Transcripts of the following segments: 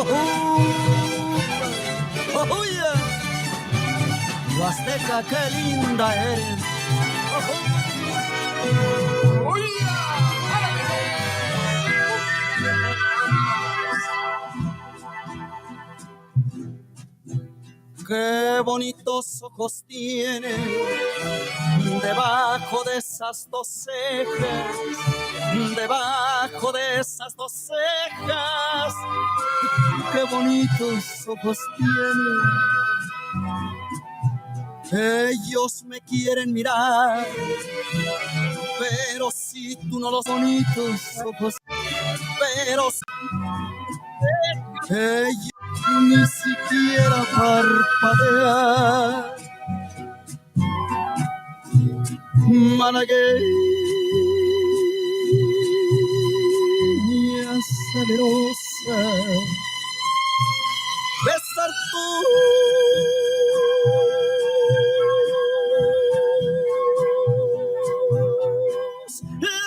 Oh, yeah. Huasteca, qué linda eres. Oh, yeah. Qué bonitos ojos tienen debajo de esas dos cejas, debajo de esas dos cejas. Qué bonitos ojos tienen. Ellos me quieren mirar, pero si tú no los bonitos ojos, pero si ellos ni siquiera parpadear. Malagueña salerosa, besar tus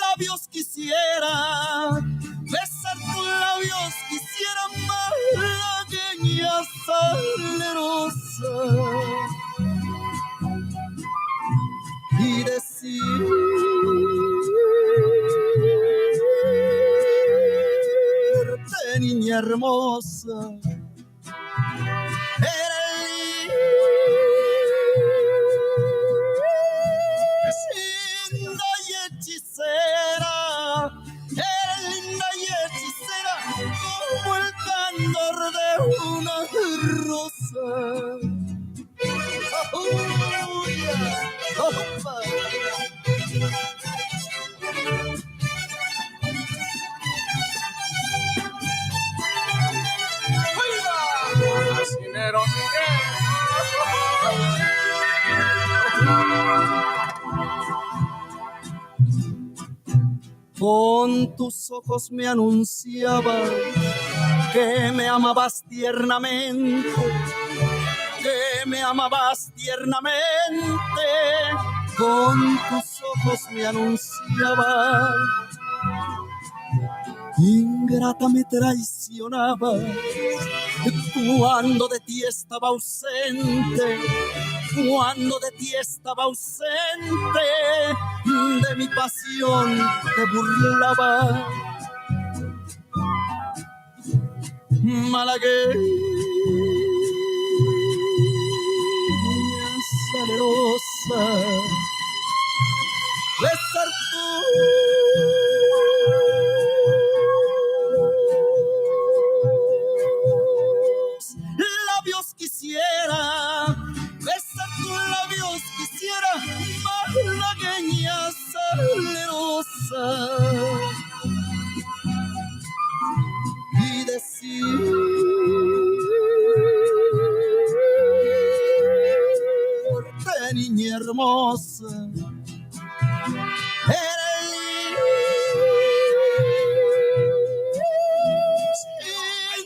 labios quisiera, besar tus labios quisiera, malagueña salerosa, y decirte, niña hermosa, eres linda y hechicera, eres linda y hechicera, como el candor de una rosa. Oh, yeah. Oh, con tus ojos me anunciabas que me amabas tiernamente, que me amabas tiernamente. Con tus ojos me anunciabas, ingrata me traicionabas cuando de ti estaba ausente, cuando de ti estaba ausente, de mi pasión te burlabas. Malagueña salerosa, besar tus labios quisiera, besar tus labios quisiera, malagueña salerosa, y decirte, niña hermosa, eres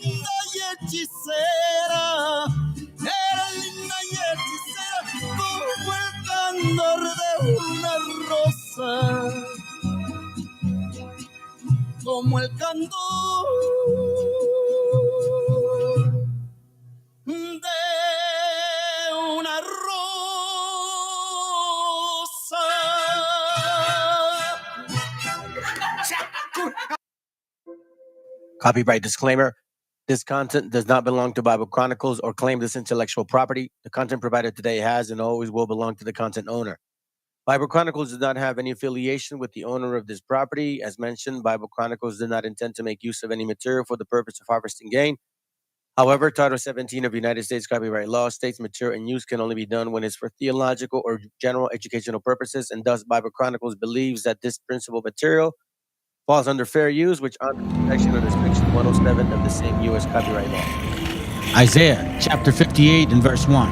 linda y hechicera, eres linda y hechicera, como el candor de una rosa, como el candor de una rosa. Copyright disclaimer. This content does not belong to Bible Chronicles or claim this intellectual property. The content provided today has and always will belong to the content owner. Bible Chronicles does not have any affiliation with the owner of this property. As mentioned, Bible Chronicles did not intend to make use of any material for the purpose of harvesting gain. However, Title 17 of United States copyright law states material in use can only be done when it's for theological or general educational purposes, and thus Bible Chronicles believes that this principal material falls under fair use, which under protection under Section 107 of the same U.S. copyright law. Isaiah chapter 58 and verse 1.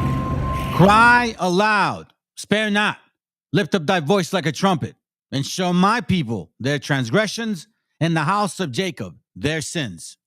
Cry aloud, spare not, lift up thy voice like a trumpet, and show my people their transgressions, and the house of Jacob their sins.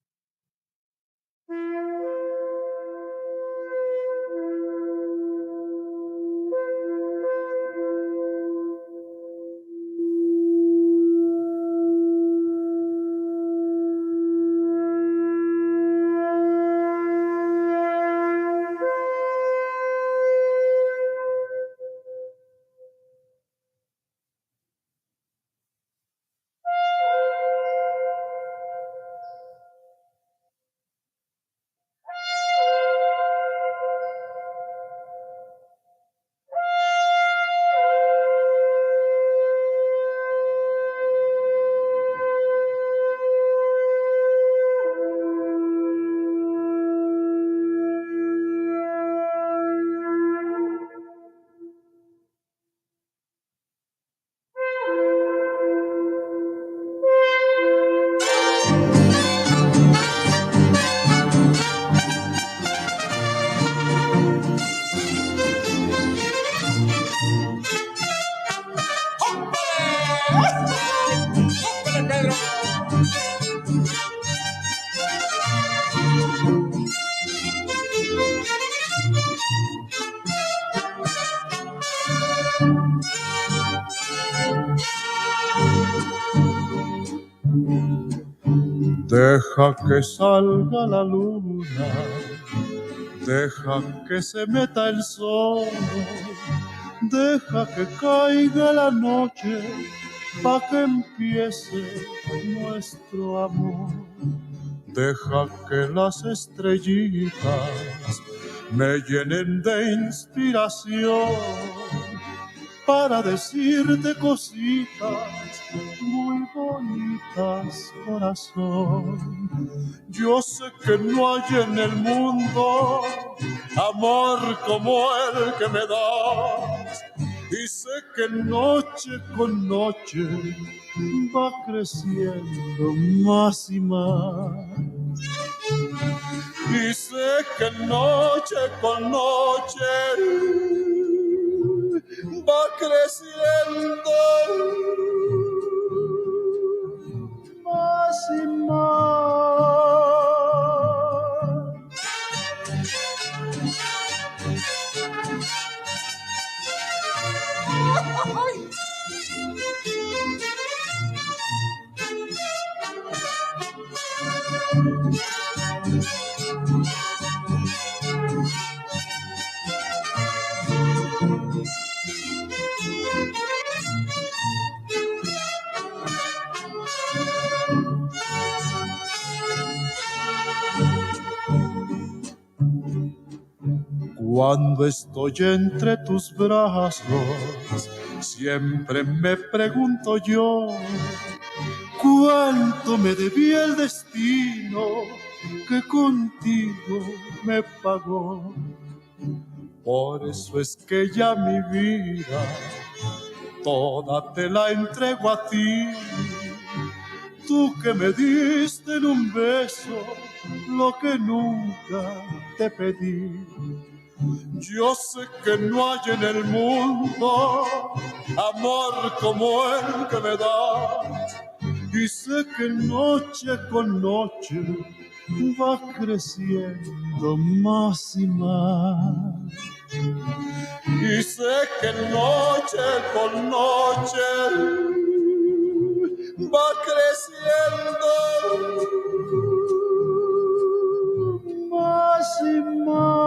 Deja que salga la luna, deja que se meta el sol, deja que caiga la noche, pa' que empiece nuestro amor. Deja que las estrellitas me llenen de inspiración para decirte cositas muy bonitas, corazón. Yo sé que no hay en el mundo amor como el que me das, y sé que noche con noche va creciendo más y más. Y sé que noche con noche va creciendo más y más. Cuando estoy entre tus brazos, siempre me pregunto yo, ¿cuánto me debía el destino que contigo me pagó? Por eso es que ya mi vida toda te la entrego a ti. Tú que me diste en un beso lo que nunca te pedí. Yo sé que no hay en el mundo amor como el que me das, y sé que noche con noche va creciendo más y más. Y sé que noche con noche va creciendo más y más.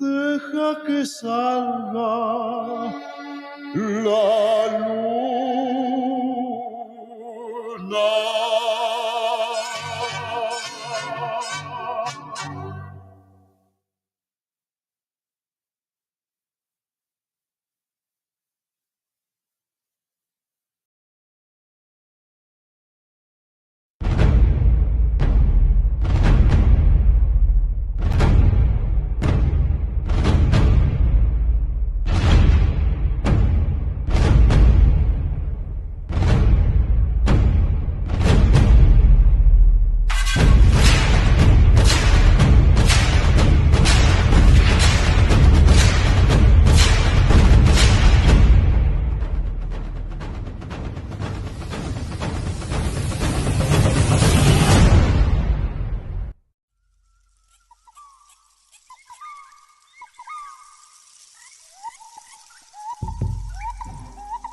Deja que salga la luna.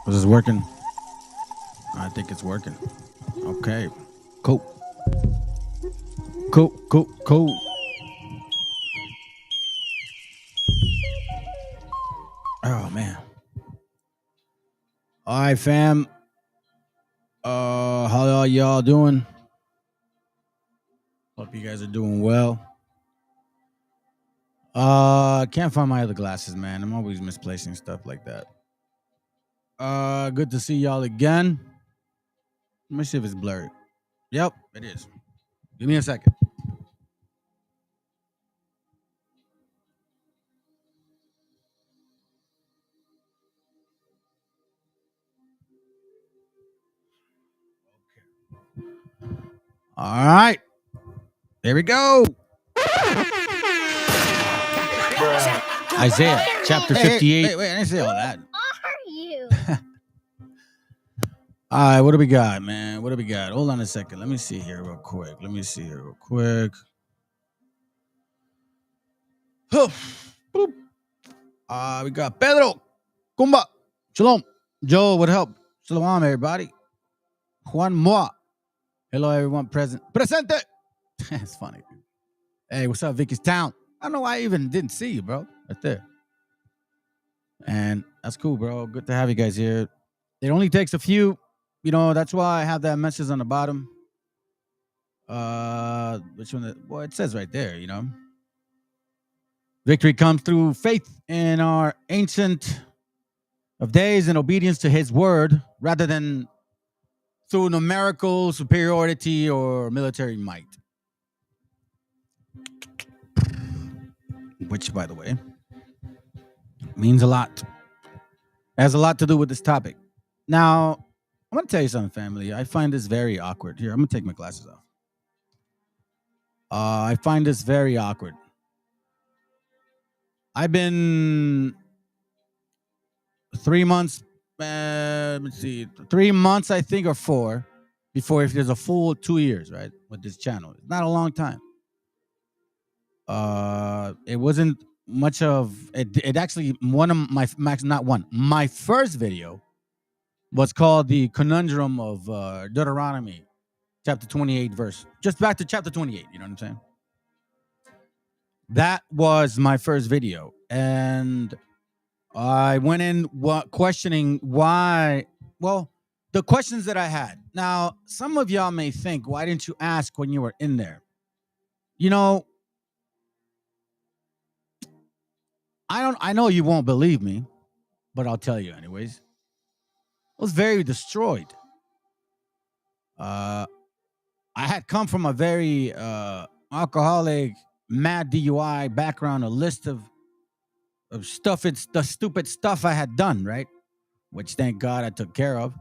Is this working? I think it's working. Okay. Cool. Cool. Oh, man. All right, fam. How are y'all doing? Hope you guys are doing well. Can't find my other glasses, man. I'm always misplacing stuff like that. Good to see y'all again. Let me see if it's blurry. Yep, it is. Give me a second. All right. There we go. Isaiah chapter 58. Wait, I didn't say all that. Are you? All right, what do we got, man? What do we got? Hold on a second. Let me see here real quick. Boop. We got Pedro. Kumba. Shalom. Joe, what help? Shalom, everybody. Juan Moa. Hello, everyone present. Presente. It's funny. Hey, what's up, Vicky's Town? I don't know why I even didn't see you, bro. Right there. And that's cool, bro. Good to have you guys here. It only takes a few. You know, that's why I have that message on the bottom. Which one? Well, it says right there, you know. Victory comes through faith in our Ancient of Days and obedience to his word rather than through numerical superiority or military might. Which, by the way, means a lot. It has a lot to do with this topic. Now, I'm going to tell you something, family. I find this very awkward. Here, I'm going to take my glasses off. I find this very awkward. I've been 3 months, let's see, 3 months, I think, or 4, before if there's a full 2 years, right, with this channel. It's not a long time. It wasn't much of it actually, one of my first video was called The Conundrum of Deuteronomy, chapter 28, verse, just back to chapter 28, you know what I'm saying? That was my first video, and I went in questioning why, well, the questions that I had. Now, some of y'all may think, why didn't you ask when you were in there? You know, I know you won't believe me, but I'll tell you anyways. I was very destroyed. I had come from a very alcoholic, mad DUI background, a list of stuff. It's the stupid stuff I had done, right? Which thank God I took care of.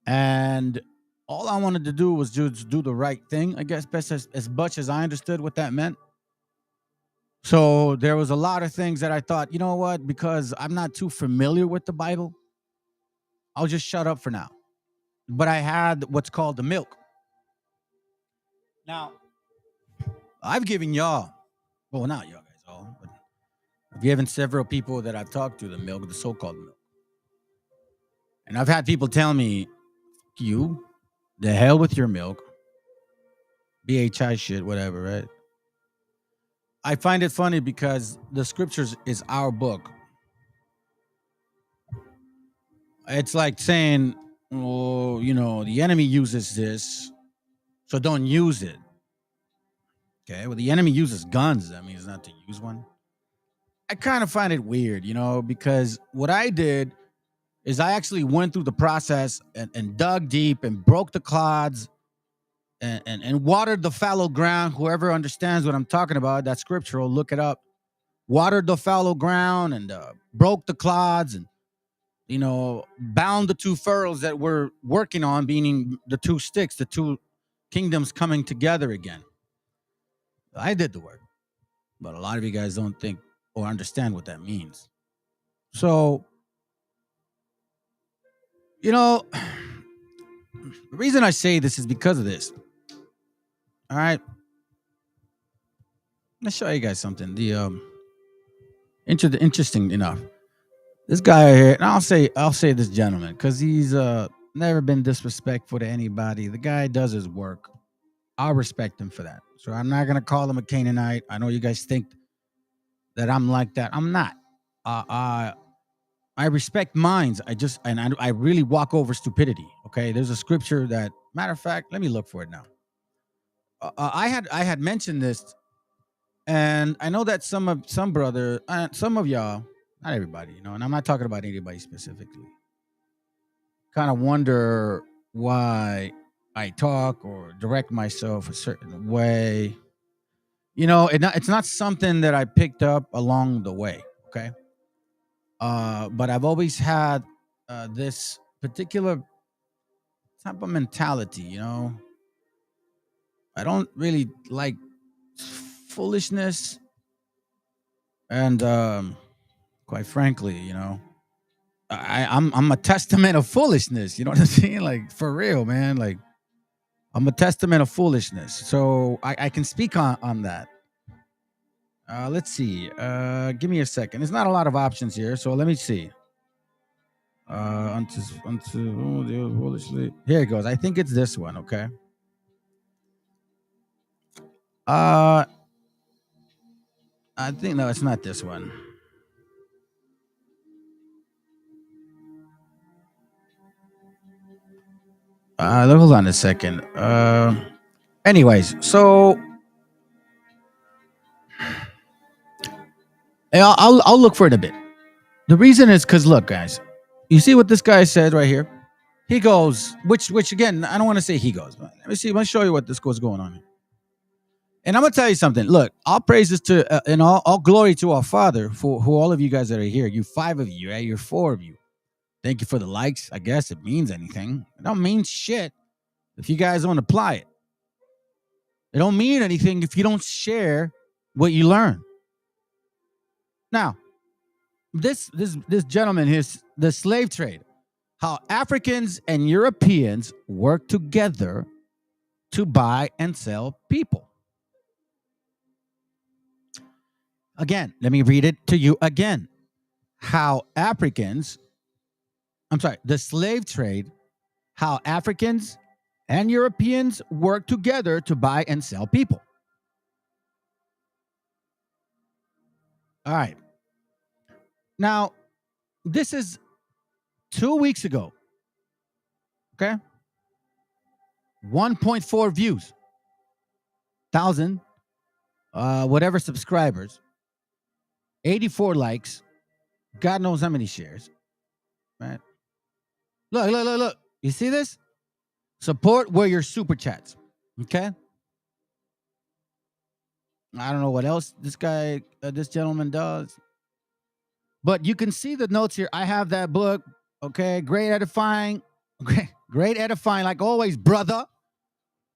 And all I wanted to do was just do the right thing, I guess, best as much as I understood what that meant. So there was a lot of things that I thought, you know what, because I'm not too familiar with the Bible, I'll just shut up for now. But I had what's called the milk. Now, I've given y'all, well, not y'all guys all, but I've given several people that I've talked to the milk, the so-called milk. And I've had people tell me, you, the hell with your milk, BHI shit, whatever, right? I find it funny because the scriptures is our book. It's like saying, oh, you know, the enemy uses this, so don't use it. Okay, well, the enemy uses guns. That means not to use one. I kind of find it weird, you know, because what I did is I actually went through the process and dug deep and broke the clods and watered the fallow ground. Whoever understands what I'm talking about, that's scriptural, look it up. Watered the fallow ground and broke the clods and, you know, bound the two furrows that we're working on, meaning the two sticks, the two kingdoms coming together again. I did the work, but a lot of you guys don't think or understand what that means. So, you know, the reason I say this is because of this. All right. Let's show you guys something. The interesting enough. This guy here, and I'll say this gentleman, because he's never been disrespectful to anybody. The guy does his work. I'll respect him for that. So I'm not gonna call him a Canaanite. I know you guys think that I'm like that. I'm not. I respect minds. I really walk over stupidity. Okay, there's a scripture that, matter of fact, let me look for it now. I had mentioned this, and I know that some of y'all, not everybody, you know, and I'm not talking about anybody specifically, kind of wonder why I talk or direct myself a certain way. You know, it's not something that I picked up along the way, okay? But I've always had this particular type of mentality, you know. I don't really like foolishness, and Quite frankly, I'm a testament of foolishness. You know what I'm saying? Like, for real, man. Like, I'm a testament of foolishness. So I can speak on that. Let's see. Give me a second. There's not a lot of options here, so let me see. Here it goes. I think it's this one. Okay. I think no, it's not this one. Hold on a second. Anyways, so I'll look for it a bit. The reason is because look, guys, you see what this guy said right here. He goes, which again, I don't want to say he goes. But let me see. Let me show you what this goes going on here. And I'm gonna tell you something. Look, all praises to and all glory to our Father for who all of you guys that are here. You 5 of you, right? You're 4 of you. Thank you for the likes. I guess it means anything. It don't mean shit if you guys don't apply it. It don't mean anything if you don't share what you learn. Now, this gentleman, the slave trade, how Africans and Europeans work together to buy and sell people. Again, let me read it to you again. The slave trade, how Africans and Europeans work together to buy and sell people. All right. Now, this is 2 weeks ago. Okay. 1.4 views. 1,000, whatever subscribers. 84 likes. God knows how many shares. Right. Look. You see this? Support where your super chats. Okay. I don't know what else this gentleman does. But you can see the notes here. I have that book. Okay. Great edifying. Okay. Great edifying. Like always, brother.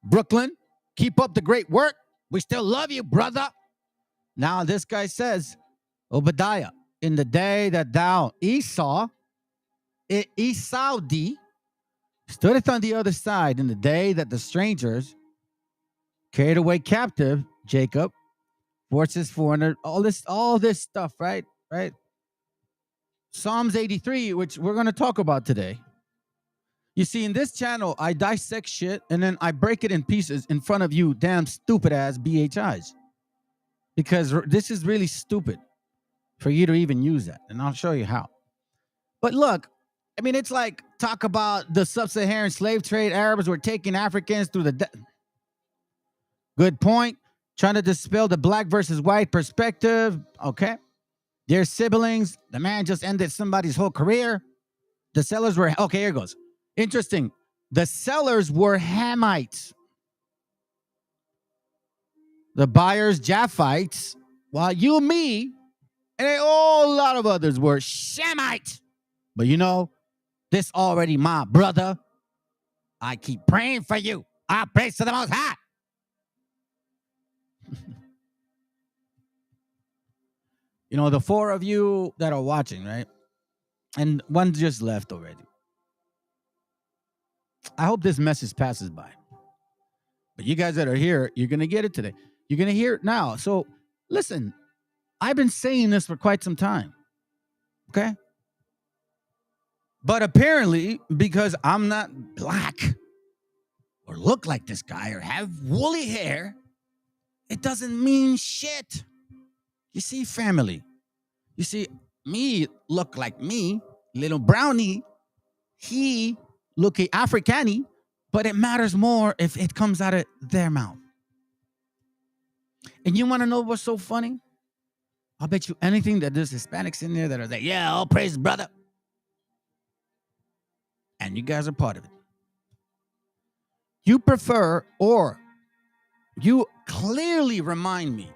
Brooklyn. Keep up the great work. We still love you, brother. Now this guy says, Obadiah, in the day that thou, Esau stoodeth on the other side, in the day that the strangers carried away captive Jacob, forces 400, all this stuff, right? Psalms 83, which we're going to talk about today. You see, in this channel, I dissect shit and then I break it in pieces in front of you damn stupid ass BHIs. Because this is really stupid for you to even use that. And I'll show you how. But look, I mean, it's like talk about the sub-Saharan slave trade. Arabs were taking Africans through the... Good point. Trying to dispel the black versus white perspective. Okay. They're siblings. The man just ended somebody's whole career. The sellers were... Okay, here goes. Interesting. The sellers were Hamites. The buyers, Japhites. While you, me, and a whole lot of others were Shemites. But you know, this already my brother. I keep praying for you. I pray to the Most High. You know, the 4 of you that are watching, right? And one just left already. I hope this message passes by. But you guys that are here, you're going to get it today. You're going to hear it now. So listen, I've been saying this for quite some time. Okay? But apparently, because I'm not black or look like this guy or have woolly hair, it doesn't mean shit. You see, family. You see, me look like me, little brownie. He look Africani, but it matters more if it comes out of their mouth. And you want to know what's so funny? I'll bet you anything that there's Hispanics in there that are like, yeah, all praise, brother. And you guys are part of it. You prefer, or you clearly remind me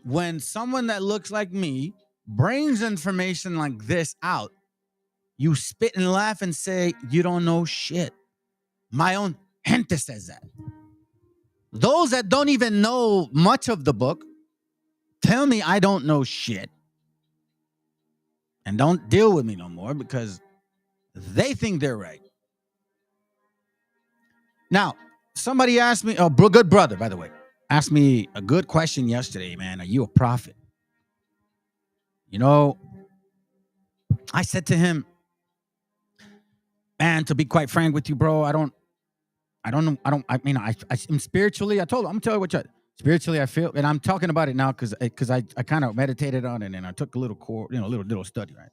when someone that looks like me brings information like this out, you spit and laugh and say, you don't know shit. My own gente says that. Those that don't even know much of the book tell me I don't know shit. and don't deal with me no more because they think they're right. Now, somebody asked me, a good brother, by the way, asked me a good question yesterday, man. Are you a prophet? You know, I said to him, man, to be quite frank with you, bro, I mean, spiritually, I told him, I'm telling you spiritually, I feel, and I'm talking about it now because I kind of meditated on it and I took a little little study, right?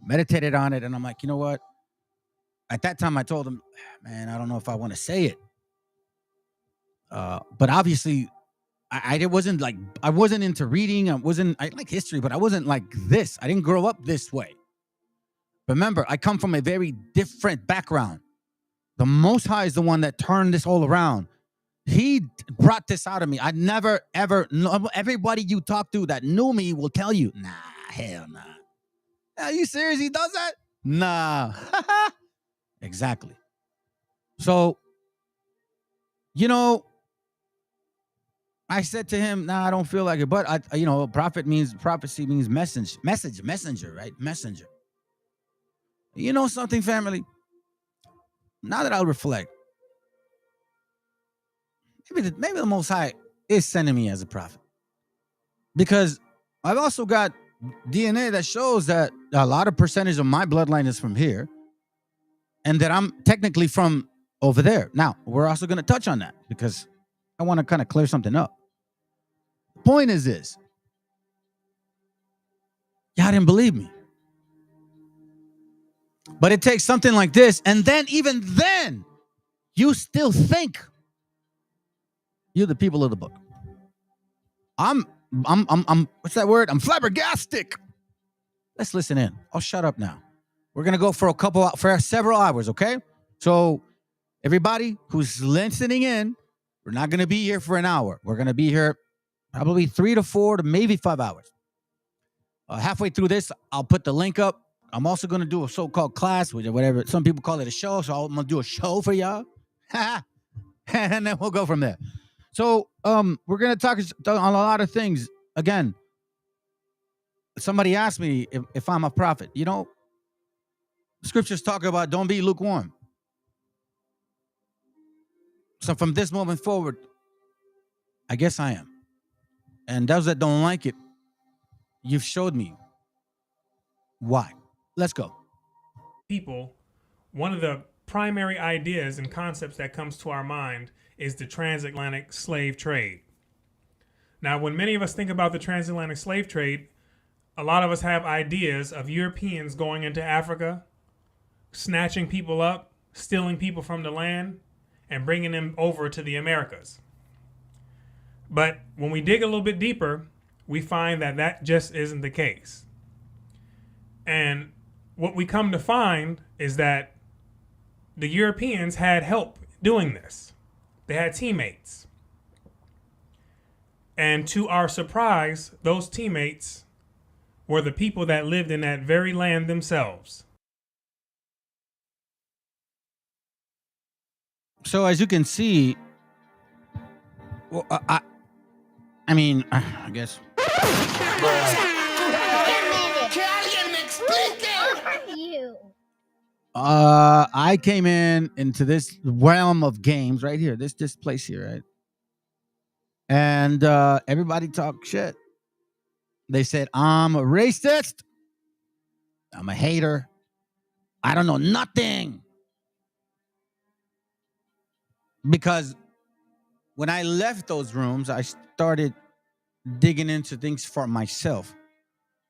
Meditated on it and I'm like, you know what? At that time, I told him, man, I don't know if I want to say it. But obviously, I wasn't like, I wasn't into reading. I like history, but I wasn't like this. I didn't grow up this way. Remember, I come from a very different background. The Most High is the one that turned this all around. He brought this out of me. I never, ever, everybody you talk to that knew me will tell you, nah, hell nah. Are you serious? He does that? Nah. Exactly. So, you know, I said to him, nah, I don't feel like it. But, prophecy means messenger, right? Messenger. You know something, family? Now that I reflect, maybe the Most High is sending me as a prophet. Because I've also got DNA that shows that a lot of percentage of my bloodline is from here. And that I'm technically from over there. Now, we're also going to touch on that because I want to kind of clear something up. The point is this. Y'all didn't believe me. But it takes something like this, and then even then, you still think you're the people of the book. I'm what's that word? I'm flabbergastic. Let's listen in. I'll shut up now. We're gonna go for several hours, okay? So everybody who's listening in, we're not gonna be here for an hour. We're gonna be here probably 3 to 4 to maybe 5 hours. Halfway through this, I'll put the link up. I'm also going to do a so-called class, whatever. Some people call it a show, so I'm going to do a show for y'all. And then we'll go from there. So we're going to talk on a lot of things. Again, somebody asked me if I'm a prophet. You know, scriptures talk about don't be lukewarm. So from this moment forward, I guess I am. And those that don't like it, you've showed me why. Let's go. People, one of the primary ideas and concepts that comes to our mind is the transatlantic slave trade. Now, when many of us think about the transatlantic slave trade, a lot of us have ideas of Europeans going into Africa, snatching people up, stealing people from the land, and bringing them over to the Americas. But when we dig a little bit deeper, we find that that just isn't the case. And what we come to find is that the Europeans had help doing this. They had teammates. And to our surprise, those teammates were the people that lived in that very land themselves. So as you can see, well, I guess. I came into this realm of games right here, this place here, right? And everybody talked shit. They said, I'm a racist. I'm a hater. I don't know nothing. Because when I left those rooms, I started digging into things for myself.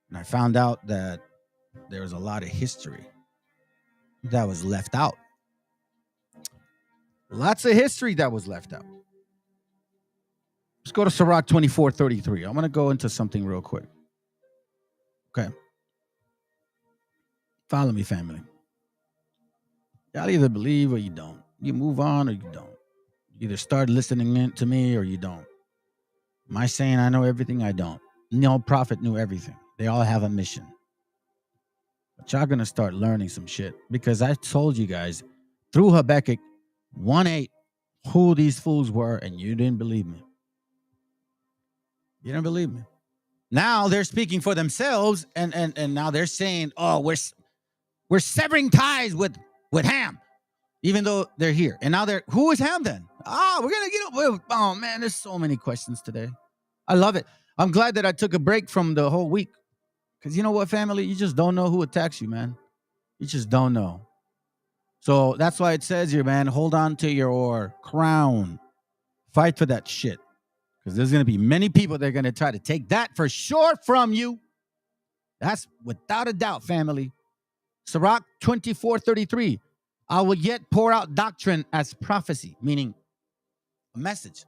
And I found out that there was a lot of history that was left out. Lots of history that was left out. Let's go to Sirach 24:33. I'm going to go into something real quick. Okay. Follow me, family. Y'all either believe or you don't. You move on or you don't. You either start listening to me or you don't. Am I saying I know everything? I don't. No prophet knew everything. They all have a mission. But y'all going to start learning some shit. Because I told you guys through Habakkuk 1:8 who these fools were, and you didn't believe me. You didn't believe me. Now they're speaking for themselves, and now they're saying, "Oh, we're severing ties with Ham," even though they're here. And now who is Ham then? We're gonna get up. Oh man, there's so many questions today. I love it. I'm glad that I took a break from the whole week, because you know what, family, you just don't know who attacks you, man. You just don't know. So that's why it says here, man, hold on to your crown. Fight for that shit. Because there's going to be many people that are going to try to take that for sure from you. That's without a doubt, family. Sirach 24:33. I will yet pour out doctrine as prophecy, meaning a message.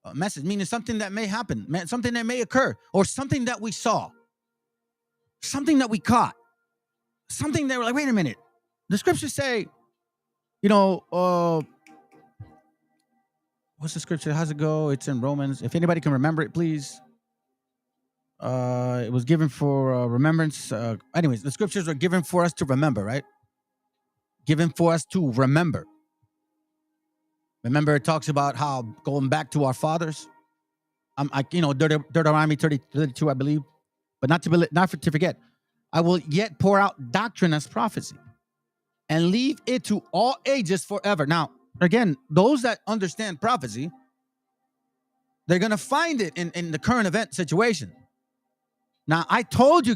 A message, meaning something that may happen, something that may occur, or something that we saw, something that we caught, something that we're like, wait a minute. The scriptures say, what's the scripture? How's it go? It's in Romans. If anybody can remember it, please. It was given for remembrance. Anyways, the scriptures are given for us to remember, right? Given for us to remember. Remember, it talks about how going back to our fathers. Deuteronomy 32, I believe. But not to forget, I will yet pour out doctrine as prophecy and leave it to all ages forever. Now, again, those that understand prophecy, they're going to find it in the current event situation. Now, I told you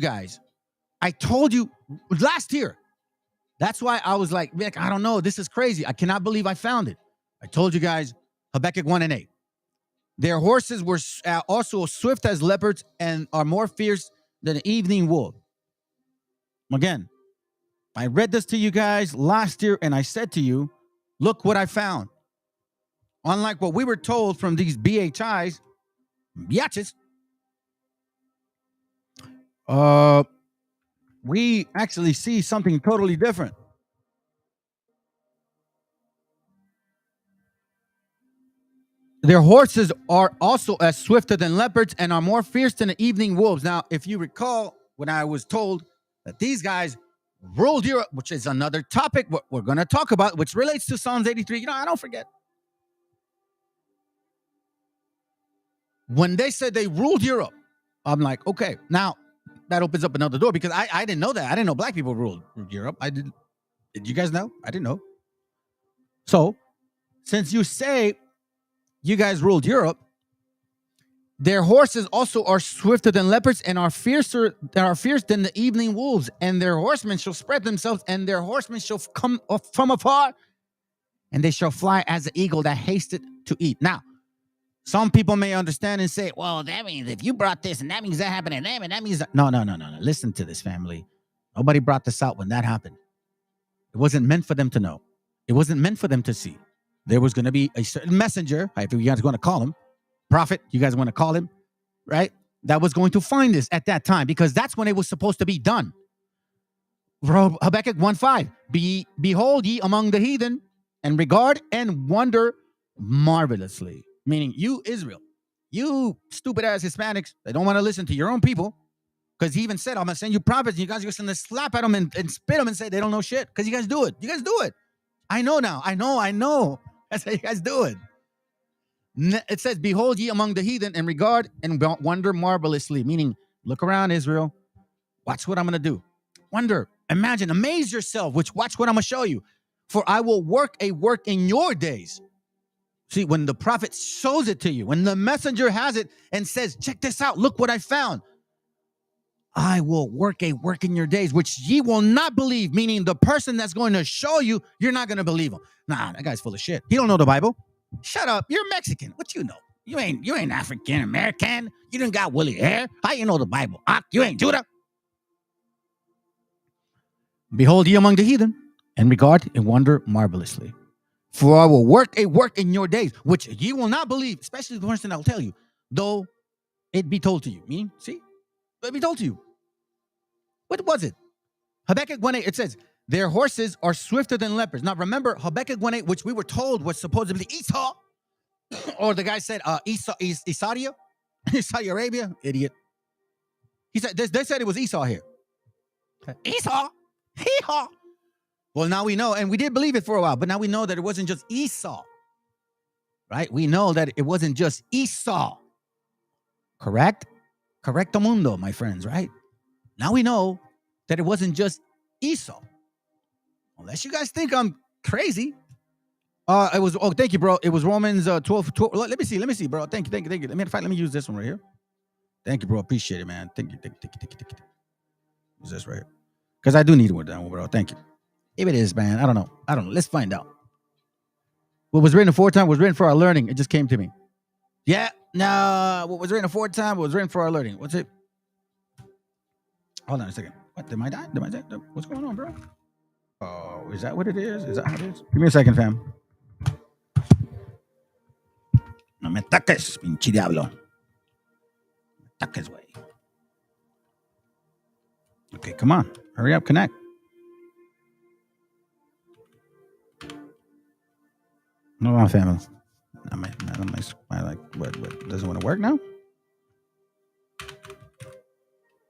last year. That's why I was like, I don't know. This is crazy. I cannot believe I found it. I told you guys, Habakkuk 1:8. Their horses were also swift as leopards and are more fierce than an evening wolf. Again, I read this to you guys last year, and I said to you, look what I found. Unlike what we were told from these biatches, we actually see something totally different. Their horses are also as swifter than leopards and are more fierce than the evening wolves. Now, if you recall, when I was told that these guys ruled Europe, which is another topic what we're going to talk about, which relates to Psalms 83. I don't forget. When they said they ruled Europe, I'm like, okay, now that opens up another door, because I didn't know that. I didn't know black people ruled Europe. Did you guys know? I didn't know. So, since you say you guys ruled Europe, their horses also are swifter than leopards and are fierce than the evening wolves, and their horsemen shall spread themselves, and their horsemen shall come from afar, and they shall fly as the eagle that hasted to eat. Now, some people may understand and say, well, that means if you brought this, and that means that happened to them, and that means that... No. Listen to this, family. Nobody brought this out when that happened. It wasn't meant for them to know. It wasn't meant for them to see. There was going to be a certain messenger, if you guys want to call him, prophet, you guys want to call him, right? That was going to find this at that time, because that's when it was supposed to be done. Habakkuk 1:5. Behold ye among the heathen, and regard and wonder marvelously. Meaning, you, Israel, you stupid ass Hispanics that don't want to listen to your own people, because he even said, I'm going to send you prophets, and you guys are going to slap at them and spit them and say they don't know shit, because you guys do it. You guys do it. I know now. I know. That's how you guys do it. It says, behold ye among the heathen, and regard and wonder marvelously. Meaning, look around, Israel. Watch what I'm going to do. Wonder, imagine, amaze yourself, watch what I'm going to show you. For I will work a work in your days. See, when the prophet shows it to you, when the messenger has it and says, check this out, look what I found. I will work a work in your days, which ye will not believe. Meaning, the person that's going to show you, you're not going to believe him. Nah, that guy's full of shit. He don't know the Bible. Shut up. You're Mexican. What you know? You ain't African American. You done got woolly hair. How you know the Bible? You ain't Judah. Behold ye among the heathen, and regard and wonder marvelously. For I will work a work in your days, which ye will not believe, especially the person that will tell you, though it be told to you. Meaning, see? It be told to you. What was it? Habakkuk 1:8, it says, their horses are swifter than leopards. Now remember, Habakkuk 1:8, which we were told was supposedly Esau, or the guy said Saudi Arabia, idiot. He said they said it was Esau here. Esau, hee-haw. Well, now we know, and we did believe it for a while, but now we know that it wasn't just Esau, right? We know that it wasn't just Esau. Correct. Correcto mundo, my friends, right? Now we know that it wasn't just Esau. Unless you guys think I'm crazy. It was, thank you, bro. It was Romans 12. Let me see, bro. Thank you. Let me use this one right here. Thank you, bro. Appreciate it, man. Thank you. Use this right here. Because I do need one down, bro. Thank you. If it is, man, I don't know. Let's find out. What was written aforetime was written for our learning. It just came to me. Yeah, no. What was written aforetime was written for our learning. What's it? Hold on a second. What? Did I die? What's going on, bro? Oh, is that what it is? Is that how it is? Give me a second, fam. No me toques, pinche diablo. Me toques, güey. Okay, come on. Hurry up, connect. No, my family. What? Doesn't want to work now?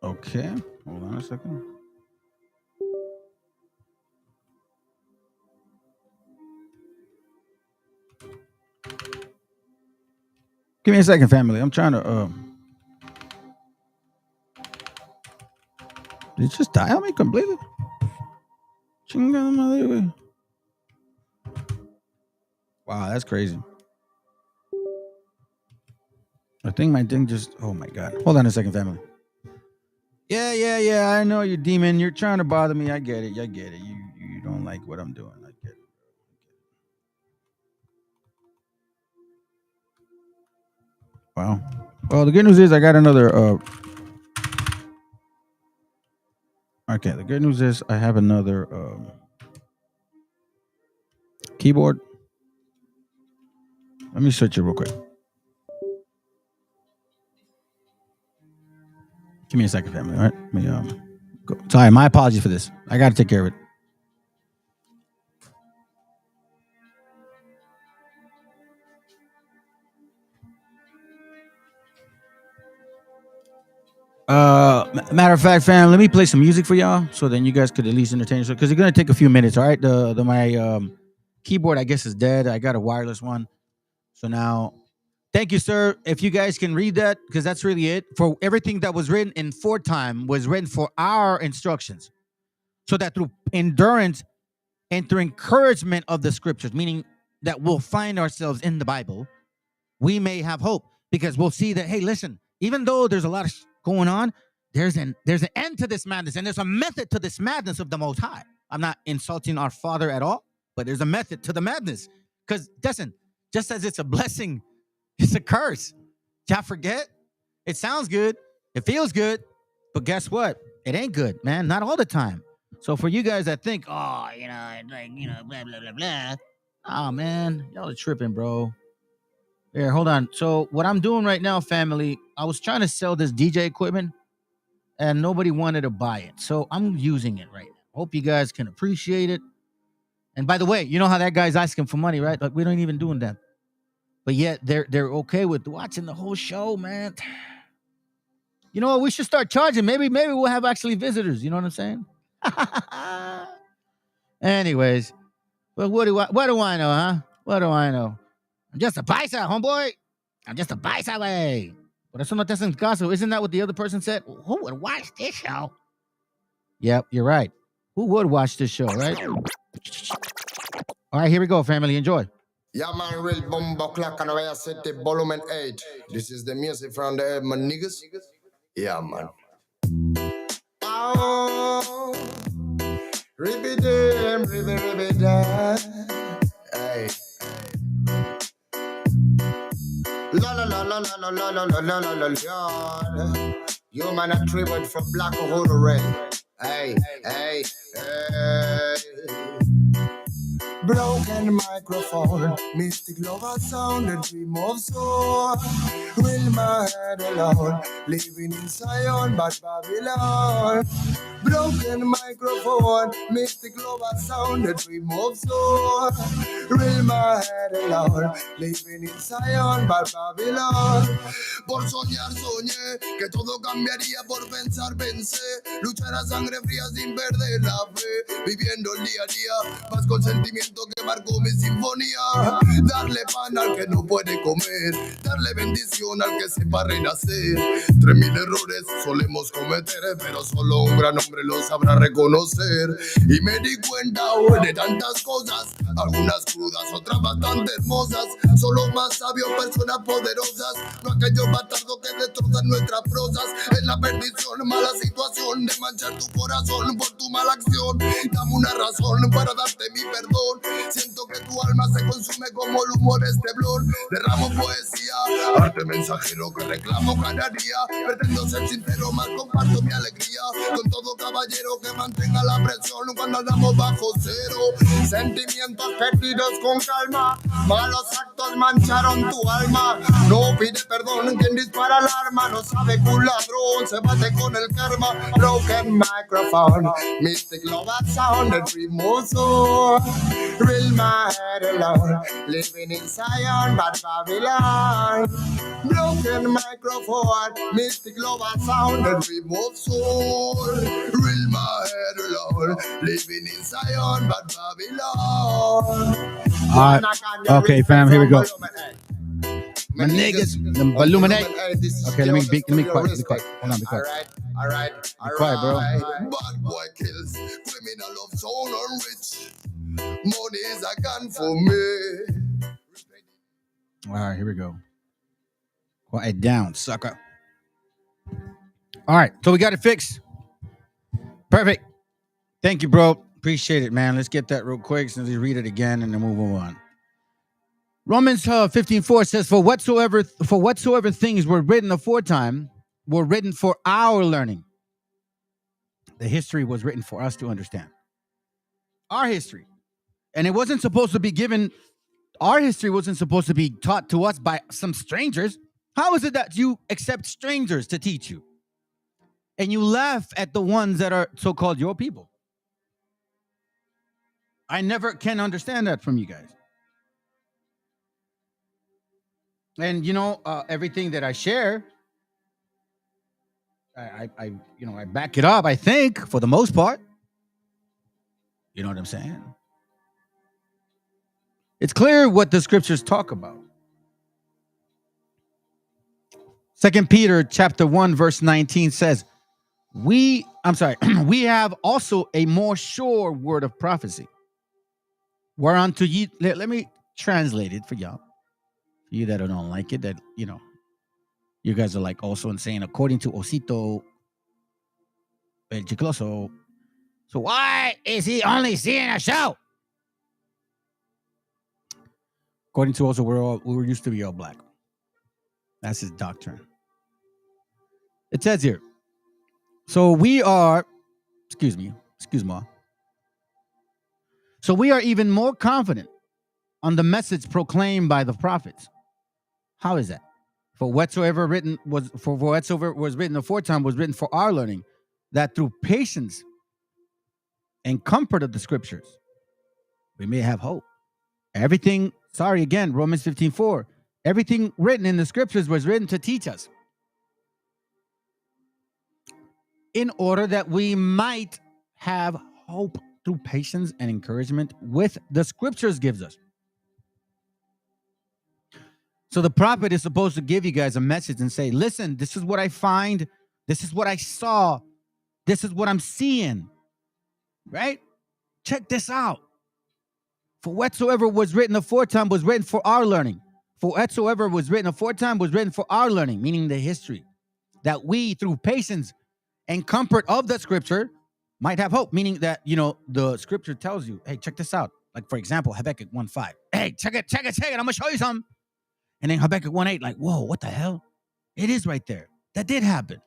Okay, hold on a second. Give me a second, family. I'm trying to. Did it just die on me completely? Wow, that's crazy. I think my thing just. Oh my god! Hold on a second, family. Yeah. I know you, demon. You're trying to bother me. I get it. You don't like what I'm doing. I get it. Wow. Well, the good news is I got another. Okay. The good news is I have another keyboard. Let me search it real quick. Give me a second, family. All right. Let me go. Sorry, my apologies for this. I got to take care of it. Matter of fact, fam, let me play some music for y'all, so then you guys could at least entertain yourself. Because it's gonna take a few minutes. All right. My keyboard, I guess, is dead. I got a wireless one. So now, thank you, sir. If you guys can read that, because that's really it. For everything that was written in foretime was written for our instructions, so that through endurance and through encouragement of the scriptures, meaning that we'll find ourselves in the Bible, we may have hope, because we'll see that, hey, listen, even though there's a lot of going on, there's an end to this madness, and there's a method to this madness of the Most High. I'm not insulting our Father at all, but there's a method to the madness. Because listen, just as it's a blessing, it's a curse. Y'all forget? It sounds good, it feels good, but guess what? It ain't good, man. Not all the time. So for you guys that think, blah blah blah, oh man, y'all are tripping, bro. Here, hold on. So what I'm doing right now, family, I was trying to sell this DJ equipment and nobody wanted to buy it. So I'm using it right now. Hope you guys can appreciate it. And by the way, you know how that guy's asking for money, right? Like, we don't even doing that. But yet they're okay with watching the whole show, man. You know what? We should start charging. Maybe we'll have actually visitors. You know what I'm saying? Anyways, but what do I know, huh? What do I know? I'm just a paisa, homeboy. I'm just a paisa, güey. Por eso no te hacen caso. Isn't that what the other person said? Who would watch this show? Yep, you're right. Who would watch this show, right? All right, here we go, family. Enjoy. Yeah, man, real bumbo clock and I set the volume 8. This is the music from the my niggas. Yeah, man. Oh, ribby damn, ribby damn. Hey. La la la la la la la la la la la la. You man a tribute from Black Hole Ray. Hey, hey, hey. Broken microphone, mystic lover sound, a dream of soul. Will my head alone, living in Zion, but Babylon. Broken microphone, mystic lover sound, a dream of soul. Will my head alone, living in Zion, but Babylon. Por soñar soñé que todo cambiaría, por pensar pensé. Luchar a sangre fría sin perder la fe, viviendo el día a día, paz con sentimiento que marcó canto mi sinfonía. Darle pan al que no puede comer, darle bendición al que sepa renacer. 3000 errores solemos cometer, pero solo un gran hombre lo sabrá reconocer. Y me di cuenta de tantas cosas, algunas crudas, otras bastante hermosas. Solo más sabios, personas poderosas, no aquellos bastardos que destrozan nuestras prosas. Es la perdición, mala situación de manchar tu corazón por tu mala acción. Dame una razón para darte mi perdón. Siento que tu alma se consume como el humo de este blon. Derramo poesía, arte mensajero que reclamo cada día. Pretendo ser sincero, más comparto mi alegría con todo caballero que mantenga la presión cuando andamos bajo cero. Sentimientos perdidos con calma, malos actos mancharon tu alma. No pide perdón quien dispara el arma, no sabe que un ladrón se bate con el karma. Broken microphone, mystic love sound, the dream of soul. Real my head alone, living in Zion, but Babylon. Broken microphone, mystic love sound, the dream of soul. Real my head alone, living in Zion, but Babylon. All right. Okay, fam, here we go. My niggas, them illuminate. Okay, let me be quiet. Hold on, be quiet. All right. Be quiet, bro. Bad boy kills, criminal of soul and rich. Money is a gun for me. All right, here we go. Quiet down, sucker. All right, so we got it fixed. Perfect. Thank you, bro. Appreciate it, man. Let's get that real quick. So let's read it again and then we'll move on. Romans 15:4 says, For whatsoever things were written aforetime were written for our learning. The history was written for us to understand. Our history. And it wasn't supposed to be given, our history wasn't supposed to be taught to us by some strangers. How is it that you accept strangers to teach you? And you laugh at the ones that are so-called your people? I never can understand that from you guys. And everything that I share, I back it up, I think, for the most part. You know what I'm saying? It's clear what the scriptures talk about. 2 Peter chapter 1, verse 19 says, we have also a more sure word of prophecy. Whereunto ye, let me translate it for y'all. You that don't like it, that, you guys are like also saying, according to Osito El Chicloso, so why is he only seeing a show? According to also, we used to be all black. That's his doctrine. It says here, so we are, excuse me. So we are even more confident on the message proclaimed by the prophets. How is that? For whatsoever was written aforetime was written for our learning, that through patience and comfort of the scriptures, we may have hope. Everything, Romans 15:4, everything written in the scriptures was written to teach us, in order that we might have hope through patience and encouragement with the scriptures gives us. So the prophet is supposed to give you guys a message and say, listen, this is what I find. This is what I saw. This is what I'm seeing. Right? Check this out. For whatsoever was written aforetime was written for our learning. For whatsoever was written aforetime was written for our learning, meaning the history, that we, through patience and comfort of the scripture, might have hope, meaning that, the scripture tells you, hey, check this out. Like, for example, Habakkuk 1:5. Hey, check it. I'm going to show you something. And then Habakkuk 1:8, like, whoa, what the hell? It is right there. That did happen.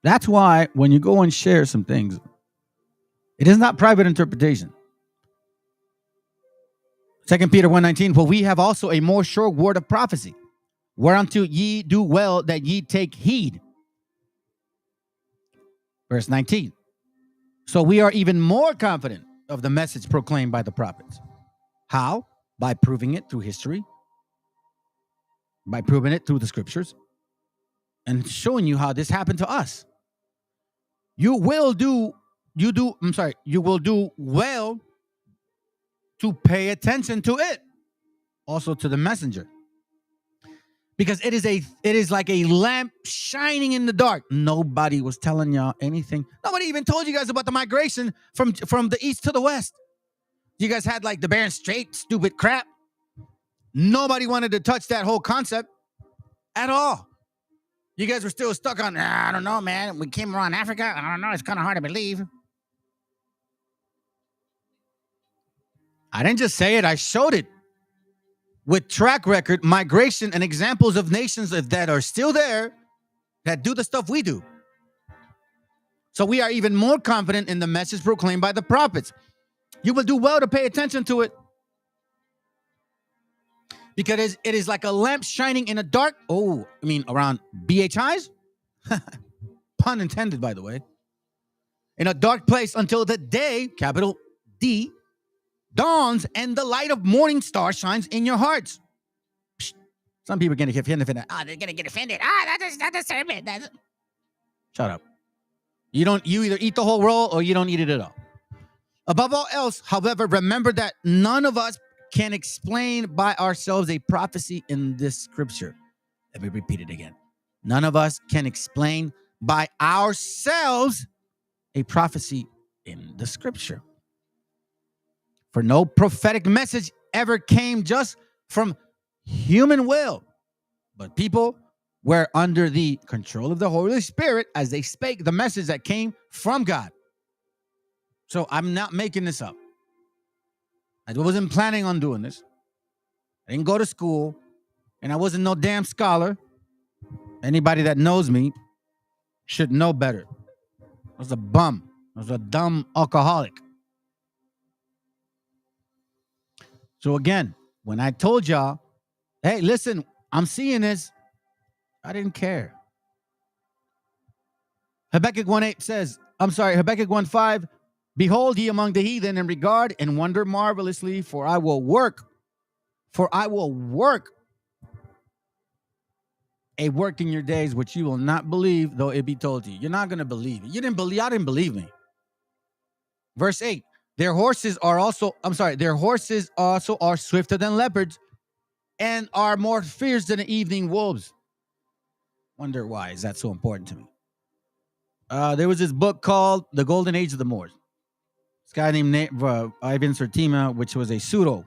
That's why when you go and share some things, it is not private interpretation. 2 Peter 1:19, for we have also a more sure word of prophecy, whereunto ye do well that ye take heed. Verse 19. So we are even more confident of the message proclaimed by the prophets. How? By proving it through history, by proving it through the scriptures, and showing you how this happened to us. you will do well to pay attention to it, also to the messenger. Because it is like a lamp shining in the dark. Nobody was telling y'all anything. Nobody even told you guys about the migration from the east to the west. You guys had like the Bering Strait, stupid crap. Nobody wanted to touch that whole concept at all. You guys were still stuck on, I don't know, man. We came around Africa. I don't know. It's kind of hard to believe. I didn't just say it. I showed it. With track record, migration, and examples of nations that are still there that do the stuff we do. So we are even more confident in the message proclaimed by the prophets. You will do well to pay attention to it. Because it is like a lamp shining in a dark, around BHIs? Pun intended, by the way. In a dark place until the day, capital D, dawns and the light of morning star shines in your hearts. Some people are going to get offended. They're going to get offended. That's a sermon. Shut up. You either eat the whole roll or you don't eat it at all. Above all else, however, remember that none of us can explain by ourselves a prophecy in this scripture. Let me repeat it again. None of us can explain by ourselves a prophecy in the scripture. For no prophetic message ever came just from human will, but people were under the control of the Holy Spirit as they spake the message that came from God. So I'm not making this up. I wasn't planning on doing this. I didn't go to school, and I wasn't no damn scholar. Anybody that knows me should know better. I was a bum. I was a dumb alcoholic. So again, when I told y'all, hey, listen, I'm seeing this, I didn't care. Habakkuk 1:5, behold ye among the heathen and regard and wonder marvelously, for I will work a work in your days which you will not believe, though it be told to you. You're not going to believe it. Y'all didn't believe me. Verse 8, their horses also are swifter than leopards and are more fierce than the evening wolves. Wonder why is that so important to me? There was this book called The Golden Age of the Moors. This guy named Ivan Sertima, which was a pseudo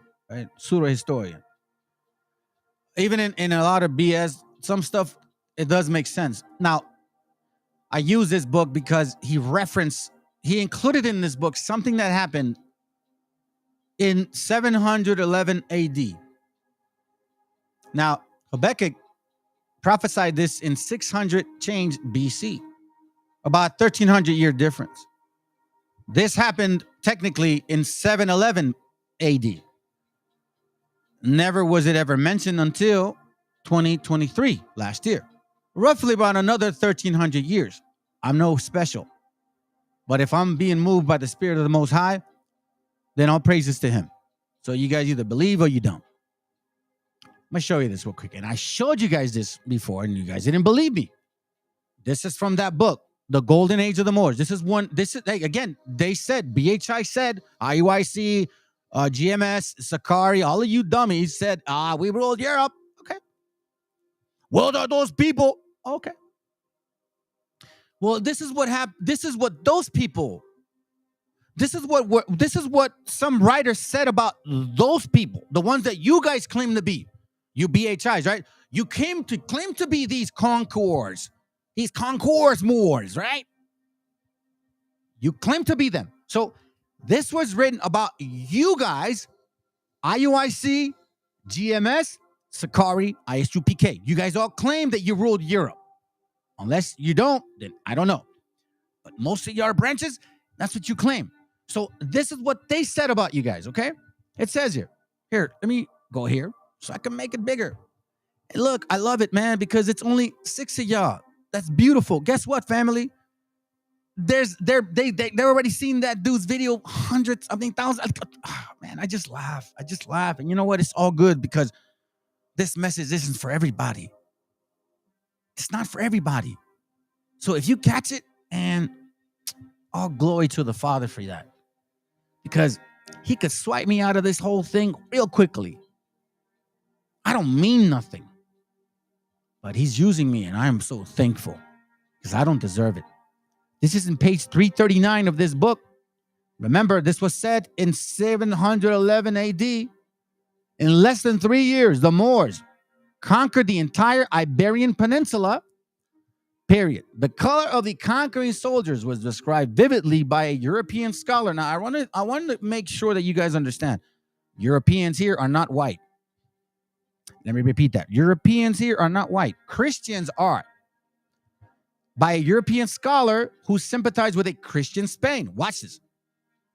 historian. Even in a lot of BS, some stuff, it does make sense. Now, I use this book because he included in this book something that happened in 711 AD. Now, Habakkuk prophesied this in 600 change BC, about 1300-year difference. This happened technically in 711 AD. Never was it ever mentioned until 2023, last year. Roughly about another 1300 years. I'm no special. But if I'm being moved by the Spirit of the Most High, then all praises to him. So you guys either believe or you don't. I'm going to show you this real quick. And I showed you guys this before, and you guys didn't believe me. This is from that book, The Golden Age of the Moors. Again, they said, BHI said, IUIC, GMS, Sakari, all of you dummies said, we ruled Europe. Okay. Well, are those people? Okay. Well, this is what happened. This is what some writers said about those people, the ones that you guys claim to be, you BHIs, right? You claim to be these conquerors Moors, right? You claim to be them. So this was written about you guys, IUIC, GMS, Sakari, ISUPK. You guys all claim that you ruled Europe. Unless you don't, then I don't know. But most of your branches, that's what you claim. So this is what they said about you guys, okay? It says here. Here, let me go here so I can make it bigger. And look, I love it, man, because it's only 6 of y'all. That's beautiful. Guess what, family? They're already seen that dude's video hundreds, thousands. Man, I just laugh. And you know what? It's all good because this message isn't for everybody. It's not for everybody. So if you catch it and all glory to the Father for that. Because he could swipe me out of this whole thing real quickly. I don't mean nothing. But he's using me, and I am so thankful because I don't deserve it. This is in page 339 of this book. Remember, this was said in 711 AD. In less than 3 years, the Moors conquered the entire Iberian Peninsula, period. The color of the conquering soldiers was described vividly by a European scholar. Now, I want to make sure that you guys understand. Europeans here are not white. Let me repeat that. Europeans here are not white. Christians are. By a European scholar who sympathized with a Christian Spain. Watch this.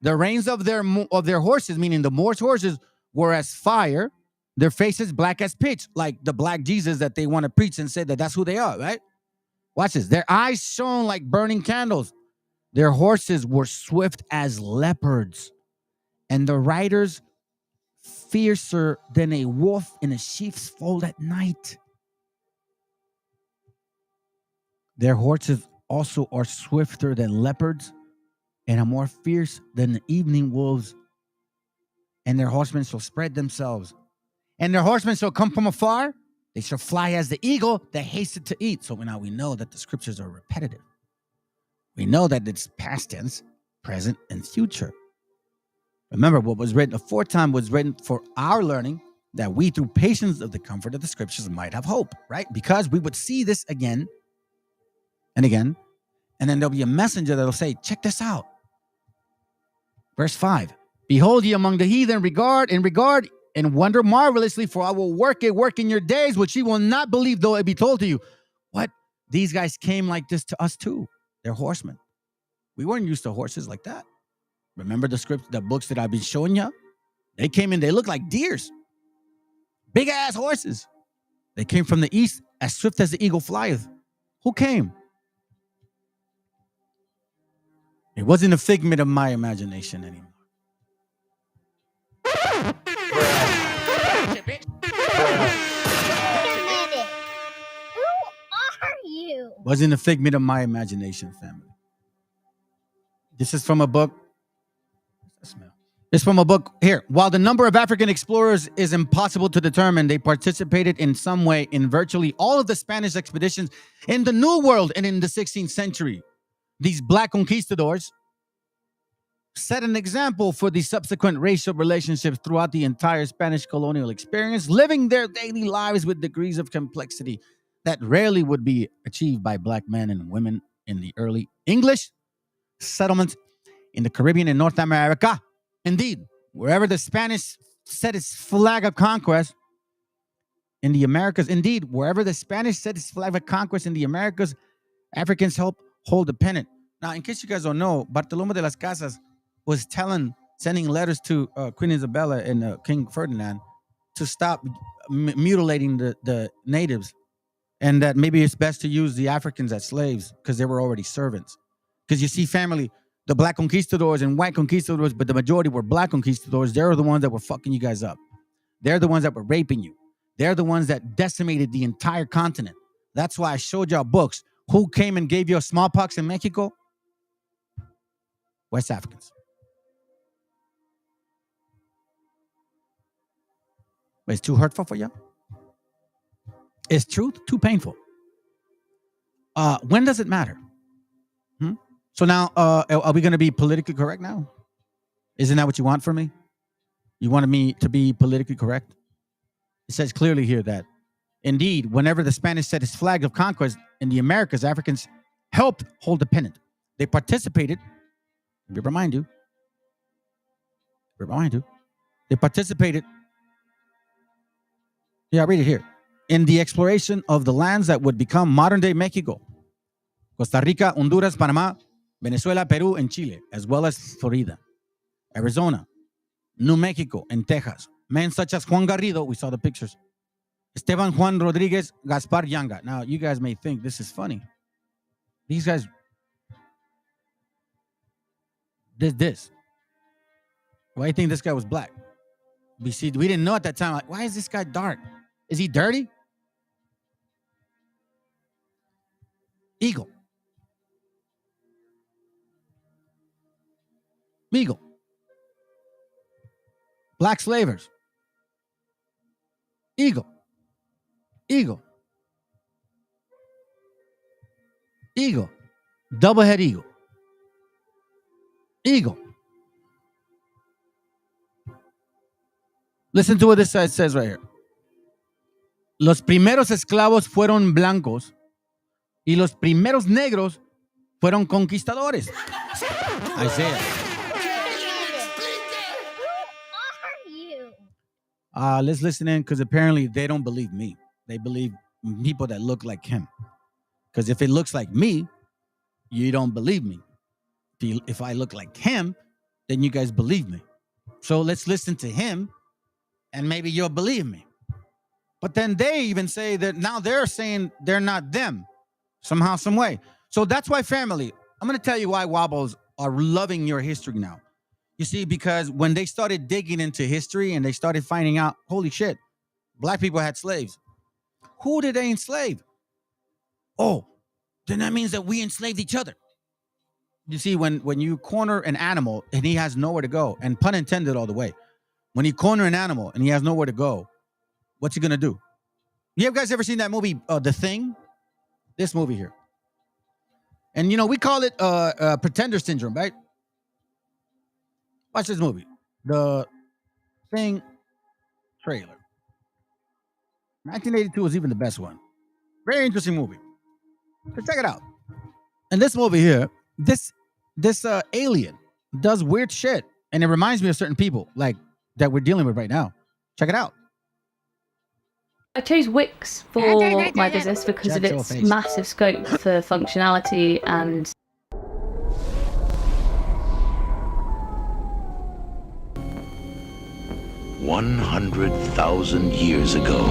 The reins of their horses, meaning the Moors' horses, were as fire. Their faces black as pitch, like the black Jesus that they want to preach and say that that's who they are, right? Watch this. Their eyes shone like burning candles. Their horses were swift as leopards, and the riders fiercer than a wolf in a sheep's fold at night. Their horses also are swifter than leopards and are more fierce than the evening wolves. And their horsemen shall spread themselves. And their horsemen shall come from afar. They shall fly as the eagle that hasted to eat. So now we know that the scriptures are repetitive. We know that it's past tense, present, and future. Remember, what was written aforetime was written for our learning, that we, through patience of the comfort of the scriptures, might have hope, right? Because we would see this again and again, and then there'll be a messenger that'll say, check this out. Verse 5, behold ye among the heathen regard and wonder marvelously, for I will work in your days, which ye will not believe, though it be told to you. What? These guys came like this to us too. They're horsemen. We weren't used to horses like that. Remember the books that I've been showing you? They came in, they looked like deers. Big ass horses. They came from the east, as swift as the eagle flieth. Who came? It wasn't a figment of my imagination anymore. You. Wasn't a figment of my imagination, family. This is from a book. It's from a book here. While the number of African explorers is impossible to determine, they participated in some way in virtually all of the Spanish expeditions in the New World and in the 16th century. These black conquistadors set an example for the subsequent racial relationships throughout the entire Spanish colonial experience, living their daily lives with degrees of complexity that rarely would be achieved by black men and women in the early English settlements in the Caribbean and North America. Indeed, wherever the Spanish set its flag of conquest in the Americas, Africans helped hold the pennant. Now, in case you guys don't know, Bartolomé de las Casas was sending letters to Queen Isabella and King Ferdinand to stop mutilating the natives, and that maybe it's best to use the Africans as slaves because they were already servants. Because you see, family, the black conquistadors and white conquistadors, but the majority were black conquistadors. They're the ones that were fucking you guys up. They're the ones that were raping you. They're the ones that decimated the entire continent. That's why I showed y'all books. Who came and gave you smallpox in Mexico? West Africans. But it's too hurtful for you? Is truth too painful? When does it matter? So now, are we going to be politically correct now? Isn't that what you want from me? You wanted me to be politically correct? It says clearly here that, indeed, whenever the Spanish set its flag of conquest in the Americas, Africans helped hold the pennant. They participated. Let me remind you. They participated. Yeah, read it here. In the exploration of the lands that would become modern-day Mexico, Costa Rica, Honduras, Panama, Venezuela, Peru, and Chile, as well as Florida, Arizona, New Mexico, and Texas. Men such as Juan Garrido, we saw the pictures, Esteban Juan Rodriguez, Gaspar Yanga. Now, you guys may think this is funny. These guys did this. Why do you think this guy was black? We didn't know at that time. Like, why is this guy dark? Is he dirty? Eagle. Eagle. Black slavers. Eagle. Eagle. Eagle. Double head eagle. Eagle. Listen to what this side says right here. Los primeros esclavos fueron blancos y los primeros negros fueron conquistadores. Isaiah. Let's listen in because apparently they don't believe me. They believe people that look like him. Because if it looks like me, you don't believe me. If I look like him, then you guys believe me. So let's listen to him and maybe you'll believe me. But then they even say that now they're saying they're not them somehow, some way. So that's why, family, I'm going to tell you why Wobbles are loving your history now. You see, because when they started digging into history and they started finding out, holy shit, black people had slaves. Who did they enslave? Oh, then that means that we enslaved each other. You see, when you corner an animal and he has nowhere to go, and pun intended all the way, when you corner an animal and he has nowhere to go, what's he going to do? You guys ever seen that movie, The Thing? This movie here. And, you know, we call it pretender syndrome, right? Watch this movie. The Thing trailer. 1982 was even the best one. Very interesting movie. So check it out. And this movie here, this alien does weird shit. And it reminds me of certain people like that we're dealing with right now. Check it out. I chose Wix for my business because of its massive scope for functionality and 100,000 years ago,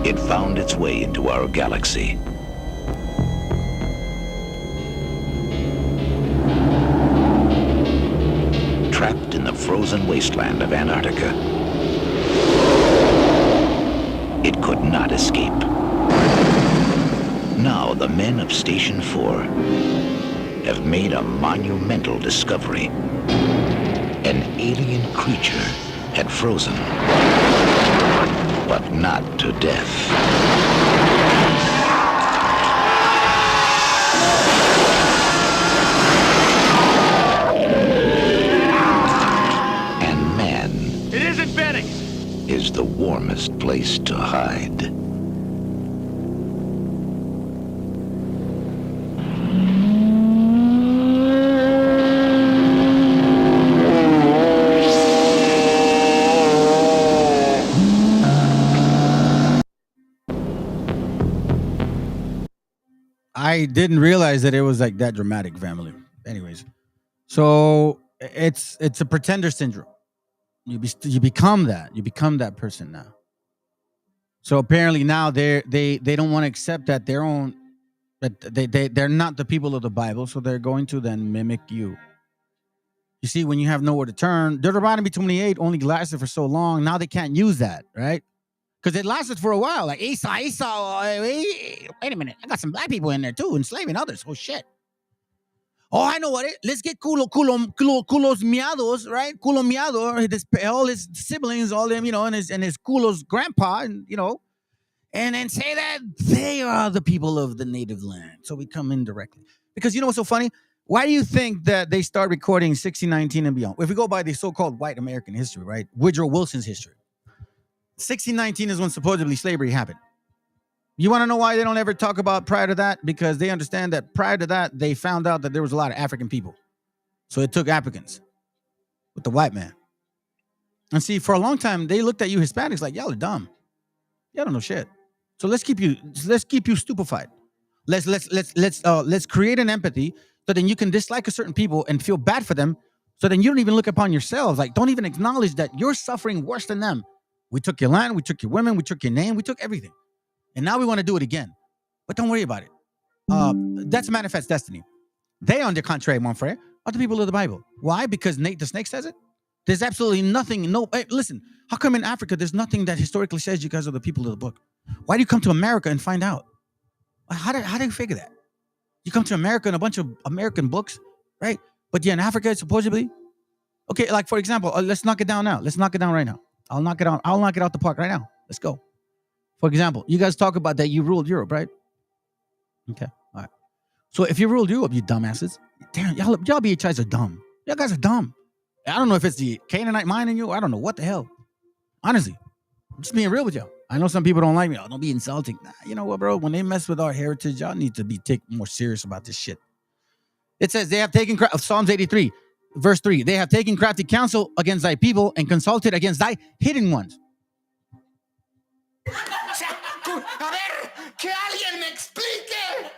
it found its way into our galaxy. Trapped in the frozen wasteland of Antarctica, it could not escape. Now the men of Station 4 have made a monumental discovery. An alien creature had frozen, but not to death. And man, it isn't Phoenix, is the warmest place to hide. I didn't realize that it was like that dramatic, family. Anyways, so it's a pretender syndrome. You become that. You become that person now. So apparently now they don't want to accept that they're not the people of the Bible, so they're going to then mimic you. You see, when you have nowhere to turn, Deuteronomy 28 only lasted for so long. Now they can't use that, right? Because it lasted for a while. Like Esau, wait a minute. I got some black people in there too, enslaving others. Oh shit. Oh, I know what it. Let's get culos miados, right? Culo miado, all his siblings, all them, you know, and his culo's grandpa, and you know, and then say that they are the people of the native land. So we come in directly. Because you know what's so funny? Why do you think that they start recording 1619 and beyond? If we go by the so-called white American history, right? Woodrow Wilson's history. 1619 is when supposedly slavery happened. You want to know why they don't ever talk about prior to that? Because they understand that prior to that, they found out that there was a lot of African people. So it took Africans with the white man. And see, for a long time, they looked at you Hispanics like, y'all are dumb. Y'all don't know shit. So let's keep you stupefied. Let's create an empathy so then you can dislike a certain people and feel bad for them. So then you don't even look upon yourselves. Like, don't even acknowledge that you're suffering worse than them. We took your land, we took your women, we took your name, we took everything. And now we want to do it again. But don't worry about it. That's manifest destiny. They, on the contrary, mon frere, are the people of the Bible. Why? Because Nate the Snake says it? There's absolutely nothing. Hey, listen, how come in Africa there's nothing that historically says you guys are the people of the book? Why do you come to America and find out? How do you figure that? You come to America and a bunch of American books, right? But yeah, in Africa, supposedly. Okay, like for example, let's knock it down now. Let's knock it down right now. I'll knock it out the park right now. Let's go. For example, you guys talk about that you ruled Europe, right? Okay, all right. So if you ruled Europe, you dumbasses, damn, y'all BHIs are dumb. Y'all guys are dumb. I don't know if it's the Canaanite mind in you. I don't know what the hell. Honestly, I'm just being real with y'all. I know some people don't like me. Oh, don't be insulting. Nah, you know what, bro? When they mess with our heritage, y'all need to be more serious about this shit. It says they have taken Psalms 83, verse 3. They have taken crafty counsel against thy people and consulted against thy hidden ones.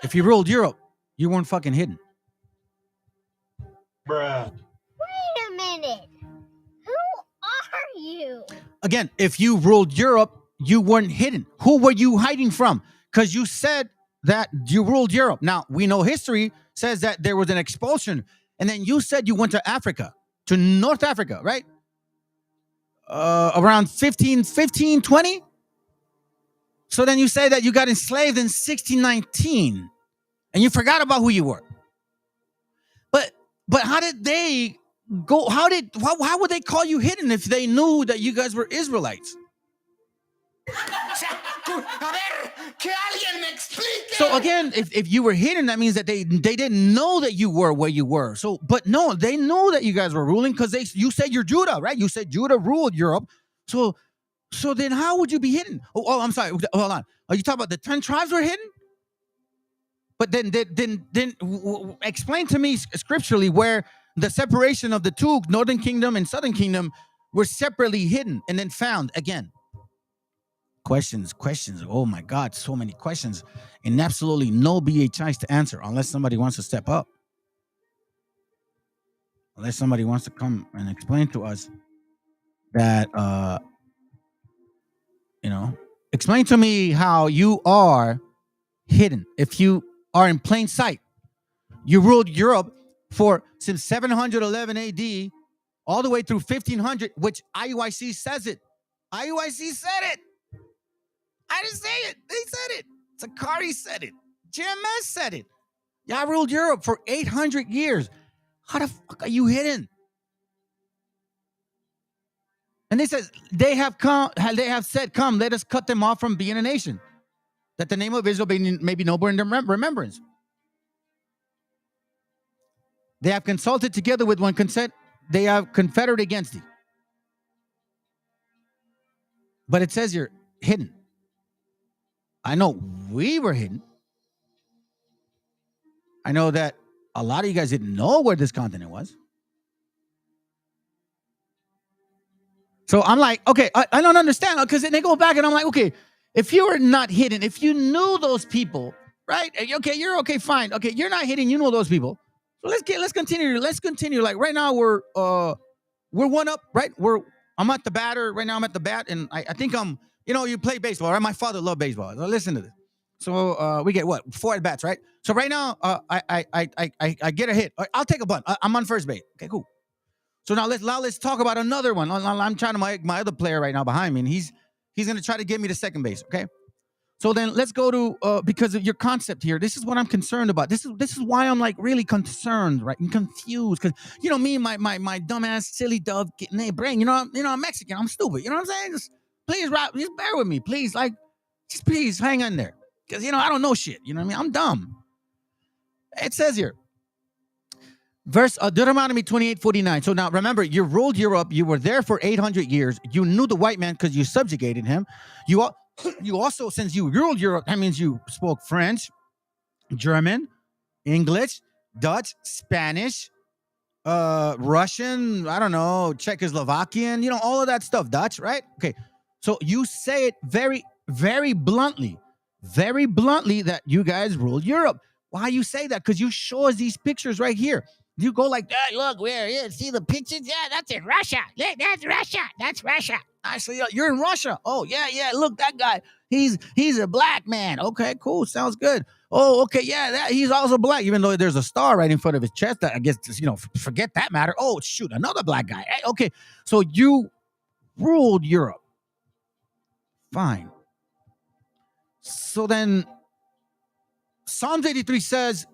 If you ruled Europe, you weren't fucking hidden. Bruh. Wait a minute. Who are you? Again, if you ruled Europe, you weren't hidden. Who were you hiding from? Because you said that you ruled Europe. Now, we know history says that there was an expulsion. And then you said you went to Africa, to North Africa, right? Around 1520. So then you say that you got enslaved in 1619. And you forgot about who you were. But how did they go? How would they call you hidden if they knew that you guys were Israelites? So again, if you were hidden, that means that they didn't know that you were where you were. So, but no, they know that you guys were ruling because you said you're Judah, right? You said Judah ruled Europe. So then how would you be hidden? Oh, I'm sorry. Hold on. Are you talking about the 10 tribes were hidden? But then explain to me scripturally where the separation of the two, Northern Kingdom and Southern Kingdom, were separately hidden and then found again. Questions. Oh my God, so many questions and absolutely no BHIs to answer unless somebody wants to step up. Unless somebody wants to come and explain to us that, explain to me how you are hidden. If you are in plain sight, you ruled Europe since 711 AD all the way through 1500, which IUIC says it. IUIC said it. I didn't say it. They said it. Sakari said it. GMS said it. Y'all ruled Europe for 800 years. How the fuck are you hidden? And they have said, come, let us cut them off from being a nation, that the name of Israel may be noble in their remembrance. They have consulted together with one consent. They have confederate against thee. But it says you're hidden. I know we were hidden. I know that a lot of you guys didn't know where this continent was. So I'm like, okay, I don't understand, because then they go back and I'm like, okay, if you were not hidden, if you knew those people, right? Okay, you're okay, fine. Okay, you're not hidden, you know those people. So let's continue. Like right now we're 1 up, right? I'm at the batter right now. I'm at the bat, and I think you play baseball, right? My father loved baseball. So listen to this. So we get 4 at bats, right? So right now I get a hit. I'll take a bunt. I'm on first base. Okay, cool. So now let's talk about another one. I'm trying to my other player right now behind me, and he's gonna try to get me to second base. Okay. So then let's go to because of your concept here. This is what I'm concerned about. This is why I'm like really concerned, right, and confused. Because me, my dumbass silly dove brain. I'm Mexican. I'm stupid. You know what I'm saying? Just please, Rob, just bear with me, please. Like, just please hang on there, because I don't know shit. You know what I mean? I'm dumb. It says here, verse Deuteronomy 28:49. So now remember, you ruled Europe. You were there for 800 years. You knew the white man because you subjugated him. You also, since you ruled Europe, that means you spoke French, German, English, Dutch, Spanish, Russian, I don't know, Czechoslovakian, all of that stuff, Dutch, right? Okay. So you say it very, very bluntly that you guys ruled Europe. Why you say that? Because you show us these pictures right here. You go like, look, see the pictures? Yeah, that's in Russia. Look, that's Russia. Actually, you're in Russia. Oh, yeah. Look, that guy, he's a black man. Okay, cool. Sounds good. Oh, okay, yeah, he's also black, even though there's a star right in front of his chest. I guess, forget that matter. Oh, shoot, another black guy. Hey, okay, so you ruled Europe. Fine. So then Psalms 83 says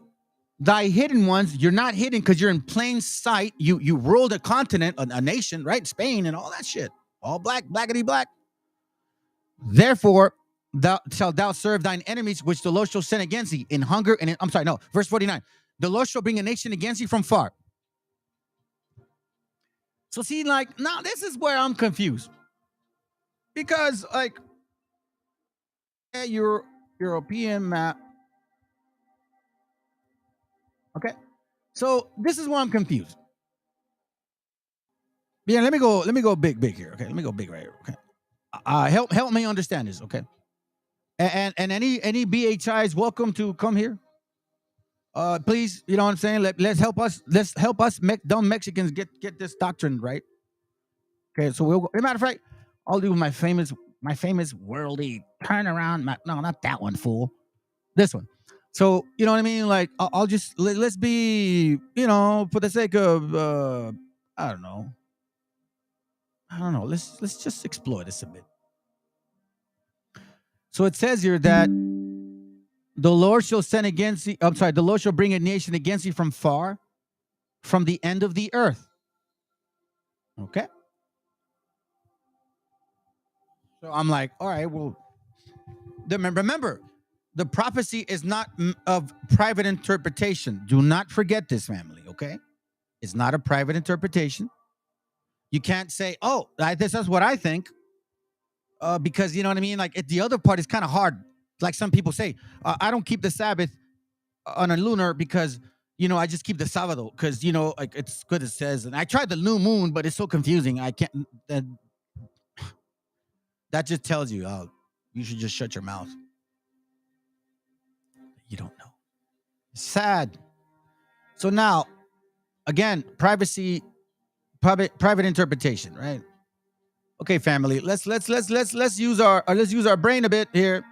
thy hidden ones, you're not hidden because you're in plain sight. You ruled a continent, a nation, right? Spain and all that shit. All black, blackety black. Therefore, thou shalt thou serve thine enemies, which the Lord shall send against thee in hunger and verse 49. The Lord shall bring a nation against thee from far. So see, like, now this is where I'm confused. Because, like, your European map. Okay. So this is why I'm confused. Yeah, let me go big here. Okay, let me go big right here. Okay. Help me understand this, okay? And any BHIs welcome to come here. Please, you know what I'm saying? Let's help us. Dumb Mexicans get this doctrine right. Okay, so we'll go. As a matter of fact, I'll do my famous worldly turnaround map. No, not that one, fool. This one. So you know what I mean? Like I'll just let's be, you know, for the sake of I don't know. Let's just explore this a bit. So it says here that the Lord shall send against thee. I'm sorry. The Lord shall bring a nation against thee from far, from the end of the earth. Okay. So I'm like, all right. Well, remember, the prophecy is not of private interpretation. Do not forget this, family. Okay, it's not a private interpretation. You can't say, "Oh, this is what I think," because you know what I mean. Like the other part is kind of hard. Like some people say, I don't keep the Sabbath on a lunar because, you know, I just keep the Sábado because, you know, like it's good it says. And I tried the new moon, but it's so confusing. I can't. That just tells you, oh, you should just shut your mouth. You don't know. Sad. So now, again, private interpretation, right? Okay, family. Let's use our brain a bit here.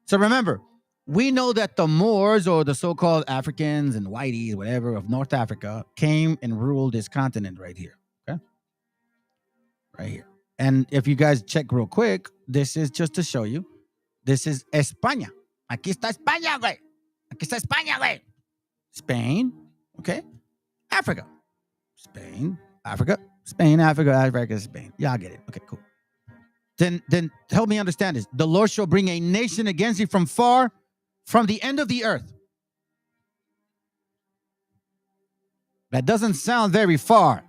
So remember, we know that the Moors, or the so-called Africans and whiteys, whatever, of North Africa came and ruled this continent right here. Okay? Right here. And if you guys check real quick, this is just to show you. This is España. Aquí está España, güey. Aquí está España, güey. Spain, okay? Africa. Spain, Africa. Spain, Africa, Africa, Spain. Yeah, I get it. Okay, cool. Then help me understand this. The Lord shall bring a nation against you from far, from the end of the earth. That doesn't sound very far.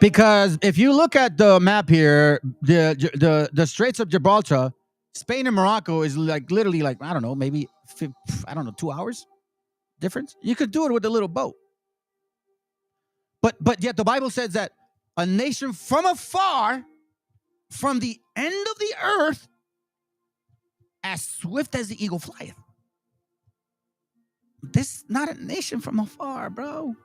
Because if you look at the map here, the Straits of Gibraltar, Spain and Morocco is like literally like, I don't know, maybe 2 hours difference. You could do it with a little boat. But yet the Bible says that a nation from afar, from the end of the earth, as swift as the eagle flieth. This is not a nation from afar, bro.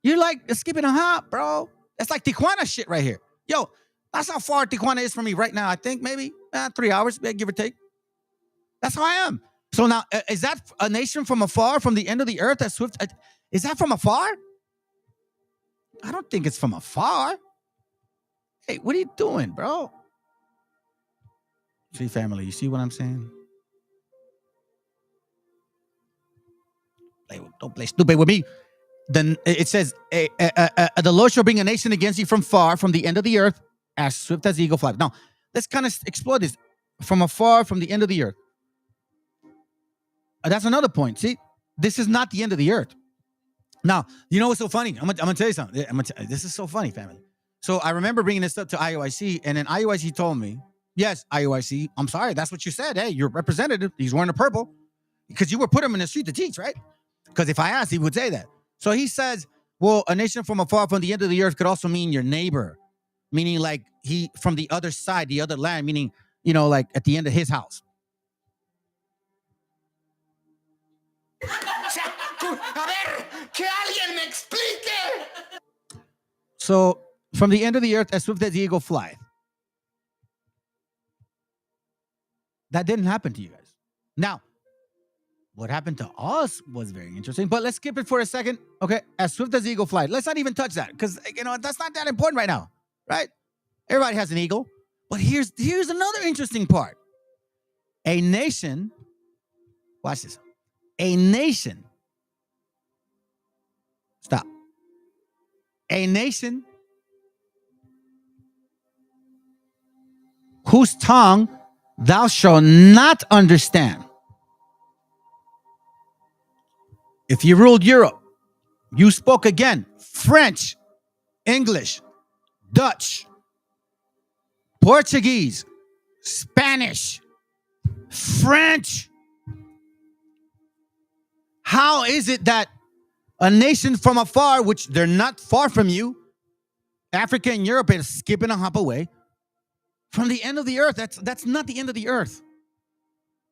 You're like skipping a hop, bro. That's like Tijuana shit right here. Yo, that's how far Tijuana is from me right now. I think maybe 3 hours, give or take. That's how I am. So now, is that a nation from afar, from the end of the earth, as swift? Is that from afar? I don't think it's from afar. Hey, what are you doing, bro? See, family, you see what I'm saying? Don't play stupid with me. Then it says, the Lord shall bring a nation against you from far, from the end of the earth, as swift as the eagle flies. Now, let's kind of explore this. From afar, from the end of the earth. That's another point. See, this is not the end of the earth. Now, you know what's so funny? I'm gonna tell you something. This is so funny, family. So I remember bringing this up to IOIC, and then IOIC told me, yes, IOIC, I'm sorry, that's what you said. Hey, your representative, he's wearing the purple, because you were put him in the street to teach, right? Because if I asked, he would say that. So he says, well, a nation from afar, from the end of the earth could also mean your neighbor, meaning like he from the other side, the other land, meaning, you know, like at the end of his house. So, from the end of the earth, as swift as the eagle flieth. That didn't happen to you guys. Now, what happened to us was very interesting, but let's skip it for a second. Okay, as swift as the eagle flieth. Let's not even touch that, because, you know, that's not that important right now, right? Everybody has an eagle. But here's another interesting part. A nation, watch this. A nation, stop. A nation whose tongue thou shalt not understand. If you ruled Europe, you spoke again French, English, Dutch, Portuguese, Spanish, French. How is it that a nation from afar, which they're not far from you, Africa and Europe is skipping a hop away from the end of the earth? That's not the end of the earth.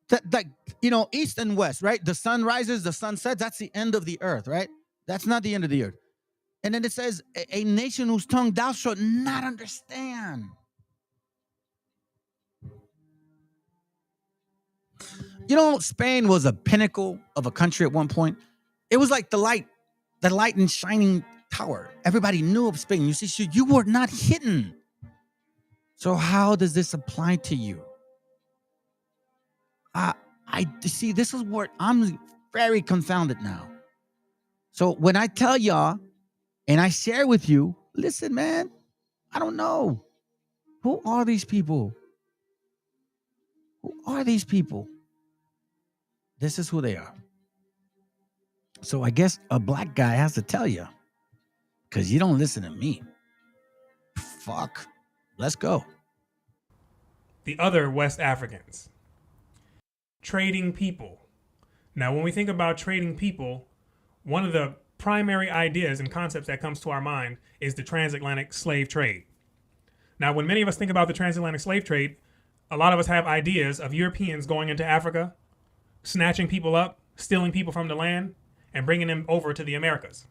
That east and west, right? The sun rises, the sun sets. That's the end of the earth, right? That's not the end of the earth. And then it says, a nation whose tongue thou shalt not understand. Spain was a pinnacle of a country at one point. It was like the light and shining tower. Everybody knew of Spain. You see, you were not hidden. So how does this apply to you? I see, this is where I'm very confounded now. So when I tell y'all and I share with you, listen, man, I don't know. Who are these people? Who are these people? This is who they are. So I guess a black guy has to tell you, because you don't listen to me. Fuck. Let's go. The other West Africans. Trading people. Now, when we think about trading people, one of the primary ideas and concepts that comes to our mind is the transatlantic slave trade. Now, when many of us think about the transatlantic slave trade, a lot of us have ideas of Europeans going into Africa, snatching people up, stealing people from the land, and bringing them over to the Americas.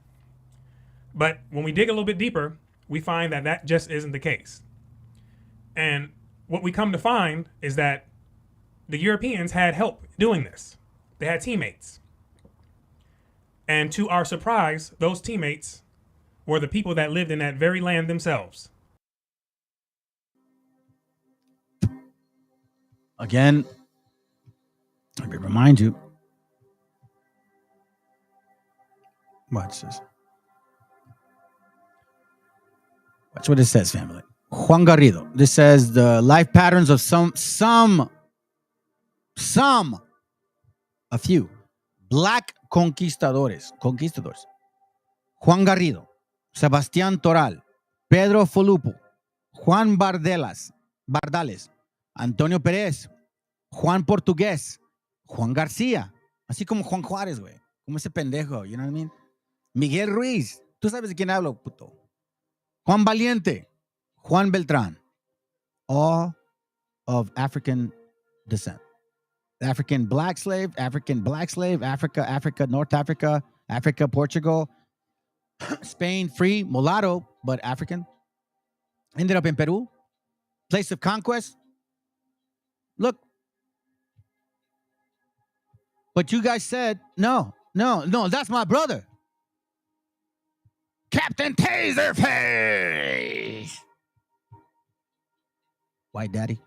But when we dig a little bit deeper, we find that that just isn't the case. And what we come to find is that the Europeans had help doing this. They had teammates. And to our surprise, those teammates were the people that lived in that very land themselves. Again, let me remind you. Watch this. Watch what it says, family. Juan Garrido. This says the life patterns of a few black conquistadores. Juan Garrido, Sebastián Toral, Pedro Folupo, Juan Bardales, Antonio Pérez, Juan Portugués, Juan García, así como Juan Juárez, güey, como ese pendejo, you know what I mean? Miguel Ruiz, tú sabes de quién hablo, puto. Juan Valiente, Juan Beltrán, all of African descent. African black slave, Africa, North Africa, Portugal, Spain, free, mulatto, but African. Ended up in Peru, place of conquest. Look. But you guys said, no, that's my brother. Captain Taserface. White daddy.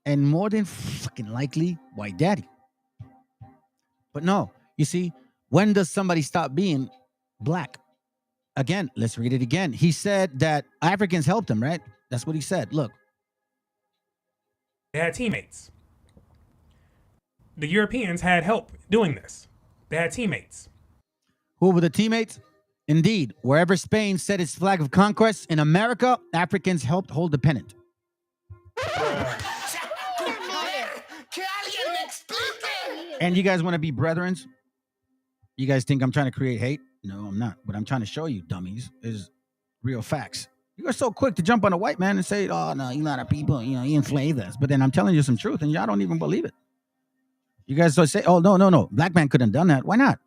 And more than fucking likely, white daddy. But no, you see, when does somebody stop being black? Again, let's read it again. He said that Africans helped him, right? That's what he said. Look. They had teammates. The Europeans had help doing this. They had teammates. Who were the teammates? Indeed, wherever Spain set its flag of conquest in America, Africans helped hold the pennant. And you guys want to be brethren? You guys think I'm trying to create hate? No, I'm not. What I'm trying to show you, dummies, is real facts. You are so quick to jump on a white man and say, oh, no, you're not a people, you enslaved us. But then I'm telling you some truth, and y'all don't even believe it. You guys say, oh, no, black man couldn't have done that. Why not?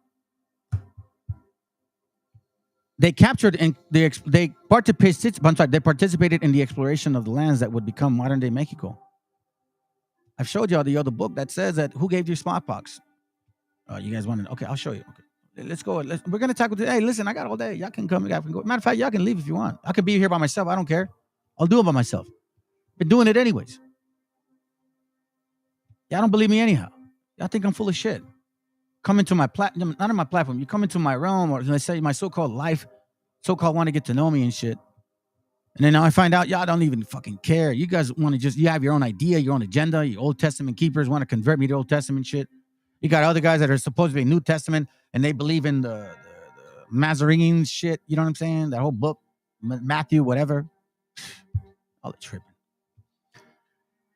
They captured and they participated in the exploration of the lands that would become modern-day Mexico. I've showed y'all the other book that says that who gave you smallpox? You guys want to? Okay, I'll show you. Okay. Let's go. We're gonna tackle today. Hey, listen, I got all day. Y'all can come. Y'all can go. Matter of fact, y'all can leave if you want. I can be here by myself. I don't care. I'll do it by myself. Been doing it anyways. Y'all don't believe me anyhow. Y'all think I'm full of shit. Come into my platform, not in my platform. You come into my realm, or let's say my so-called life, so-called want to get to know me and shit. And then now I find out y'all don't even fucking care. You guys want to just, you have your own idea, your own agenda. You Old Testament keepers want to convert me to Old Testament shit. You got other guys that are supposed to be New Testament, and they believe in the Nazarene shit. You know what I'm saying? That whole book, Matthew, whatever. All the tripping.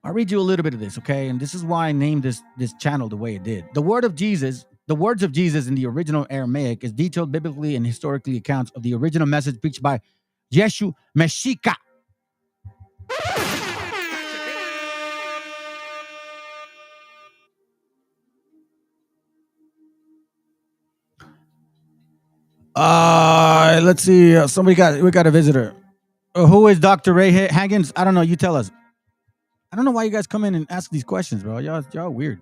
I'll read you a little bit of this, okay? And this is why I named this channel the way it did. The words of Jesus in the original Aramaic is detailed biblically and historically accounts of the original message preached by Yeshu Meshiacha. Let's see. We got a visitor. Who is Dr. Ray Haggins? I don't know. You tell us. I don't know why you guys come in and ask these questions, bro. Y'all weird.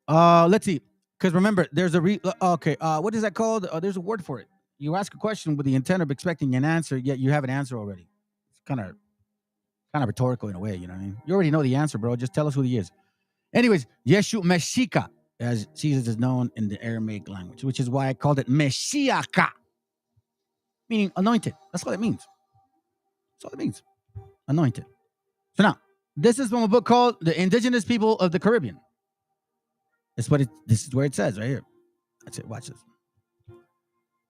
Let's see. Because remember, there's a what is that called? There's a word for it. You ask a question with the intent of expecting an answer, yet you have an answer already. It's kind of rhetorical in a way, you know what I mean? You already know the answer, bro. Just tell us who he is. Anyways, Yeshu Meshiacha, as Jesus is known in the Aramaic language, which is why I called it Meshiacha, meaning anointed. That's what it means. That's all it means. Anointed. So now, this is from a book called The Indigenous People of the Caribbean. This is where it says right here. That's it. Watch this.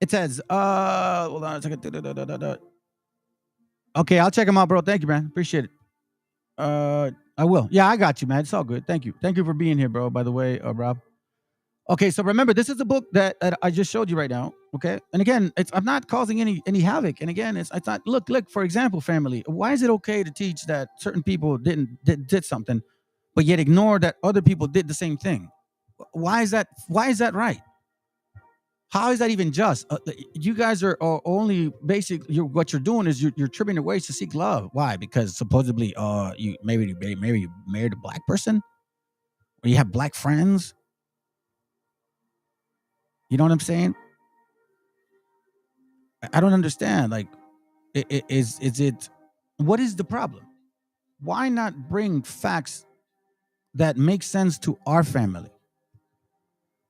It says, hold on a second. Okay, I'll check them out, bro. Thank you, man. Appreciate it. I will. Yeah, I got you, man. It's all good. Thank you. Thank you for being here, bro, by the way, Rob. Okay, so remember, this is the book that I just showed you right now. Okay, and again, I'm not causing any havoc. And again, I thought, look. For example, family, why is it okay to teach that certain people did something, but yet ignore that other people did the same thing? Why is that? Why is that right? How is that even just? You guys are only what you're doing is you're tripping your ways to seek love. Why? Because supposedly, you maybe you married a black person, or you have black friends. You know what I'm saying? I don't understand. Like, is it? What is the problem? Why not bring facts that make sense to our family?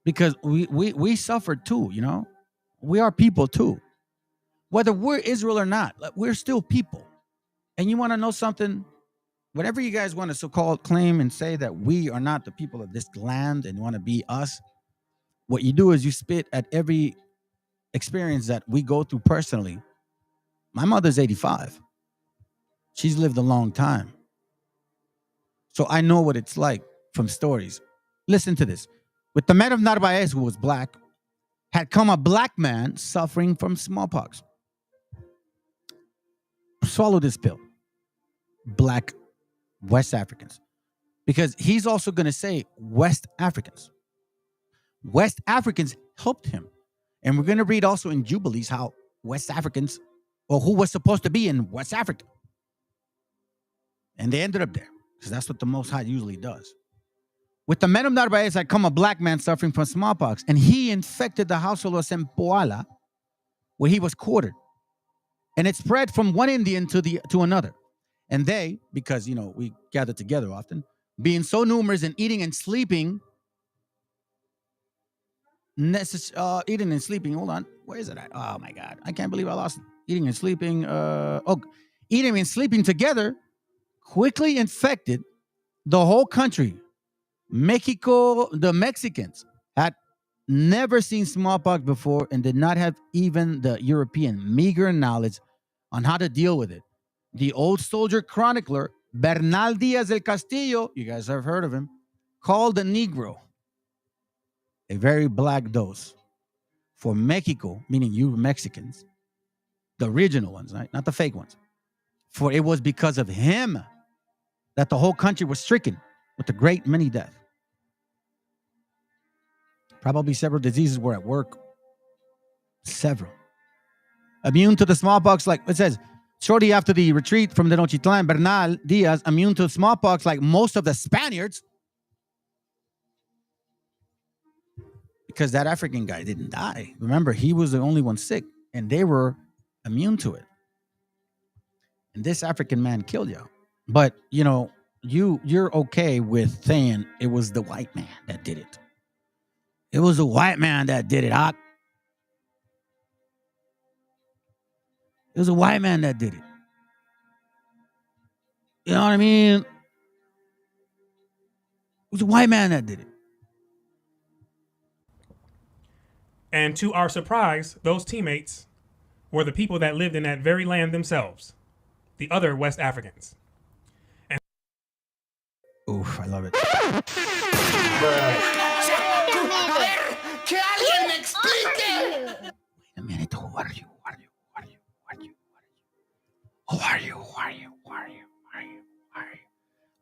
Because we suffer too. You know, we are people too. Whether we're Israel or not, we're still people. And you want to know something? Whatever you guys want to so-called claim and say that we are not the people of this land and want to be us, what you do is you spit at every experience that we go through personally. My mother's 85. She's lived a long time. So I know what it's like from stories. Listen to this. With the man of Narvaez, who was black, had come a black man suffering from smallpox. Swallow this pill. Black West Africans. Because he's also going to say West Africans. West Africans helped him. And we're going to read also in Jubilees how West Africans, or who was supposed to be in West Africa. And they ended up there, because that's what the Most High usually does. With the men of Narvaez had come a black man suffering from smallpox, and he infected the household of Sempoala, where he was quartered. And it spread from one Indian to another. And they, because, we gather together often, being so numerous and eating and sleeping, hold on, where is it at? Oh my God, I can't believe I lost it. Eating and sleeping, eating and sleeping together quickly infected the whole country. Mexico, the Mexicans had never seen smallpox before and did not have even the European meager knowledge on how to deal with it. The old soldier chronicler, Bernal Diaz del Castillo, you guys have heard of him, called the Negro a very black dose for Mexico, meaning you Mexicans, the original ones, right? Not the fake ones. For it was because of him that the whole country was stricken with a great many deaths. Probably several diseases were at work. Several. Immune to the smallpox, like it says, shortly after the retreat from Tenochtitlan, Bernal Diaz, immune to smallpox like most of the Spaniards, because that African guy didn't die. Remember, he was the only one sick, and they were immune to it. And this African man killed you. But you're okay with saying it was the white man that did it. It was the white man that did it. It was a white man that did it. You know what I mean? It was a white man that did it. And to our surprise, those teammates were the people that lived in that very land themselves, the other West Africans. And oof, I love it. Wait a minute. Who are you?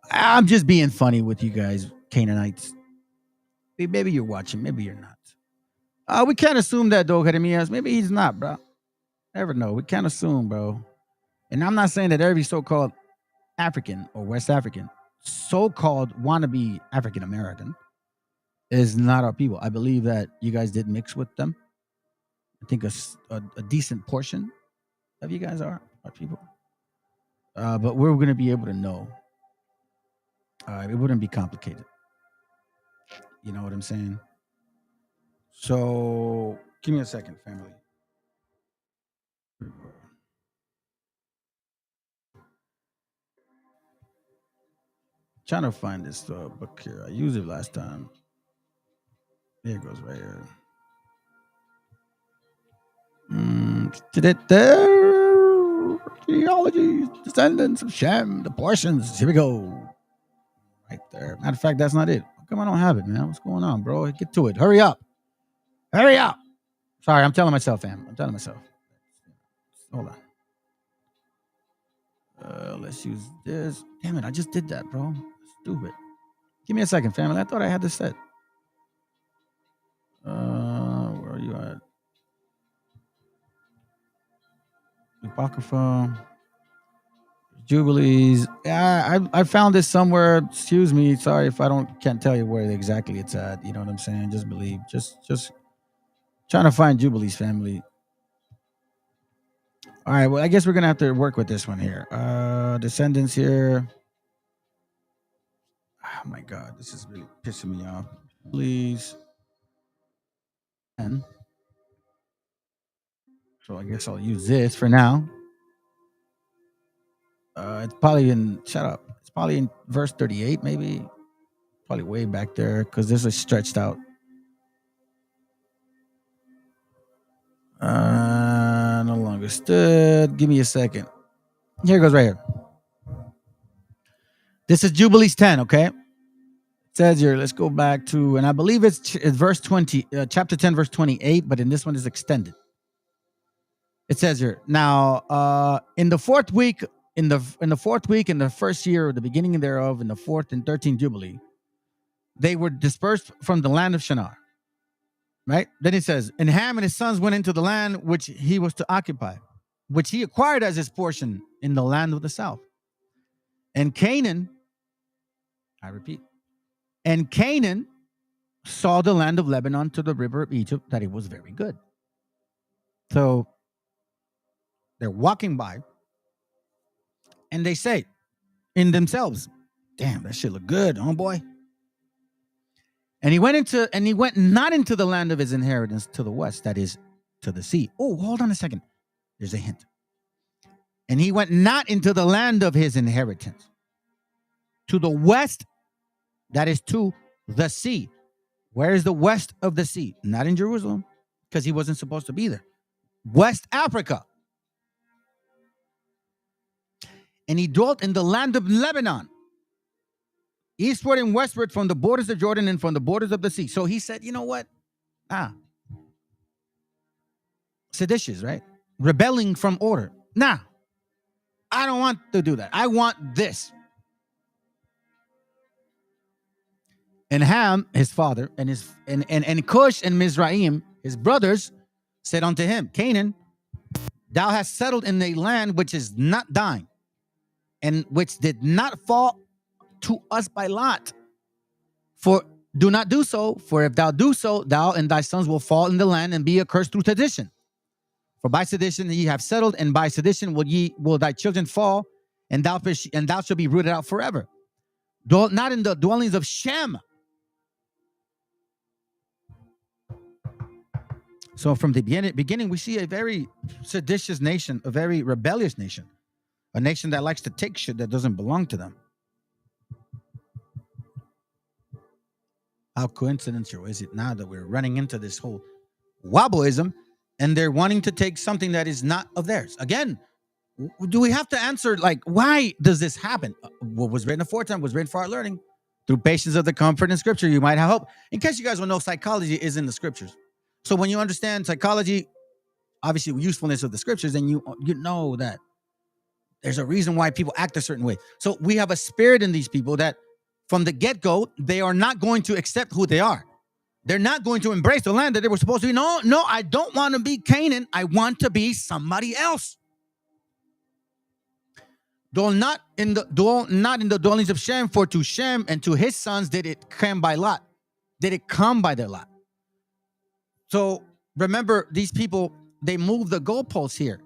I'm just being funny with you guys, Canaanites. Maybe you're watching, maybe you're not. We can't assume that, though, Jeremias. Maybe he's not, bro. Never know. We can't assume, bro. And I'm not saying that every so-called African or West African, so-called wannabe African American, is not our people. I believe that you guys did mix with them. I think a decent portion of you guys are our people. But we're going to be able to know. It wouldn't be complicated. You know what I'm saying? So give me a second, family. Trying to find this book here. I used it last time. Here it goes right here. Did it there? Genealogy, descendants of Shem, the portions. Here we go. Right there. Matter of fact, that's not it. How come I don't have it, man? What's going on, bro? Get to it. Hurry up. Hurry up. Sorry, I'm telling myself, fam. I'm telling myself. Hold on. Let's use this. Damn it, I just did that, bro. Stupid. Give me a second, family. I thought I had this set. Where are you at? Apocrypha. Jubilees. Yeah, I found this somewhere. Excuse me. Sorry if I can't tell you where exactly it's at. You know what I'm saying? Just believe. Just trying to find Jubilees, family. All right. Well, I guess we're gonna have to work with this one here. Descendants here. Oh my God, this is really pissing me off. Please. And so I guess I'll use this for now. It's probably shut up. It's probably in verse 38, maybe. Probably way back there, because this is stretched out. No longer stood. Give me a second. Here it goes right here. This is Jubilees 10, okay? It says here, let's go back to, and I believe it's verse 20, chapter 10, verse 28, but in this one is extended. It says here, now, in the fourth week, in the first year of the beginning thereof, in the fourth and 13th Jubilee, they were dispersed from the land of Shinar. Right? Then it says, and Ham and his sons went into the land which he was to occupy, which he acquired as his portion in the land of the south. And Canaan, I repeat, and Canaan saw the land of Lebanon to the river of Egypt, that it was very good. So they're walking by, and they say in themselves, damn, that shit look good, homeboy. And he went not into the land of his inheritance to the west, that is, to the sea. Oh, hold on a second. There's a hint. And he went not into the land of his inheritance to the west, that is, to the sea. Where is the west of the sea? Not in Jerusalem, because he wasn't supposed to be there. West Africa. And he dwelt in the land of Lebanon, eastward and westward from the borders of Jordan and from the borders of the sea. So he said, you know what? Seditious, right? Rebelling from order. Nah, I don't want to do that. I want this. And Ham, his father, and Cush and Mizraim, his brothers, said unto him, Canaan, thou hast settled in a land which is not thine, and which did not fall to us by lot. For Do not do so, for if thou do so, thou and thy sons will fall in the land and be accursed through sedition. For by sedition ye have settled, and by sedition will thy children fall, and thou shalt be rooted out forever. Dwell not in the dwellings of Shem. So from the beginning, we see a very seditious nation, a very rebellious nation, a nation that likes to take shit that doesn't belong to them. How coincidental is it now that we're running into this whole wobbleism, and they're wanting to take something that is not of theirs? Again, do we have to answer, like, why does this happen? What was written aforetime was written for our learning. Through patience of the comfort in Scripture, you might have hope. In case you guys don't know, psychology is in the Scriptures. So when you understand psychology, obviously usefulness of the Scriptures, then you know that there's a reason why people act a certain way. So we have a spirit in these people that from the get-go, they are not going to accept who they are. They're not going to embrace the land that they were supposed to be. No, I don't want to be Canaan. I want to be somebody else. Dwell not in the dwellings of Shem, for to Shem and to his sons did it come by lot. Did it come by their lot? So remember, these people, they moved the goalposts here,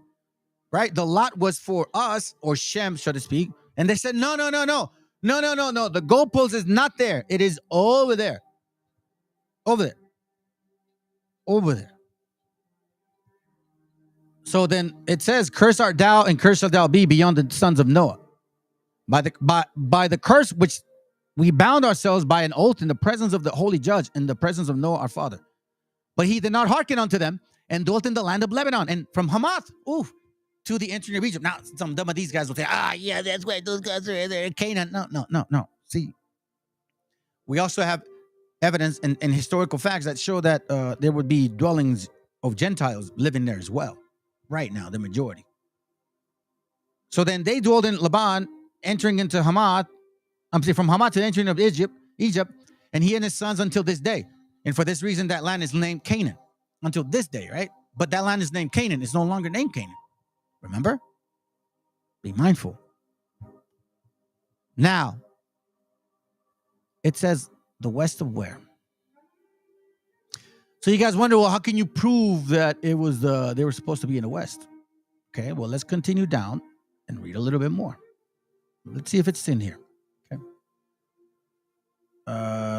right? The lot was for us, or Shem, so to speak. And they said, no. The goalpost is not there. It is over there. Over there. So then it says, "Cursed art thou, and cursed shalt thou be beyond the sons of Noah, by the curse which we bound ourselves by an oath in the presence of the holy judge, in the presence of Noah our father. But he did not hearken unto them, and dwelt in the land of Lebanon, and from Hamath, to the entering of Egypt." Now, some of these guys will say, yeah, that's why those guys are there in Canaan. No. See, we also have evidence and historical facts that show that there would be dwellings of Gentiles living there as well. Right now, the majority. So then they dwelled in Laban, entering into Hamath. From Hamath to the entering of Egypt, and he and his sons until this day. And for this reason, that land is named Canaan until this day, right? But that land is named Canaan. It's no longer named Canaan. Remember? Be mindful. Now, it says the west of where? So you guys wonder, well, how can you prove that it was they were supposed to be in the west? Okay, well, let's continue down and read a little bit more. Let's see if it's in here. Okay.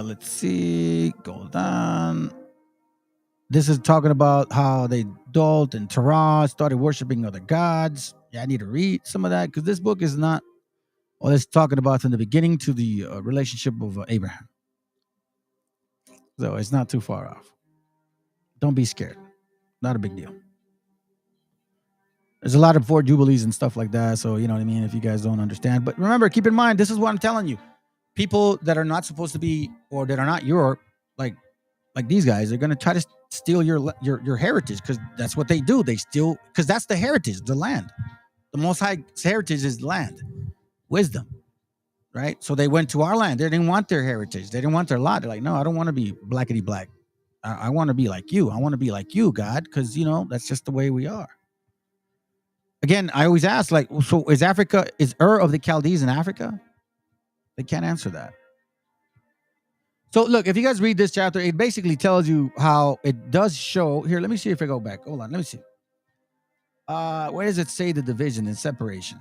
Let's see. Go down. This is talking about how they dwelt in Terah, started worshiping other gods. Yeah, I need to read some of that because this book is not. Well, it's talking about from the beginning to the relationship of Abraham. So it's not too far off. Don't be scared. Not a big deal. There's a lot of 4 Jubilees and stuff like that. So, you know what I mean? If you guys don't understand. But remember, keep in mind, this is what I'm telling you. People that are not supposed to be, or that are not your, like these guys, are going to try to steal your heritage, because that's what they do. They steal, because that's the heritage, the land. The Most High heritage is land, wisdom, right? So they went to our land. They didn't want their heritage. They didn't want their lot. They're like, no, I don't want to be blackety black. I want to be like you. I want to be like you, God, because, you know, that's just the way we are. Again, I always ask, like, so is Ur of the Chaldees in Africa? They can't answer that. So look, if you guys read this chapter, it basically tells you how it does show. Here, let me see if I go back. Hold on, let me see. Where does it say the division and separation?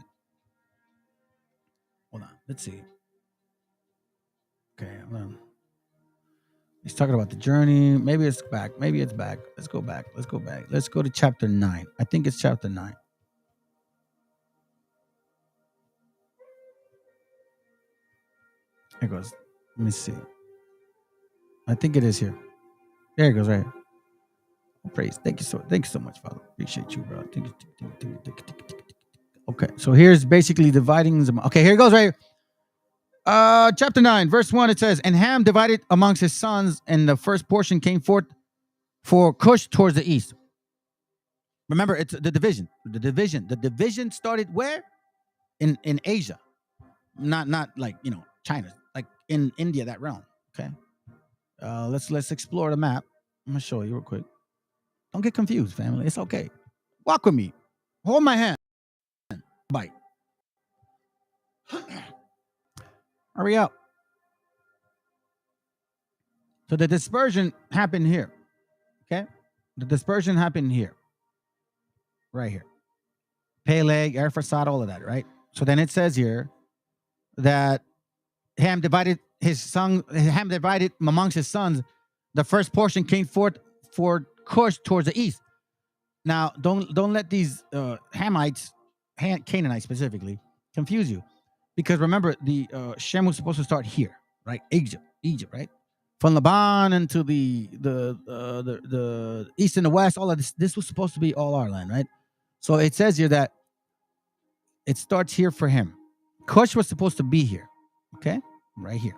Hold on, let's see. Okay, hold on. He's talking about the journey. Maybe it's back. Let's go back. Let's go to chapter 9. I think it's chapter 9. Here it goes. Let me see. I think it is here. There it goes, right here. Praise. Thank you so much, Father. Appreciate you, bro. Okay, so here's basically dividing them. Okay, here it goes, right here. Chapter 9, verse 1, it says, "And Ham divided amongst his sons, and the first portion came forth for Cush towards the east." Remember, it's the division. The division started where? In Asia. Not like, you know, China. Like in India, that realm. Okay. Let's explore the map. I'm gonna show you real quick. Don't get confused, family. It's okay. Walk with me. Hold my hand. Bite. Hurry up. So the dispersion happened here. Okay? The dispersion happened here. Right here. Peleg, Arphaxad, all of that, right? So then it says here that Ham divided amongst his sons. The first portion came forth for Cush towards the east. Now, don't let these Hamites, Canaanites specifically, confuse you, because remember the Shem was supposed to start here, right? Egypt, right? From Lebanon into the east and the west, all of this was supposed to be all our land, right? So it says here that it starts here for him. Cush was supposed to be here, okay, right here.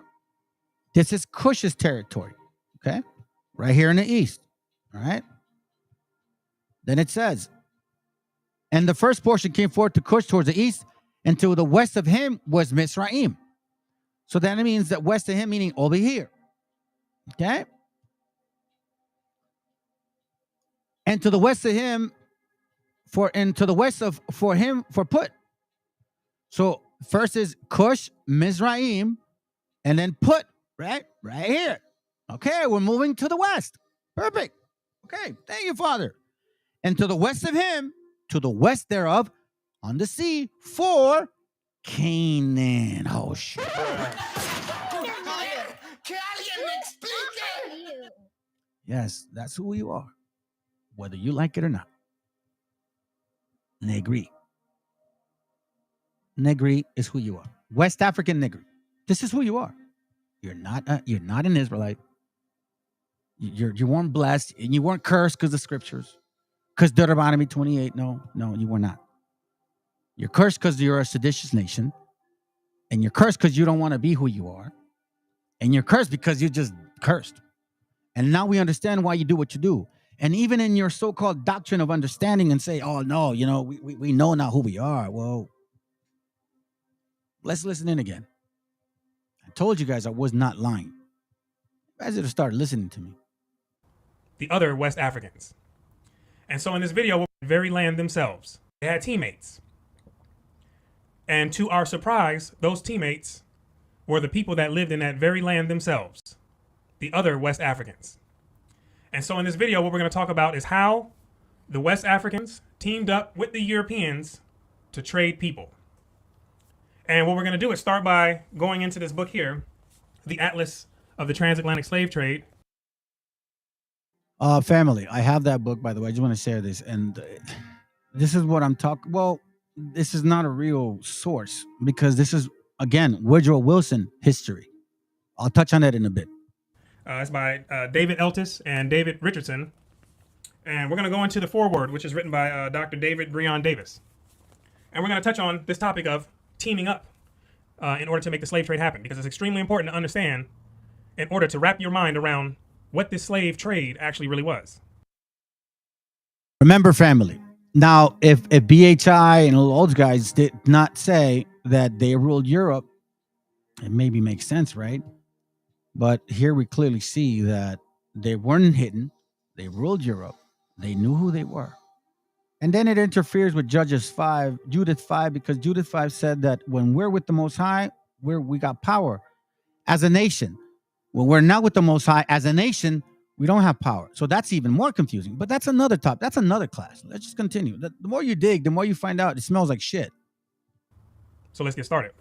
This is Cush's territory, okay, right here in the east, all right. Then it says, and the first portion came forth to Cush towards the east, and to the west of him was Mizraim. So that means that west of him, meaning over here. Okay? And to the west of him, for Put. So first is Cush, Mizraim, and then Put, right? Right here. Okay, we're moving to the west. Perfect. Okay, thank you, Father. And to the west of him, to the west thereof, on the sea, for Canaan. Oh, shit. Yes, that's who you are, whether you like it or not. Negri. Negri is who you are. West African Negri. This is who you are. You're not an Israelite. You weren't blessed and you weren't cursed because of scriptures. Because Deuteronomy 28, no, you were not. You're cursed because you're a seditious nation. And you're cursed because you don't want to be who you are. And you're cursed because you're just cursed. And now we understand why you do what you do. And even in your so-called doctrine of understanding and say, oh, no, we know now who we are. Well, let's listen in again. I told you guys I was not lying. You guys should have started listening to me. The other West Africans. And so in this video, the very land themselves, they had teammates. And to our surprise, those teammates were the people that lived in that very land themselves, the other West Africans. And so in this video, what we're going to talk about is how the West Africans teamed up with the Europeans to trade people. And what we're going to do is start by going into this book here, the Atlas of the Transatlantic Slave Trade. Family, I have that book, by the way. I just want to share this. And this is what I'm talking. Well, this is not a real source because this is, again, Woodrow Wilson history. I'll touch on that in a bit. It's by David Eltis and David Richardson. And we're going to go into the foreword, which is written by Dr. David Breon Davis. And we're going to touch on this topic of teaming up in order to make the slave trade happen, because it's extremely important to understand in order to wrap your mind around what this slave trade actually really was. Remember, family. Now, if BHI and all those guys did not say that they ruled Europe, it maybe makes sense, right? But here we clearly see that they weren't hidden. They ruled Europe. They knew who they were. And then it interferes with Judges 5, Judith 5, because Judith 5 said that when we're with the Most High, we got power as a nation. When we're not with the Most High as a nation, we don't have power. So that's even more confusing. But that's another topic. That's another class. Let's just continue. The more you dig, the more you find out it smells like shit. So let's get started.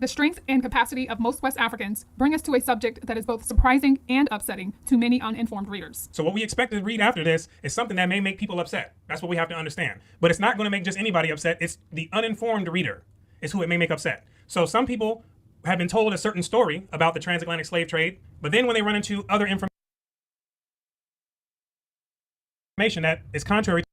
The strength and capacity of most West Africans bring us to a subject that is both surprising and upsetting to many uninformed readers. So what we expect to read after this is something that may make people upset. That's what we have to understand. But it's not going to make just anybody upset. It's the uninformed reader is who it may make upset. So some people have been told a certain story about the transatlantic slave trade, but then when they run into other information that is contrary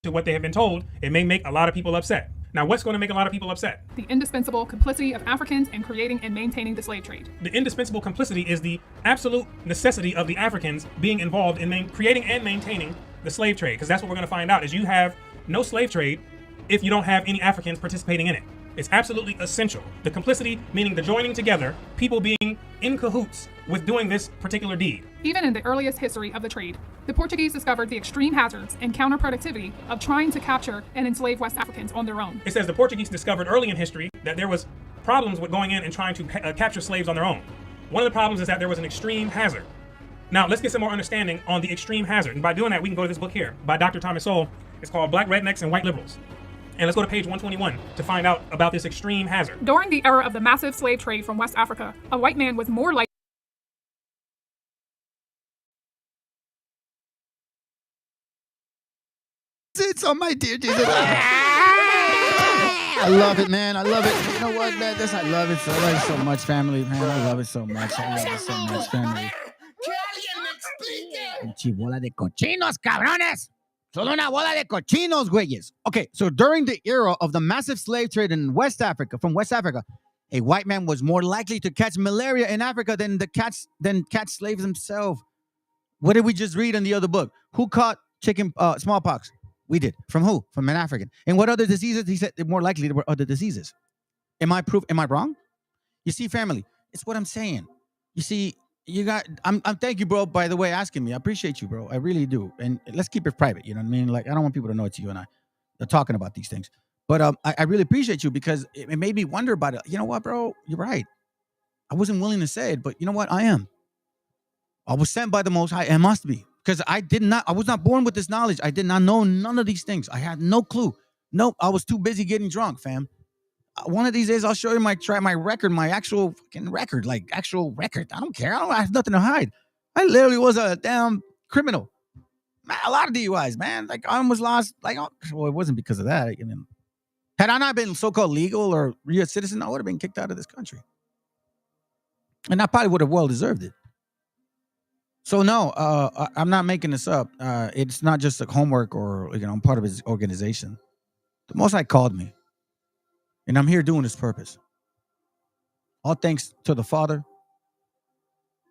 to what they have been told, it may make a lot of people upset. Now, what's going to make a lot of people upset? The indispensable complicity of Africans in creating and maintaining the slave trade. The indispensable complicity is the absolute necessity of the Africans being involved in creating and maintaining the slave trade, because that's what we're going to find out is you have no slave trade if you don't have any Africans participating in it. It's absolutely essential. The complicity meaning the joining together, people being in cahoots with doing this particular deed. Even in the earliest history of the trade, The Portuguese discovered the extreme hazards and counterproductivity of trying to capture and enslave West Africans on their own. It says the Portuguese discovered early in history that there was problems with going in and trying to capture slaves on their own. One of the problems is that there was an extreme hazard. Now, let's get some more understanding on the extreme hazard. And by doing that, we can go to this book here by Dr. Thomas Sowell. It's called Black Rednecks and White Liberals. And let's go to page 121 to find out about this extreme hazard. During the era of the massive slave trade from West Africa, a white man was more likely It's on my dear Jesus. I love it, man. I love it. You know what, man? I love it so much, family, man. I love it so much. I love it so much, family. Bola de cochinos, cabrones. Solo una bola de cochinos, güeyes. Okay, so during the era of the massive slave trade in West Africa, from West Africa, a white man was more likely to catch malaria in Africa than catch slaves himself. What did we just read in the other book? Who caught smallpox? We did. From who? From an African. And what other diseases? He said more likely there were other diseases. Am I wrong? You see, family, it's what I'm saying. You see, I'm thank you, bro, by the way, asking me. I appreciate you, bro. I really do. And let's keep it private. You know what I mean? Like, I don't want people to know it's you and I are talking about these things. But I really appreciate you because it made me wonder about it. You know what, bro? You're right. I wasn't willing to say it, but you know what? I am. I was sent by the Most High. It must be. Because I was not born with this knowledge. I did not know none of these things. I had no clue. Nope, I was too busy getting drunk, fam. One of these days, I'll show you my record, my actual fucking record, like actual record. I don't care. I have nothing to hide. I literally was a damn criminal. Man, a lot of DUIs, man. Like, I almost lost, well, it wasn't because of that. I mean, had I not been so-called legal or real citizen, I would have been kicked out of this country. And I probably would have well deserved it. So no, I'm not making this up. It's not just like homework or, I'm part of his organization. The Most High called me, and I'm here doing this purpose. All thanks to the Father.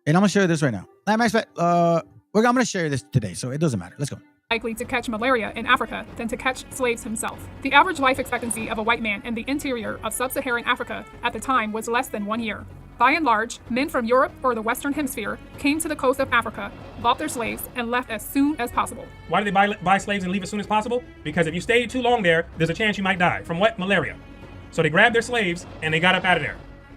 And I'm gonna share this right now. I'm gonna share this today, so it doesn't matter. Let's go. Likely to catch malaria in Africa than to catch slaves himself. The average life expectancy of a white man in the interior of sub-Saharan Africa at the time was less than 1 year. By and large, men from Europe or the Western Hemisphere came to the coast of Africa, bought their slaves, and left as soon as possible. Why do they buy slaves and leave as soon as possible? Because if you stay too long there, there's a chance you might die. From what? Malaria. So they grabbed their slaves and they got up out of there,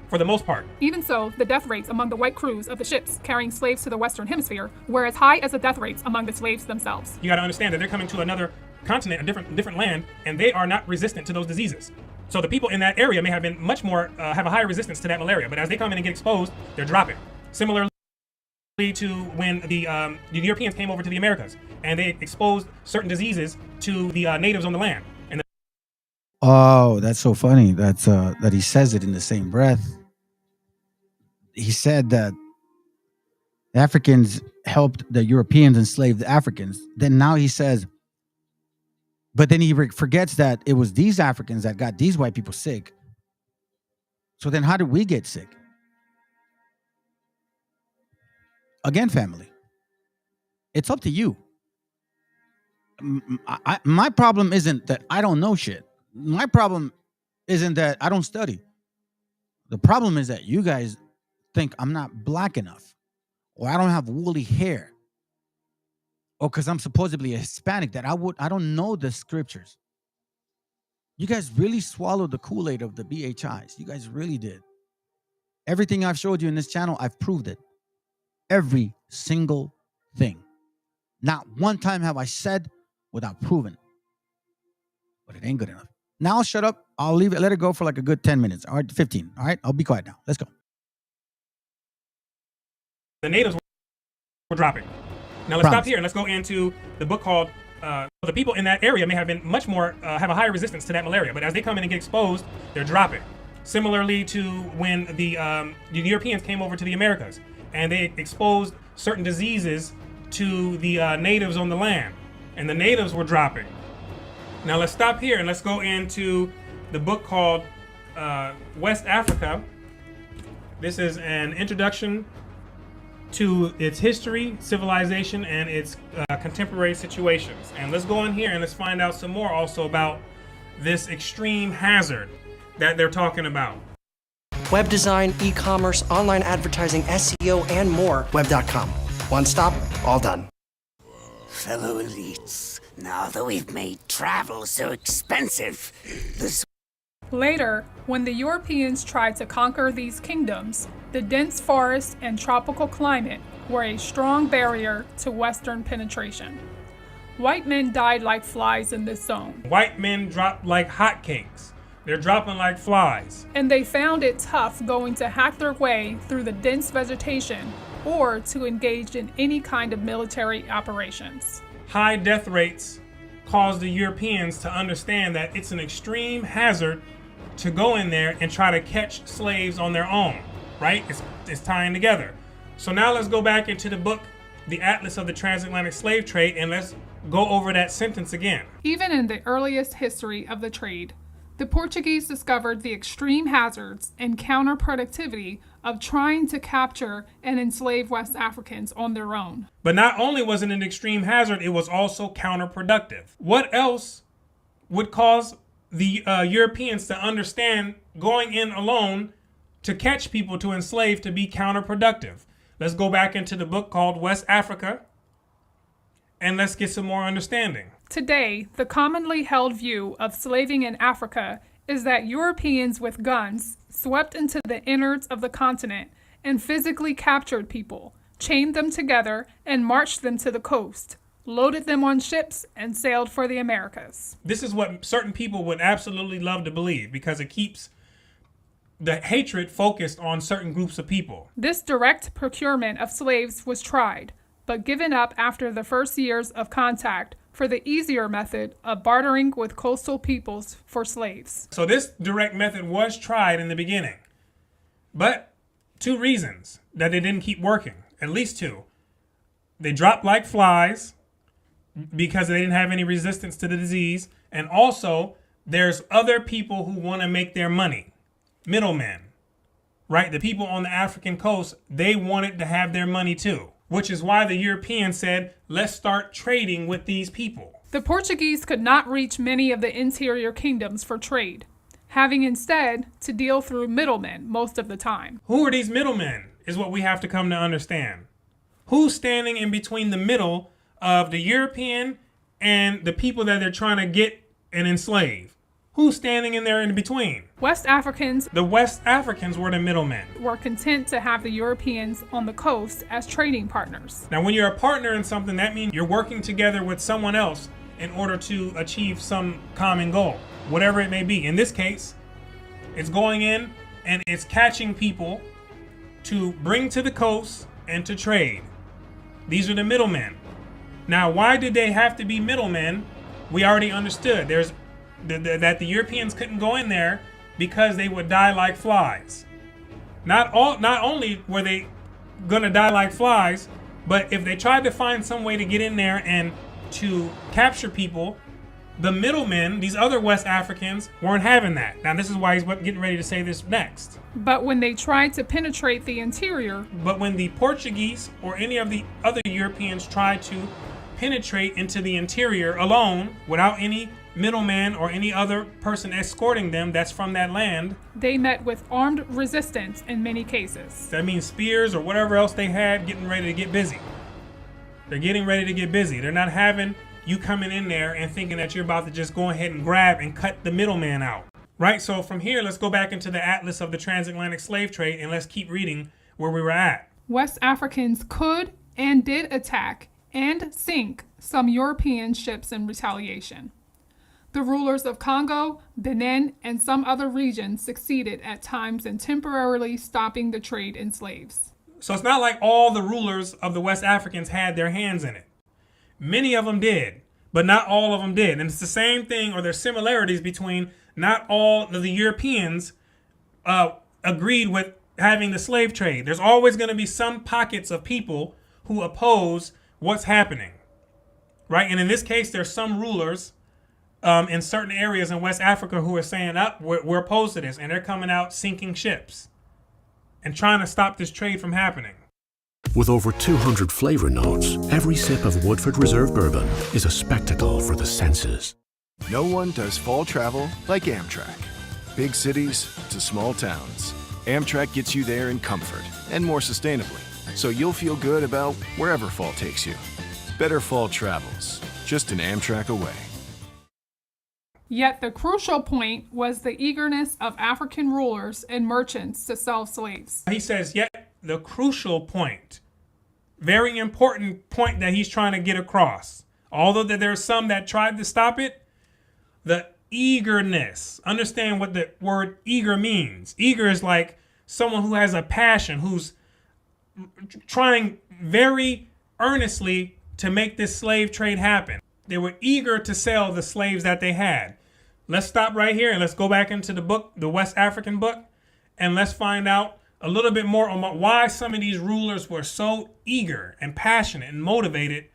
for the most part. Even so, the death rates among the white crews of the ships carrying slaves to the Western Hemisphere were as high as the death rates among the slaves themselves. You got to understand that they're coming to another continent, a different land, and they are not resistant to those diseases. So the people in that area may have been much more, have a higher resistance to that malaria, but as they come in and get exposed, they're dropping. Similarly to when the Europeans came over to the Americas and they exposed certain diseases to the natives on the land. Oh, that's so funny. That he says it in the same breath. He said that the Africans helped the Europeans enslave the Africans. Then now he says, but then he forgets that it was these Africans that got these white people sick. So then how did we get sick? Again, family, it's up to you. My problem isn't that I don't know shit. My problem isn't that I don't study. The problem is that you guys think I'm not black enough, or I don't have woolly hair, or because I'm supposedly a Hispanic that I don't know the scriptures. You guys really swallowed the Kool-Aid of the BHIs. You guys really did. Everything I've showed you in this channel, I've proved it. Every single thing. Not one time have I said without proving. But it ain't good enough. Now I'll shut up. I'll leave it, let it go for like a good 10 minutes. All right, 15. All right, I'll be quiet now. Let's go. The natives were dropping. Now let's stop here and let's go into the book called, the people in that area may have been much more, have a higher resistance to that malaria, but as they come in and get exposed, they're dropping. Similarly to when the Europeans came over to the Americas and they exposed certain diseases to the natives on the land, and the natives were dropping. Now let's stop here and let's go into the book called West Africa. This is an introduction to its history, civilization, and its contemporary situations. And let's go in here and let's find out some more also about this extreme hazard that they're talking about. Web design, e-commerce, online advertising, SEO, and more. Web.com. One stop, all done. Fellow elites, now that we've made travel so expensive, Later, when the Europeans tried to conquer these kingdoms, the dense forest and tropical climate were a strong barrier to Western penetration. White men died like flies in this zone. White men dropped like hotcakes. They're dropping like flies. And they found it tough going to hack their way through the dense vegetation or to engage in any kind of military operations. High death rates caused the Europeans to understand that it's an extreme hazard to go in there and try to catch slaves on their own, right? It's tying together. So now let's go back into the book, The Atlas of the Transatlantic Slave Trade, and let's go over that sentence again. Even in the earliest history of the trade, the Portuguese discovered the extreme hazards and counterproductivity of trying to capture and enslave West Africans on their own. But not only was it an extreme hazard, it was also counterproductive. What else would cause the Europeans to understand going in alone to catch people to enslave to be counterproductive? Let's go back into the book called West Africa and let's get some more understanding. Today, the commonly held view of slaving in Africa is that Europeans with guns swept into the innards of the continent and physically captured people, chained them together, and marched them to the coast, loaded them on ships, and sailed for the Americas. This is what certain people would absolutely love to believe because it keeps the hatred focused on certain groups of people. This direct procurement of slaves was tried, but given up after the first years of contact for the easier method of bartering with coastal peoples for slaves. So this direct method was tried in the beginning, but 2 reasons that it didn't keep working, at least 2. They dropped like flies because they didn't have any resistance to the disease, and also there's other people who want to make their money, middlemen, right? The people on the African coast, they wanted to have their money too, which is why the Europeans said, let's start trading with these people. The Portuguese could not reach many of the interior kingdoms for trade, having instead to deal through middlemen most of the time. Who are these middlemen is what we have to come to understand. Who's standing in between the middle of the European and the people that they're trying to get and enslave? Who's standing in there in between? West Africans. The West Africans were the middlemen. Were content to have the Europeans on the coast as trading partners. Now, when you're a partner in something, that means you're working together with someone else in order to achieve some common goal, whatever it may be. In this case, it's going in and it's catching people to bring to the coast and to trade. These are the middlemen. Now, why did they have to be middlemen? We already understood. There's that the Europeans couldn't go in there because they would die like flies. Not only were they gonna die like flies, but if they tried to find some way to get in there and to capture people, the middlemen, these other West Africans, weren't having that. Now this is why he's getting ready to say this next. But when they tried to penetrate the interior, but when the Portuguese or any of the other Europeans tried to penetrate into the interior alone without any middleman or any other person escorting them that's from that land, they met with armed resistance in many cases. That means spears or whatever else they had getting ready to get busy. They're getting ready to get busy. They're not having you coming in there and thinking that you're about to just go ahead and grab and cut the middleman out. Right? So from here, let's go back into the Atlas of the Transatlantic Slave Trade and let's keep reading where we were at. West Africans could and did attack and sink some European ships in retaliation. The rulers of Congo, Benin, and some other regions succeeded at times in temporarily stopping the trade in slaves. So it's not like all the rulers of the West Africans had their hands in it. Many of them did, but not all of them did. And it's the same thing, or there's similarities between not all of the Europeans agreed with having the slave trade. There's always going to be some pockets of people who oppose what's happening, right? And in this case, there's some rulers in certain areas in West Africa who are saying, we're opposed to this, and they're coming out sinking ships and trying to stop this trade from happening. With over 200 flavor notes, every sip of Woodford Reserve Bourbon is a spectacle for the senses. No one does fall travel like Amtrak. Big cities to small towns. Amtrak gets you there in comfort and more sustainably, so you'll feel good about wherever fall takes you. Better fall travels, just an Amtrak away. Yet the crucial point was the eagerness of African rulers and merchants to sell slaves. He says, yet the crucial point, very important point that he's trying to get across. Although that there are some that tried to stop it, the eagerness. Understand what the word eager means. Eager is like someone who has a passion, who's trying very earnestly to make this slave trade happen. They were eager to sell the slaves that they had. Let's stop right here and let's go back into the book, the West African book, and let's find out a little bit more on why some of these rulers were so eager and passionate and motivated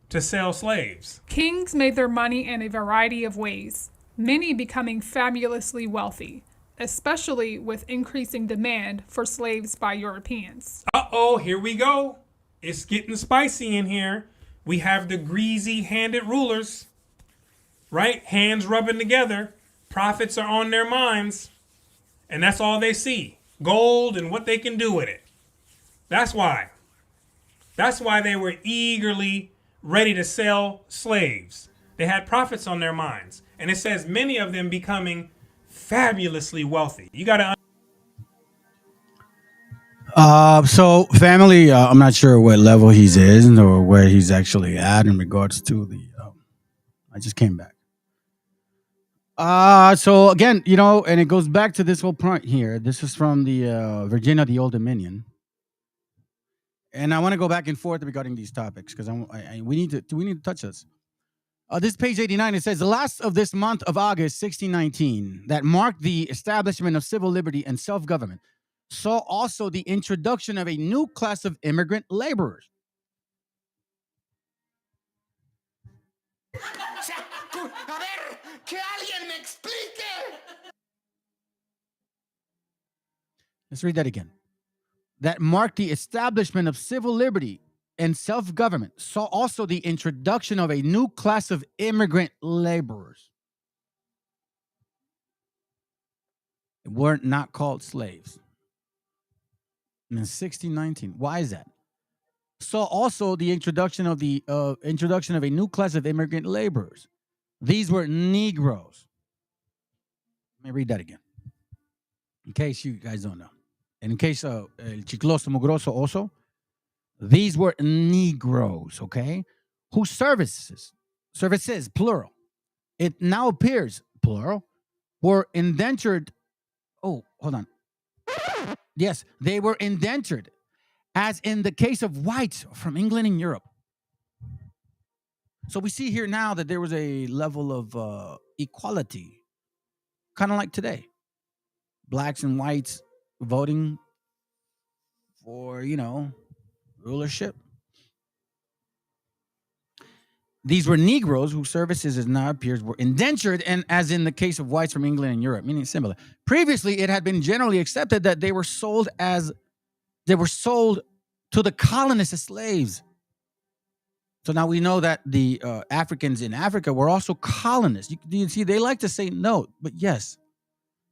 to sell slaves. Kings made their money in a variety of ways, many becoming fabulously wealthy, especially with increasing demand for slaves by Europeans. Uh-oh, here we go. It's getting spicy in here. We have the greasy-handed rulers, right? Hands rubbing together. Profits are on their minds, and that's all they see. Gold and what they can do with it. That's why. That's why they were eagerly ready to sell slaves. They had profits on their minds. And it says many of them becoming fabulously wealthy. You got to So family, I'm not sure what level he's in or where he's actually at in regards to the. I just came back. So again, and it goes back to this whole point here. This is from the Virginia, the Old Dominion, and I want to go back and forth regarding these topics because we need to touch this. This page 89, it says the last of this month of August 1619 that marked the establishment of civil liberty and self-government saw also the introduction of a new class of immigrant laborers. Let's read that again. That marked the establishment of civil liberty and self-government saw also the introduction of a new class of immigrant laborers. They were not called slaves. In 1619. Why is that? Saw also the introduction of a new class of immigrant laborers. These were Negroes. Let me read that again, in case you guys don't know. And in case El Chicloso Mugroso also, these were Negroes, okay? Whose services, plural, it now appears, plural, were indentured. Oh, hold on. Yes, they were indentured, as in the case of whites from England and Europe. So we see here now that there was a level of equality, kind of like today. Blacks and whites voting for, rulership. These were Negroes whose services, as now appears, were indentured, and as in the case of whites from England and Europe, meaning similar. Previously, it had been generally accepted that they were sold to the colonists as slaves. So now we know that the Africans in Africa were also colonists. You see, they like to say no, but yes,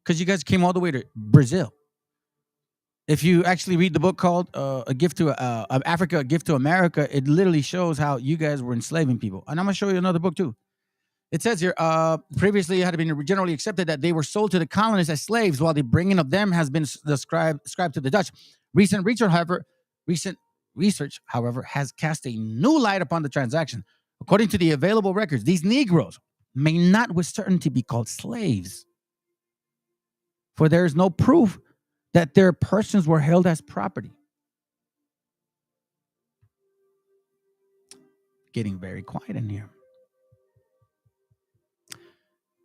because you guys came all the way to Brazil. If you actually read the book called "A Gift to Africa, A Gift to America," it literally shows how you guys were enslaving people. And I'm gonna show you another book too. It says here, previously it had been generally accepted that they were sold to the colonists as slaves, while the bringing of them has been ascribed to the Dutch. Recent research, however, has cast a new light upon the transaction. According to the available records, these Negroes may not with certainty be called slaves, for there is no proof that their persons were held as property. Getting very quiet in here.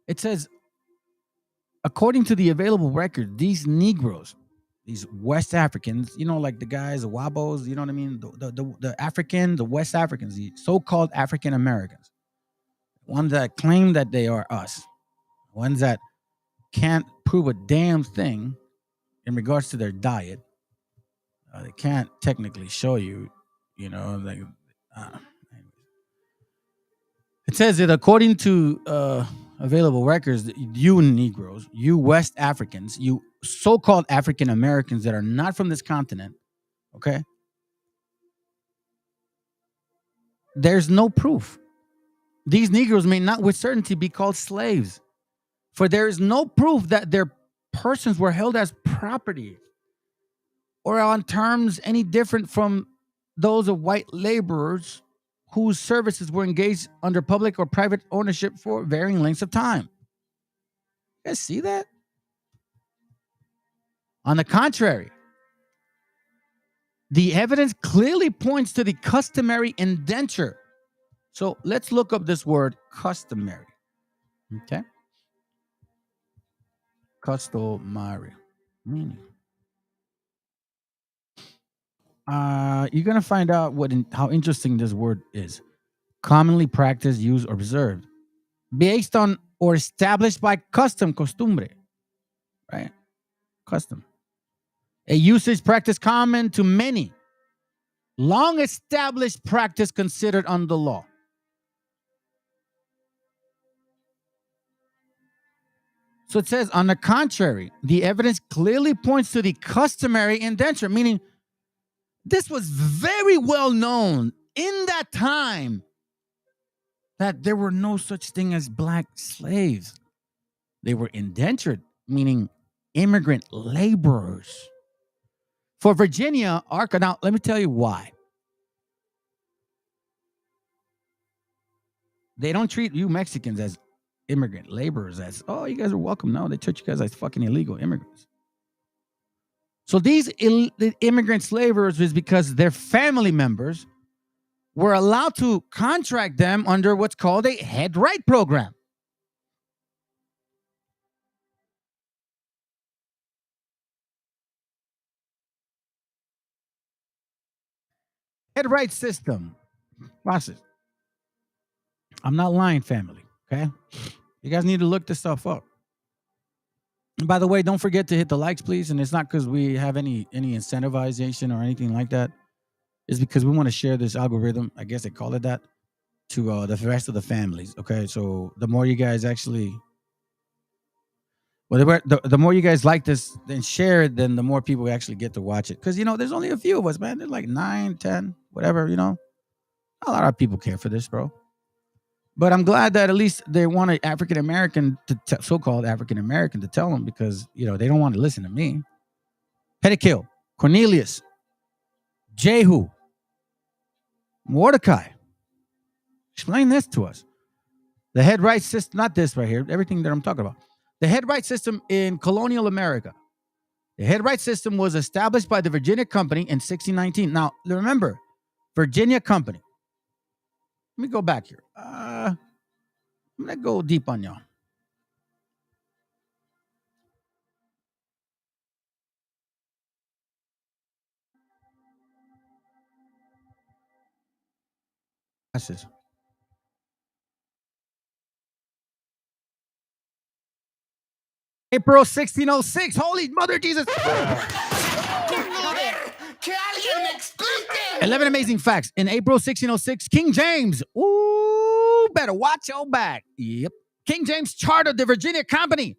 It says, according to the available record, these Negroes, these West Africans, like the guys, the Wabos, you know what I mean? The West Africans, the so-called African Americans, ones that claim that they are us, ones that can't prove a damn thing in regards to their diet. They can't technically show you, It says that according to available records, you Negroes, you West Africans, you so-called African Americans that are not from this continent, okay? there's no proof. These Negroes may not with certainty be called slaves, for there is no proof that their persons were held as property or on terms any different from those of white laborers whose services were engaged under public or private ownership for varying lengths of time. You guys see that? On the contrary, the evidence clearly points to the customary indenture. So let's look up this word customary. Okay. Customary meaning. You're gonna find out how interesting this word is. Commonly practiced, used, or observed, based on or established by custom, costumbre, right? Custom. A usage practice common to many. Long established practice considered under law. So it says, on the contrary, the evidence clearly points to the customary indenture, meaning this was very well known in that time that there were no such thing as black slaves. They were indentured, meaning immigrant laborers. For Virginia, now let me tell you why. They don't treat you Mexicans as immigrant laborers, as, oh, you guys are welcome. No, they treat you guys as fucking illegal immigrants. So these immigrant slavers is because their family members were allowed to contract them under what's called a head right program. Head right system. Watch this. I'm not lying, family. Okay? You guys need to look this stuff up. And by the way, don't forget to hit the likes, please. And it's not because we have any incentivization or anything like that. It's because we want to share this algorithm, I guess they call it that, to the rest of the families. Okay, so the more you guys actually, the more you guys like this and share it, then the more people actually get to watch it. Because, there's only a few of us, man. There's like 9, 10, whatever, Not a lot of people care for this, bro. But I'm glad that at least they want an African-American, so-called African-American, to tell them, because, they don't want to listen to me. Pettikill, Cornelius, Jehu, Mordecai. Explain this to us. The head right system, not this right here, everything that I'm talking about. The head right system in colonial America. The head right system was established by the Virginia Company in 1619. Now, remember, Virginia Company. Let me go back here. I'm going to go deep on y'all. That's this. April 1606. Holy Mother Jesus. 11 amazing facts. In April 1606, King James. Ooh, better watch your back. Yep. King James chartered the Virginia Company,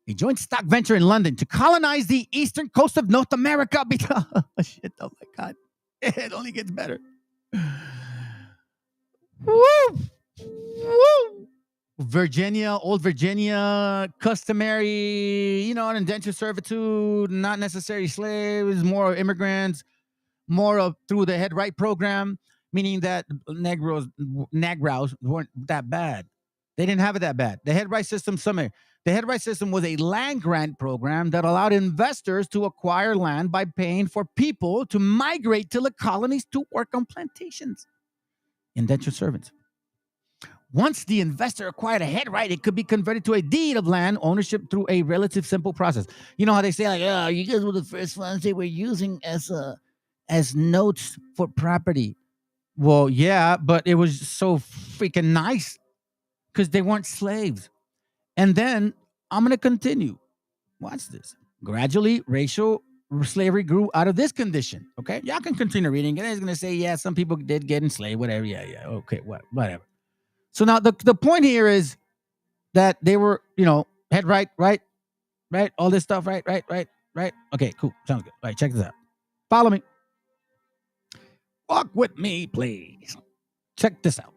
a joint stock venture in London, to colonize the eastern coast of North America. Because, shit, oh my God. It only gets better. Woo! Woo! Virginia, old Virginia, customary, an indentured servitude, not necessarily slaves, more immigrants, more of through the head right program, meaning that Negroes weren't that bad. They didn't have it that bad. The head right system, the head right system was a land grant program that allowed investors to acquire land by paying for people to migrate to the colonies to work on plantations. Indentured servants. Once the investor acquired a head right, it could be converted to a deed of land ownership through a relative simple process. You know how they say, like, oh, you guys were the first ones they were using as notes for property. Well, yeah, but it was so freaking nice because they weren't slaves. And then I'm going to continue. Watch this. Gradually, racial slavery grew out of this condition. Okay, y'all can continue reading. And it's going to say, yeah, some people did get enslaved, whatever. Yeah. Okay, whatever. So now the point here is that they were, head right, all this stuff, right. Okay, cool. Sounds good. All right, check this out. Follow me. Walk with me, please. Check this out.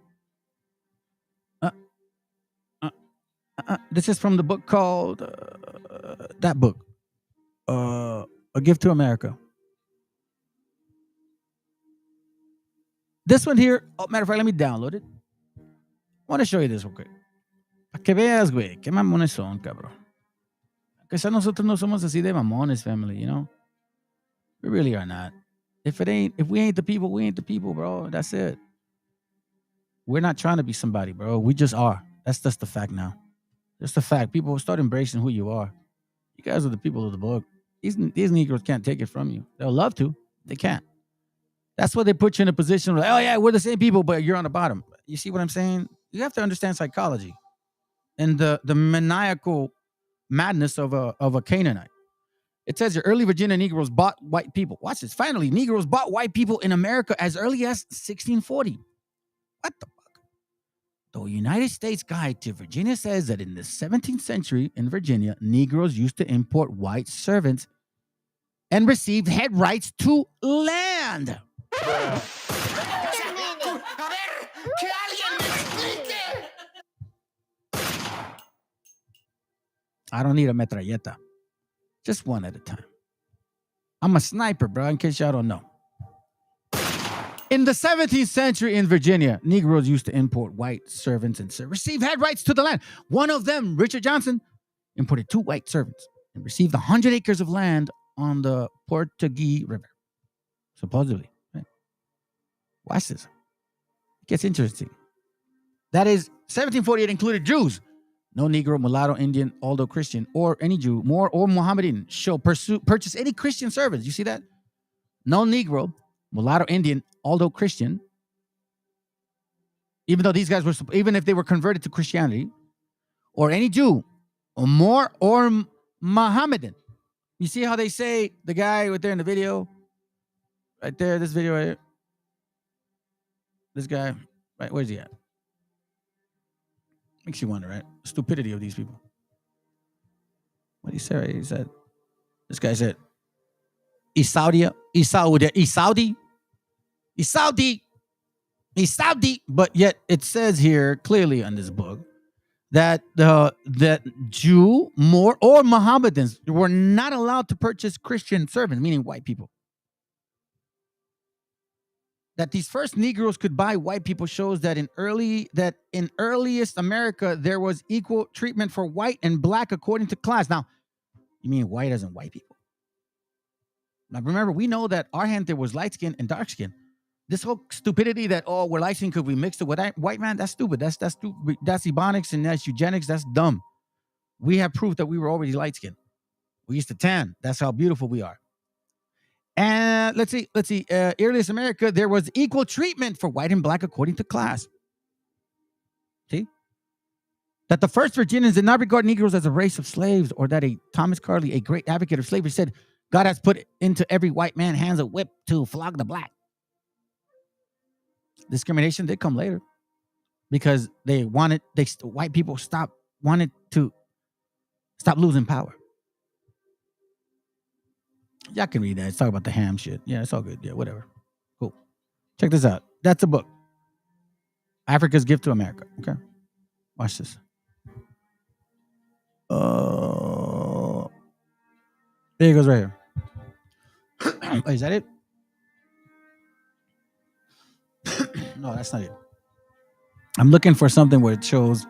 This is from the book called that book, A Gift to America. This one here, matter of fact, let me download it. I want to show you this real quick. Para que veas, güey, qué mamones son, cabrón. Que sea nosotros no somos así de mamones, family, you know? We really are not. If we ain't the people, we ain't the people, bro. That's it. We're not trying to be somebody, bro. We just are. That's just the fact now. Just the fact. People start embracing who you are. You guys are the people of the book. These Negroes can't take it from you. They'll love to. They can't. That's why they put you in a position where, oh, yeah, we're the same people, but you're on the bottom. You see what I'm saying? You have to understand psychology and the maniacal madness of a Canaanite. It says your early Virginia Negroes bought white people. Watch this. Finally, Negroes bought white people in America as early as 1640. What the fuck? The United States Guide to Virginia says that in the 17th century in Virginia, Negroes used to import white servants and received head rights to land. I don't need a metralleta. Just one at a time. I'm a sniper, bro, in case y'all don't know. In the 17th century in Virginia, Negroes used to import white servants and receive head rights to the land. One of them, Richard Johnson, imported 2 white servants and received 100 acres of land on the Portuguese River, supposedly. Right? Watch this. It gets interesting. That is, 1748 included Jews. No Negro, mulatto, Indian, although Christian, or any Jew, Moor, or Mohammedan shall purchase any Christian servants. You see that? No Negro, mulatto, Indian, although Christian, even though these guys were, even if they were converted to Christianity, or any Jew, or Moor, or Mohammedan. You see how they say the guy right there in the video? Right there, this video right here. This guy, right, where's he at? Makes you wonder, right? The stupidity of these people. What did he say? Right? He said, this guy said, Saudi, but yet it says here clearly in this book that that Jew, Moor, or Mohammedans were not allowed to purchase Christian servants, meaning white people. That these first Negroes could buy white people shows that in earliest America there was equal treatment for white and black according to class. Now, you mean white as in white people? Now remember, we know that our gente was light skin and dark skin. This whole stupidity that we're light skin because we mixed it with white man, that's stupid. That's stupid. That's Ebonics and that's eugenics. That's dumb. We have proof that we were already light skin. We used to tan. That's how beautiful we are. And let's see. Earliest America, there was equal treatment for white and black according to class. See? That the first Virginians did not regard Negroes as a race of slaves, or that Thomas Carlyle, a great advocate of slavery, said, God has put into every white man hands a whip to flog the black. Discrimination did come later because white people wanted to stop losing power. Y'all can read that. It's talking about the ham shit. Yeah, it's all good. Yeah, whatever. Cool. Check this out. That's a book. Africa's Gift to America. Okay. Watch this. There it goes right here. Wait, is that it? No, that's not it. I'm looking for something where it shows.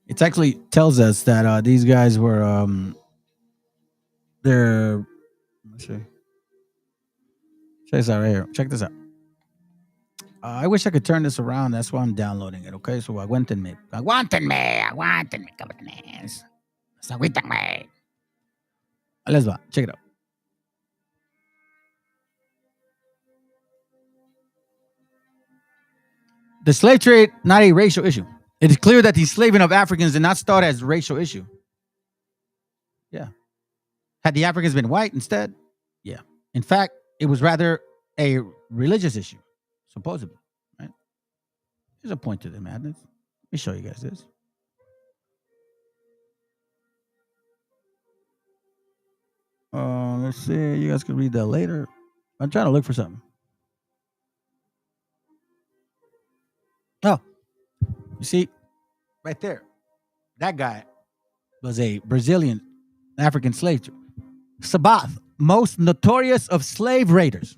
It actually tells us that these guys were they're. Let's see. Check this out right here. Check this out. I wish I could turn this around. That's why I'm downloading it. Okay, so aguántenme, cabrones. Agüítenme. Let's go. Check it out. The slave trade, not a racial issue. It is clear that the enslaving of Africans did not start as a racial issue. Yeah. Had the Africans been white instead? Yeah. In fact, it was rather a religious issue, supposedly. Right? There's a point to the madness. Let me show you guys this. Let's see. You guys can read that later. I'm trying to look for something. Oh, you see, right there, that guy was a Brazilian African slave. Sabath, most notorious of slave raiders.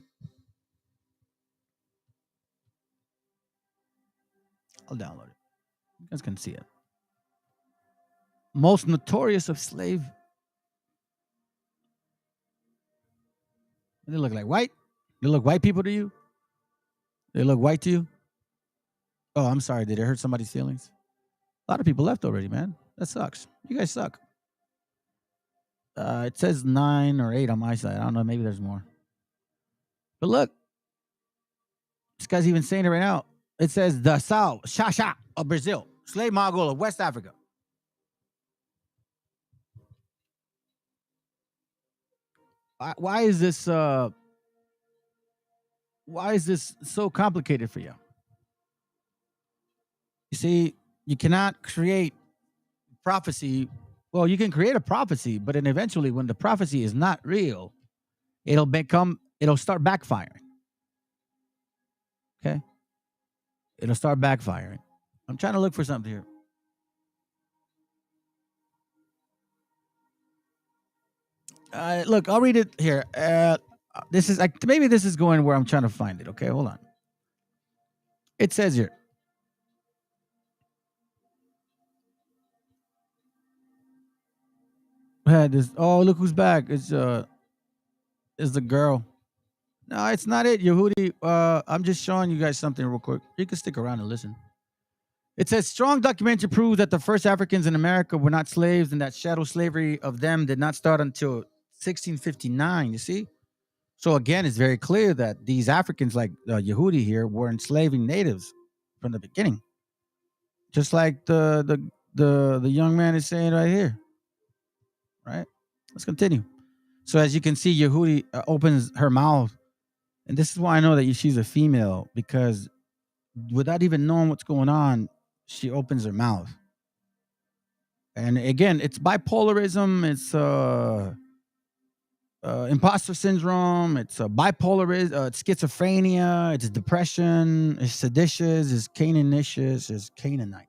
I'll download it. You guys can see it. Most notorious of slave. They look like white. They look white people to you. They look white to you. Oh, I'm sorry. Did it hurt somebody's feelings? A lot of people left already, man. That sucks. You guys suck. It says 9 or 8 on my side. I don't know. Maybe there's more. But look, this guy's even saying it right now. It says the Sao Xaxá of Brazil, slave Mogul of West Africa. Why is this so complicated for you? You see, you cannot create prophecy. Well, you can create a prophecy, but then eventually when the prophecy is not real, it'll start backfiring. Okay? It'll start backfiring. I'm trying to look for something here. Look, I'll read it here. This is maybe this is going where I'm trying to find it. Okay, hold on. It says here. Oh, look who's back. It's the girl. No, it's not it, Yehudi. I'm just showing you guys something real quick. You can stick around and listen. It says strong documentary proves that the first Africans in America were not slaves and that chattel slavery of them did not start until 1659. You see? So again, it's very clear that these Africans like Yehudi here were enslaving natives from the beginning. Just like the young man is saying right here. Right? Let's continue. So as you can see, Yehudi opens her mouth. And this is why I know that she's a female, because without even knowing what's going on, she opens her mouth. And again, it's bipolarism. It's imposter syndrome. It's bipolarism. It's schizophrenia. It's depression. It's seditious. It's Canaanicious. It's Canaanite.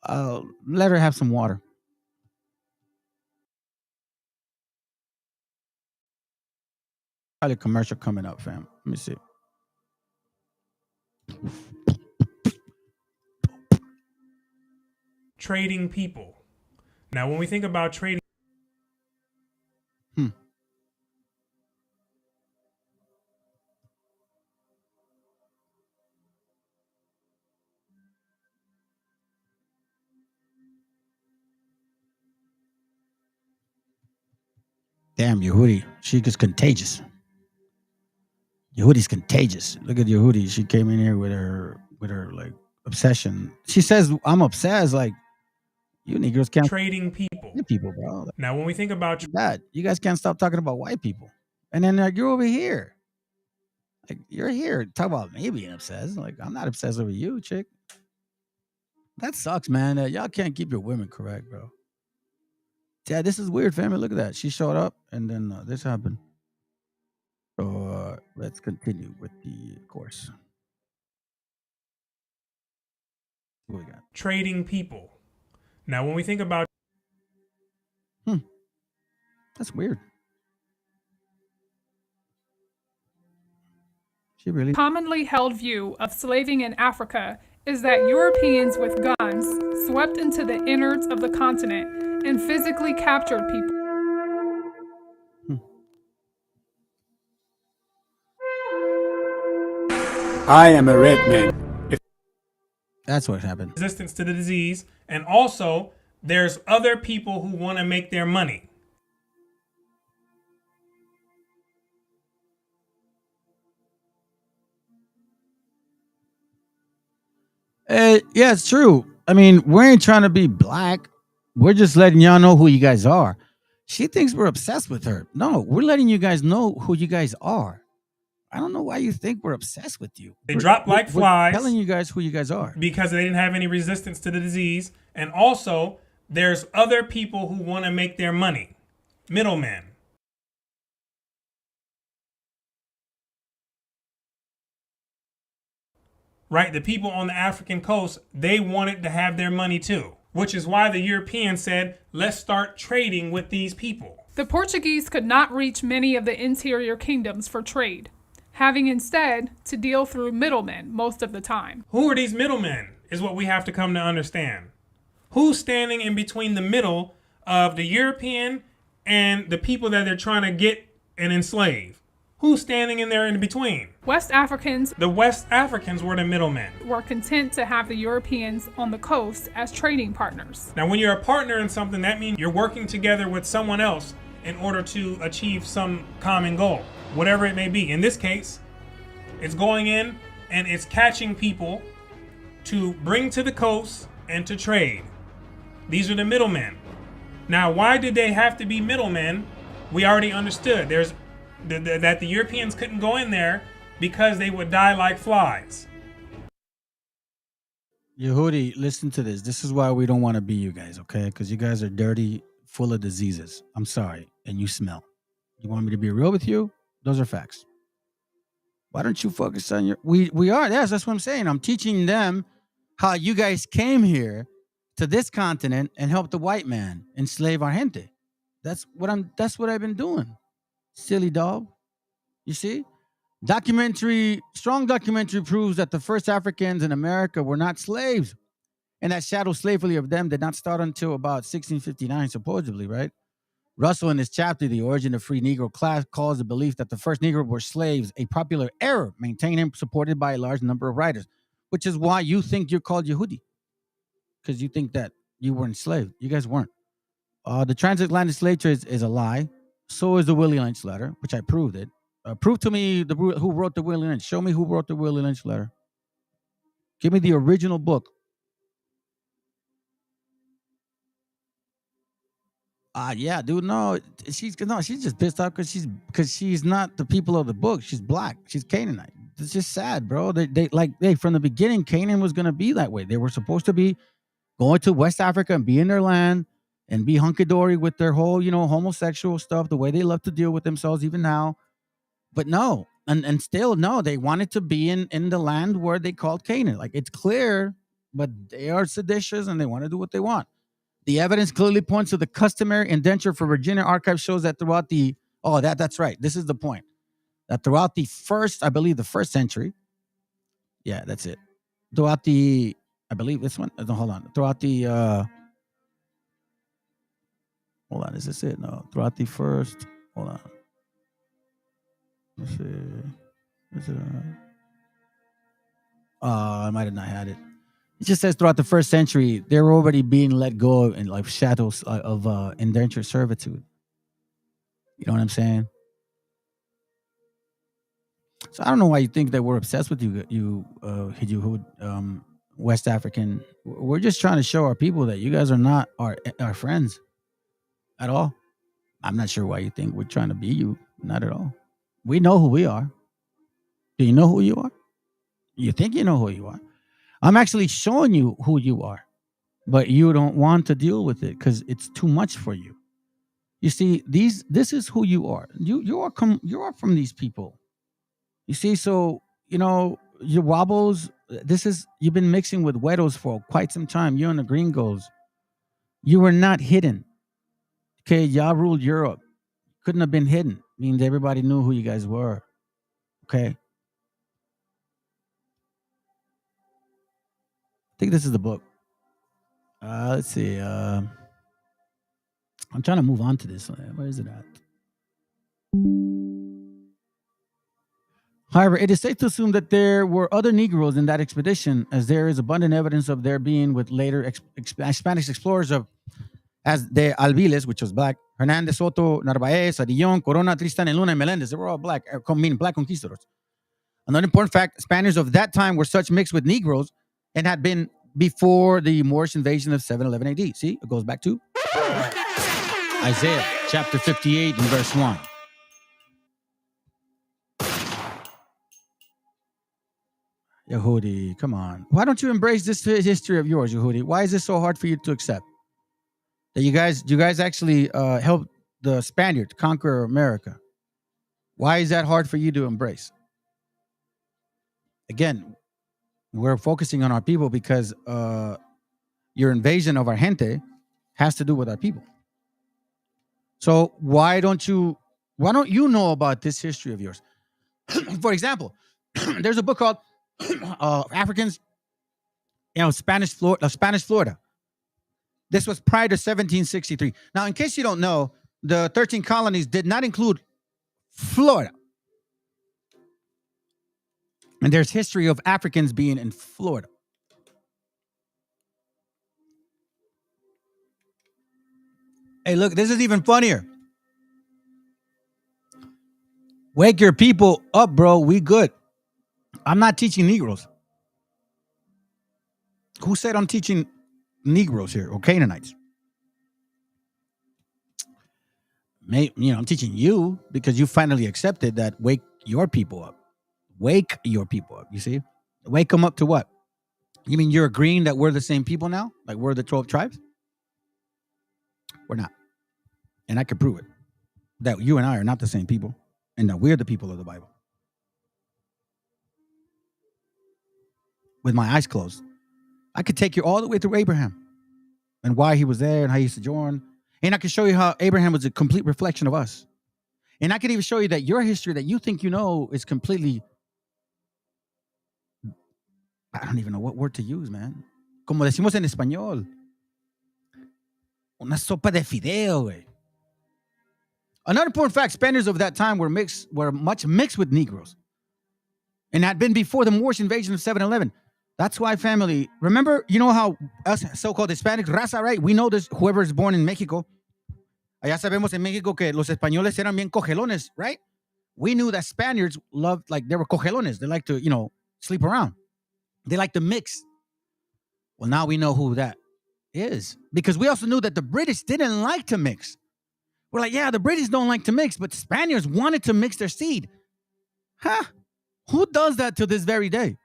Let her have some water. Probably a commercial coming up, fam. Let me see. Trading people. Now, when we think about trading, Damn, Yehudi. She is contagious. Yehudi's contagious. Look at Yehudi. She came in here with her like obsession. She says, I'm obsessed. Like, you Negroes can't trading people. People, bro. Like, now, when we think about that, you guys can't stop talking about white people. And then like, you're over here. Like, you're here. Talk about me being obsessed. Like, I'm not obsessed over you, chick. That sucks, man. Y'all can't keep your women correct, bro. Yeah, this is weird, family. Look at that. She showed up, and then this happened. So let's continue with the course. What we got? Trading people. Now, when we think about that's weird. She really commonly held view of slaving in Africa is that Europeans with guns swept into the innards of the continent and physically captured people. I am a red man. That's what happened. Resistance to the disease, and also there's other people who want to make their money. Yeah, it's true. I mean, we ain't trying to be black. We're just letting y'all know who you guys are. She thinks we're obsessed with her. No, we're letting you guys know who you guys are. I don't know why you think we're obsessed with you. They drop like flies. We're telling you guys who you guys are. Because they didn't have any resistance to the disease. And also, there's other people who want to make their money. Middlemen. right? The people on the African coast, they wanted to have their money too, which is why the Europeans said, let's start trading with these people. The Portuguese could not reach many of the interior kingdoms for trade, having instead to deal through middlemen most of the time. Who are these middlemen is what we have to come to understand. Who's standing in between the middle of the European and the people that they're trying to get and enslave? Who's standing in there in between? West Africans. The West Africans were the middlemen. Were content to have the Europeans on the coast as trading partners. Now, when you're a partner in something, that means you're working together with someone else in order to achieve some common goal, whatever it may be. In this case, it's going in and it's catching people to bring to the coast and to trade. These are the middlemen. Now, why did they have to be middlemen? We already understood. There's that the Europeans couldn't go in there because they would die like flies. Yehudi, listen to this. This is why we don't want to be you guys, okay? Because you guys are dirty, full of diseases. I'm sorry. And you smell. You want me to be real with you? Those are facts. Why don't you focus on your... We are. Yes, that's what I'm saying. I'm teaching them how you guys came here to this continent and helped the white man enslave our gente. That's what I've been doing. Silly dog. You see? Strong documentary proves that the first Africans in America were not slaves. And that shadow slavery of them did not start until about 1659, supposedly, right? Russell, in his chapter, The Origin of Free Negro Class, calls the belief that the first Negro were slaves a popular error, maintained and supported by a large number of writers, which is why you think you're called Yehudi, because you think that you were enslaved. You guys weren't. The transatlantic slave trade is a lie. So is the Willie Lynch letter, which I proved it. Prove to me who wrote the Willie Lynch. Show me who wrote the Willie Lynch letter. Give me the original book. Yeah, dude. No, she's just pissed off because she's not the people of the book. She's black. She's Canaanite. It's just sad, bro. They from the beginning, Canaan was gonna be that way. They were supposed to be going to West Africa and be in their land and be hunky-dory with their whole, homosexual stuff, the way they love to deal with themselves even now. But no, and still no, they wanted to be in the land where they called Canaan. Like, it's clear, but they are seditious and they want to do what they want. The evidence clearly points to the customary indenture for Virginia archive shows that throughout that's right. This is the point. That throughout the first century. Yeah, that's it. Throughout I believe this one. No, hold on. Throughout hold on, is this it? No. Throughout the first, hold on. Let's see. Is it? I might have not had it. It just says throughout the first century, they were already being let go in like shadows of indentured servitude. You know what I'm saying? So I don't know why you think that we're obsessed with you West African. We're just trying to show our people that you guys are not our friends at all. I'm not sure why you think we're trying to be you. Not at all. We know who we are. Do you know who you are? You think you know who you are. I'm actually showing you who you are, but you don't want to deal with it because it's too much for you. You see, this is who you are. You are from these people. You see, so your wobbles. You've been mixing with Wedos for quite some time. You and the Gringos. You were not hidden. Okay, y'all ruled Europe. Couldn't have been hidden. Means everybody knew who you guys were. Okay. I think this is the book. Let's see. I'm trying to move on to this. Where is it at? However, it is safe to assume that there were other Negroes in that expedition, as there is abundant evidence of their being with later Spanish explorers as the Albiles, which was black, Hernandez, Soto, Narvaez, Adillon, Corona, Tristan, and Luna, and Melendez. They were all black, meaning black conquistadors. Another important fact, Spaniards of that time were such mixed with Negroes and had been before the Moorish invasion of 711 AD. See, it goes back to Isaiah chapter 58 and verse 1. Yehudi, come on. Why don't you embrace this history of yours, Yehudi? Why is this so hard for you to accept? That you guys actually helped the Spaniards conquer America. Why is that hard for you to embrace? Again, We're focusing on our people because your invasion of our gente has to do with our people. So why don't you know about this history of yours? For example, there's a book called Africans, Spanish Florida. This was prior to 1763. Now, in case you don't know, the 13 colonies did not include Florida. And there's history of Africans being in Florida. Hey, look, this is even funnier. Wake your people up, bro. We good. I'm not teaching Negroes. Who said I'm teaching Negroes here or Canaanites? I'm teaching you because you finally accepted that. Wake your people up. Wake your people up. You see? Wake them up to what? You mean you're agreeing that we're the same people now? Like we're the 12 tribes? We're not. And I can prove it. That you and I are not the same people. And that we're the people of the Bible. With my eyes closed. I could take you all the way through Abraham. And why he was there and how he sojourned. And I can show you how Abraham was a complete reflection of us. And I can even show you that your history that you think you know is completely, I don't even know what word to use, man. Como decimos en español. Una sopa de fideo, güey. Another important fact, Spaniards of that time were much mixed with Negroes. And had been before the Moorish invasion of 711. That's why, family, remember, you know how us so-called Hispanics, raza, right? We know this, whoever is born in Mexico. Allá sabemos en México que los españoles eran bien cogelones, right? We knew that Spaniards loved, like, they were cogelones. They like to, sleep around. They like to mix. Well, now we know who that is. Because we also knew that the British didn't like to mix. We're like, yeah, the British don't like to mix, but Spaniards wanted to mix their seed. Huh? Who does that to this very day?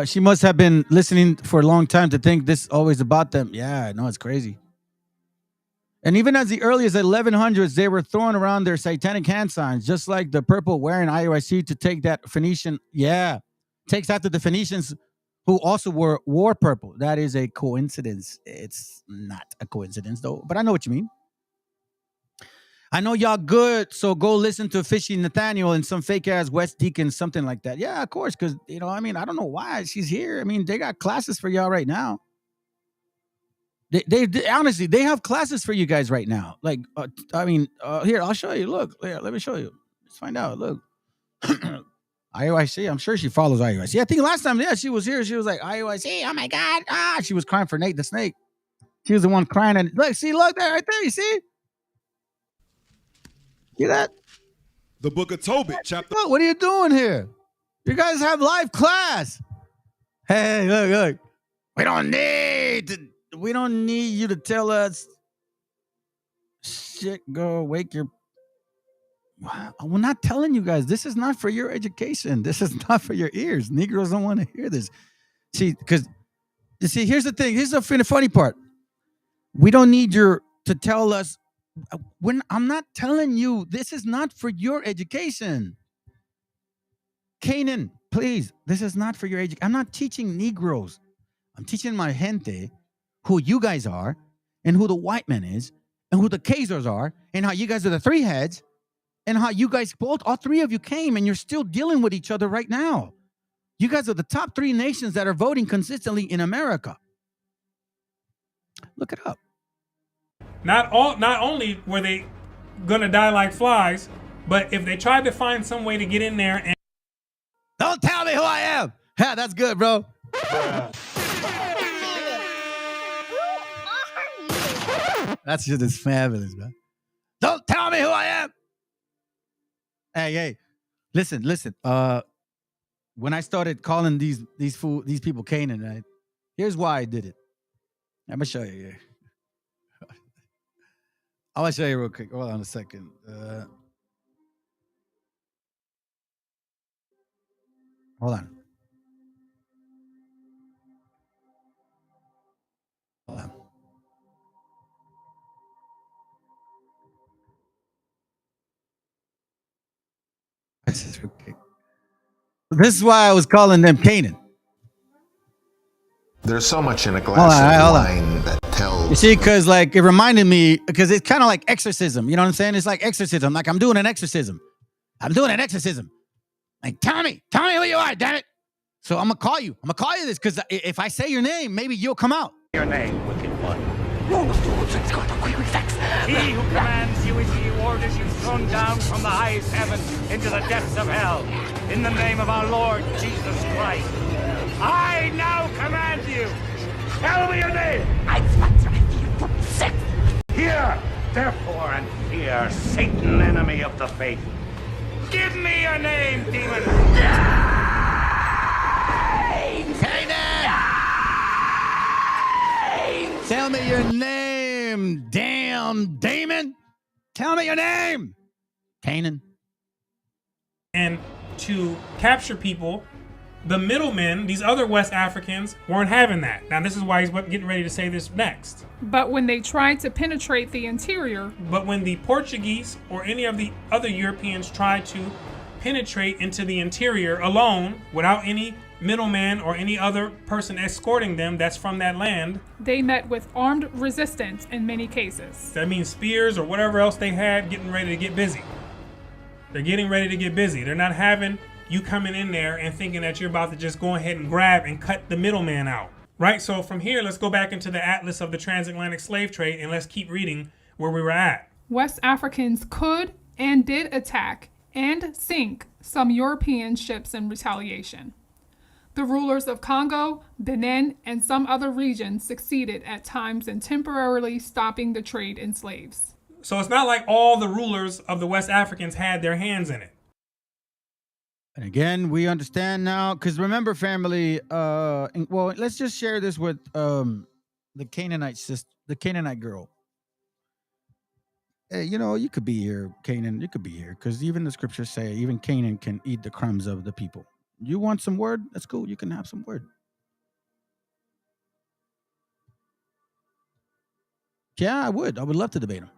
She must have been listening for a long time to think this always about them. Yeah, I know, it's crazy. And even as the early as 1100s, they were throwing around their satanic hand signs, just like the purple wearing IOIC to take that Phoenician. Yeah, takes after the Phoenicians who also wore purple. That is a coincidence. It's not a coincidence, though, but I know what you mean. I know y'all good, so go listen to Fishy Nathaniel and some fake-ass West Deacon, something like that. Yeah, of course, because, I don't know why she's here. I mean, they got classes for y'all right now. They honestly, they have classes for you guys right now. Like, here, I'll show you. Look, here, let me show you. Let's find out. Look. IOIC, I'm sure she follows IOIC. I think last time, she was here. She was like, IOIC, oh my God. She was crying for Nate the Snake. She was the one crying. And look there, right there. You see? See that? The Book of Tobit, chapter. Look, what are you doing here? You guys have live class. Hey, look. We don't need you to tell us. Shit, go wake your. We're not telling you guys. This is not for your education. This is not for your ears. Negroes don't want to hear this. See, because here's the thing. Here's the funny part. We don't need you to tell us. I'm not telling you. This is not for your education. Canaan, please. This is not for your education. I'm not teaching Negroes. I'm teaching my gente who you guys are and who the white man is and who the Khazars are and how you guys are the three heads and how you guys all three of you came and you're still dealing with each other right now. You guys are the top 3 nations that are voting consistently in America. Look it up. Not only were they gonna die like flies, but if they tried to find some way to get in there and don't tell me who I am. Yeah, that's good, bro. That's just fabulous, man. Don't tell me who I am. Hey, listen. When I started calling these people Canaan, right? Here's why I did it. I'm gonna show you here. I'm gonna show you real quick. Hold on a second. Hold on. This is why I was calling them Canaan. There's so much in a glass of wine that tells. You see, because like it reminded me, because it's kind of like exorcism. You know what I'm saying? It's like exorcism. Like I'm doing an exorcism. Like tell me who you are, damn it. So I'm gonna call you. This because if I say your name, maybe you'll come out. Your name, wicked one. He who commands you is he who orders you thrown down from the highest heaven into the depths of hell. In the name of our Lord Jesus Christ, I now command you. Tell me your name. Hear, therefore, and fear, Satan, enemy of the faith. Give me your name, demon. Tell me your name, damn Damon. Tell me your name, Canaan. And to capture people, the middlemen, these other West Africans, weren't having that. Now, this is why he's getting ready to say this next. But when they tried to penetrate the interior, But when the Portuguese or any of the other Europeans tried to penetrate into the interior alone, without any middleman or any other person escorting them that's from that land, they met with armed resistance in many cases. that means spears or whatever else they had, getting ready to get busy. They're getting ready to get busy. They're not having you coming in there and thinking that you're about to just go ahead and grab and cut the middleman out. Right? So from here, let's go back into the Atlas of the Transatlantic Slave Trade and let's keep reading where we were at. West Africans could and did attack and sink some European ships in retaliation. The rulers of Congo, Benin, and some other regions succeeded at times in temporarily stopping the trade in slaves. So it's not like all the rulers of the West Africans had their hands in it. And again, we understand now, because remember, family, well, let's just share this with the Canaanite sister, the Canaanite girl. Hey, you know, you could be here, Canaan, you could be here, because even the scriptures say even Canaan can eat the crumbs of the people. You want some word? That's cool. You can have some word. Yeah, I would. I would love to debate him.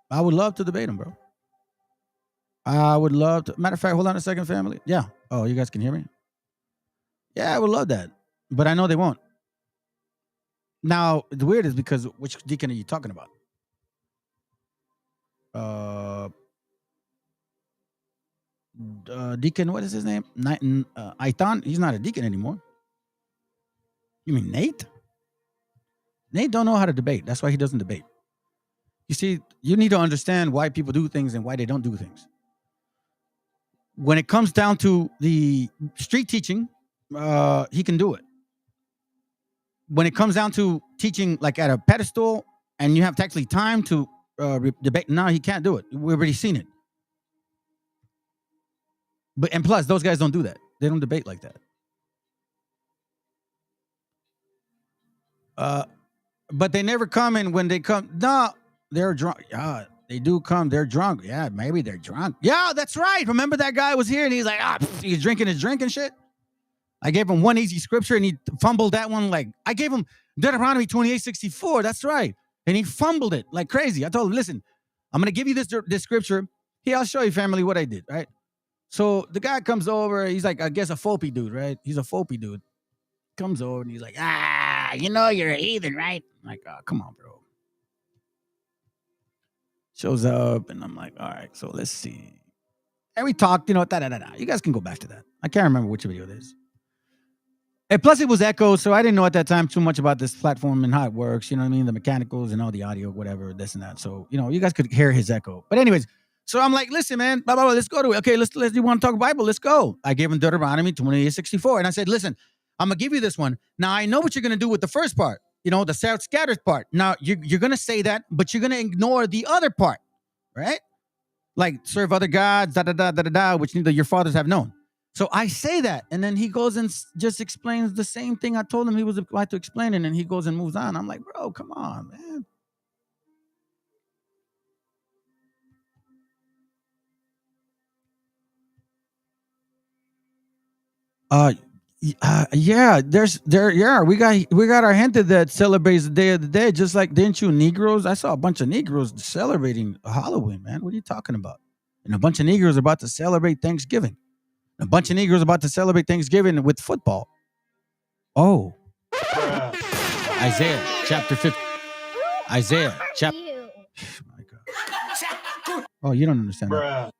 I would love to debate him, bro. I would love to. Matter of fact, hold on a second, family. Yeah. Oh, you guys can hear me? Yeah, I would love that. But I know they won't. Now, the weird is because which deacon are you talking about? Deacon, what is his name? Aitan. He's not a deacon anymore. You mean Nate? Nate don't know how to debate. That's why he doesn't debate. You see, you need to understand why people do things and why they don't do things. When it comes down to the street teaching, he can do it. When it comes down to teaching like at a pedestal and you have actually time to debate, no, he can't do it. We've already seen it. And plus, those guys don't do that. They don't debate like that. But they never come in when they come. No, they're drunk. Yeah, they do come. They're drunk. Yeah, maybe they're drunk. Yeah, that's right. Remember that guy was here and he's like, he's drinking his drink and shit. I gave him one easy scripture and he fumbled that one. Like I gave him Deuteronomy 28:64. That's right. And he fumbled it like crazy. I told him, listen, I'm going to give you this scripture. Here, I'll show you, family, what I did, right? So the guy comes over. He's like, I guess a Fopi dude, right? He's a Fopi dude. Comes over and he's like, you know you're a heathen, right? I'm like, oh, come on, bro. Shows up and I'm like, all right, so let's see. And we talked, you know, You guys can go back to that. I can't remember which video it is. And plus it was echo, so I didn't know at that time too much about this platform and how it works. You know what I mean? The mechanicals and all the audio, whatever, this and that. So, you know, you guys could hear his echo. But anyways, so I'm like, listen, man, blah, blah, blah, let's go to it. Okay, let's you want to talk Bible? Let's go. I gave him Deuteronomy 28:64. And I said, listen, I'm going to give you this one. Now, I know what you're going to do with the first part, you know, the scattered part. Now, you're going to say that, but you're going to ignore the other part, right? Like serve other gods, which neither your fathers have known. So I say that, and then he goes and just explains the same thing I told him he was about to explain, and then he goes and moves on. I'm like, bro, come on, man. Yeah, we got our gente that celebrates the Day of the Dead, just like, didn't you Negroes? I saw a bunch of Negroes celebrating Halloween, man. What are you talking about? and a bunch of Negroes are about to celebrate Thanksgiving. A bunch of Negroes about to celebrate Thanksgiving with football. Oh. Isaiah chapter 50. Isaiah chapter. Oh my God. Oh, you don't understand that.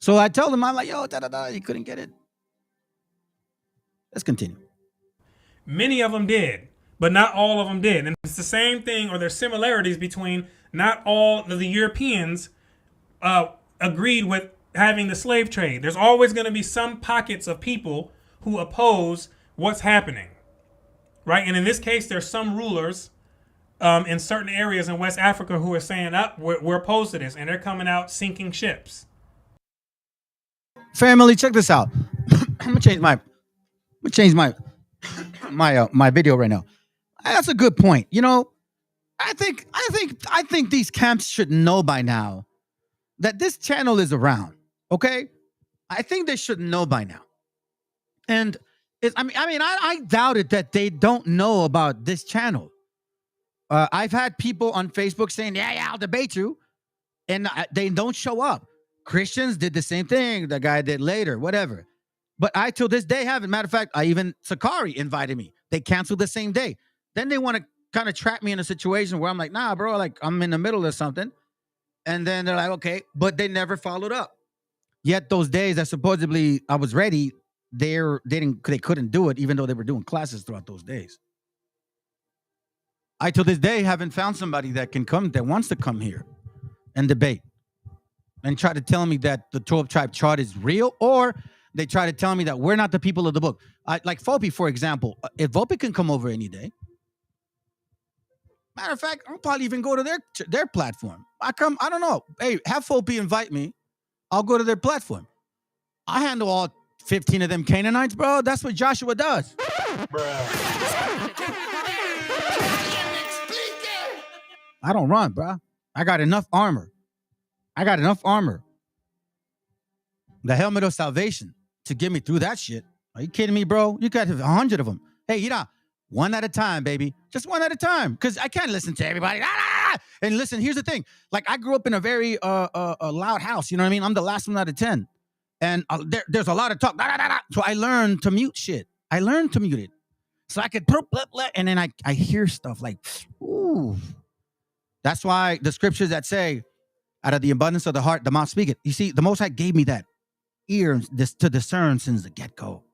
So I told him, I'm like, yo, he couldn't get it. Let's continue. Many of them did, but not all of them did. And it's the same thing, or there's similarities between not all of the Europeans agreed with having the slave trade. There's always going to be some pockets of people who oppose what's happening, right? And in this case, there's some rulers in certain areas in West Africa who are saying, we're opposed to this, and they're coming out sinking ships. Family, check this out. I'm gonna change my video right now. That's a good point. You know, I think these camps should know by now that this channel is around. Okay, I think they should know by now. And I doubt it that they don't know about this channel. I've had people on Facebook saying, "Yeah, I'll debate you," and they don't show up. Christians did the same thing. The guy did later, whatever. But I, till this day, haven't. Matter of fact, Sakari invited me. They canceled the same day. Then they want to kind of trap me in a situation where I'm like, nah, bro, like I'm in the middle of something. And then they're like, okay, but they never followed up. Yet those days that supposedly I was ready, they couldn't do it, even though they were doing classes throughout those days. I, till this day, haven't found somebody that can come, that wants to come here and debate and try to tell me that the 12-tribe chart is real, or they try to tell me that we're not the people of the book. Like Fopi, for example. If Fopi can come over any day, matter of fact, I'll probably even go to their platform. I don't know. Hey, have Fopi invite me. I'll go to their platform. I handle all 15 of them Canaanites, bro. That's what Joshua does. I don't run, bro. I got enough armor. The helmet of salvation to get me through that shit. Are you kidding me, bro? You got 100 of them. Hey, one at a time, baby. Just one at a time. Because I can't listen to everybody. And listen, here's the thing. Like, I grew up in a very loud house. You know what I mean? I'm the last one out of 10. And there's a lot of talk. So I learned to mute shit. I learned to mute it. So I could, and then I hear stuff like, ooh. That's why the scriptures that say, out of the abundance of the heart, the mouth speaketh. You see, the Most High gave me that ear to discern since the get-go.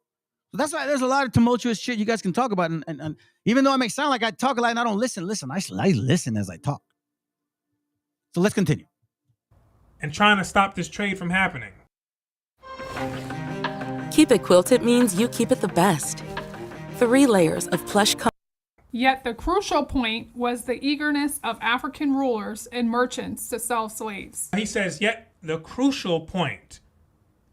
So that's why there's a lot of tumultuous shit you guys can talk about. And even though it may sound like I talk a lot and I don't listen, I listen as I talk. So let's continue. And trying to stop this trade from happening. Keep It Quilted means you keep it the best. 3 layers of plush Yet the crucial point was the eagerness of African rulers and merchants to sell slaves. He says, yet the crucial point,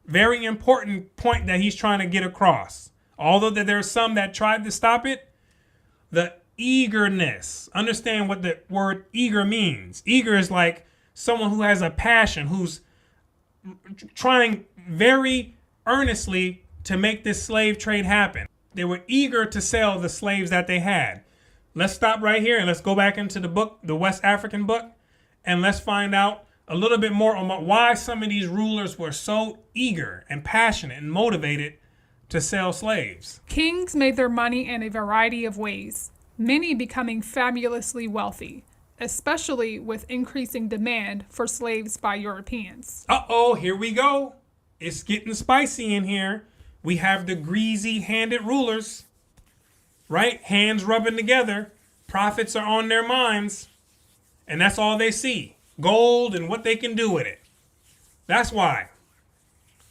very important point that he's trying to get across. Although that there's some that tried to stop it, the eagerness. Understand what the word eager means. Eager is like someone who has a passion, who's trying very earnestly to make this slave trade happen. They were eager to sell the slaves that they had. Let's stop right here and let's go back into the book, the West African book, and let's find out a little bit more on why some of these rulers were so eager and passionate and motivated to sell slaves. Kings made their money in a variety of ways, many becoming fabulously wealthy, especially with increasing demand for slaves by Europeans. Uh-oh, here we go. It's getting spicy in here. We have the greasy-handed rulers, right? Hands rubbing together. Profits are on their minds. And that's all they see. Gold and what they can do with it. That's why.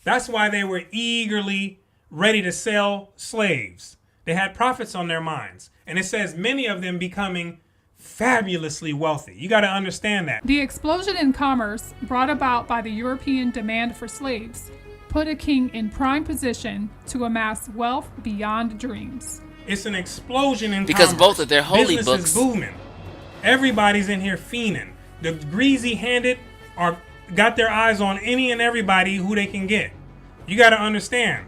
That's why they were eagerly ready to sell slaves. They had profits on their minds. And it says many of them becoming fabulously wealthy. You got to understand that. The explosion in commerce brought about by the European demand for slaves put a king in prime position to amass wealth beyond dreams. It's an explosion in because commerce. Both of their holy Business books is booming. Everybody's in here fiending. The greasy-handed got their eyes on any and everybody who they can get. You got to understand,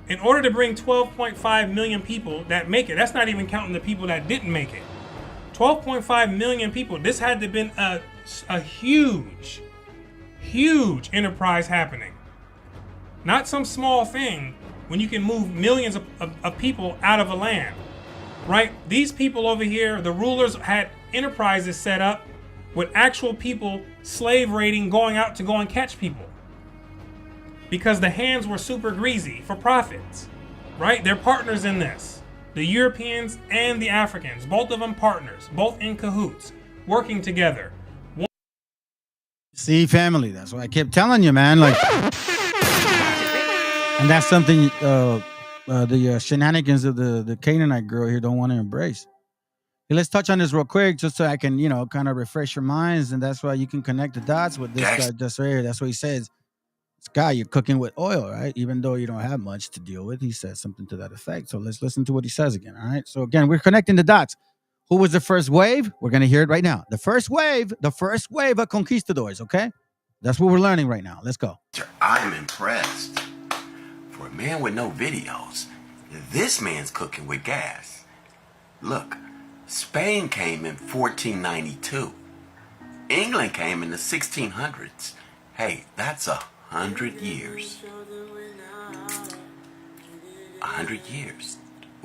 in order to bring 12.5 million people that make it, that's not even counting the people that didn't make it. 12.5 million people. This had to have been a huge enterprise happening. Not some small thing when you can move millions of people out of a land, right? These people over here, the rulers had enterprises set up with actual people slave raiding, going out to go and catch people. Because the hands were super greasy for profits, right? They're partners in this. The Europeans and the Africans, both of them partners, both in cahoots, working together. See, family, that's what I kept telling you, man. Like, and that's something the shenanigans of the Canaanite girl here don't want to embrace. Hey, let's touch on this real quick, just so I can, kind of refresh your minds, and that's why you can connect the dots with this guy just right here. That's what he says. This guy, you're cooking with oil, right? Even though you don't have much to deal with, he says something to that effect. So let's listen to what he says again. All right. So again, we're connecting the dots. Who was the first wave? We're gonna hear it right now. The first wave of conquistadors. Okay, that's what we're learning right now. Let's go. I'm impressed. For a man with no videos, this man's cooking with gas. Look, Spain came in 1492. England came in the 1600s. Hey, that's 100 years. 100 years.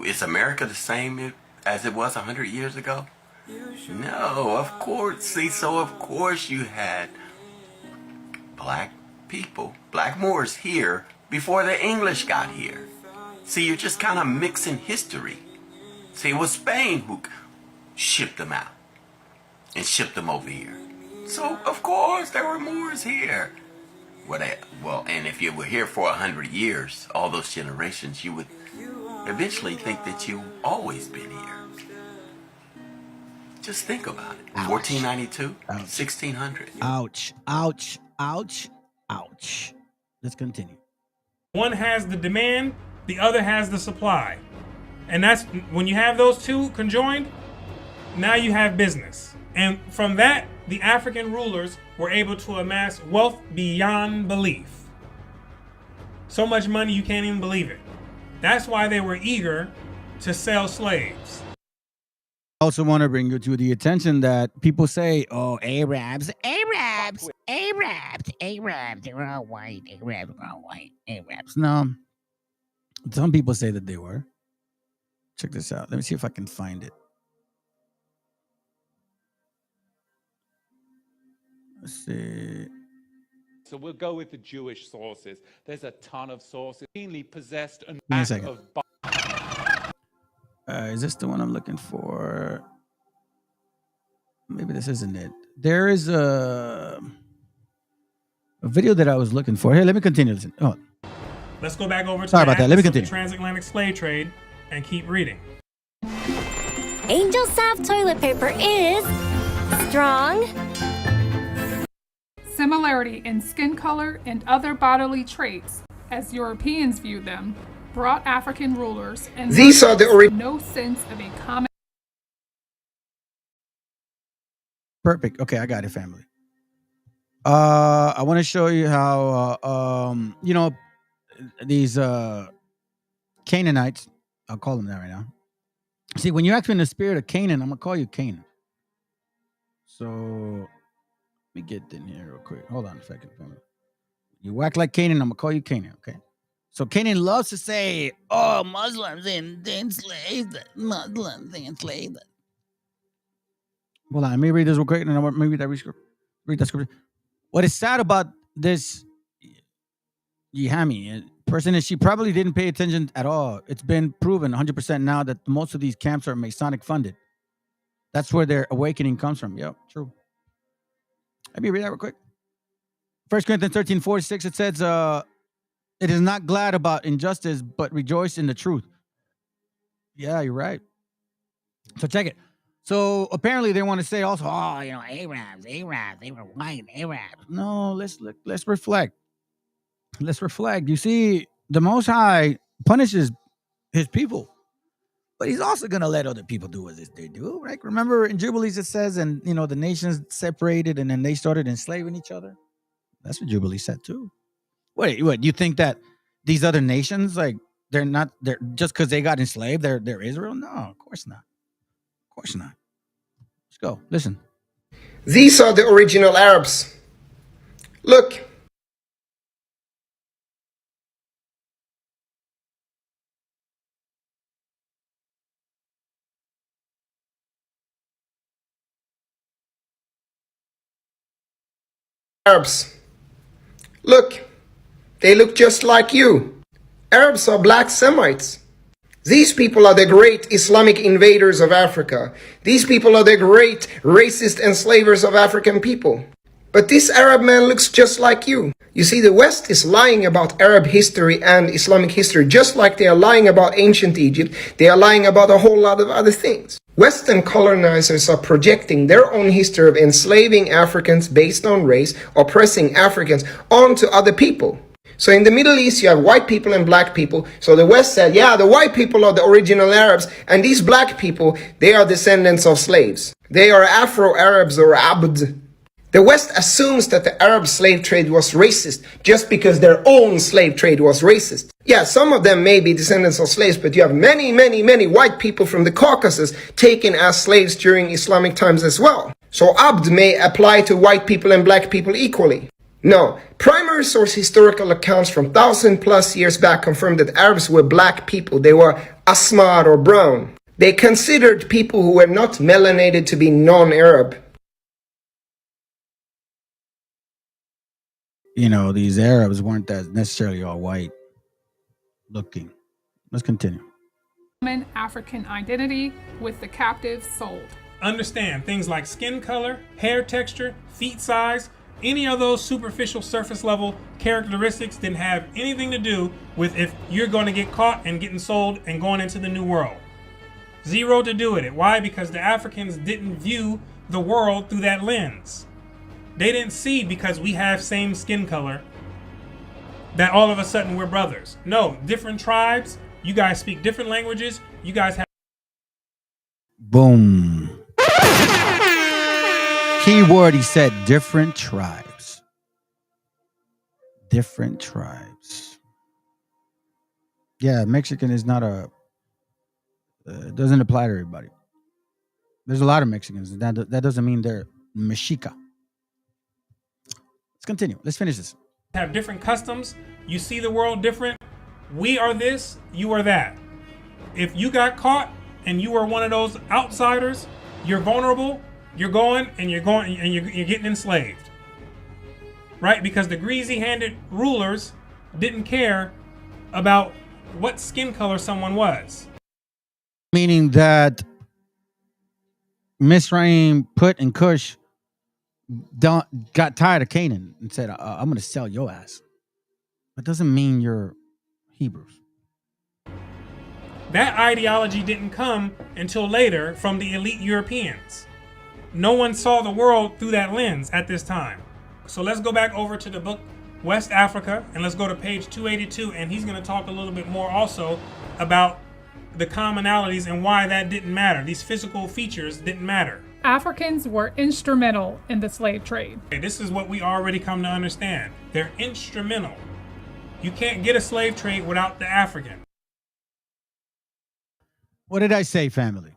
Is America the same as it was 100 years ago? No, of course. See, so of course you had black people, black Moors here before the English got here. See, you're just kind of mixing history. See, it was Spain who shipped them out and shipped them over here. So, of course, there were Moors here. Well, and if you were here for 100 years, all those generations, you would eventually think that you've always been here. Just think about it. Ouch. 1492, 1600. Ouch, ouch, ouch, ouch. Let's continue. One has the demand, the other has the supply. And that's when you have those two conjoined, now you have business. And from that, the African rulers were able to amass wealth beyond belief. So much money you can't even believe it. That's why they were eager to sell slaves. I also want to bring you to the attention that people say, oh, Arabs, they're all white, Arabs. No. Some people say that they were. Check this out. Let me see if I can find it. Let's see. So we'll go with the Jewish sources. There's a ton of sources. Mainly possessed and Give me a second. Is this the one I'm looking for? Maybe this isn't it. There is a video that I was looking for. Here, let me continue. Oh. Let's go back over to Sorry about that. Let me continue. The transatlantic slave trade and keep reading. Angel Soft toilet paper is strong. Similarity in skin color and other bodily traits, as Europeans viewed them, brought African rulers and These are the no sense of a common. Perfect. Okay, I got it, family. I want to show you how these Canaanites, I'll call them that right now. See, when you act in the spirit of Canaan, I'm gonna call you Canaan. So let me get in here real quick. Hold on a second, family. You act like Canaan, I'm gonna call you Canaan, okay? So Canaan loves to say, oh, Muslims enslaved. Muslims enslaved. Hold on, let me read this real quick, and then maybe read that scripture. What is sad about this Yihami person is she probably didn't pay attention at all. It's been proven 100% now that most of these camps are Masonic funded. That's where their awakening comes from. Yep, true. Let me read that real quick. 1 Corinthians 13:46, it says, it is not glad about injustice, but rejoice in the truth. Yeah, you're right. So check it. So apparently they want to say also, oh, Arabs, they were white Arabs. No, let's reflect. Let's reflect. You see, the Most High punishes his people, but he's also going to let other people do what they do, right? Remember in Jubilees it says, and the nations separated and then they started enslaving each other. That's what Jubilee said too. Wait, what? You think that these other nations, like, they're just because they got enslaved, they're Israel? No, of course not. Of course not. Let's go. Listen. These are the original Arabs. Look. Arabs. Look. They look just like you. Arabs are black Semites. These people are the great Islamic invaders of Africa. These people are the great racist enslavers of African people. But this Arab man looks just like you. You see, the West is lying about Arab history and Islamic history, just like they are lying about ancient Egypt. They are lying about a whole lot of other things. Western colonizers are projecting their own history of enslaving Africans based on race, oppressing Africans onto other people. So in the Middle East, you have white people and black people. So the West said, yeah, the white people are the original Arabs, and these black people, they are descendants of slaves. They are Afro-Arabs or Abd. The West assumes that the Arab slave trade was racist just because their own slave trade was racist. Yeah, some of them may be descendants of slaves, but you have many, many, many white people from the Caucasus taken as slaves during Islamic times as well. So Abd may apply to white people and black people equally. No, primary source historical accounts from 1,000+ years back confirmed that Arabs were black people. They were asmar or brown. They considered people who were not melanated to be non-Arab. You know, these Arabs weren't that necessarily all white looking. Let's continue. African identity with the captives sold. Understand things like skin color, hair texture, feet size. Any of those superficial surface level characteristics didn't have anything to do with if you're going to get caught and getting sold and going into the new world. Zero to do with it. Why? Because the Africans didn't view the world through that lens. They didn't see, because we have same skin color, that all of a sudden we're brothers. No, different tribes. You guys speak different languages. You guys have... Boom. Key word, he said, different tribes. Different tribes. Yeah, Mexican is not a... doesn't apply to everybody. There's a lot of Mexicans. That doesn't mean they're Meshiacha. Let's continue. Let's finish this. Have different customs. You see the world different. We are this, you are that. If you got caught and you were one of those outsiders, you're vulnerable. You're getting enslaved, right? Because the greasy-handed rulers didn't care about what skin color someone was. Meaning that Misraim, Put, and Cush got tired of Canaan and said, I'm going to sell your ass. That doesn't mean you're Hebrews. That ideology didn't come until later from the elite Europeans. No one saw the world through that lens at this time. So let's go back over to the book West Africa, and let's go to page 282, and he's going to talk a little bit more also about the commonalities and why that didn't matter. These physical features didn't matter. Africans were instrumental in the slave trade. This is what we already come to understand. They're instrumental. You can't get a slave trade without the African. What did I say, family?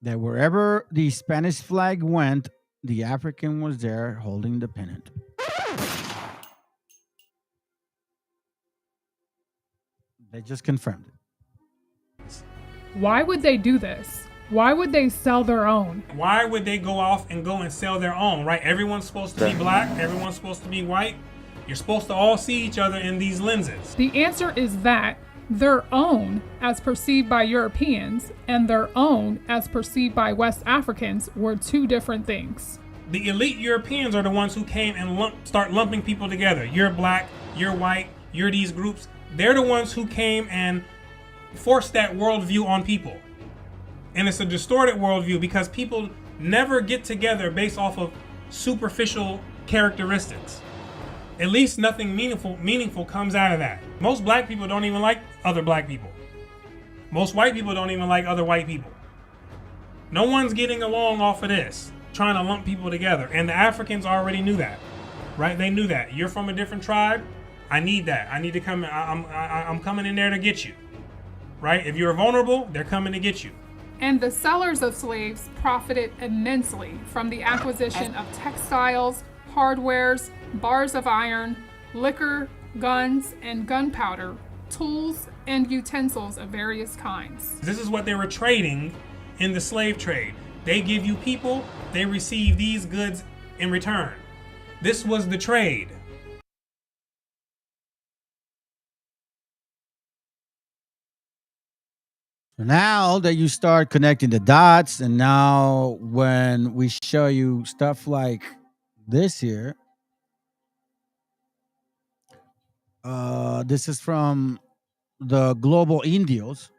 That wherever the Spanish flag went, the African was there holding the pennant. They just confirmed it. Why would they do this? Why would they sell their own? Why would they go off and go and sell their own, right? Everyone's supposed to be black. Everyone's supposed to be white. You're supposed to all see each other in these lenses. The answer is that their own, as perceived by Europeans, and their own, as perceived by West Africans, were two different things. The elite Europeans are the ones who came and start lumping people together. You're black, you're white, you're these groups. They're the ones who came and forced that worldview on people. And it's a distorted worldview because people never get together based off of superficial characteristics. At least nothing meaningful comes out of that. Most black people don't even like other black people. Most white people don't even like other white people. No one's getting along off of this, trying to lump people together. And the Africans already knew that, right? They knew that. You're from a different tribe. I need that. I need to come. I'm coming in there to get you, right? If you're vulnerable, they're coming to get you. And the sellers of slaves profited immensely from the acquisition of textiles, hardwares, bars of iron, liquor, guns, and gunpowder, tools, and utensils of various kinds. This is what they were trading in the slave trade. They give you people, they receive these goods in return. This was the trade. Now that you start connecting the dots, and now when we show you stuff like this here, this is from the global Indios,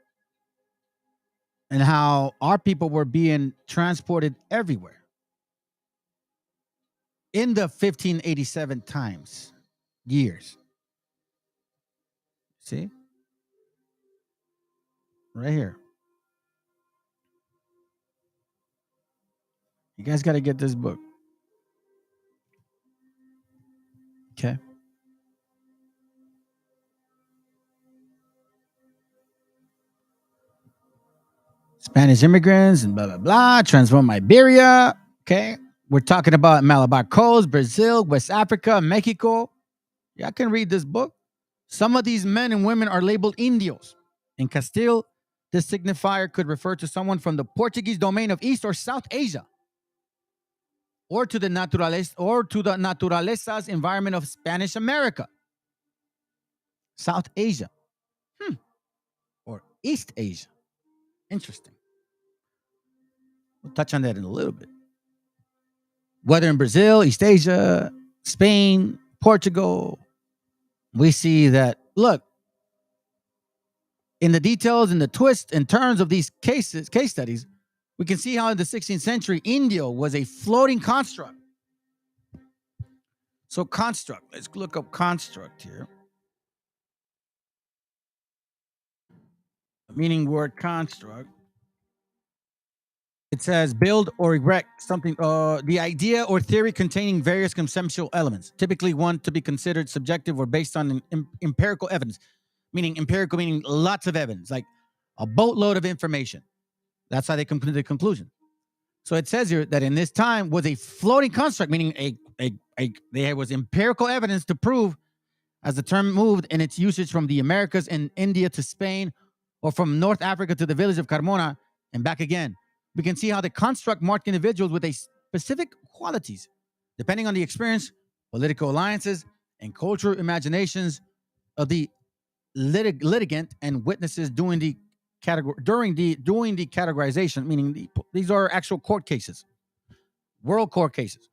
and how our people were being transported everywhere in the 1587 times, years. See? Right here. You guys got to get this book. Okay. Spanish immigrants and blah, blah, blah. Transform Iberia. Okay. We're talking about Malabar Coast, Brazil, West Africa, Mexico. Yeah, I can read this book. Some of these men and women are labeled Indios. In Castile, this signifier could refer to someone from the Portuguese domain of East or South Asia, or to the naturalezas environment of Spanish America, South Asia, or East Asia. Interesting. We'll touch on that in a little bit. Whether in Brazil, East Asia, Spain, Portugal, we see that, look, in the details and the twists and turns of these case studies, we can see how in the 16th century, Indio was a floating construct. So construct, let's look up construct here. Meaning word construct. It says build or erect something, the idea or theory containing various conceptual elements, typically one to be considered subjective or based on empirical evidence. Meaning empirical, meaning lots of evidence, like a boatload of information. That's how they come to the conclusion. So it says here that in this time was a floating construct, meaning there was empirical evidence to prove, as the term moved in its usage from the Americas and India to Spain, or from North Africa to the village of Carmona and back again. We can see how the construct marked individuals with a specific qualities, depending on the experience, political alliances, and cultural imaginations of the litigant and witnesses during the categorization, meaning these are actual court cases, world court cases.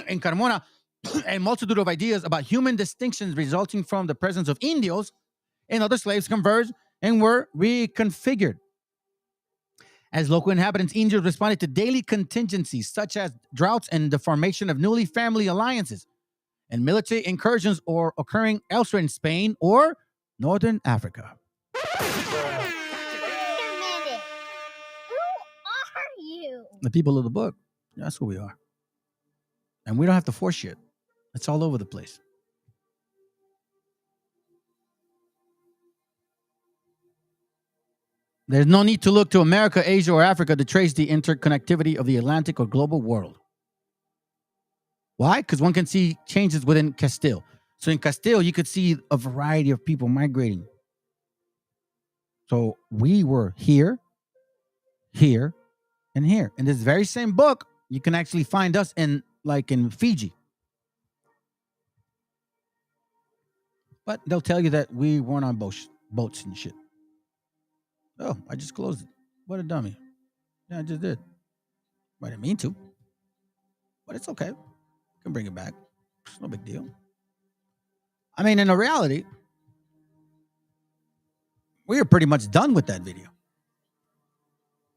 In Carmona, a multitude of ideas about human distinctions resulting from the presence of Indios and other slaves converged and were reconfigured. As local inhabitants, Indios responded to daily contingencies such as droughts and the formation of newly family alliances and military incursions or occurring elsewhere in Spain or Northern Africa. Wait a minute. Who are you? The people of the book. That's who we are. And we don't have to force shit. It's all over the place. There's no need to look to America, Asia, or Africa to trace the interconnectivity of the Atlantic or global world. Why? Because one can see changes within Castile. So in Castile, you could see a variety of people migrating. So we were here, here, and here. In this very same book, you can actually find us in Fiji. But they'll tell you that we weren't on boats and shit. Oh, I just closed it. What a dummy. Yeah, I just did. I didn't mean to. But it's okay. I can bring it back. It's no big deal. I mean, in reality, we are pretty much done with that video.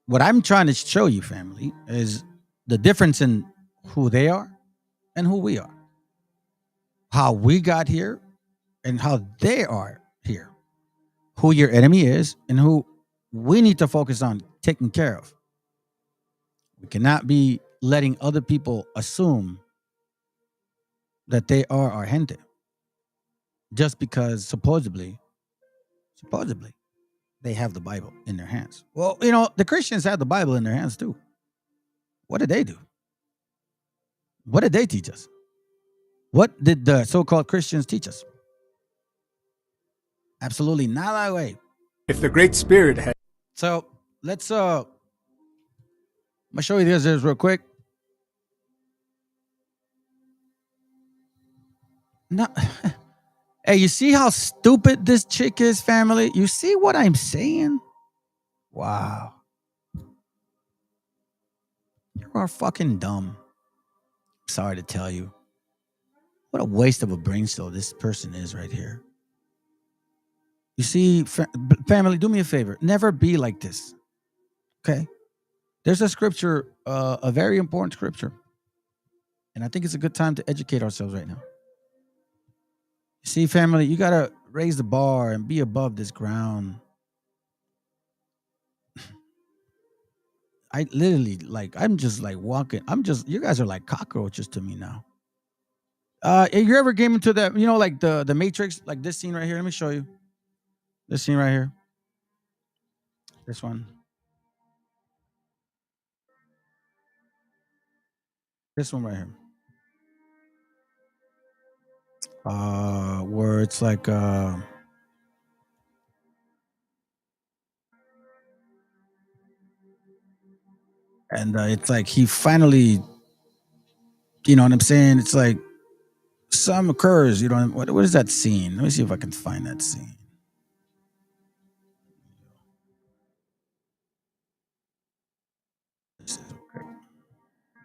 What I'm trying to show you, family, is the difference in who they are and who we are. How we got here and how they are here. Who your enemy is and who we need to focus on taking care of. We cannot be letting other people assume that they are our gente. Just because supposedly, they have the Bible in their hands. Well, you know, the Christians had the Bible in their hands too. What did they do? What did they teach us? What did the so-called Christians teach us? Absolutely not that way. If the Great Spirit had... So let's I'm gonna show you this real quick. No. Hey, you see how stupid this chick is, family? You see what I'm saying? Wow. You are fucking dumb. Sorry to tell you. What a waste of a brain cell this person is right here. You see, family, do me a favor. Never be like this. Okay? There's a scripture, a very important scripture. And I think it's a good time to educate ourselves right now. You see, family, you got to raise the bar and be above this ground. I literally, like, I'm just like walking. You guys are like cockroaches to me now. You ever came into that, you know, like the Matrix, like this scene right here? Let me show you. This scene right here. This one. This one right here. Where it's like and it's like he finally, you know what I'm saying? It's like some occurs, you know. What is that scene? Let me see if I can find that scene.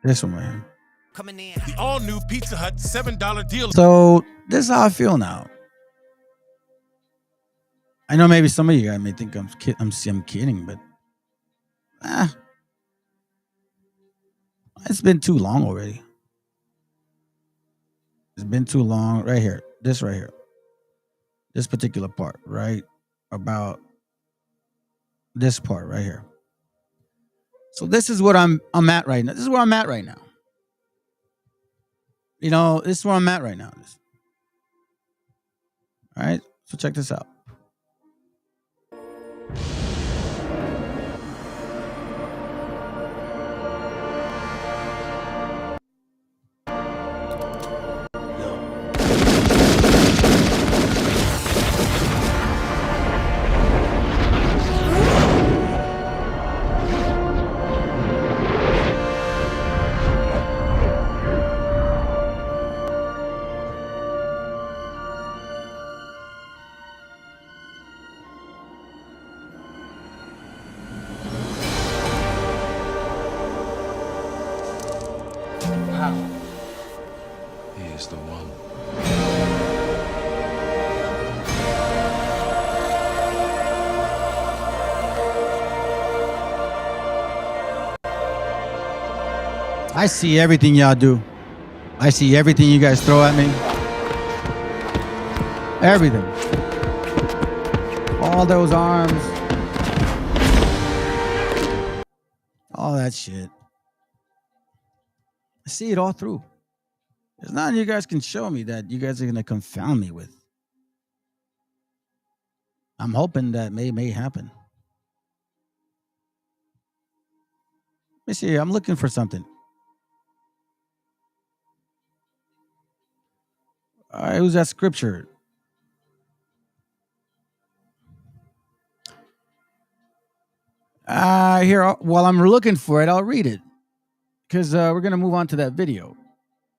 This one right here. The all-new Pizza Hut $7 deal. So this is how I feel now. I know maybe some of you guys may think I'm kidding, but it's been too long already. It's been too long. Right here. This right here. This particular part, right? About this part right here. So this is what I'm at right now. This is where I'm at right now. You know, this is where I'm at right now. All right. So check this out. He is the one. I see everything y'all do. I see everything you guys throw at me. Everything. All those arms. All that shit. I see it all through. There's nothing you guys can show me that you guys are going to confound me with. I'm hoping that may happen. Let me see. I'm looking for something. All right, who's that scripture? Here, while I'm looking for it, I'll read it. Because we're going to move on to that video.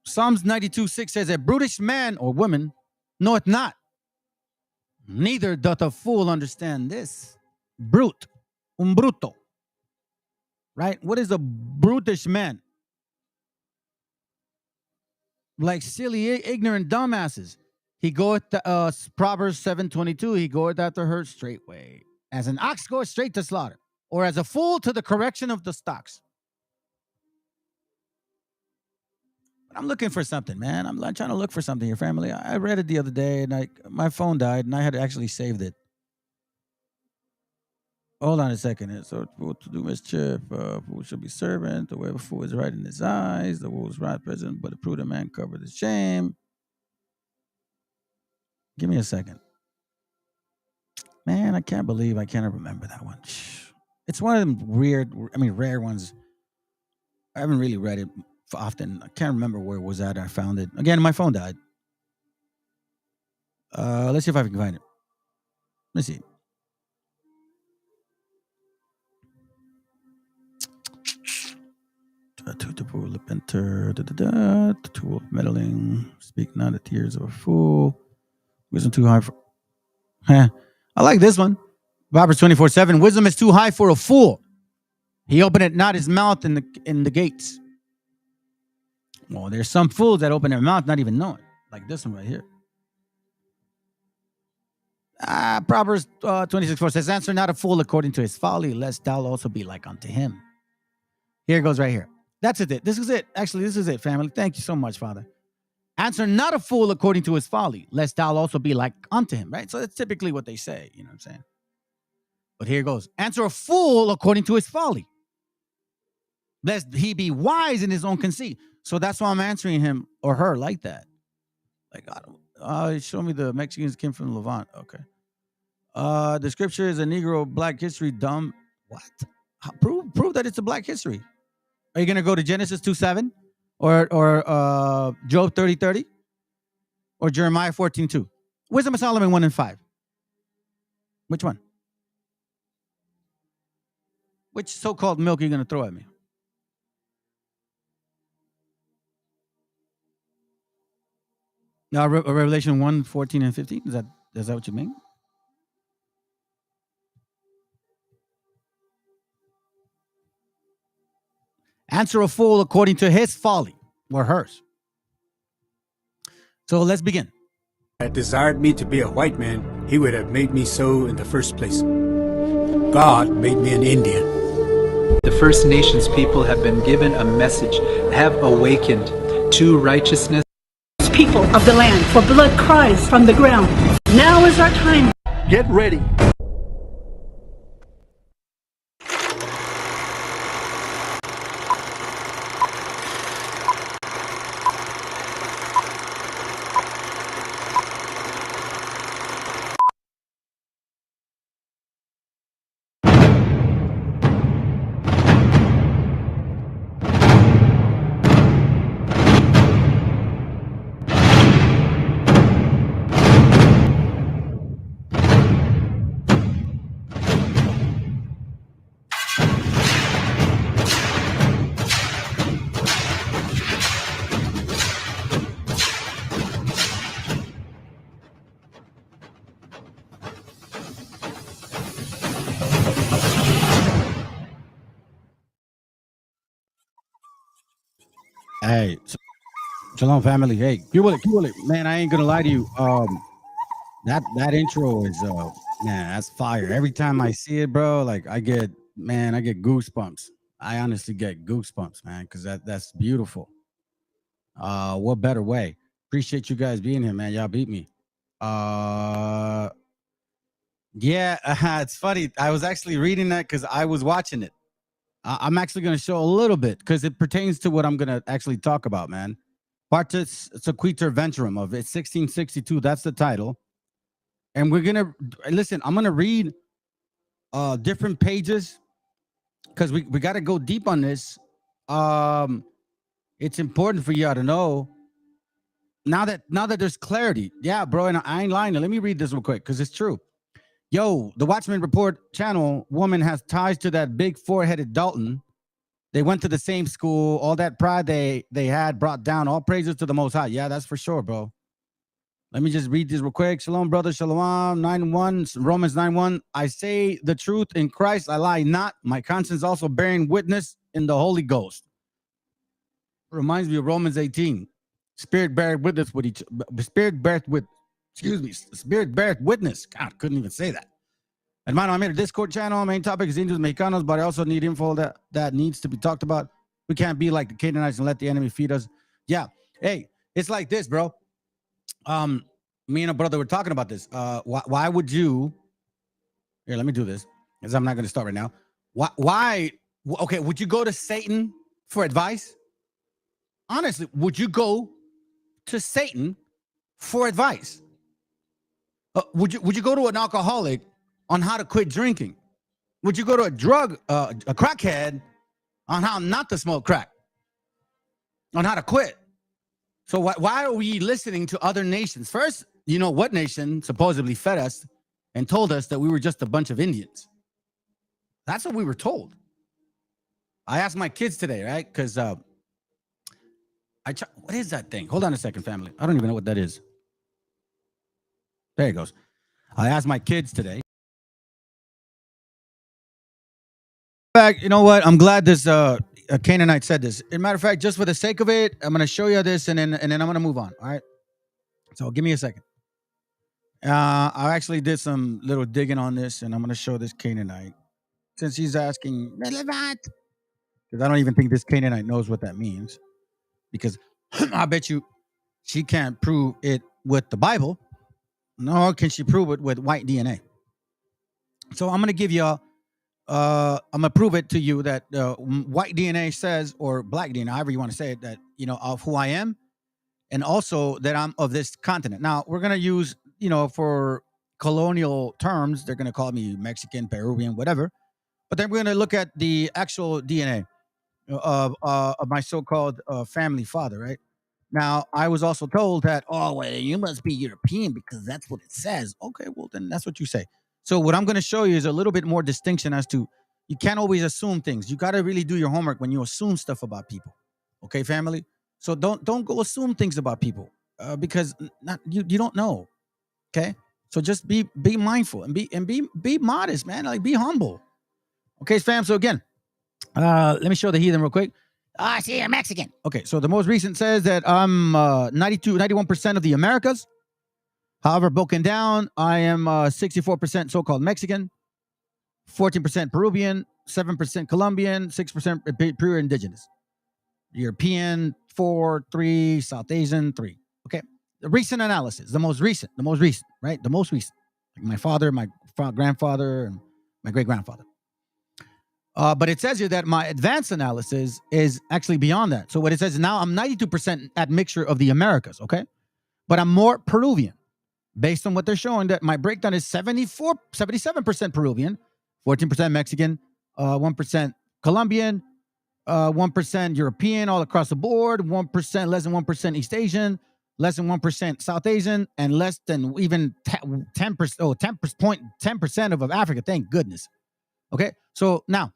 Psalms 92:6 says, a brutish man or woman knoweth not, neither doth a fool understand this. Brute, un bruto. Right? What is a brutish man? Like silly, ignorant dumbasses. He goeth, Proverbs 7:22, he goeth after her straightway. As an ox goeth straight to slaughter, or as a fool to the correction of the stocks. I'm looking for something, man. I'm trying to look for something here, family. I read it the other day, and my phone died, and I had actually saved it. Hold on a second. So, to do mischief, fool should be servant. The way a fool is right in his eyes. The fool is right present, but a prudent man covered his shame. Give me a second. Man, I can't believe I can't remember that one. It's one of them rare ones. I haven't really read it often. I can't remember where it was at. I found it. Again, my phone died. Let's see if I can find it. Let's see. The tool of meddling. Speak not the tears of a fool. Wisdom too high for. I like this one. Proverbs 24:7. Wisdom is too high for a fool. He opened not his mouth in the gates. Well, there's some fools that open their mouth not even knowing. Like this one right here. Proverbs 26:4 says, answer not a fool according to his folly, lest thou also be like unto him. Here it goes right here. That's it. This is it. Actually, this is it, family. Thank you so much, Father. Answer not a fool according to his folly, lest thou also be like unto him, right? So that's typically what they say, you know what I'm saying? But here it goes. Answer a fool according to his folly, lest he be wise in his own conceit. So that's why I'm answering him or her like that. Like, show me the Mexicans came from Levant. Okay. The scripture is a Negro black history dumb. What? Prove that it's a black history. Are you going to go to Genesis 2:7 or Job 30:30 or Jeremiah 14:2? Wisdom of Solomon 1:5. Which one? Which so-called milk are you going to throw at me? Now, Revelation 1:14 and 15. Is that what you mean? Answer a fool according to his folly or hers. So let's begin. Had desired me to be a white man, he would have made me so in the first place. God made me an Indian. The First Nations people have been given a message, have awakened to righteousness. People of the land, for blood cries from the ground. Now is our time. Get ready. Hey, Shalom family. Hey, Q it. Man, I ain't gonna lie to you. That intro is man, that's fire. Every time I see it, bro, like I get goosebumps. I honestly get goosebumps, man, because that's beautiful. What better way? Appreciate you guys being here, man. Y'all beat me. Yeah, it's funny. I was actually reading that because I was watching it. I'm actually going to show a little bit because it pertains to what I'm going to actually talk about, man. Partus, Sequitur, Ventrem of it, 1662. That's the title. And we're going to, listen, I'm going to read different pages because we got to go deep on this. It's important for y'all to know now that there's clarity. Yeah, bro, and I ain't lying. Let me read this real quick because it's true. Yo, the Watchman Report channel woman has ties to that big four-headed Dalton. They went to the same school. All that pride they had brought down. All praises to the Most High. Yeah, that's for sure, bro. Let me just read this real quick. Shalom, brother. Shalom. 9:1. Romans 9:1. I say the truth in Christ. I lie not. My conscience also bearing witness in the Holy Ghost. Reminds me of Romans 18. Spirit beareth witness with each. Spirit beareth with. Excuse me. Spirit beareth witness. God, couldn't even say that. Hermano, I made a Discord channel. Main topic is Indios Mexicanos, but I also need info that needs to be talked about. We can't be like the Canaanites and let the enemy feed us. Yeah. Hey, it's like this, bro. Me and a brother were talking about this. Why would you? Here, let me do this because I'm not going to start right now. Why? Okay, would you go to Satan for advice? Honestly, would you go to Satan for advice? Would you go to an alcoholic on how to quit drinking? Would you go to a crackhead on how not to smoke crack? On how to quit? So why are we listening to other nations? First, you know what nation supposedly fed us and told us that we were just a bunch of Indians? That's what we were told. I asked my kids today, right? Because what is that thing? Hold on a second, family. I don't even know what that is. There it goes. I asked my kids today. In fact, you know what? I'm glad this Canaanite said this. As a matter of fact, just for the sake of it, I'm going to show you this, and then I'm going to move on. All right. So give me a second. I actually did some little digging on this, and I'm going to show this Canaanite. Since he's asking, relevant, because I don't even think this Canaanite knows what that means, because I bet you she can't prove it with the Bible, nor can she prove it with white DNA. So I'm going to give y'all, I'm going to prove it to you that white DNA says, or black DNA, however you want to say it, that, you know, of who I am, and also that I'm of this continent. Now, we're going to use, you know, for colonial terms, they're going to call me Mexican, Peruvian, whatever. But then we're going to look at the actual DNA of my so-called family father, right? Now, I was also told that, oh, well, you must be European because that's what it says. Okay, well, then that's what you say. So what I'm going to show you is a little bit more distinction as to you can't always assume things. You got to really do your homework when you assume stuff about people. Okay, family? So don't go assume things about people because you don't know. Okay? So just be mindful and be modest, man. Like, be humble. Okay, fam. So again, let me show the heathen real quick. I see a Mexican. Okay, so the most recent says that I'm 91% of the Americas. However, broken down, I am 64% so-called Mexican, 14% Peruvian, 7% Colombian, 6% pure indigenous. European, 4, 3, South Asian, 3. Okay, the recent analysis, the most recent, right? The most recent. Like my father, my grandfather, and my great-grandfather. But it says here that my advanced analysis is actually beyond that. So what it says is now I'm 92% admixture of the Americas, okay? But I'm more Peruvian. Based on what they're showing, that my breakdown is 77% Peruvian, 14% Mexican, 1% Colombian, 1% European all across the board, 1%, less than 1% East Asian, less than 1% South Asian, and less than even 10% of Africa. Thank goodness. Okay, so now,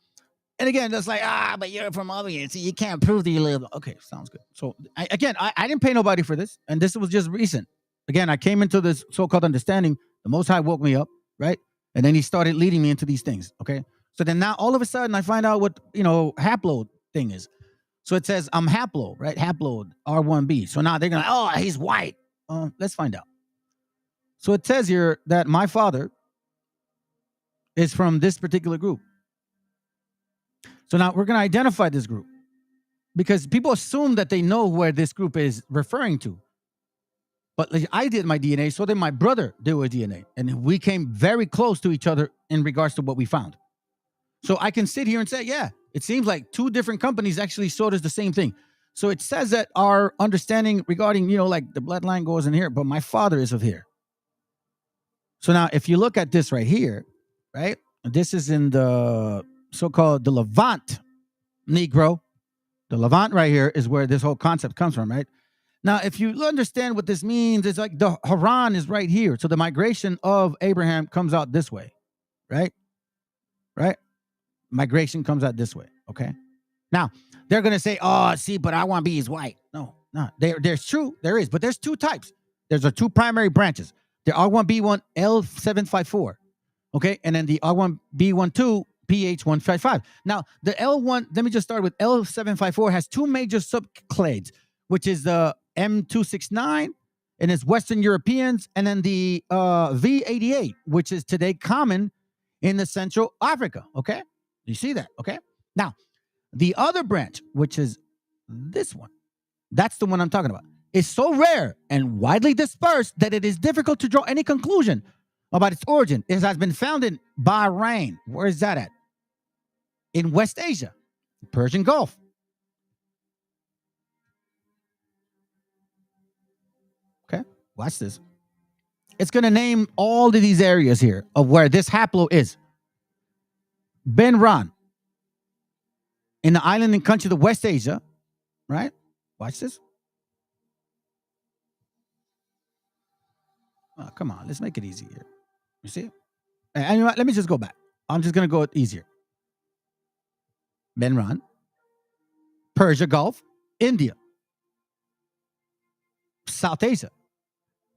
and again, that's like, but you're from over here, so you can't prove that you live. Okay, sounds good. So I didn't pay nobody for this, and this was just recent. Again, I came into this so-called understanding. The Most High woke me up, right? And then he started leading me into these things, okay? So then now, all of a sudden, I find out what, haploid thing is. So it says I'm haplo, right? Haploid, R1b. So now they're going to, oh, he's white. Let's find out. So it says here that my father is from this particular group. So now we're going to identify this group because people assume that they know where this group is referring to. But like I did my DNA, so did my brother did his DNA. And we came very close to each other in regards to what we found. So I can sit here and say, yeah, it seems like two different companies actually showed us the same thing. So it says that our understanding regarding, like the bloodline goes in here, but my father is of here. So now if you look at this right here, right? This is in the so-called the Levant Negro. The Levant right here is where this whole concept comes from, right? Now, if you understand what this means, it's like the Haran is right here. So the migration of Abraham comes out this way, right? Right? Migration comes out this way, okay? Now, they're going to say, oh, see, but R1b is white. No. There's true. There is, but there's two types. There's the two primary branches. The R1b1 L754, okay? And then the R1b12 PH155. Now, the L1, let me just start with L754 has two major subclades, which is the M269 and it's Western Europeans, and then the V88, which is today common in the Central Africa, okay? You see that, okay? Now, the other branch, which is this one, that's the one I'm talking about, is so rare and widely dispersed that it is difficult to draw any conclusion about its origin. It has been found in Bahrain. Where is that at? In West Asia, Persian Gulf. Okay, watch this. it's going to name all of these areas here of where this haplo is. Ventrem, in the island and country of West Asia, right? Watch this. Oh, come on, let's make it easy here. You see? And you know what? Let me just go back. I'm just going to go easier. Ventrem, Persia Gulf, India, South Asia,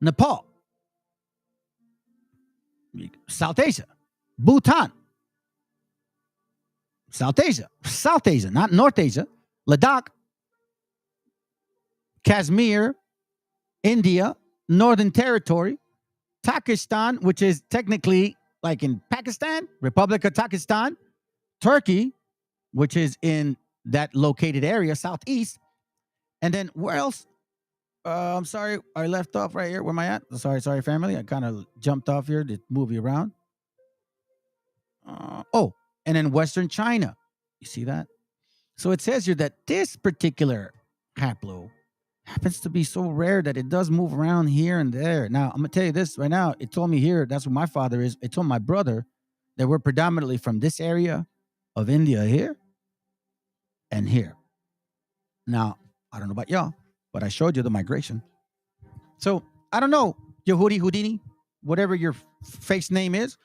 Nepal, South Asia, Bhutan, South Asia, not North Asia, Ladakh, Kashmir, India, Northern Territory, Pakistan, which is technically like in Pakistan, Republic of Pakistan, Turkey, which is in that located area, southeast. And then where else? I'm sorry, I left off right here. Where am I at? Sorry, family. I kind of jumped off here to move you around. And then Western China. You see that? So it says here that this particular haplo happens to be so rare that it does move around here and there. Now, I'm going to tell you this right now. It told me here, that's where my father is. It told my brother that we're predominantly from this area of India here and here. Now, I don't know about y'all, but I showed you the migration. So, I don't know, Yehudi Houdini, whatever your face name is.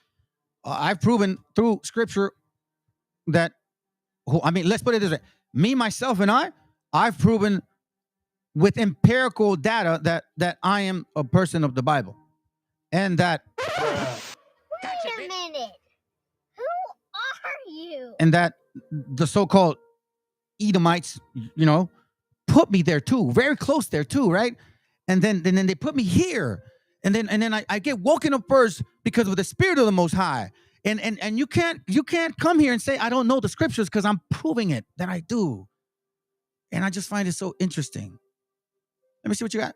I've proven through scripture that, let's put it this way. Me, myself, and I've proven with empirical data that I am a person of the Bible. And that... Wait a minute. Who are you? And that the so-called Edomites, put me there too, very close there too, right? And then they put me here. And then I get woken up first because of the Spirit of the Most High. And you can't come here and say I don't know the scriptures because I'm proving it that I do. And I just find it so interesting. Let me see what you got.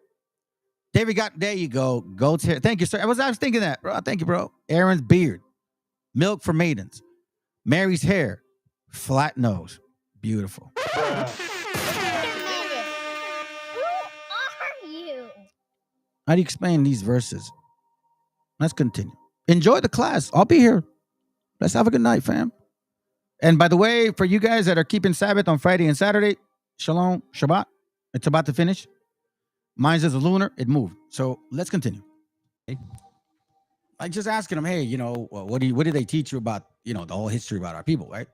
David got, there you go. Goat's hair. Thank you, sir. I was thinking that, bro. Thank you, bro. Aaron's beard. Milk for maidens. Mary's hair. Flat nose. Beautiful. Wait a minute. Who are you? How do you explain these verses? Let's continue. Enjoy the class. I'll be here. Let's have a good night, fam. And by the way, for you guys that are keeping Sabbath on Friday and Saturday, Shalom, Shabbat. It's about to finish. Mine's is a lunar. It moved. So let's continue. I just asking them, hey, what did they teach you about, the whole history about our people, right?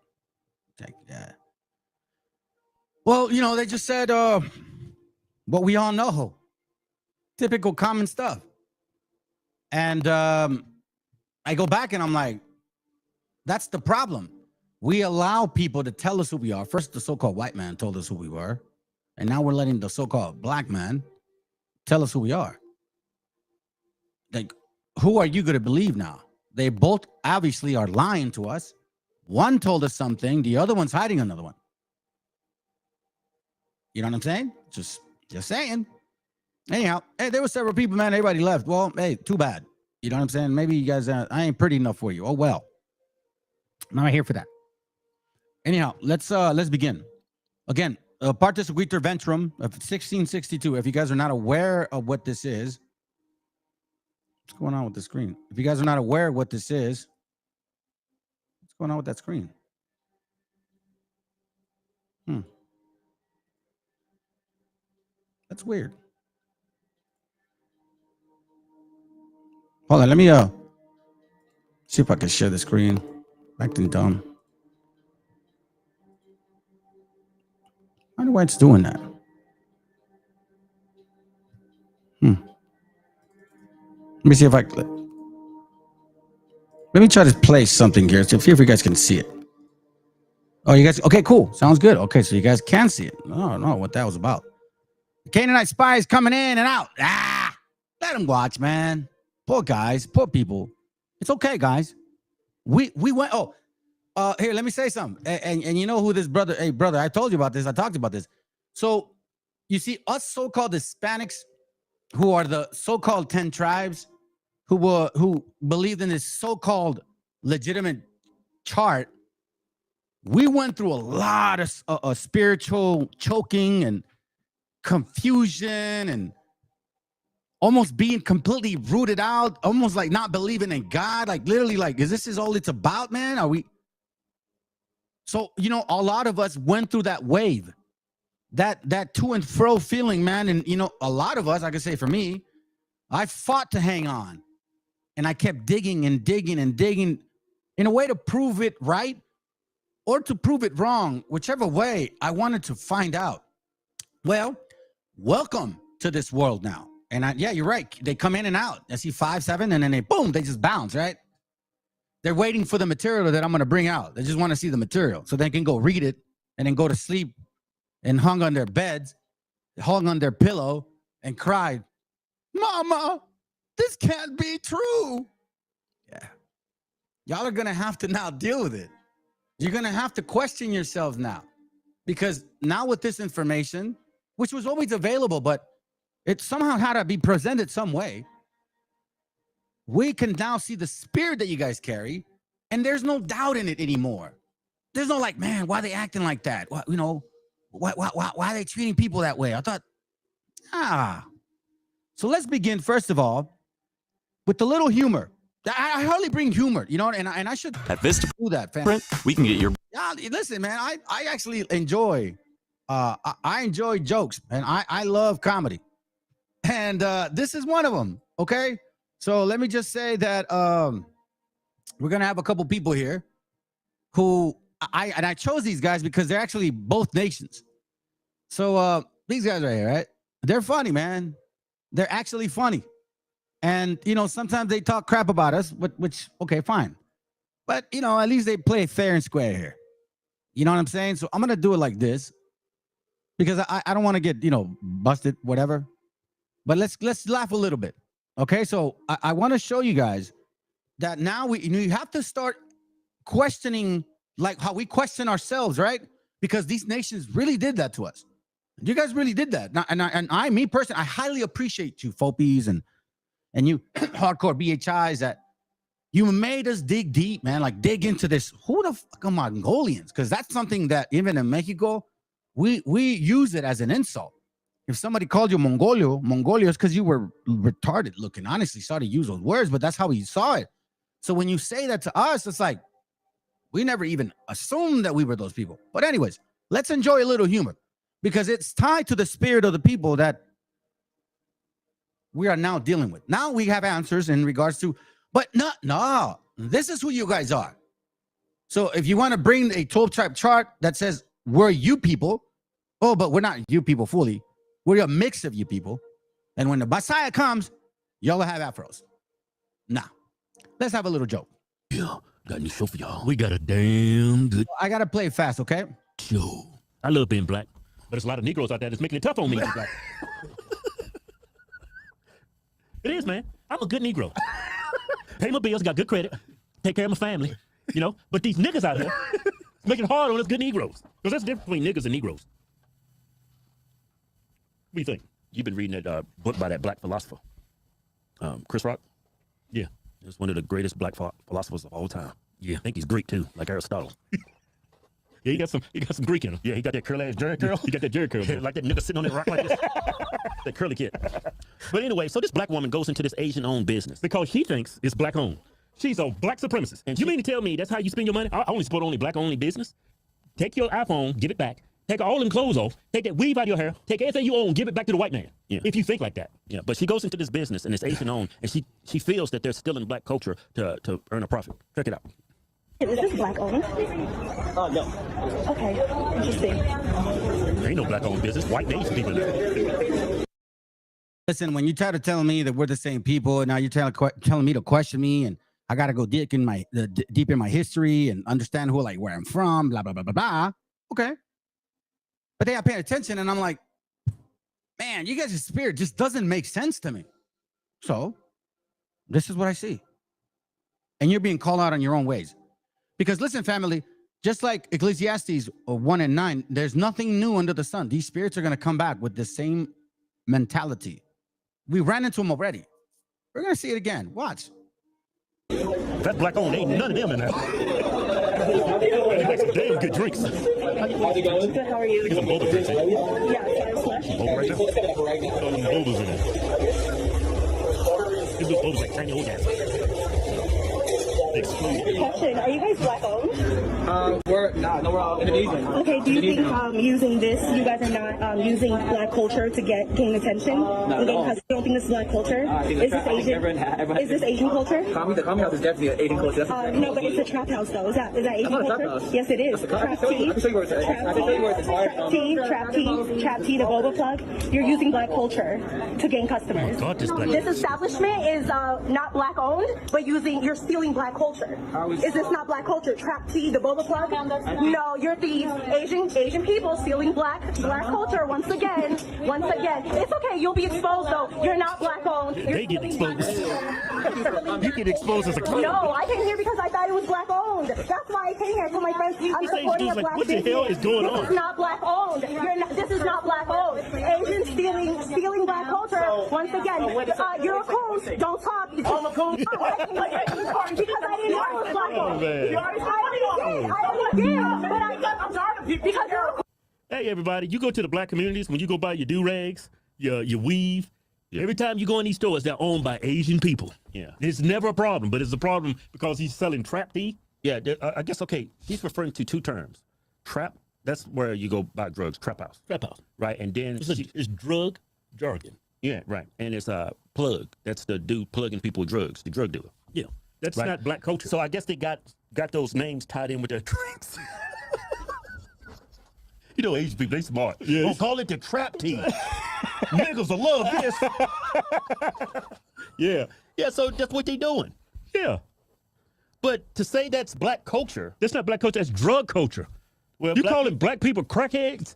Like, yeah. Well, they just said what we all know. Typical common stuff. And I go back and I'm like, that's the problem. We allow people to tell us who we are. First, the so-called white man told us who we were. And now we're letting the so-called black man tell us who we are. Like, who are you going to believe now? They both obviously are lying to us. One told us something. The other one's hiding another one. You know what I'm saying? Just saying. Anyhow, hey, there were several people, man. Everybody left. Well, hey, too bad. You know what I'm saying? Maybe you guys, I ain't pretty enough for you. Oh, well. I'm not here for that. Anyhow, let's begin. Again, Partus Sequitur Ventrem of 1662. If you guys are not aware of what this is, what's going on with the screen? If you guys are not aware of what this is, what's going on with that screen? That's weird. Hold on, let me see if I can share the screen. Acting dumb. I wonder why it's doing that. Let me see if let me try to play something here. See if you guys can see it. Oh, you guys, okay, cool. Sounds good. Okay, so you guys can see it. I don't know what that was about. The Canaanite spies coming in and out. Let them watch, man. Poor guys, poor people. It's okay, guys. We went, here, let me say something. And you know who this brother, hey, brother, I told you about this. I talked about this. So, you see, us so-called Hispanics, who are the so-called 10 tribes, who believed in this so-called legitimate chart, we went through a lot of spiritual choking and confusion and almost being completely rooted out, almost like not believing in God, like literally like, is this all it's about, man? Are we? So, you know, a lot of us went through that wave, that to and fro feeling, man. And, you know, a lot of us, I can say for me, I fought to hang on, and I kept digging and digging and digging in a way to prove it right or to prove it wrong, whichever way I wanted to find out. Well, welcome to this world now. And yeah, you're right. They come in and out. I see 5, 7, and then they boom, they just bounce, right? They're waiting for the material that I'm going to bring out. They just want to see the material so they can go read it and then go to sleep and hung on their beds, hung on their pillow and cried, "Mama, this can't be true." Yeah. Y'all are going to have to now deal with it. You're going to have to question yourselves now, because now with this information, which was always available, but it somehow had to be presented some way, we can now see the spirit that you guys carry, and there's no doubt in it anymore. There's no like, man, why are they acting like that? Why, you know, why are they treating people that way? I thought, So let's begin, first of all, with the little humor. I hardly bring humor, you know, and I should at Vista do that, fam. We can get your. Yeah, listen, man, I actually enjoy, I enjoy jokes, and I love comedy. And this is one of them, okay? So let me just say that we're going to have a couple people here who I chose these guys because they're actually both nations. So these guys right here, right? They're funny, man. They're actually funny. And, you know, sometimes they talk crap about us, which, okay, fine. But, you know, at least they play fair and square here. You know what I'm saying? So I'm going to do it like this because I don't want to get, you know, busted, whatever. But let's laugh a little bit. Okay, so I want to show you guys that now you have to start questioning like how we question ourselves, right? Because these nations really did that to us. You guys really did that. And me personally, I highly appreciate you, Fopies, and you hardcore BHIs, that you made us dig deep, man. Like dig into this. Who the fuck are Mongolians? Because that's something that even in Mexico, we use it as an insult. If somebody called you Mongolia, it's because you were retarded looking. Honestly, sorry to use those words, but that's how we saw it. So when you say that to us, it's like we never even assumed that we were those people. But anyways, let's enjoy a little humor because it's tied to the spirit of the people that we are now dealing with. Now we have answers in regards to, but no, this is who you guys are. So if you want to bring a 12-tribe chart that says we're you people, but we're not you people fully. We're a mix of you people. And when the Messiah comes, y'all will have afros. Now, let's have a little joke. Yeah, got a new show for y'all. We got a damn good. I got to play fast, okay? Show. I love being black, but there's a lot of Negroes out there that's making it tough on me. Black. It is, man. I'm a good Negro. Pay my bills, got good credit, take care of my family, you know? But these niggas out here making it hard on us good Negroes. Because there's a difference between niggas and Negroes. What do you think? You've been reading that book by that black philosopher, Chris Rock? Yeah, it's one of the greatest black philosophers of all time. Yeah, I think he's Greek too, like Aristotle. Yeah, he got some Greek in him. Yeah, he got that curly ass Jerry curl. He got that Jerry curl, like that nigga sitting on that rock like this. That curly kid. But anyway, so this black woman goes into this Asian-owned business because she thinks it's black-owned. She's a black supremacist. And you mean to tell me that's how you spend your money? I only support only black-only business. Take your iPhone, give it back. Take all them clothes off, take that weave out of your hair, take everything you own, give it back to the white man. Yeah. If you think like that. Yeah, but she goes into this business and it's Asian owned, and she feels that they're still in black culture to earn a profit. Check it out. Is this black owned? No. Okay, interesting. There ain't no black owned business. White Asian people there. Listen, when you try to tell me that we're the same people, and now you're telling me to question me, and I got to go deep in my history and understand where I'm from, blah, blah, blah, blah, blah. Okay. But they are paying attention, and I'm like, man, you guys' spirit just doesn't make sense to me. So this is what I see. And you're being called out on your own ways. Because listen, family, just like Ecclesiastes 1:9, there's nothing new under the sun. These spirits are going to come back with the same mentality. We ran into them already. We're going to see it again. Watch. That black owned ain't none of them in there. They make some damn good drinks. How's it going? Good, how are you? Get some boba drinks in. Yeah, sorry, boba right there? Throw them bobas in there. These big boulders like tiny orgasms. Question, are you guys black owned? We're all Indonesian. Okay, do you think using this, you guys are not using black culture to gain attention? No, you don't think this is black culture? Is this Asian? Is this Asian culture? The commie house is definitely an Asian culture. No, but it's a trap house though. Is that Asian culture? Yes, it is. Trap tea. Trap tea, the boba plug. You're using black culture to gain customers. God, This establishment is not black owned, but you're stealing black culture. Is this not black culture? Trap tea, the boba plug? No, you're thieves. Asian people stealing black culture once again. It's okay, you'll be exposed though. You're not black owned. They get exposed. You get exposed as a clown. No, I came here because I thought it was black owned. That's why I came here. So my friends, I'm supporting a black what the hell is going on? This is not black owned. This is not black owned. Asians stealing black culture once again. You're a coon. Don't talk. I'm a coon. Because I didn't know it was black owned. Hey everybody, you go to the black communities, when you go buy your do-rags, your weave, every time you go in these stores, they're owned by Asian people. Yeah. It's never a problem, but it's a problem because he's selling trap tea. Yeah, I guess, okay, he's referring to two terms. Trap, that's where you go buy drugs, trap house. Trap house. Right, and then it's drug jargon. Yeah, right. And it's plug. That's the dude plugging people with drugs, the drug dealer. Yeah. That's not black culture. So I guess they got those names tied in with their drinks. You know, Asian people, they smart. Yes. Don't call it the trap tea. Niggas will love this. Yeah, so that's what they doing. Yeah. But to say that's black culture, that's not black culture, that's drug culture. Well, you calling black people crackheads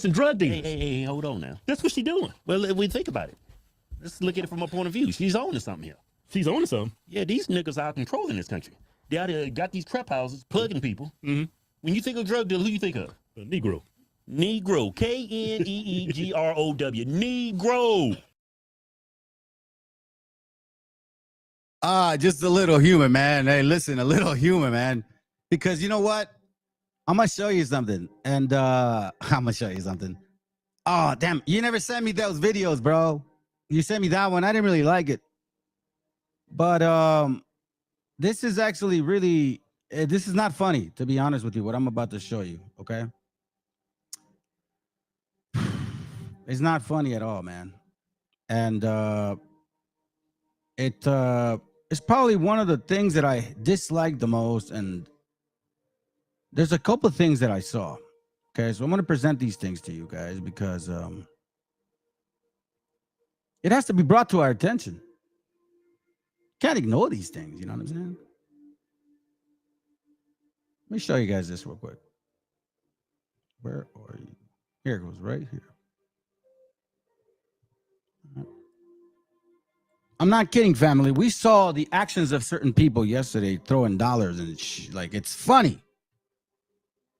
and drug dealers. Hey, hold on now. That's what she doing. Well, if we think about it, let's look at it from a point of view. She's owning something here. She's owning something. Yeah, these niggas are controlling this country. They out there got these trap houses, plugging people. Mm-hmm. When you think of drug dealer, who you think of? A Negro. Negro. K-N-E-E-G-R-O-W. Negro. Just a little humor, man. Hey, listen, a little humor, man. Because you know what? I'm going to show you something. And I'm going to show you something. Oh, damn. You never sent me those videos, bro. You sent me that one. I didn't really like it. But this is actually really, this is not funny, to be honest with you, what I'm about to show you, okay? It's not funny at all, man. And it's probably one of the things that I dislike the most, and there's a couple of things that I saw, okay? So I'm going to present these things to you guys because it has to be brought to our attention. Can't ignore these things, you know what I'm saying? Let me show you guys this real quick. Where are you? Here it goes, right here. I'm not kidding, family. We saw the actions of certain people yesterday throwing dollars and like it's funny.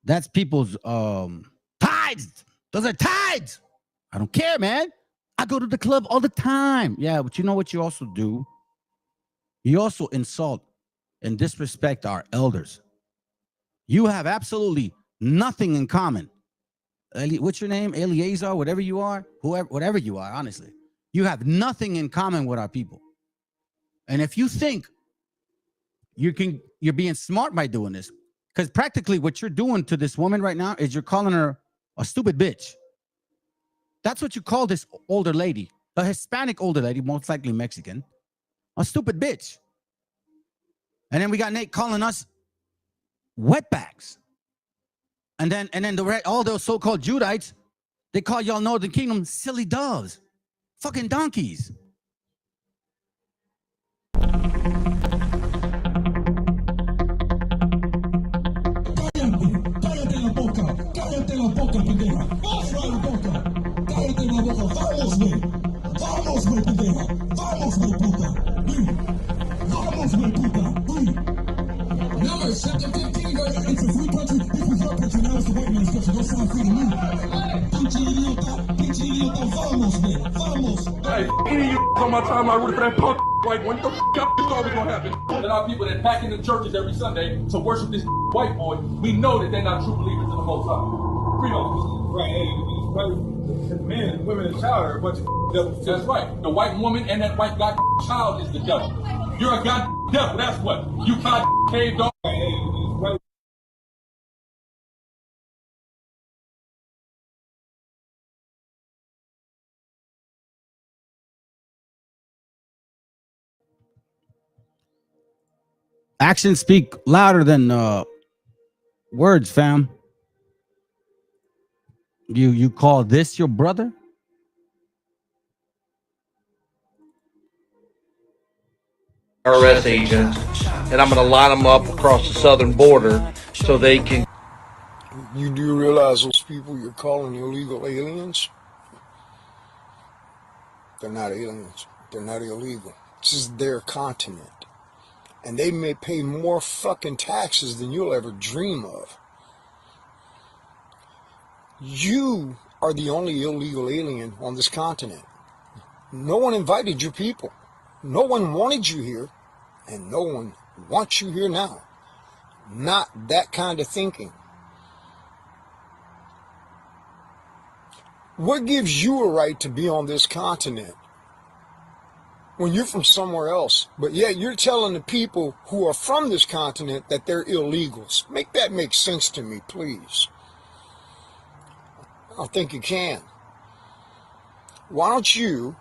That's people's tithes. Those are tithes. I don't care, man. I go to the club all the time. Yeah, but you know what you also do? You also insult and disrespect our elders. You have absolutely nothing in common. What's your name? Eleazar, whatever you are, whatever you are, honestly. You have nothing in common with our people. And if you think you're being smart by doing this, because practically what you're doing to this woman right now is you're calling her a stupid bitch. That's what you call this older lady, a Hispanic older lady, most likely Mexican, a stupid bitch. And then we got Nate calling us wetbacks. And then all those so-called Judites, they call y'all Northern Kingdom silly doves. Fucking donkeys. Now it's chapter 15, right? It's a free country. If we your country, now it's the white man's country. Don't sound free to me. Pinche idiota, vamos, man. Vamos. Hey, any of you on my time, I rooted for that punk. Like, when the up you thought was gonna happen? That our people that pack in the churches every Sunday to worship this white boy, we know that they're not true believers in the Most High. Freedom. Right, hey, men and women and child are a bunch of That's right. The white woman and that white god child is the devil. You're a god devil. That's what. You god cave dog. Actions speak louder than words, fam. You call this your brother? IRS agents, and I'm going to line them up across the southern border so they can. You do realize those people you're calling illegal aliens? They're not aliens. They're not illegal. This is their continent. And they may pay more fucking taxes than you'll ever dream of. You are the only illegal alien on this continent. No one invited your people. No one wanted you here. And no one wants you here now. Not that kind of thinking. What gives you a right to be on this continent when you're from somewhere else? But yet you're telling the people who are from this continent that they're illegals. Make that make sense to me, please. I don't think you can. Why don't you,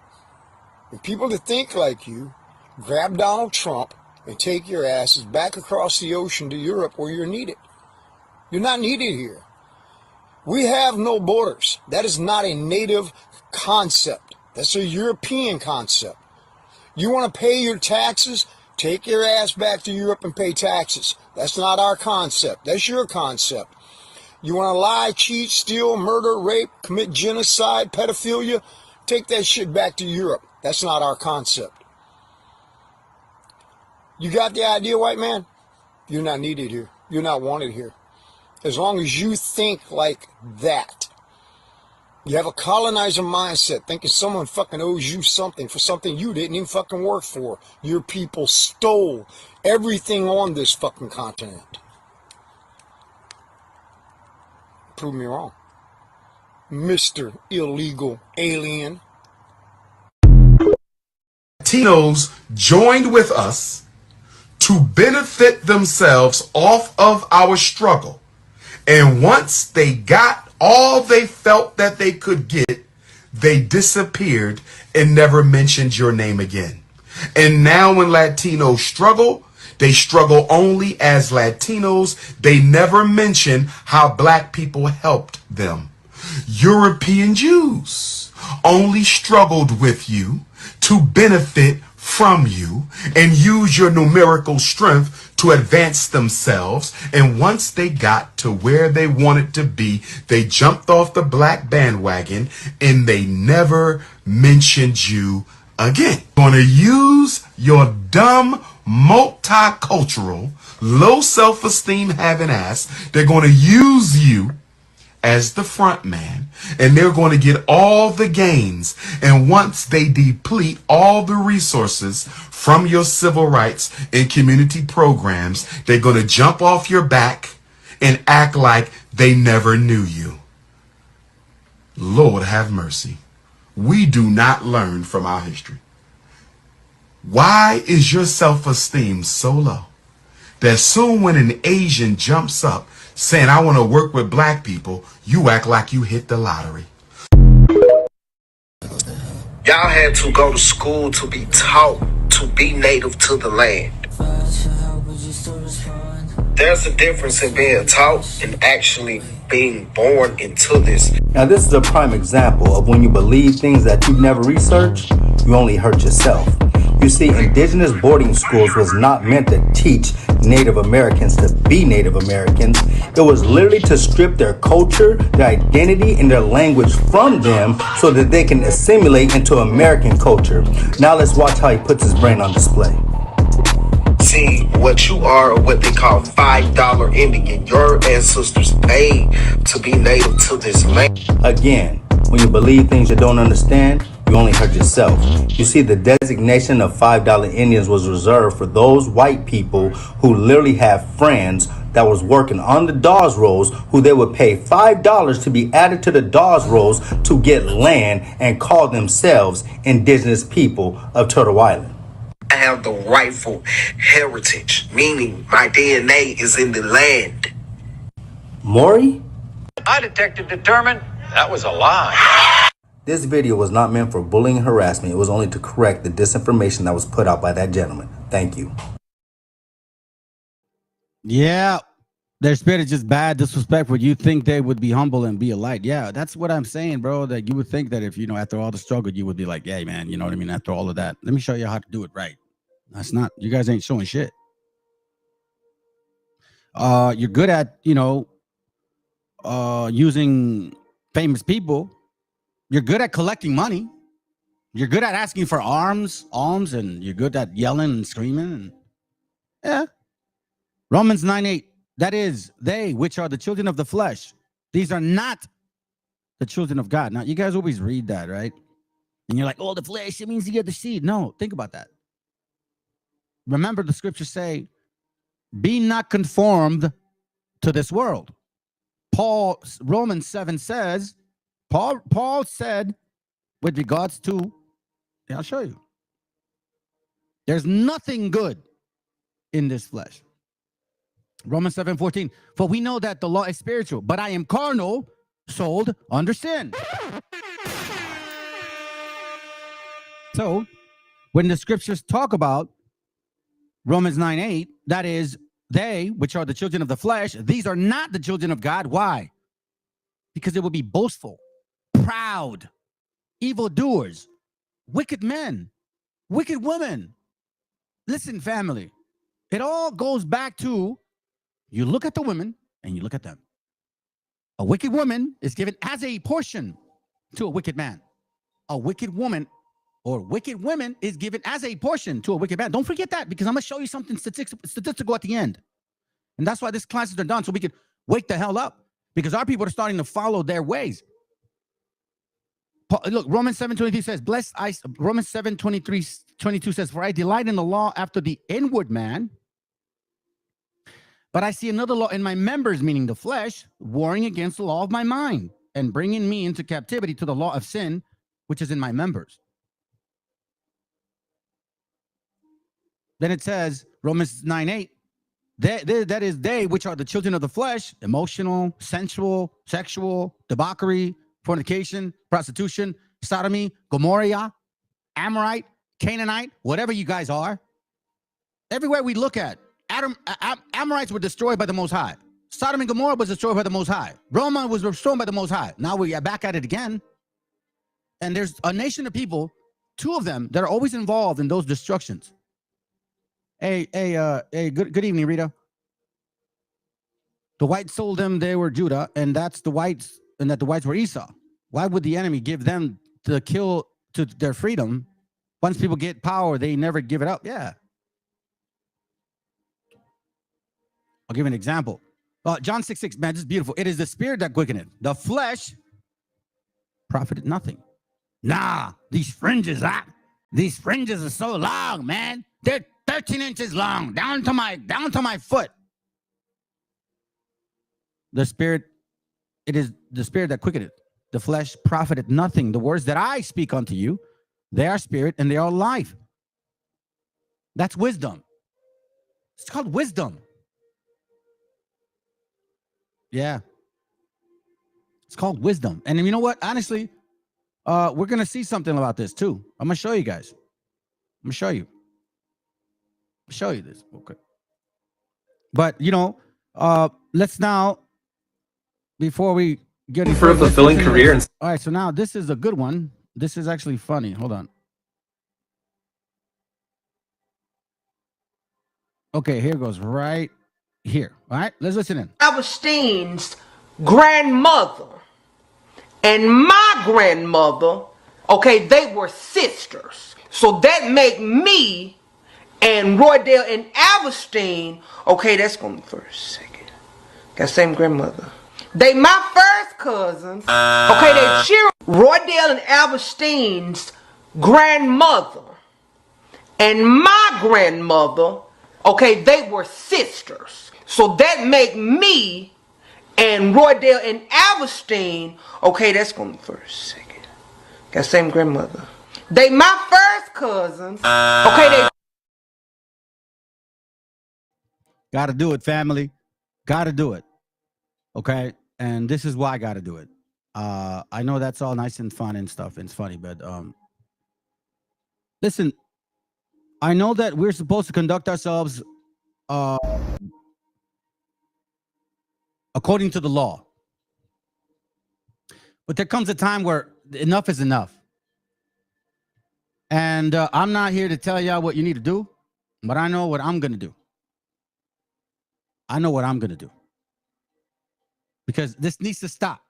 and people that think like you, grab Donald Trump and take your asses back across the ocean to Europe where you're needed? You're not needed here. We have no borders. That is not a native concept. That's a European concept. You want to pay your taxes? Take your ass back to Europe and pay taxes. That's not our concept. That's your concept. You want to lie, cheat, steal, murder, rape, commit genocide, pedophilia? Take that shit back to Europe. That's not our concept. You got the idea, white man? You're not needed here. You're not wanted here. As long as you think like that. You have a colonizer mindset, thinking someone fucking owes you something for something you didn't even fucking work for. Your people stole everything on this fucking continent. Prove me wrong, Mr. Illegal Alien. Latinos joined with us to benefit themselves off of our struggle. And once they got all they felt that they could get, they disappeared and never mentioned your name again. And now when Latinos struggle, they struggle only as Latinos. They never mention how black people helped them. European Jews only struggled with you to benefit from you and use your numerical strength to advance themselves. And once they got to where they wanted to be, they jumped off the black bandwagon and they never mentioned you again. Gonna use your dumb, multicultural, low self-esteem having ass. They're gonna use you as the front man, and they're going to get all the gains. And once they deplete all the resources from your civil rights and community programs, they're going to jump off your back and act like they never knew you. Lord have mercy. We do not learn from our history. Why is your self-esteem so low that soon when an Asian jumps up saying, I want to work with black people, you act like you hit the lottery? Y'all had to go to school to be taught to be native to the land. There's a difference in being taught and actually being born into this. Now this is a prime example of when you believe things that you've never researched, you only hurt yourself. You see, indigenous boarding schools was not meant to teach Native Americans to be Native Americans. It was literally to strip their culture, their identity, and their language from them so that they can assimilate into American culture. Now let's watch how he puts his brain on display. See, what you are, or what they call $5 Indian, your ancestors paid to be native to this land. Again, when you believe things you don't understand, you only hurt yourself. You see, the designation of $5 Indians was reserved for those white people who literally have friends that was working on the DAWS rolls, who they would pay $5 to be added to the DAWS rolls to get land and call themselves indigenous people of Turtle Island. I have the rightful heritage, meaning my DNA is in the land. Maury? My detective determined that was a lie. This video was not meant for bullying and harassment. It was only to correct the disinformation that was put out by that gentleman. Thank you. Yeah, their spirit is just bad, disrespectful. You think they would be humble and be a light. Yeah, that's what I'm saying, bro. That you would think that if, after all the struggle, you would be like, yeah, man, you know what I mean? After all of that, let me show you how to do it right. That's not, you guys ain't showing shit. You're good at, using famous people. You're good at collecting money. You're good at asking for alms, and you're good at yelling and screaming. And, yeah. Romans 9:8. That is, they which are the children of the flesh. These are not the children of God. Now, you guys always read that, right? And you're like, oh, the flesh, it means you get the seed. No, think about that. Remember, the scriptures say, be not conformed to this world. Romans 7 says, Paul said, with regards to, I'll show you. There's nothing good in this flesh. Romans 7:14. For we know that the law is spiritual, but I am carnal, sold under sin. So, when the scriptures talk about Romans 9:8, that is, they, which are the children of the flesh, these are not the children of God. Why? Because they will be boastful, proud, evildoers, wicked men, wicked women. Listen, family, it all goes back to, you look at the women and you look at them. A wicked woman is given as a portion to a wicked man. A wicked woman or wicked women is given as a portion to a wicked man. Don't forget that, because I'm going to show you something statistical at the end. And that's why this classes are done, so we can wake the hell up, because our people are starting to follow their ways. Look, Romans 7:23 says, Romans 7:22 says, for I delight in the law after the inward man, but I see another law in my members, meaning the flesh, warring against the law of my mind and bringing me into captivity to the law of sin, which is in my members. Then it says, Romans 9:8, that is they which are the children of the flesh, emotional, sensual, sexual, debauchery, fornication, prostitution, sodomy, Gomorrah, Amorite, Canaanite, whatever you guys are. Everywhere we look at, Amorites were destroyed by the Most High. Sodom and Gomorrah was destroyed by the Most High. Roma was destroyed by the Most High. Now we are back at it again. And there's a nation of people, two of them, that are always involved in those destructions. Hey, good evening, Rita. The whites told them they were Judah, and that's the whites, and that the whites were Esau. Why would the enemy give them the kill to their freedom? Once people get power, they never give it up. Yeah. I'll give you an example. John 6:6, man, this is beautiful. It is the spirit that quickeneth. The flesh profited nothing. Nah, these fringes are so long, man. They're 13 inches long, down to my foot. The spirit, it is the spirit that quickeneth. The flesh profited nothing. The words that I speak unto you, they are spirit and they are life. That's wisdom. It's called wisdom. Yeah. It's called wisdom. And you know what? Honestly, we're going to see something about this too. I'm going to show you guys. I'm going to show you. Show you this. Okay. But, let's now, before we get for a fulfilling career. All right. So now this is a good one. This is actually funny. Hold on. Okay. Here goes right here. All right. Let's listen in. Augustinine's grandmother and my grandmother, okay, they were sisters. So that make me and Roydale and Augustine, okay, that's going to first, second. Got same grandmother. They my first cousins. Okay, they cheer. Roydale and Augustine's grandmother and my grandmother, okay, they were sisters. So that make me and Roydale and Alverstein, okay, that's going first, second. Got same grandmother. They my first cousins. Okay, they Gotta do it, family. Gotta do it. Okay? And this is why I gotta do it. I know that's all nice and fun and stuff. It's funny, but listen, I know that we're supposed to conduct ourselves according to the law. But there comes a time where enough is enough. And I'm not here to tell y'all what you need to do, but I know what I'm going to do. I know what I'm going to do. Because this needs to stop.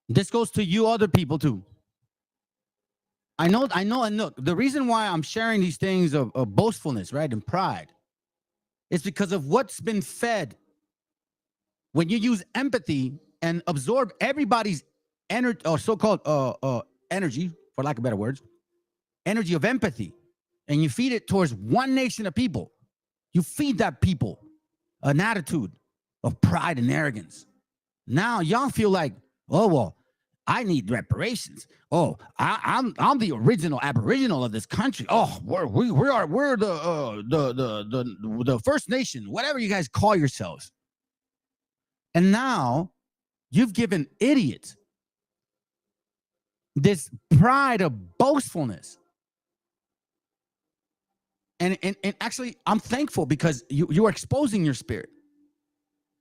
This goes to you other people too. I know, and look, the reason why I'm sharing these things of boastfulness, right, and pride, is because of what's been fed. When you use empathy and absorb everybody's energy, or so-called energy, for lack of better words, energy of empathy, and you feed it towards one nation of people, you feed that people an attitude of pride and arrogance. Now y'all feel like, oh well, I need reparations. Oh, I'm the original Aboriginal of this country. Oh, we're the First Nation, whatever you guys call yourselves. And now you've given idiots this pride of boastfulness. And actually, I'm thankful because you are exposing your spirit.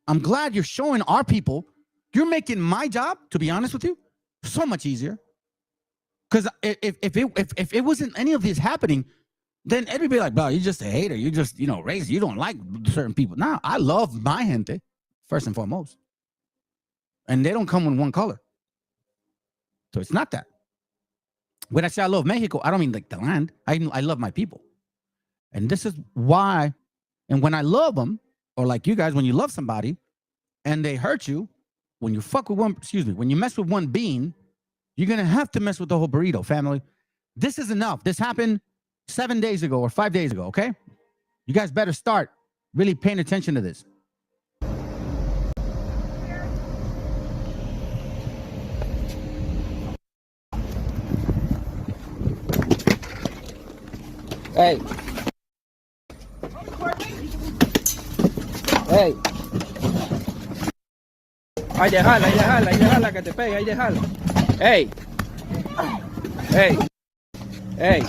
I'm glad you're showing our people. You're making my job, to be honest with you, so much easier. Because if it wasn't any of this happening, then everybody like, bro, you're just a hater. You just, racist. You don't like certain people. Now, I love my gente, first and foremost. And they don't come in one color. So it's not that. When I say I love Mexico, I don't mean like the land. I love my people. And this is why, and when I love them, or like you guys, when you love somebody and they hurt you, when you when you mess with one bean, you're going to have to mess with the whole burrito, family. This is enough. This happened 7 days ago or 5 days ago, okay? You guys better start really paying attention to this. Hey. Hey. Ahí déjala, que te pegue, ahí déjala. Hey. Hey. Hey.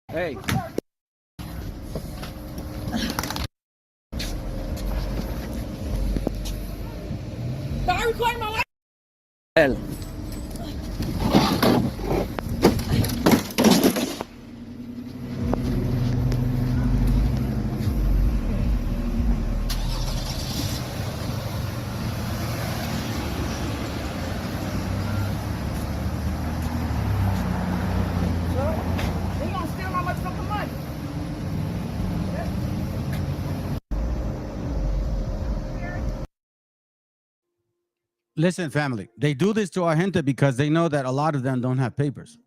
Hey. Start recording my life. Él. Listen, family, they do this to our gente because they know that a lot of them don't have papers.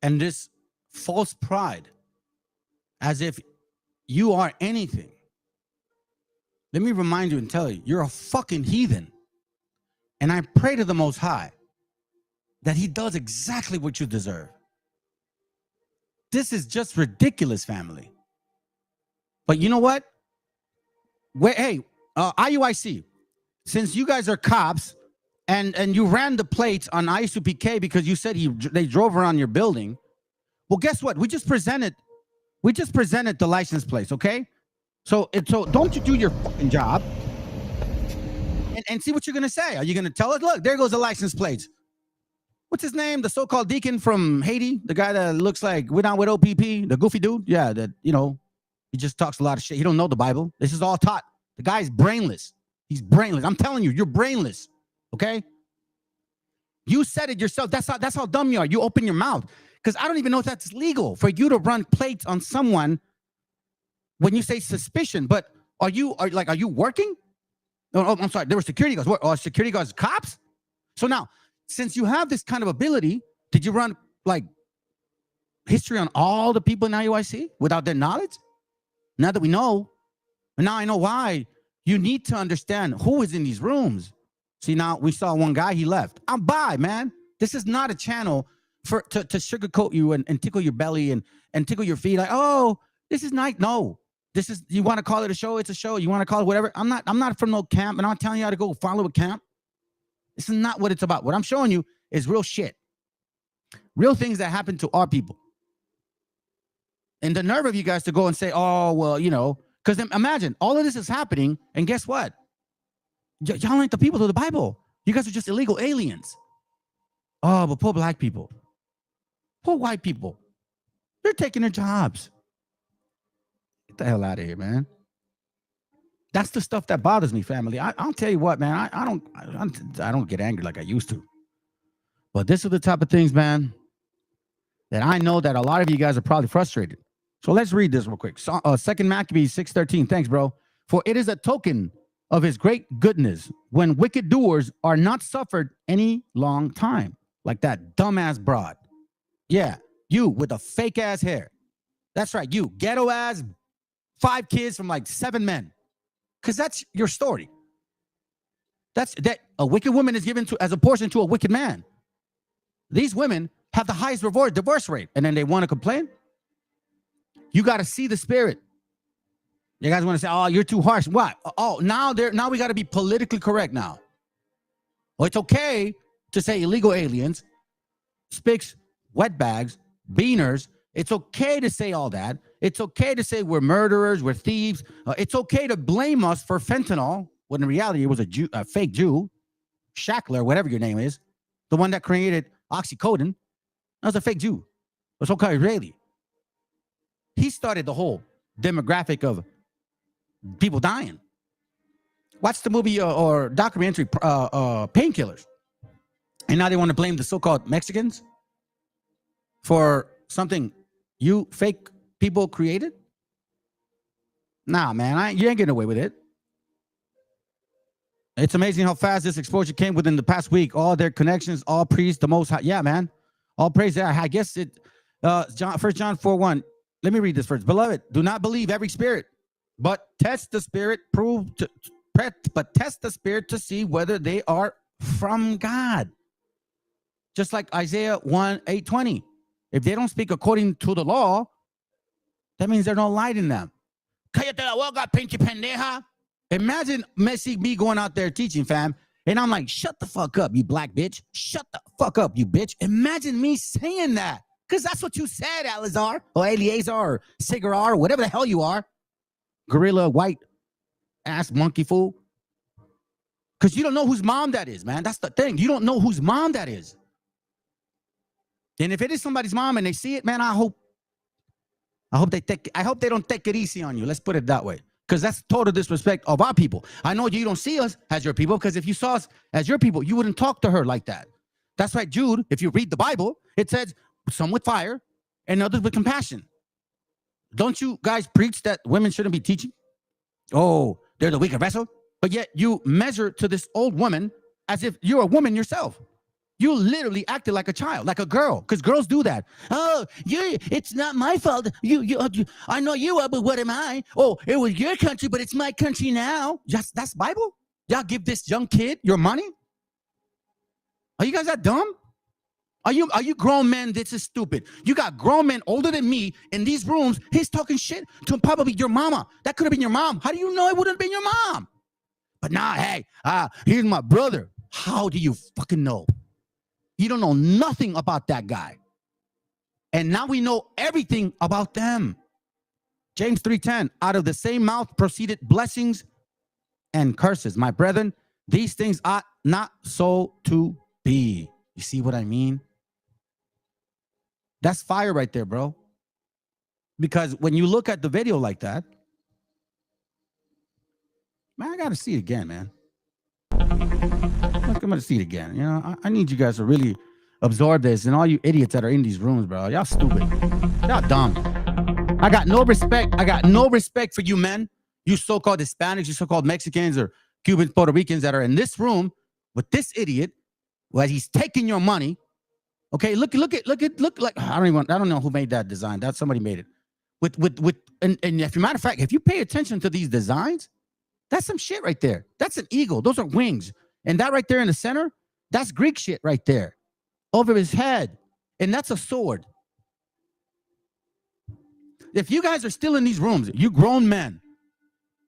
And this false pride, as if you are anything. Let me remind you and tell you, you're a fucking heathen. And I pray to the Most High that he does exactly what you deserve. This is just ridiculous, family. But you know what? Hey, IUIC, since you guys are cops and you ran the plates on ISUPK because you said they drove around your building, well, guess what? We just presented the license plates, okay? So don't you do your fucking job and see what you're gonna say. Are you gonna tell us, look, there goes the license plates? What's his name? The so-called deacon from Haiti, the guy that looks like we're not with OPP, the goofy dude. Yeah, that he just talks a lot of shit. He don't know the Bible. This is all taught. The guy's brainless. He's brainless. I'm telling you, you're brainless. Okay? You said it yourself. That's how dumb you are. You open your mouth. Because I don't even know if that's legal for you to run plates on someone when you say suspicion. But are you working? Oh, I'm sorry. There were security guards. What? Are security guards cops? So now, since you have this kind of ability, did you run like history on all the people in IUIC without their knowledge? Now that we know, and now I know why, you need to understand who is in these rooms. See, now we saw one guy, he left. I'm by, man. This is not a channel to sugarcoat you and tickle your belly and tickle your feet. Like, oh, this is nice. No, this is, you want to call it a show? It's a show. You want to call it whatever. I'm not from no camp, and I'm not telling you how to go follow a camp. This is not what it's about. What I'm showing you is real shit. Real things that happen to our people. And the nerve of you guys to go and say, oh, well, you know, because imagine all of this is happening, and guess what? Y'all ain't the people of the Bible. You guys are just illegal aliens. Oh, but poor black people. Poor white people. They're taking their jobs. Get the hell out of here, man. That's the stuff that bothers me, family. I'll tell you what, man. I don't get angry like I used to. But this is the type of things, man, that I know that a lot of you guys are probably frustrated. So let's read this real quick. So, 2 Maccabees 6:13. Thanks, bro. For it is a token of his great goodness when wicked doers are not suffered any long time. Like that dumbass broad. Yeah, you with the fake ass hair. That's right, you ghetto ass 5 kids from like 7 men. Because that's your story. That a wicked woman is given as a portion to a wicked man. These women have the highest divorce rate, and then they want to complain. You got to see the spirit. You guys want to say, oh, you're too harsh. What? Oh, now we got to be politically correct now. Well, it's okay to say illegal aliens, spics, wetbags, beaners. It's okay to say all that. It's okay to say we're murderers, we're thieves. It's okay to blame us for fentanyl, when in reality it was a fake Jew, Shackler, whatever your name is, the one that created oxycodone. That was a fake Jew. It was okay Israeli. He started the whole demographic of people dying. Watch the movie or documentary Painkillers. And now they want to blame the so-called Mexicans for something you fake people created? Nah, man, you ain't getting away with it. It's amazing how fast this exposure came within the past week. All their connections, all priests, the most high. Yeah, man. All praise that. I guess it, 1 John 4:1. Let me read this first. Beloved, do not believe every spirit, but test the spirit, test the spirit to see whether they are from God. Just like Isaiah 1:8-20. If they don't speak according to the law, that means there's no light in them. Imagine me going out there teaching, fam, and I'm like, shut the fuck up, you black bitch. Shut the fuck up, you bitch. Imagine me saying that, because that's what you said, Alizar, or Eleazar, or Cigar, or whatever the hell you are. Gorilla, white ass monkey fool. Because you don't know whose mom that is, man. That's the thing. You don't know whose mom that is. And if it is somebody's mom and they see it, man, I hope they don't take it easy on you. Let's put it that way. Because that's total disrespect of our people. I know you don't see us as your people, because if you saw us as your people, you wouldn't talk to her like that. That's right, Jude. If you read the Bible, it says some with fire and others with compassion. Don't you guys preach that women shouldn't be teaching? Oh, they're the weaker vessel. But yet you measure to this old woman as if you're a woman yourself. You literally acted like a child, like a girl, because girls do that. Oh, it's not my fault. I know you are, but what am I? Oh, it was your country, but it's my country now. That's Bible? Y'all give this young kid your money? Are you guys that dumb? Are you grown men? This is stupid. You got grown men older than me in these rooms. He's talking shit to probably your mama. That could have been your mom. How do you know it wouldn't have been your mom? But nah, hey, here's my brother. How do you fucking know? You don't know nothing about that guy. And now we know everything about them. James 3:10, out of the same mouth proceeded blessings and curses. My brethren, these things ought not so to be. You see what I mean? That's fire right there, bro. Because when you look at the video like that, man, I got to see it again, man. I'm going to see it again. You know, I need you guys to really absorb this. And all you idiots that are in these rooms, bro, y'all stupid. Y'all dumb. I got no respect. I got no respect for you men, you so-called Hispanics, you so-called Mexicans or Cubans, Puerto Ricans that are in this room with this idiot, where he's taking your money. Okay, look like I don't know who made that design. That somebody made it. and if a matter of fact, if you pay attention to these designs, that's some shit right there. That's an eagle. Those are wings. And that right there in the center, that's Greek shit right there over his head. And that's a sword. If you guys are still in these rooms, you grown men,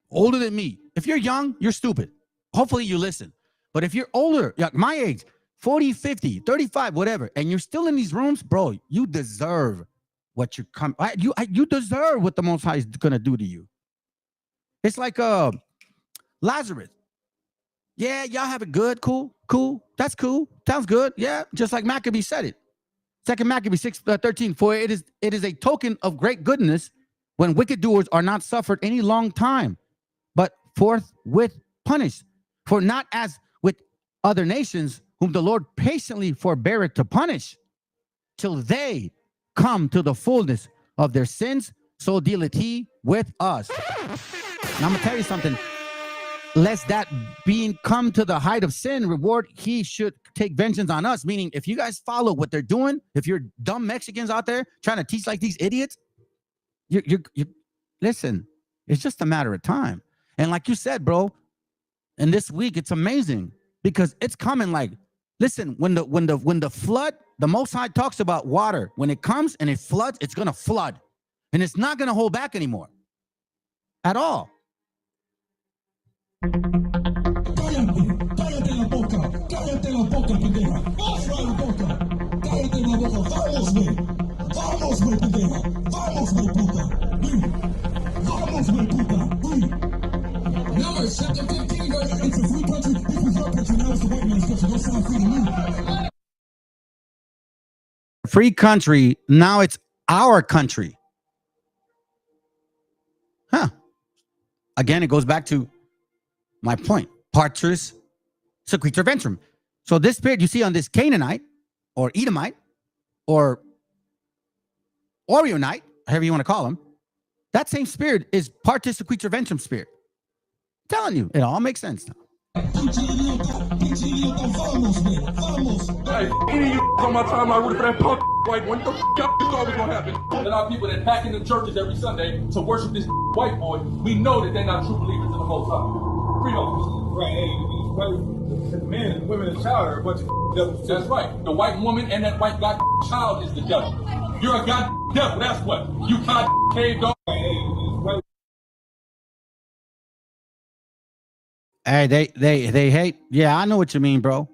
older than me, if you're young, you're stupid. Hopefully you listen. But if you're older, like my age, 40, 50, 35, whatever, and you're still in these rooms, bro, you deserve what you come. You deserve what the Most High is going to do to you. It's like Lazarus. Yeah, y'all have it good. Cool. That's cool. Sounds good. Yeah, just like Maccabee said it. 2 Maccabees 6:13. For it is a token of great goodness when wicked doers are not suffered any long time, but forthwith punished. For not as with other nations, whom the Lord patiently forbeareth to punish, till they come to the fullness of their sins, so dealeth he with us. Now I'm gonna tell you something. Lest that being come to the height of sin, reward, he should take vengeance on us. Meaning, if you guys follow what they're doing, if you're dumb Mexicans out there trying to teach like these idiots, you listen, it's just a matter of time. And like you said, bro, and this week it's amazing because it's coming. Like, listen, when the flood, the Most High talks about water. When it comes and it floods, it's gonna flood, and it's not gonna hold back anymore at all. Cállate la boca, pendeja. Cállate la boca. Vamos, güey, pendeja. Vamos, güey, puta. Vamos, güey, puta. Numbers chapter 15, verse 8. It's a free country. This was your country. Now it's the white man's country. Don't sound free to me. Free country. Now it's our country. Huh. Again, it goes back to my point. Partus, Sequitur, Ventrem. So this spirit you see on this Canaanite or Edomite or Orionite, however you want to call him, that same spirit is Partus, Sequitur, Ventrem spirit. I'm telling you, it all makes sense now. Hey, any of you on my time I rooted for that punk white one. What the fuck you thought was gonna happen? That our people that pack in the churches every Sunday to worship this white boy, we know that they're not true believers in the Most High. Freedom. Right, hey, the men and women and child are a bunch of devils. That's right. The white woman and that white god child is the devil. You're a god devil, that's what. You god caved off. Hey, they hate. Yeah, I know what you mean, bro.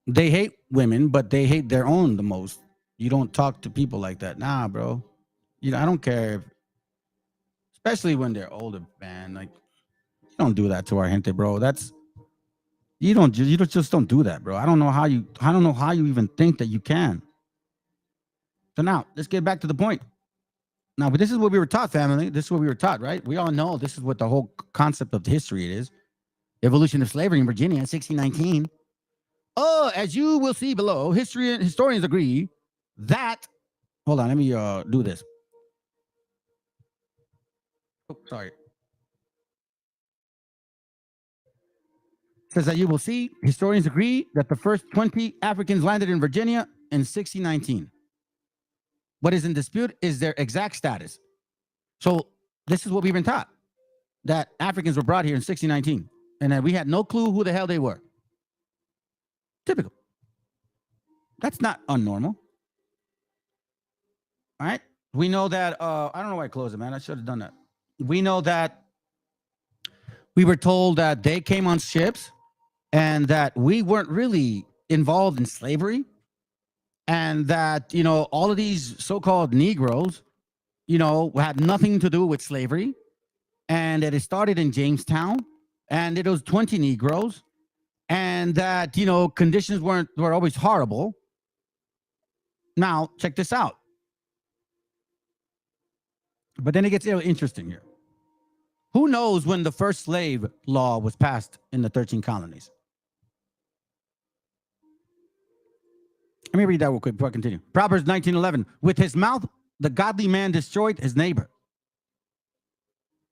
They hate women, but they hate their own the most. You don't talk to people like that. Nah, bro. I don't care if, especially when they're older, man. Like, you don't do that to our gente, bro. You just don't do that, bro. I don't know how you even think that you can. So now let's get back to the point. Now, but this is what we were taught, family. This is what we were taught, right? We all know this is what the whole concept of history it is. Evolution of slavery in Virginia, 1619. Oh, as you will see below, historians agree that. Hold on, let me do this. Oh, sorry. Says that you will see, historians agree that the first 20 Africans landed in Virginia in 1619. What is in dispute is their exact status. So this is what we've been taught, that Africans were brought here in 1619, and that we had no clue who the hell they were. Typical. That's not unnormal. All right. We know that, I don't know why I closed it, man. I should have done that. We know that we were told that they came on ships and that we weren't really involved in slavery. And that, all of these so-called Negroes, had nothing to do with slavery. And that it started in Jamestown. And it was 20 Negroes. And that, conditions were always horrible. Now, check this out. But then it gets interesting here. Who knows when the first slave law was passed in the 13 colonies? Let me read that real quick before I continue. Proverbs 19:11. With his mouth, the godly man destroyed his neighbor.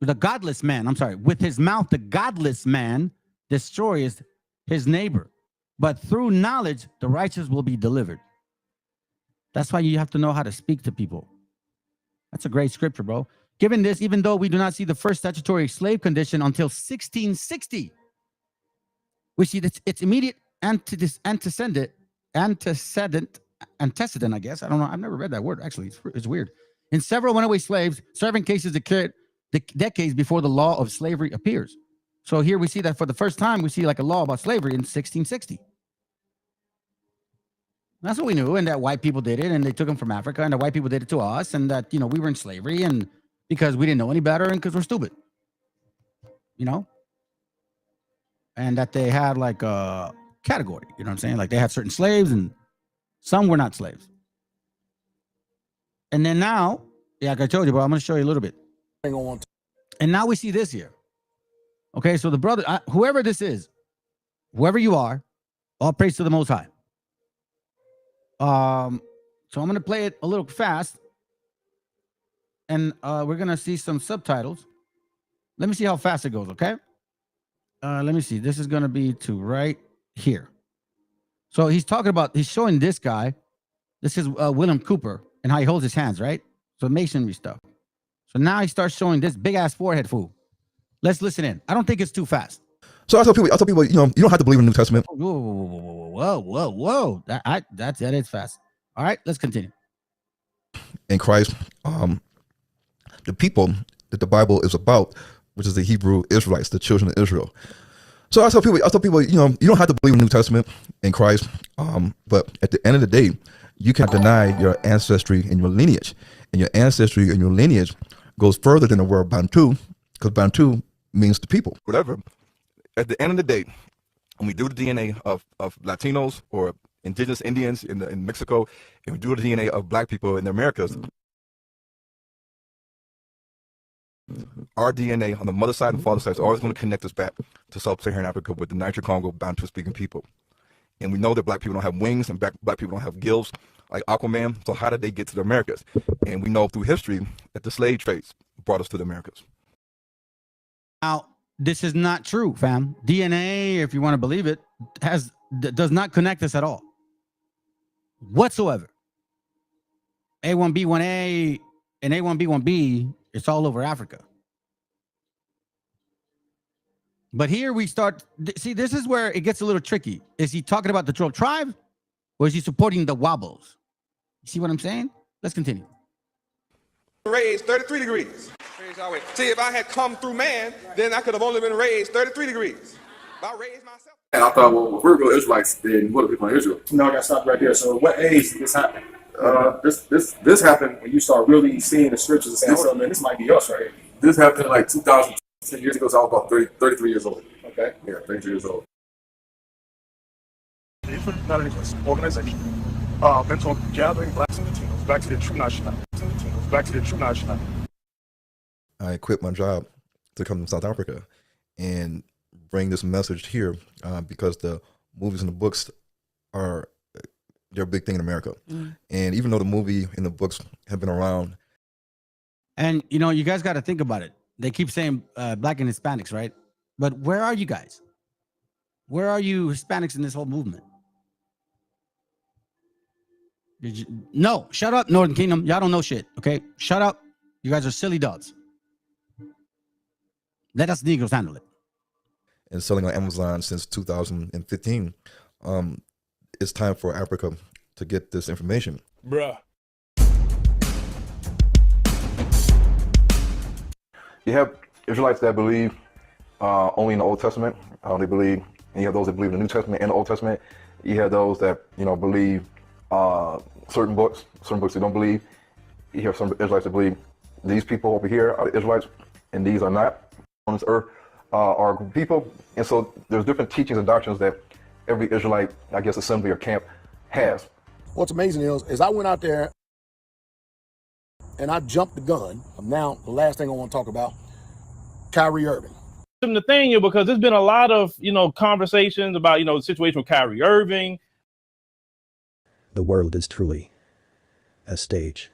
The godless man, with his mouth, the godless man destroys his neighbor. But through knowledge, the righteous will be delivered. That's why you have to know how to speak to people. That's a great scripture, bro. Given this, even though we do not see the first statutory slave condition until 1660, we see that its immediate antecedent, I guess. I don't know. I've never read that word, actually. It's weird. In several runaway slaves, serving cases occurred decades before the law of slavery appears. So here we see that for the first time, we see like a law about slavery in 1660. That's what we knew, and that white people did it, and they took them from Africa, and the white people did it to us, and that, we were in slavery, and because we didn't know any better, and because we're stupid, and that they had like a category, you know what I'm saying? Like they had certain slaves, and some were not slaves. And then now, like I told you, but I'm going to show you a little bit. And now we see this here. Okay, so the brother, whoever this is, whoever you are, all praise to the Most High. So I'm going to play it a little fast, and we're going to see some subtitles. Let me see how fast it goes, okay? Let me see. This is going to be to right here. So he's showing this guy. This is William Cooper and how he holds his hands, right? So masonry stuff. So now he starts showing this big-ass forehead fool. Let's listen in. I don't think it's too fast. So I tell people, you don't have to believe in the New Testament. Whoa. That is fast. All right, let's continue. In Christ, the people that the Bible is about, which is the Hebrew Israelites, the children of Israel. So I tell people, you don't have to believe in the New Testament in Christ, but at the end of the day, you can't deny your ancestry and your lineage. And your ancestry and your lineage goes further than the word Bantu, because Bantu means the people. Whatever. At the end of the day, when we do the DNA of Latinos or indigenous Indians in Mexico, and we do the DNA of black people in the Americas, our DNA on the mother side and father side is always going to connect us back to Sub-Saharan Africa with the Niger-Congo Bantu-speaking people. And we know that black people don't have wings and black people don't have gills like Aquaman. So how did they get to the Americas? And we know through history that the slave trades brought us to the Americas. Now, this is not true, fam. DNA, if you want to believe it, does not connect us at all, whatsoever. A1B1A and A1B1B, it's all over Africa. But here we start. See, this is where it gets a little tricky. Is he talking about the Troll tribe, or is he supporting the Wobbles? You see what I'm saying? Let's continue. Raised 33 degrees. See, if I had come through man, then I could have only been raised 33 degrees. If I raised myself. And I thought, well, if we're real Israelites, then what are people in Israel? No, I got to stop right there. So, what age did this happen? This happened when you start really seeing the scriptures and saying, hold on, man, this might be us right here. This happened like 2010 years ago, so I was about 33 years old. Okay. Yeah, 33 years old. The Hispanic organization bent on gathering blacks and Latinos back to their true nationality. I quit my job to come to South Africa and bring this message here because the movies and the books they're a big thing in America. And even though the movie and the books have been around. And, you guys got to think about it. They keep saying black and Hispanics, right? But where are you guys? Where are you Hispanics in this whole movement? No, shut up, Northern Kingdom. Y'all don't know shit, okay? Shut up. You guys are silly dogs. Let us Negroes handle it. And selling on Amazon since 2015. It's time for Africa to get this information. Bruh. You have Israelites that believe only in the Old Testament. They believe, and you have those that believe in the New Testament and the Old Testament. You have those that believe certain books they don't believe. You have some Israelites that believe these people over here are the Israelites, and these are not on this earth are people. And so there's different teachings and doctrines that every Israelite, I guess, assembly or camp has. What's amazing is I went out there and I jumped the gun. Now, the last thing I want to talk about, Kyrie Irving. Nathaniel, because there's been a lot of, conversations about, the situation with Kyrie Irving. The world is truly a stage.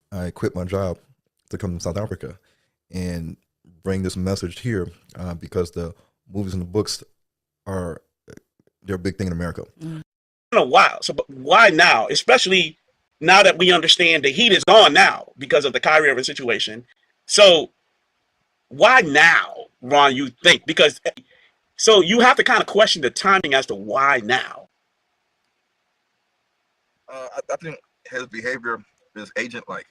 I quit my job to come to South Africa and bring this message here because the movies and the books they're a big thing in America. I don't know why. So, but why now? Especially now that we understand the heat is on now because of the Kyrie Irving situation. So, why now, Ron? You think because so you have to kind of question the timing as to why now. I think his behavior is agent-like,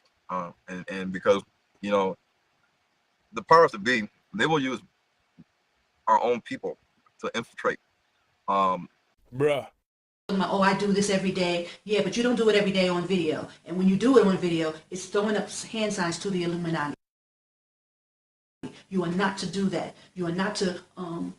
and because the powers that be, they will use our own people to infiltrate. Bruh. Oh, I do this every day. Yeah, but you don't do it every day on video. And when you do it on video, it's throwing up hand signs to the Illuminati. You are not to do that. You are not to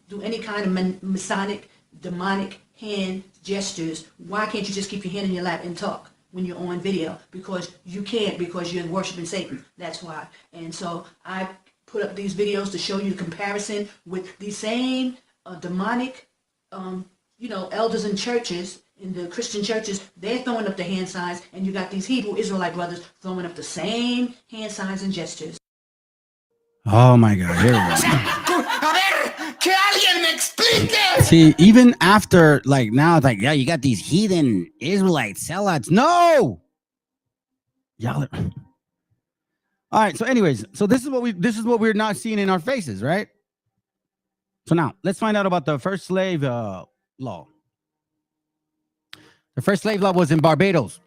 do any kind of Masonic, demonic hand gestures. Why can't you just keep your hand in your lap and talk when you're on video? Because you can't, because you're worshiping Satan. That's why. And so I put up these videos to show you the comparison with the same demonic elders in churches, in the Christian churches. They're throwing up the hand signs, and you got these Hebrew Israelite brothers throwing up the same hand signs and gestures. Oh my God, here we go. See, even after, like, now it's like, yeah, you got these heathen Israelite sellouts. No! Y'all are... All right, so anyways, so this is what we're not seeing in our faces, right? So now, let's find out about the first slave law. The first slave law was in Barbados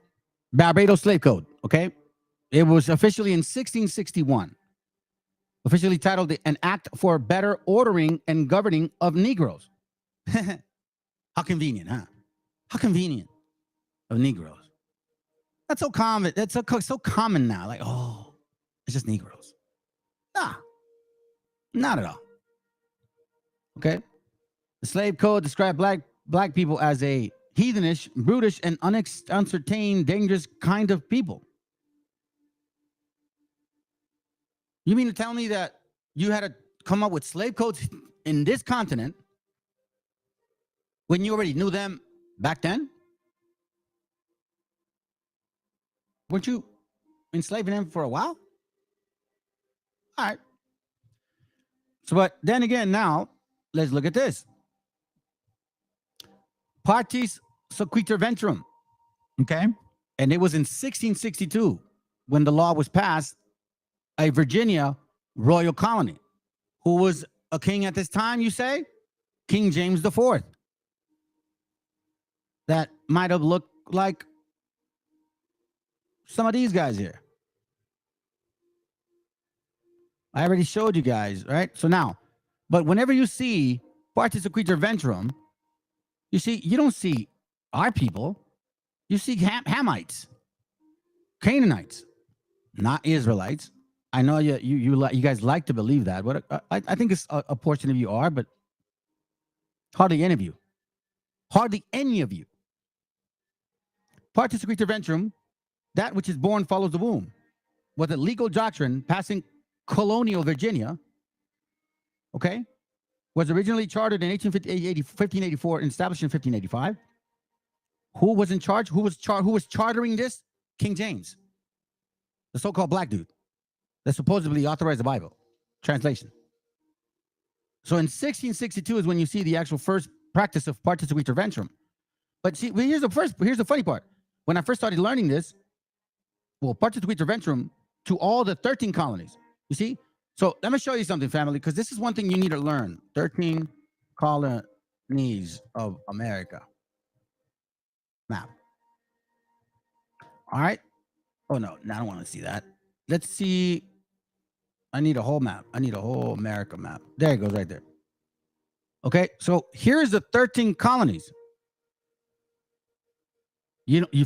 Slave Code, okay? It was officially in 1661. Officially titled An Act for Better Ordering and Governing of Negroes. How convenient, huh? How convenient of Negroes. That's so common. That's so common now. Like, oh, it's just Negroes. Nah, not at all. Okay? The slave code described black people as a heathenish, brutish, and uncertain, dangerous kind of people. You mean to tell me that you had to come up with slave codes in this continent when you already knew them back then? Weren't you enslaving them for a while? All right. So, but then again, now, let's look at this. Partus Sequitur Ventrem, okay? And it was in 1662 when the law was passed, a Virginia royal colony. Who was a king at this time, you say? King James IV. That might have looked like some of these guys here. I already showed you guys, right? So now, but whenever you see Partus Sequitur Ventrem, you don't see our people. You see Hamites, Canaanites, not Israelites. I know you guys like to believe that, but I think it's a portion of you are, but hardly any of you. Hardly any of you. Partus Sequitur Ventrem, that which is born follows the womb, was a legal doctrine passing colonial Virginia, okay, was originally chartered in 1584 and established in 1585. Who was in charge? Who was chartering this? King James, the so-called black dude that supposedly authorized the Bible translation. So in 1662 is when you see the actual first practice of Partus Sequitur Ventrem. But see, here's the funny part. When I first started learning this, well, Partus Sequitur Ventrem to all the 13 colonies. You see? So let me show you something, family, because this is one thing you need to learn. 13 colonies of America. Map. All right. Oh, no, I don't want to see that. Let's see. I need a whole map. I need a whole America map. There it goes right there. Okay, so here's the 13 colonies.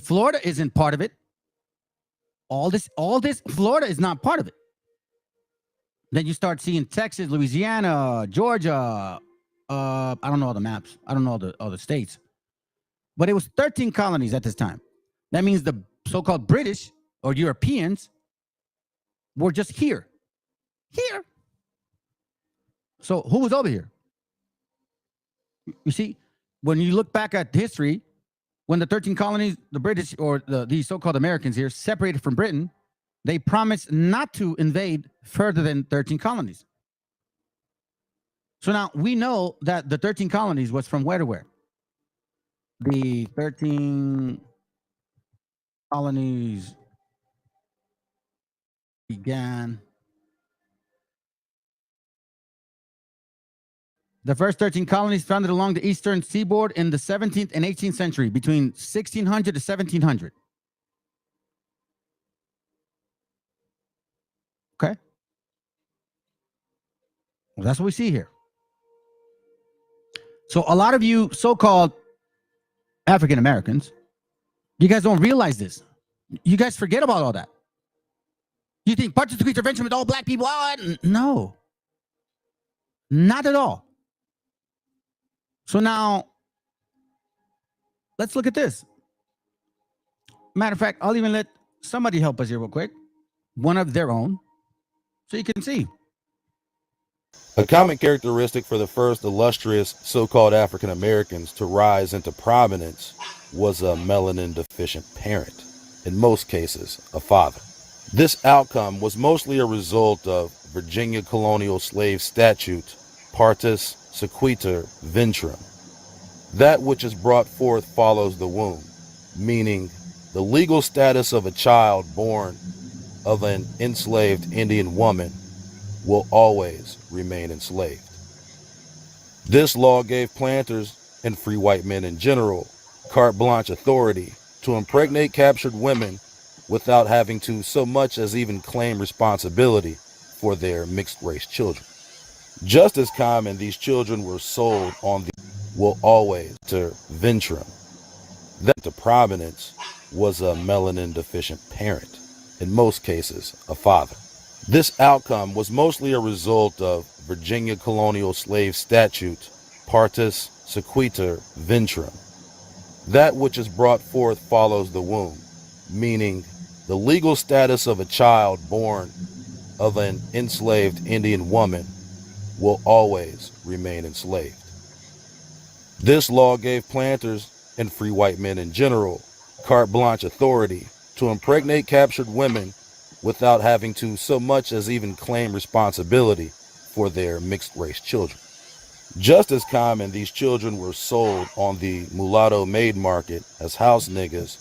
Florida isn't part of it. All this, Florida is not part of it. Then you start seeing Texas, Louisiana, Georgia. I don't know all the maps. I don't know all the states. But it was 13 colonies at this time. That means the so-called British or Europeans were just here. Here. So who was over here? You see, when you look back at history, when the 13 colonies, the British or these so-called Americans here separated from Britain, they promised not to invade further than 13 colonies. So now we know that the 13 colonies was from where to where? The 13 colonies began. The first 13 colonies founded along the eastern seaboard in the 17th and 18th century, between 1600 to 1700. Okay. Well, that's what we see here. So a lot of you so-called African Americans, you guys don't realize this. You guys forget about all that. You think Partus, Sequitur, Ventrem with all black people? No. Not at all. So now, let's look at this. Matter of fact, I'll even let somebody help us here real quick. One of their own, so you can see. A common characteristic for the first illustrious so-called African Americans to rise into prominence was a melanin-deficient parent, in most cases, a father. This outcome was mostly a result of Virginia colonial slave statute, Partus, Sequitur, Ventrem. That which is brought forth follows the womb, meaning the legal status of a child born of an enslaved Indian woman will always remain enslaved. This law gave planters and free white men in general carte blanche authority to impregnate captured women without having to so much as even claim responsibility for their mixed-race children. Just as common, these children were sold on the will always to Ventrem. That to prominence was a melanin-deficient parent, in most cases, a father. This outcome was mostly a result of Virginia colonial slave statute, Partus, Sequitur, Ventrem. That which is brought forth follows the womb, meaning the legal status of a child born of an enslaved Indian woman will always remain enslaved. This law gave planters and free white men in general carte blanche authority to impregnate captured women without having to so much as even claim responsibility for their mixed-race children. Just as common, these children were sold on the mulatto maid market as house niggas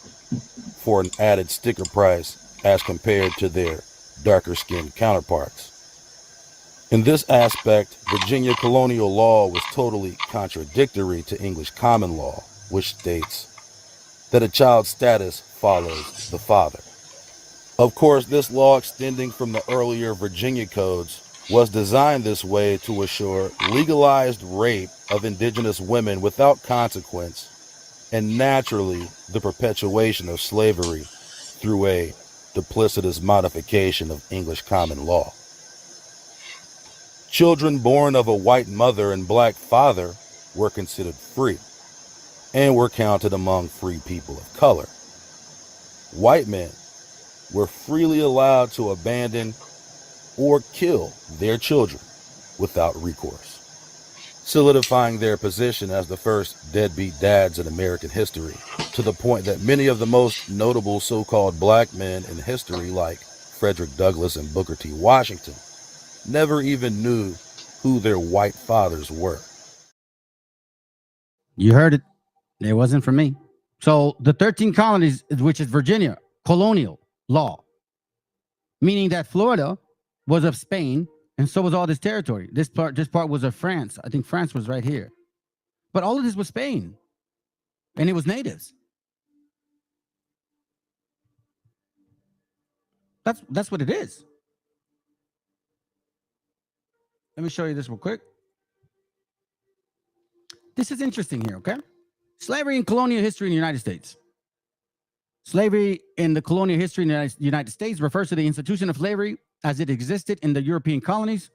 for an added sticker price as compared to their darker-skinned counterparts. In this aspect, Virginia colonial law was totally contradictory to English common law, which states that a child's status follows the father. Of course, this law extending from the earlier Virginia codes was designed this way to assure legalized rape of indigenous women without consequence, and naturally the perpetuation of slavery through a duplicitous modification of English common law. Children born of a white mother and black father were considered free and were counted among free people of color. White men were freely allowed to abandon or kill their children without recourse, solidifying their position as the first deadbeat dads in American history, to the point that many of the most notable so-called black men in history, like Frederick Douglass and Booker T. Washington, never even knew who their white fathers were. You heard it. It wasn't from me. So the 13 colonies, which is Virginia, colonial law, meaning that Florida was of Spain, and so was all this territory. This part was of France. I think France was right here. But all of this was Spain, and it was natives. That's what it is. Let me show you this real quick. This is interesting here, okay? Slavery in colonial history in the United States. Slavery in the colonial history in the United States refers to the institution of slavery as it existed in the European colonies,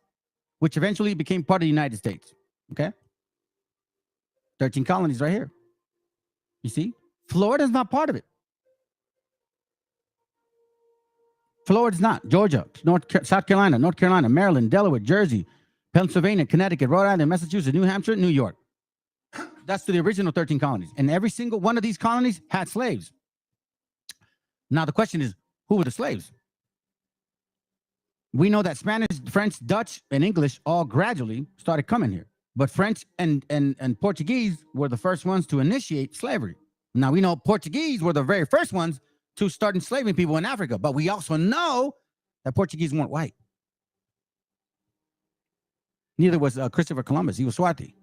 which eventually became part of the United States, okay? 13 colonies right here. You see? Florida's not part of it. Florida's not. Georgia, South Carolina, North Carolina, Maryland, Delaware, Jersey, Pennsylvania, Connecticut, Rhode Island, Massachusetts, New Hampshire, New York. That's to the original 13 colonies. And every single one of these colonies had slaves. Now, the question is, who were the slaves? We know that Spanish, French, Dutch, and English all gradually started coming here. But French and Portuguese were the first ones to initiate slavery. Now, we know Portuguese were the very first ones to start enslaving people in Africa, but we also know that Portuguese weren't white. Neither was Christopher Columbus. He was Swati.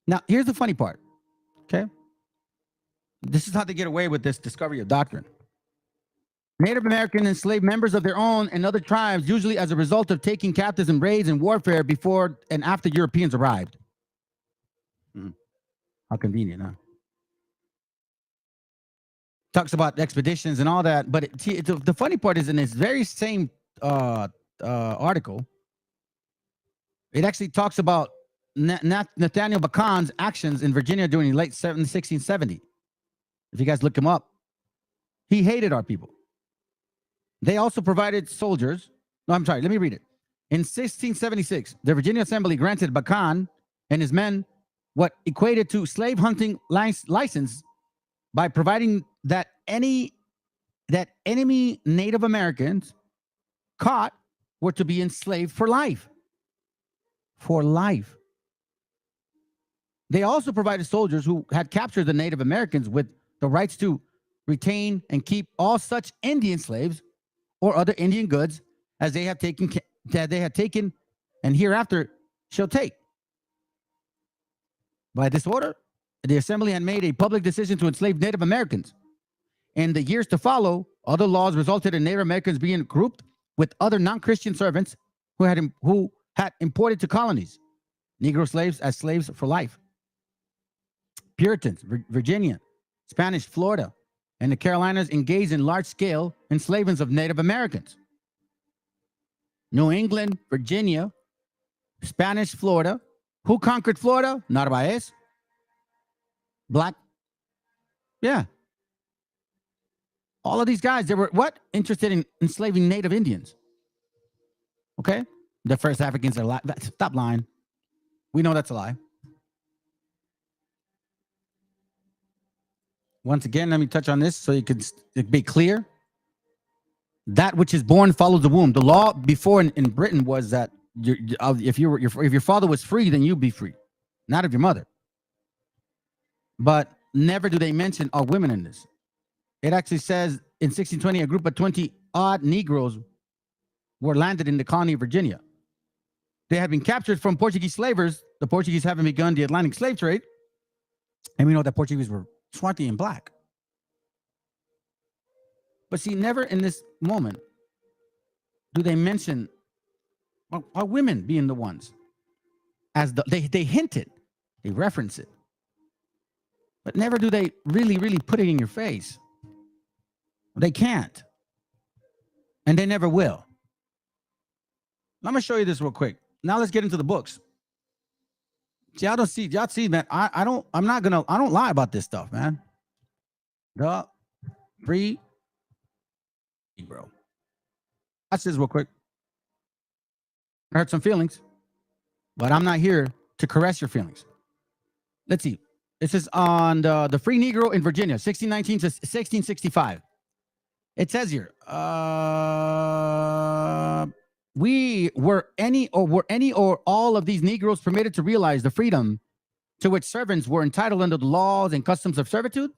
Now, here's the funny part, okay? This is how they get away with this discovery of doctrine. Native American enslaved members of their own and other tribes, usually as a result of taking captives in raids and warfare before and after Europeans arrived. How convenient, huh? Talks about expeditions and all that, but the funny part is in this very same article, it actually talks about Nathaniel Bacon's actions in Virginia during the late 1670. If you guys look him up, he hated our people. They also provided soldiers. No, I'm sorry. Let me read it. In 1676, the Virginia Assembly granted Bacon and his men what equated to slave hunting license by providing that enemy Native Americans caught were to be enslaved for life. For life. They also provided soldiers who had captured the Native Americans with the rights to retain and keep all such Indian slaves or other Indian goods as they have taken and hereafter shall take. By this order, the assembly had made a public decision to enslave Native Americans. In the years to follow, other laws resulted in Native Americans being grouped with other non-Christian servants who had imported to colonies, Negro slaves as slaves for life. Puritans, Virginia, Spanish, Florida, and the Carolinas engaged in large-scale enslavement of Native Americans. New England, Virginia, Spanish, Florida. Who conquered Florida? Narvaez. Black. Yeah. All of these guys, they were what? Interested in enslaving Native Indians. Okay? The first Africans are lying. Stop lying. We know that's a lie. Once again, let me touch on this so you can be clear. That which is born follows the womb. The law before in Britain was that if your father was free, then you'd be free, not of your mother. But never do they mention our women in this. It actually says in 1620, a group of 20 odd Negroes were landed in the colony of Virginia. They had been captured from Portuguese slavers. The Portuguese having begun the Atlantic slave trade. And we know that Portuguese were swarthy and black. But see, never in this moment do they mention our women being the ones. As they hint it, they reference it. But never do they really put it in your face. They can't. And they never will. I'm going to show you this real quick. Now let's get into the books. See, y'all see, man, I don't lie about this stuff, man. The free, bro. Watch this real quick. I hurt some feelings, but I'm not here to caress your feelings. Let's see. This is on the Free Negro in Virginia, 1619 to 1665. It says here, were any or all of these Negroes permitted to realize the freedom to which servants were entitled under the laws and customs of servitude?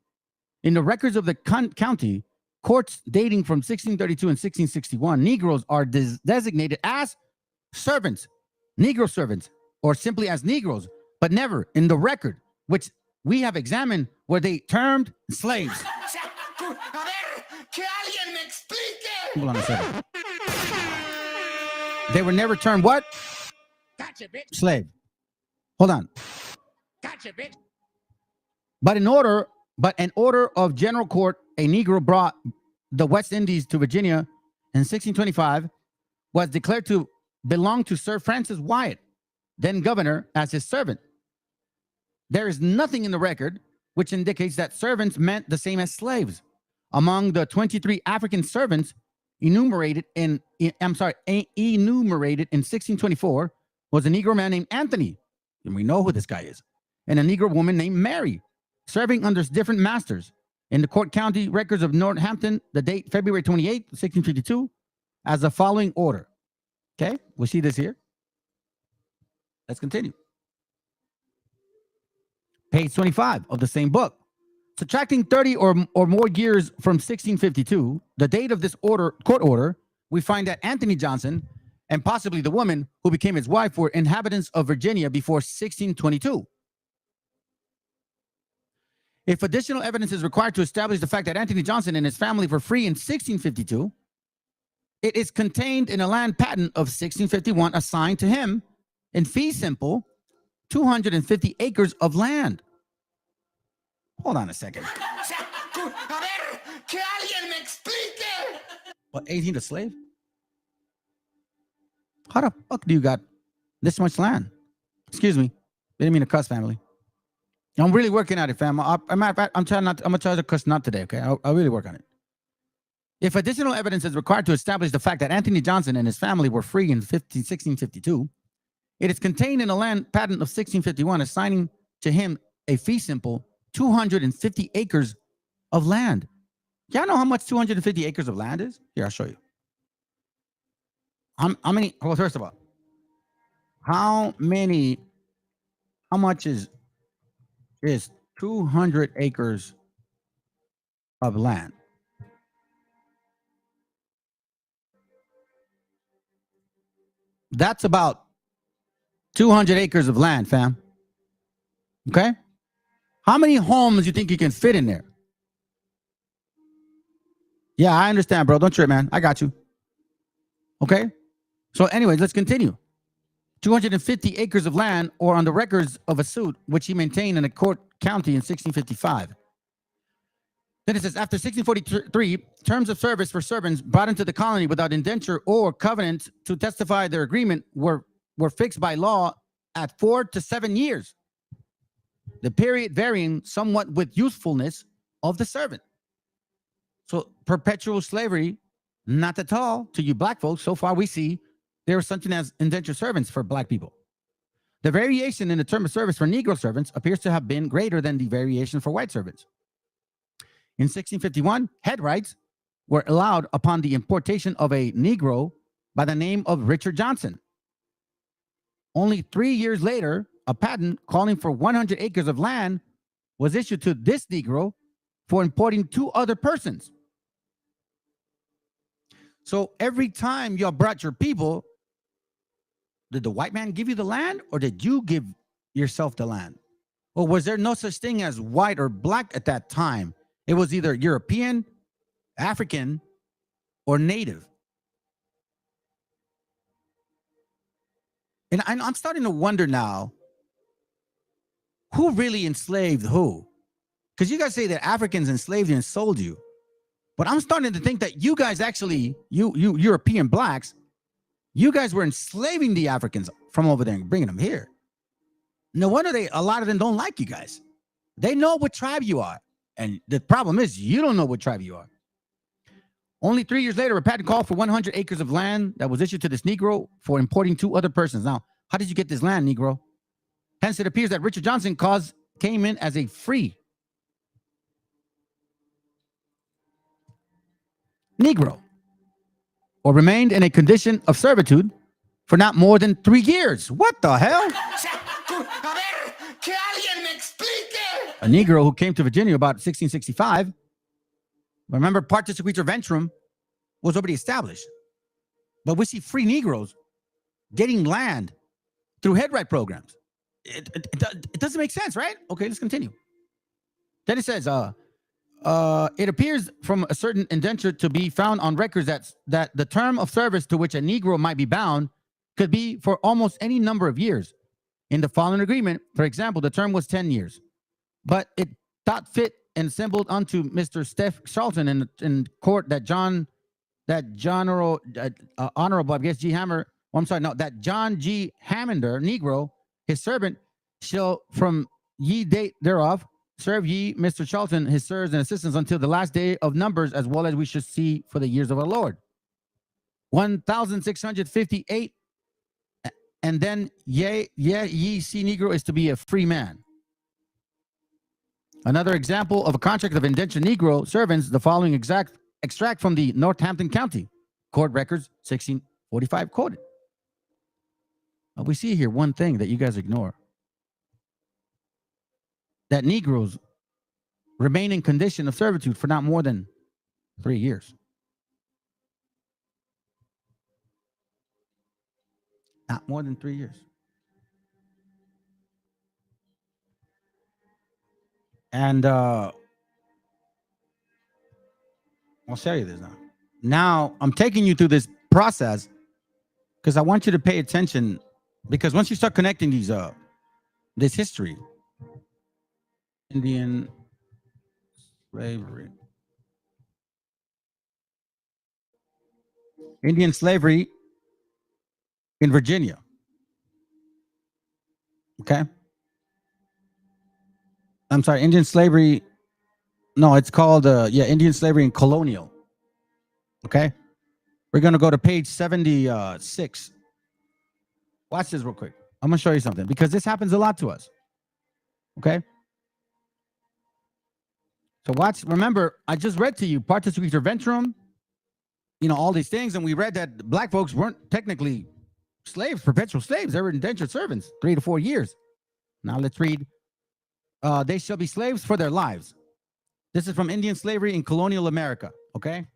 In the records of the county courts dating from 1632 and 1661, Negroes are designated as servants, Negro servants, or simply as Negroes, but never in the record, which we have examined, were they termed slaves. Hold on a second. They were never termed what? Gotcha, bitch. Slave. Hold on. Gotcha, bitch. But an order of general court, a Negro brought the West Indies to Virginia in 1625, was declared to belong to Sir Francis Wyatt, then governor, as his servant. There is nothing in the record which indicates that servants meant the same as slaves. Among the 23 African servants enumerated in 1624 was a Negro man named Anthony, and we know who this guy is, and a Negro woman named Mary, serving under different masters. In the court county records of Northampton, the date February 28, 1652, as the following order. Okay, we see this here. Let's continue. Page 25 of the same book. Subtracting 30 or more years from 1652, the date of this court order, we find that Anthony Johnson and possibly the woman who became his wife were inhabitants of Virginia before 1622. If additional evidence is required to establish the fact that Anthony Johnson and his family were free in 1652, it is contained in a land patent of 1651 assigned to him in fee simple 250 acres of land. Hold on a second. What, 18 a slave? How the fuck do you got this much land? Excuse me. Didn't mean to cuss, family. I'm really working at it, fam. I'm trying not. I'm gonna try to cuss not today. Okay, I'll really work on it. If additional evidence is required to establish the fact that Anthony Johnson and his family were free in 1652, it is contained in a land patent of 1651 assigning to him a fee simple 250 acres of land. Y'all know how much 250 acres of land is? Here, I'll show you. How many? Well, first of all, how much is 200 acres of land? That's about 200 acres of land, fam. Okay? How many homes do you think you can fit in there? Yeah, I understand, bro. Don't trip, man. I got you. Okay? So anyways, let's continue. 250 acres of land or on the records of a suit which he maintained in a court county in 1655. Then it says, after 1643, terms of service for servants brought into the colony without indenture or covenant to testify their agreement were fixed by law at 4 to 7 years, the period varying somewhat with usefulness of the servant. So perpetual slavery, not at all to you black folks. So far we see there was something as indentured servants for black people. The variation in the term of service for Negro servants appears to have been greater than the variation for white servants. In 1651, head rights were allowed upon the importation of a Negro by the name of Richard Johnson. Only 3 years later, a patent calling for 100 acres of land was issued to this Negro for importing 2 other persons. So every time y'all brought your people, did the white man give you the land or did you give yourself the land? Or was there no such thing as white or black at that time? It was either European, African, or native. And I'm starting to wonder now, who really enslaved who? Because you guys say that Africans enslaved you and sold you. But I'm starting to think that you guys actually, you European blacks, you guys were enslaving the Africans from over there and bringing them here. No wonder a lot of them don't like you guys. They know what tribe you are. And the problem is you don't know what tribe you are. Only 3 years later, a patent called for 100 acres of land that was issued to this Negro for importing 2 other persons. Now, how did you get this land, Negro? Hence, it appears that Richard Johnson came in as a free Negro or remained in a condition of servitude for not more than 3 years. What the hell? A Negro who came to Virginia about 1665. Remember, Partus, Sequitur, Ventrem was already established. But we see free Negroes getting land through headright programs. It doesn't make sense, right? Okay, let's continue. Then it says, it appears from a certain indenture to be found on records that the term of service to which a Negro might be bound could be for almost any number of years. In the following agreement, for example, the term was 10 years. But it thought fit and assembled unto Mr. Steph Charlton in court that John Honorable, I guess, G. Hammer, that John G. Hammander, Negro, his servant, shall from ye date thereof serve ye Mr. Charlton, his sirs and assistants until the last day of numbers, as well as we should see for the years of our Lord. 1658, and then ye see Negro is to be a free man. Another example of a contract of indentured Negro servants, the following extract from the Northampton County Court Records, 1645 quoted. We see here one thing that you guys ignore. that Negroes remain in condition of servitude for not more than 3 years. Not more than 3 years. And I'll show you this now. Now, I'm taking you through this process because I want you to pay attention, because once you start connecting these this history, Indian slavery. Indian slavery in Virginia. Okay. I'm sorry, Indian slavery. No, it's called Indian slavery in colonial. Okay. We're going to go to page 76. Watch this real quick. I'm going to show you something because this happens a lot to us. Okay. So watch, remember, I just read to you Partus, Sequitur, Ventrem, all these things, and we read that black folks weren't technically slaves, perpetual slaves. They were indentured servants, 3 to 4 years. Now let's read. They shall be slaves for their lives. This is from Indian slavery in colonial America. Okay.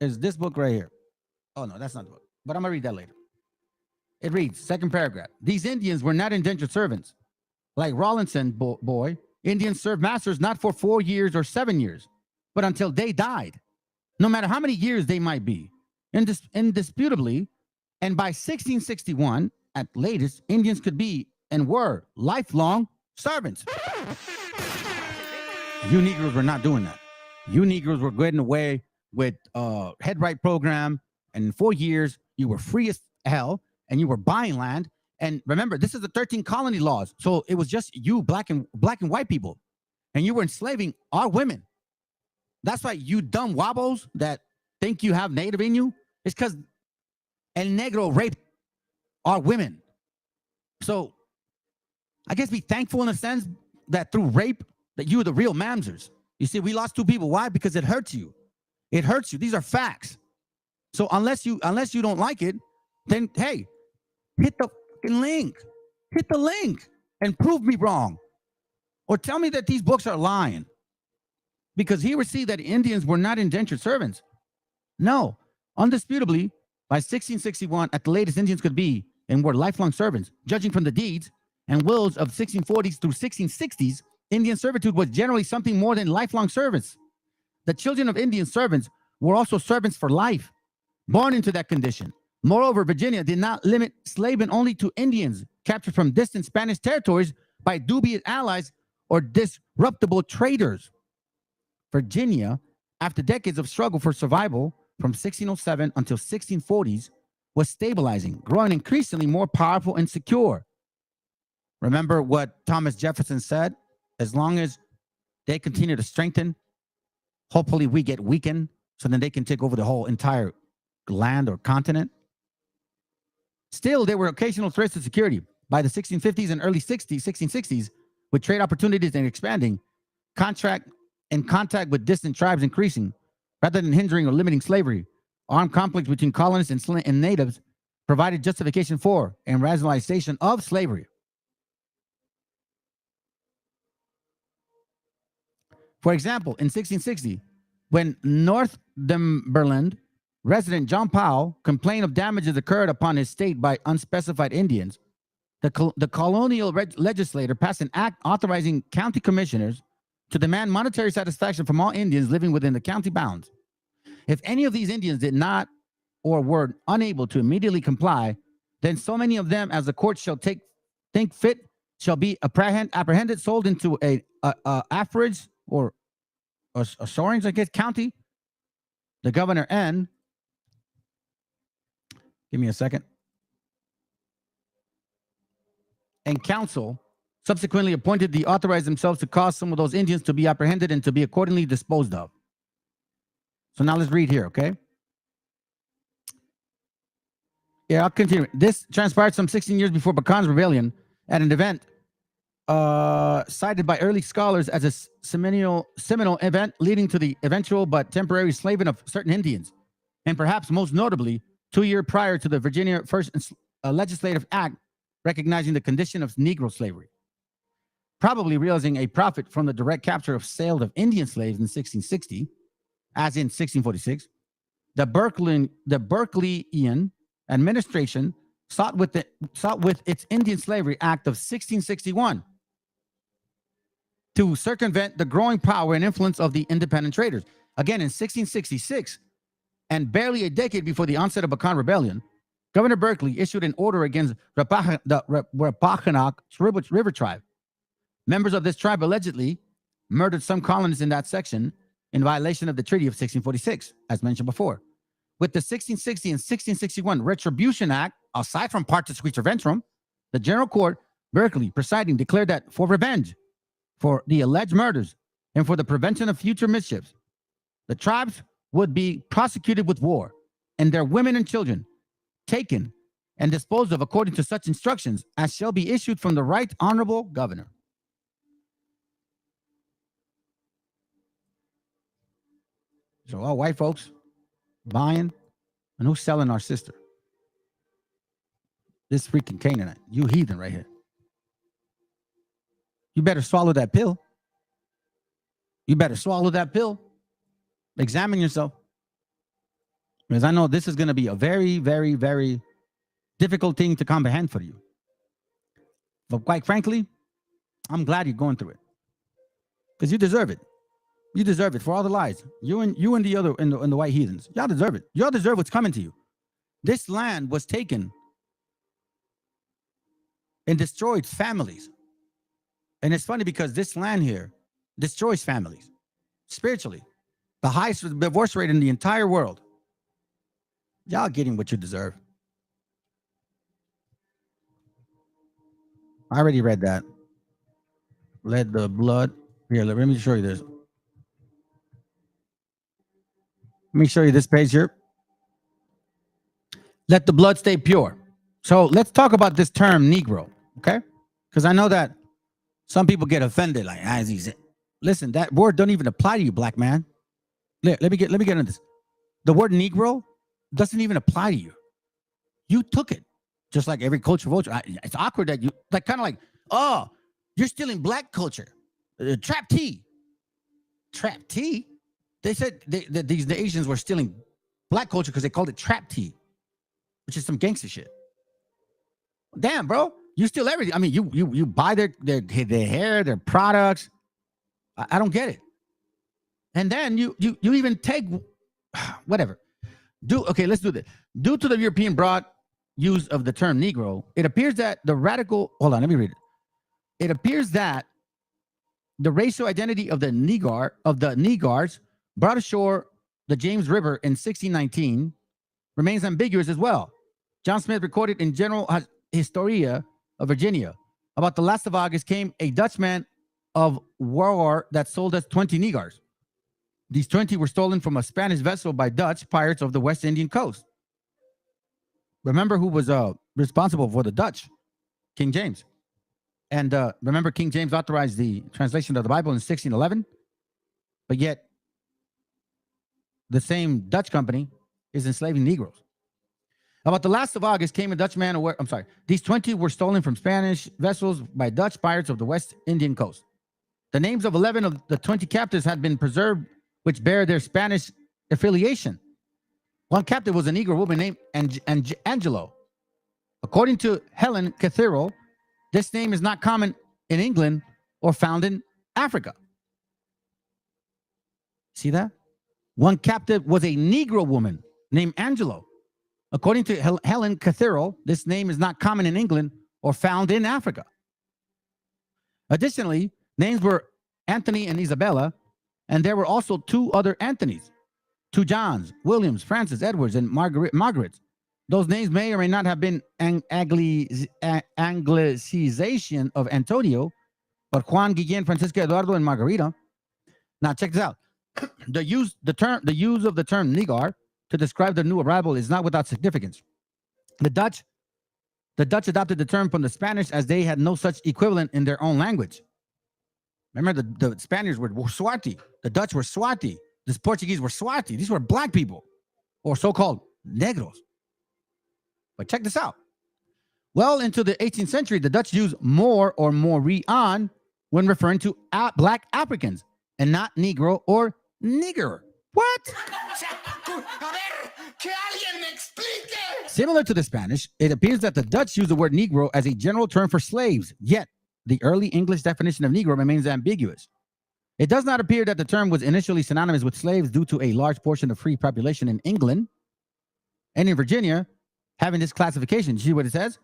Is this book right here? Oh, no, that's not the book, but I'm going to read that later. It reads, second paragraph. These Indians were not indentured servants. Like Rawlinson, boy, Indians served masters not for 4 years or 7 years, but until they died, no matter how many years they might be. Indisputably, and by 1661, at latest, Indians could be and were lifelong servants. You Negroes were not doing that. You Negroes were getting away with head right program, and in 4 years, you were free as hell, and you were buying land. And remember, this is the 13 colony laws. So it was just you, black and white people. And you were enslaving our women. That's why you dumb wobbles that think you have native in you. It's because El Negro raped our women. So I guess be thankful in a sense that through rape, that you were the real mamsers. You see, we lost 2 people. Why? Because it hurts you. It hurts you. These are facts. So unless you don't like it, then hey, hit the fucking link. Hit the link and prove me wrong. Or tell me that these books are lying. Because here we see that Indians were not indentured servants. No, undisputably, by 1661, at the latest, Indians could be and were lifelong servants. Judging from the deeds and wills of 1640s through 1660s, Indian servitude was generally something more than lifelong service. The children of Indian servants were also servants for life, born into that condition. Moreover, Virginia did not limit slavery only to Indians captured from distant Spanish territories by dubious allies or disruptible traders. Virginia, after decades of struggle for survival from 1607 until 1640s, was stabilizing, growing increasingly more powerful and secure. Remember what Thomas Jefferson said? As long as they continue to strengthen, hopefully we get weakened so then they can take over the whole entire land or continent. Still, there were occasional threats to security. By the 1650s and early 1660s, with trade opportunities and expanding, contact with distant tribes increasing, rather than hindering or limiting slavery, armed conflicts between colonists and natives provided justification for and rationalization of slavery. For example, in 1660, when Northumberland resident John Powell complained of damages occurred upon his state by unspecified Indians, the colonial legislator passed an act authorizing county commissioners to demand monetary satisfaction from all Indians living within the county bounds. If any of these Indians did not or were unable to immediately comply, then so many of them as the court shall think fit shall be apprehended, sold into a afferage or Sorings, I guess, county. The governor and give me a second. And council subsequently appointed the authorized themselves to cause some of those Indians to be apprehended and to be accordingly disposed of. So now let's read here, okay? Yeah, I'll continue. This transpired some 16 years before Bacon's rebellion at an event cited by early scholars as a seminal event leading to the eventual but temporary enslavement of certain Indians, and perhaps most notably, 2 years prior to the Virginia First Legislative Act recognizing the condition of Negro slavery. probably realizing a profit from the direct capture of sale of Indian slaves in 1660, as in 1646, the Berkeleyan administration sought with its Indian Slavery Act of 1661 to circumvent the growing power and influence of the independent traders. Again, in 1666, and barely a decade before the onset of Bacan Rebellion, Governor Berkeley issued an order against the Rappahannock River tribe. Members of this tribe allegedly murdered some colonists in that section in violation of the Treaty of 1646, as mentioned before. With the 1660 and 1661 Retribution Act, aside from Partus, Sequitur, Ventrem, the General Court, Berkeley, presiding, declared that for revenge for the alleged murders and for the prevention of future mischiefs, the tribes would be prosecuted with war, and their women and children taken and disposed of according to such instructions as shall be issued from the right honorable governor. So all white folks buying, and who's selling our sister? This freaking Canaanite, you heathen right here. You better swallow that pill. You better swallow that pill. Examine yourself. Because I know this is going to be a very, very, very difficult thing to comprehend for you. But quite frankly, I'm glad you're going through it. Because you deserve it. You deserve it for all the lies. You and the other and the white heathens. Y'all deserve it. Y'all deserve what's coming to you. This land was taken and destroyed families. And it's funny because this land here destroys families spiritually. The highest divorce rate in the entire world. Y'all getting what you deserve. I already read that. Let the blood. Here, let me show you this. Let me show you this page here. Let the blood stay pure. So let's talk about this term Negro, okay? Because I know that some people get offended, like, listen, that word don't even apply to you, black man. Let me get into this. The word Negro doesn't even apply to you. You took it, just like every culture vulture. It's awkward that you kind of like, oh, you're stealing black culture. Trap tea. Trap tea? They said that these Asians were stealing black culture because they called it trap tea, which is some gangster shit. Damn, bro, you steal everything. I mean, you buy their hair, their products. I don't get it. And then you even take whatever. Okay, let's do this. Due to the European broad use of the term Negro, it appears that the radical. Hold on, let me read it. It appears that the racial identity of the Negars brought ashore the James River in 1619 remains ambiguous as well. John Smith recorded in General Historia of Virginia. About the last of August came a Dutchman of war that sold us 20 Negars. These 20 were stolen from a Spanish vessel by Dutch pirates of the West Indian coast. Remember who was responsible for the Dutch? King James. And remember, King James authorized the translation of the Bible in 1611, but yet the same Dutch company is enslaving Negroes. About the last of August came a Dutchman. These 20 were stolen from Spanish vessels by Dutch pirates of the West Indian coast. The names of 11 of the 20 captives had been preserved, which bear their Spanish affiliation. One captive was a Negro woman named Angelo. According to Helen Cathedral, this name is not common in England or found in Africa. See that? One captive was a Negro woman named Angelo. According to Helen Cathedral, this name is not common in England or found in Africa. Additionally, names were Anthony and Isabella, and there were also two other Anthonys, two Johns, Williams, Francis, Edwards, and Margaret. Those names may or may not have been anglicization of Antonio, but Juan, Guillen, Francisca, Eduardo, and Margarita. Now check this out. The use of the term Negar to describe the new arrival is not without significance. The Dutch adopted the term from the Spanish as they had no such equivalent in their own language. Remember, the Spaniards were Swati. The Dutch were Swati. The Portuguese were Swati. These were black people, or so-called negros. But check this out. Well into the 18th century, the Dutch used more or morion when referring to black Africans and not Negro or nigger. What? Similar to the Spanish, it appears that the Dutch use the word Negro as a general term for slaves, yet the early English definition of Negro remains ambiguous. It does not appear that the term was initially synonymous with slaves due to a large portion of free population in England and in Virginia having this classification. You see what it says?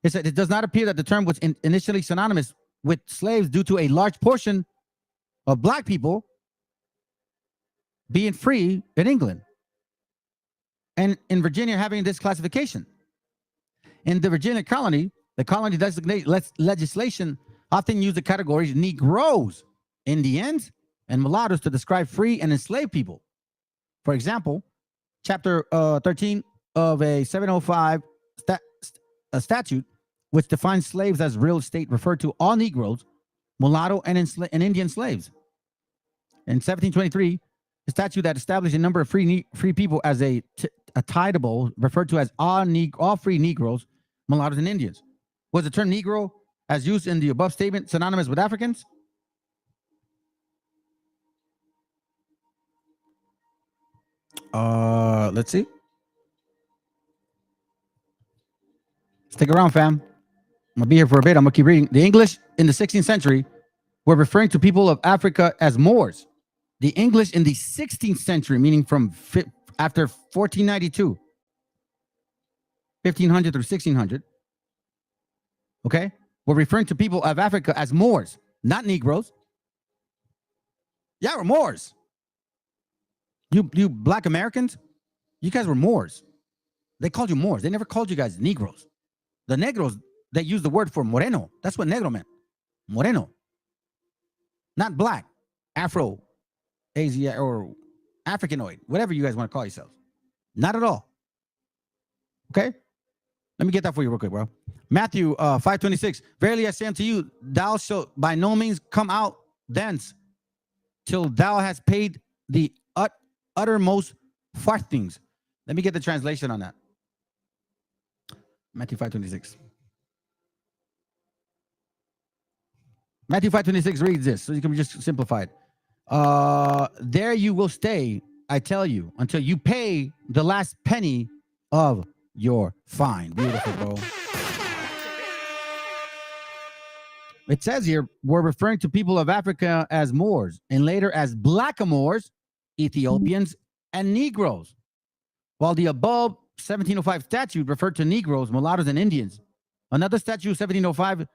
It said it does not appear that the term was initially synonymous with slaves due to a large portion of black people being free in England and in Virginia having this classification. In the Virginia colony, the colony legislation often used the categories Negroes, Indians, and mulattoes to describe free and enslaved people. For example, Chapter 13 of a 705 statute, which defines slaves as real estate, referred to all Negroes, mulatto, and Indian slaves. In 1723, a statute that established a number of free people as a titleable, referred to as all free Negroes, mulattoes, and Indians. Was the term Negro, as used in the above statement, synonymous with Africans? Let's see. Stick around, fam. I'm gonna be here for a bit. I'm gonna keep reading. The English in the 16th century were referring to people of Africa as Moors. The English in the 16th century, meaning from after 1492, 1500 through 1600, okay, were referring to people of Africa as Moors, not Negroes. Yeah, we're Moors. You black Americans, you guys were Moors. They called you Moors. They never called you guys Negroes. The Negros, they used the word for Moreno. That's what Negro meant. Moreno. Not black. Afro, Asia, or Africanoid, whatever you guys want to call yourselves. Not at all. Okay? Let me get that for you real quick, bro. Matthew 5:26. Verily I say unto you, thou shalt by no means come out thence till thou hast paid the uttermost farthings. Let me get the translation on that. Matthew 5:26. Matthew 5:26 reads this, so you can just simplify it. There you will stay, I tell you, until you pay the last penny of your fine. Beautiful, bro. It says here, we're referring to people of Africa as Moors, and later as Blackamoors, Ethiopians, and Negroes. While the above 1705 statute referred to Negroes, mulattoes, and Indians. Another 1705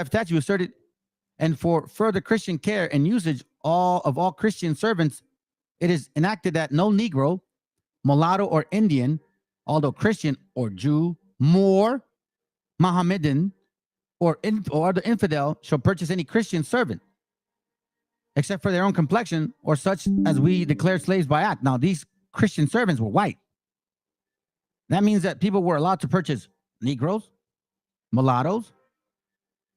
statute asserted, and for further Christian care and usage of all Christian servants, it is enacted that no Negro, mulatto, or Indian, although Christian or Jew, Moor, Mohammedan, or other infidel, shall purchase any Christian servant, except for their own complexion or such as we declare slaves by act. Now, these Christian servants were white. That means that people were allowed to purchase Negroes, mulattoes,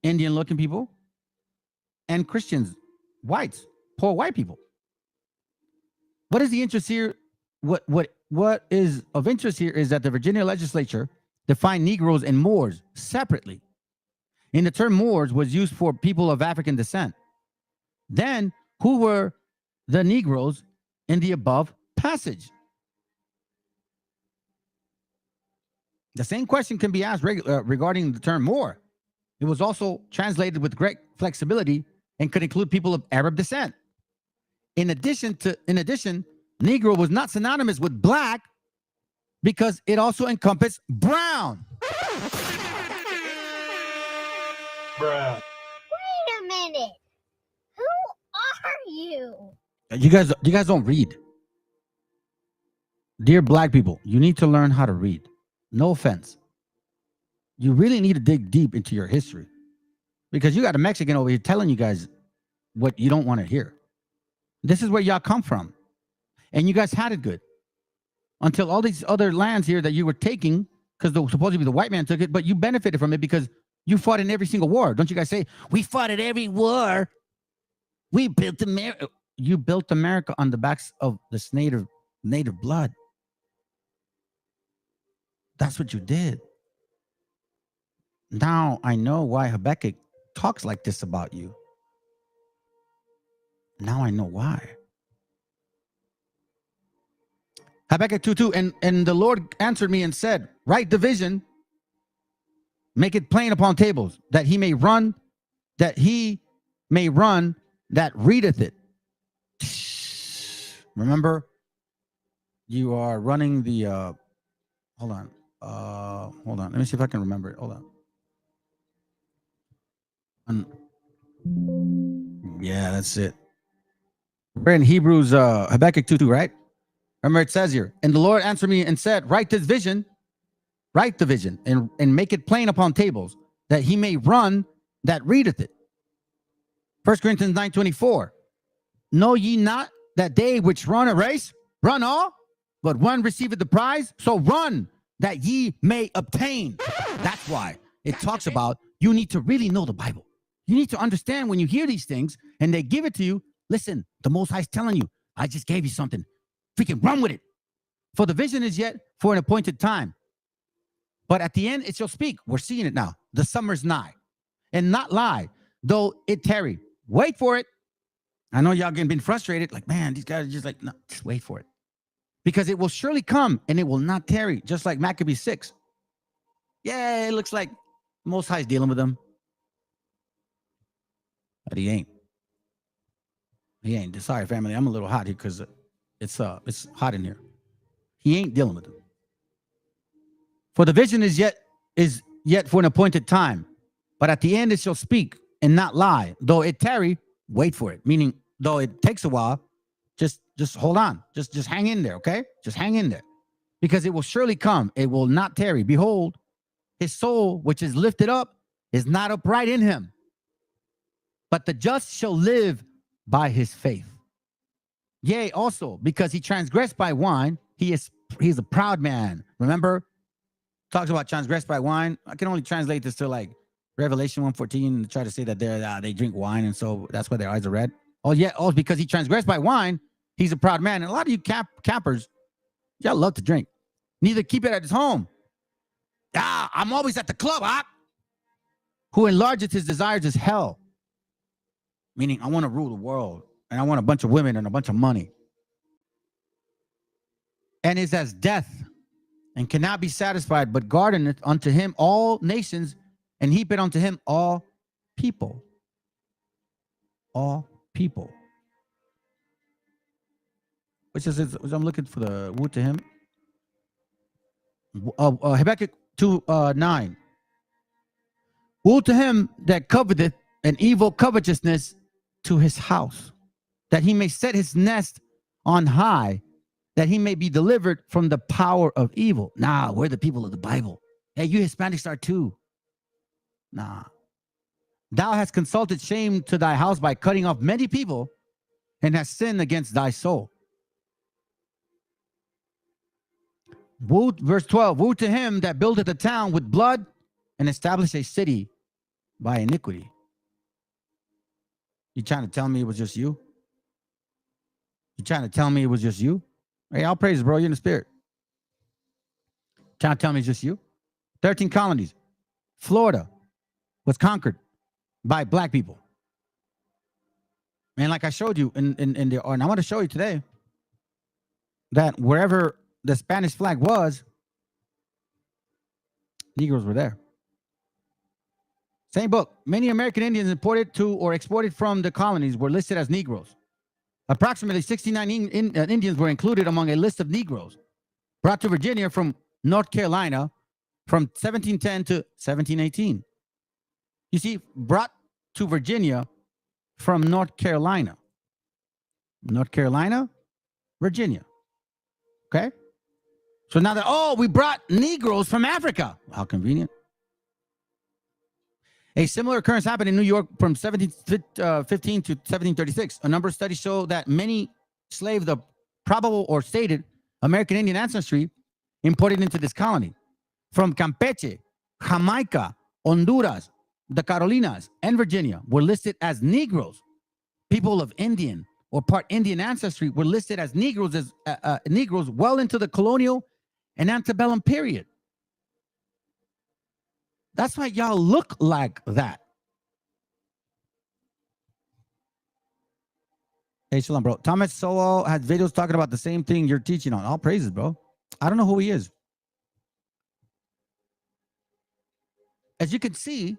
Indian-looking people, and Christians, whites, poor white people. What is the interest here? What is of interest here is that the Virginia legislature defined Negroes and Moors separately. And the term Moors was used for people of African descent. Then, who were the Negroes in the above passage? The same question can be asked regarding the term Moor. It was also translated with great flexibility and could include people of Arab descent. In addition, Negro was not synonymous with black because it also encompassed brown. Bruh. Wait a minute. Who are you? You guys don't read. Dear black people, you need to learn how to read. No offense. You really need to dig deep into your history because you got a Mexican over here telling you guys what you don't want to hear. This is where y'all come from. And you guys had it good until all these other lands here that you were taking because supposedly the white man took it, but you benefited from it because you fought in every single war. Don't you guys say, we fought in every war? We built America. You built America on the backs of this native blood. That's what you did. Now I know why Habakkuk talks like this about you. Now I know why. Habakkuk 2:2, and the Lord answered me and said, write the vision, make it plain upon tables, that he may run that readeth it. Remember, you are running the hold on. Let me see if I can remember it. Hold on. Yeah, that's it. We're in Hebrews, Habakkuk 2:2, right? Remember, it says here, and the Lord answered me and said, write the vision, and make it plain upon tables, that he may run that readeth it. 1 Corinthians 9:24. Know ye not that they which run a race, run all, but one receiveth the prize? So run that ye may obtain. That's why it talks about you need to really know the Bible. You need to understand when you hear these things and they give it to you. Listen, the Most High is telling you, I just gave you something. Freaking run with it. For the vision is yet for an appointed time. But at the end, it shall speak. We're seeing it now. The summer's nigh. And not lie, though it tarry. Wait for it. I know y'all getting been frustrated. Like, man, these guys are just like, no, just wait for it. Because it will surely come and it will not tarry. Just like Maccabees 6. Yeah, it looks like Most High is dealing with them. But he ain't. He ain't. Sorry, family. I'm a little hot here because it's hot in here. He ain't dealing with them. For the vision is yet for an appointed time. But at the end it shall speak and not lie. Though it tarry, wait for it. Meaning, though it takes a while, just hold on. Just hang in there, okay? Just hang in there. Because it will surely come. It will not tarry. Behold, his soul, which is lifted up, is not upright in him. But the just shall live by his faith. Yea, also, because he transgressed by wine, he's a proud man. Remember? Talks about transgressed by wine. I can only translate this to like Revelation 1:14 and try to say that they drink wine and so that's why their eyes are red. Oh, yeah. Oh, because he transgressed by wine, he's a proud man. And a lot of you campers, y'all love to drink. Neither keep it at his home. I'm always at the club, who enlargeth his desires is hell. Meaning, I want to rule the world and I want a bunch of women and a bunch of money. And is as death and cannot be satisfied, but gardeneth unto him all nations and heapeth unto him all people. All people. Which I'm looking for the wood to him. Habakkuk 2:9. Woe to him that coveteth an evil covetousness to his house, that he may set his nest on high, that he may be delivered from the power of evil. Nah, we're the people of the Bible. Hey, you Hispanics are too. Nah. Thou hast consulted shame to thy house by cutting off many people and hast sinned against thy soul. Woe, verse 12, woe to him that buildeth a town with blood and established a city by iniquity. You trying to tell me it was just you? You trying to tell me it was just you? Hey, I'll praise, bro. You're in the spirit. Trying to tell me it's just you? 13 colonies. Florida was conquered by black people. And like I showed you and I want to show you today that wherever the Spanish flag was, Negroes were there. Same book. Many American Indians imported to or exported from the colonies were listed as Negroes. Approximately 69 Indians were included among a list of Negroes brought to Virginia from North Carolina from 1710 to 1718. You see, brought to Virginia from North Carolina. North Carolina, Virginia. Okay? So now that, we brought Negroes from Africa. How convenient. A similar occurrence happened in New York from 1715 to 1736. A number of studies show that many slaves of probable or stated American Indian ancestry imported into this colony. From Campeche, Jamaica, Honduras, the Carolinas, and Virginia were listed as Negroes. People of Indian or part Indian ancestry were listed as Negroes Negroes well into the colonial and antebellum period. That's why y'all look like that. Hey, Shalom, bro. Thomas Sowell has videos talking about the same thing you're teaching on. All praises, bro. I don't know who he is. As you can see,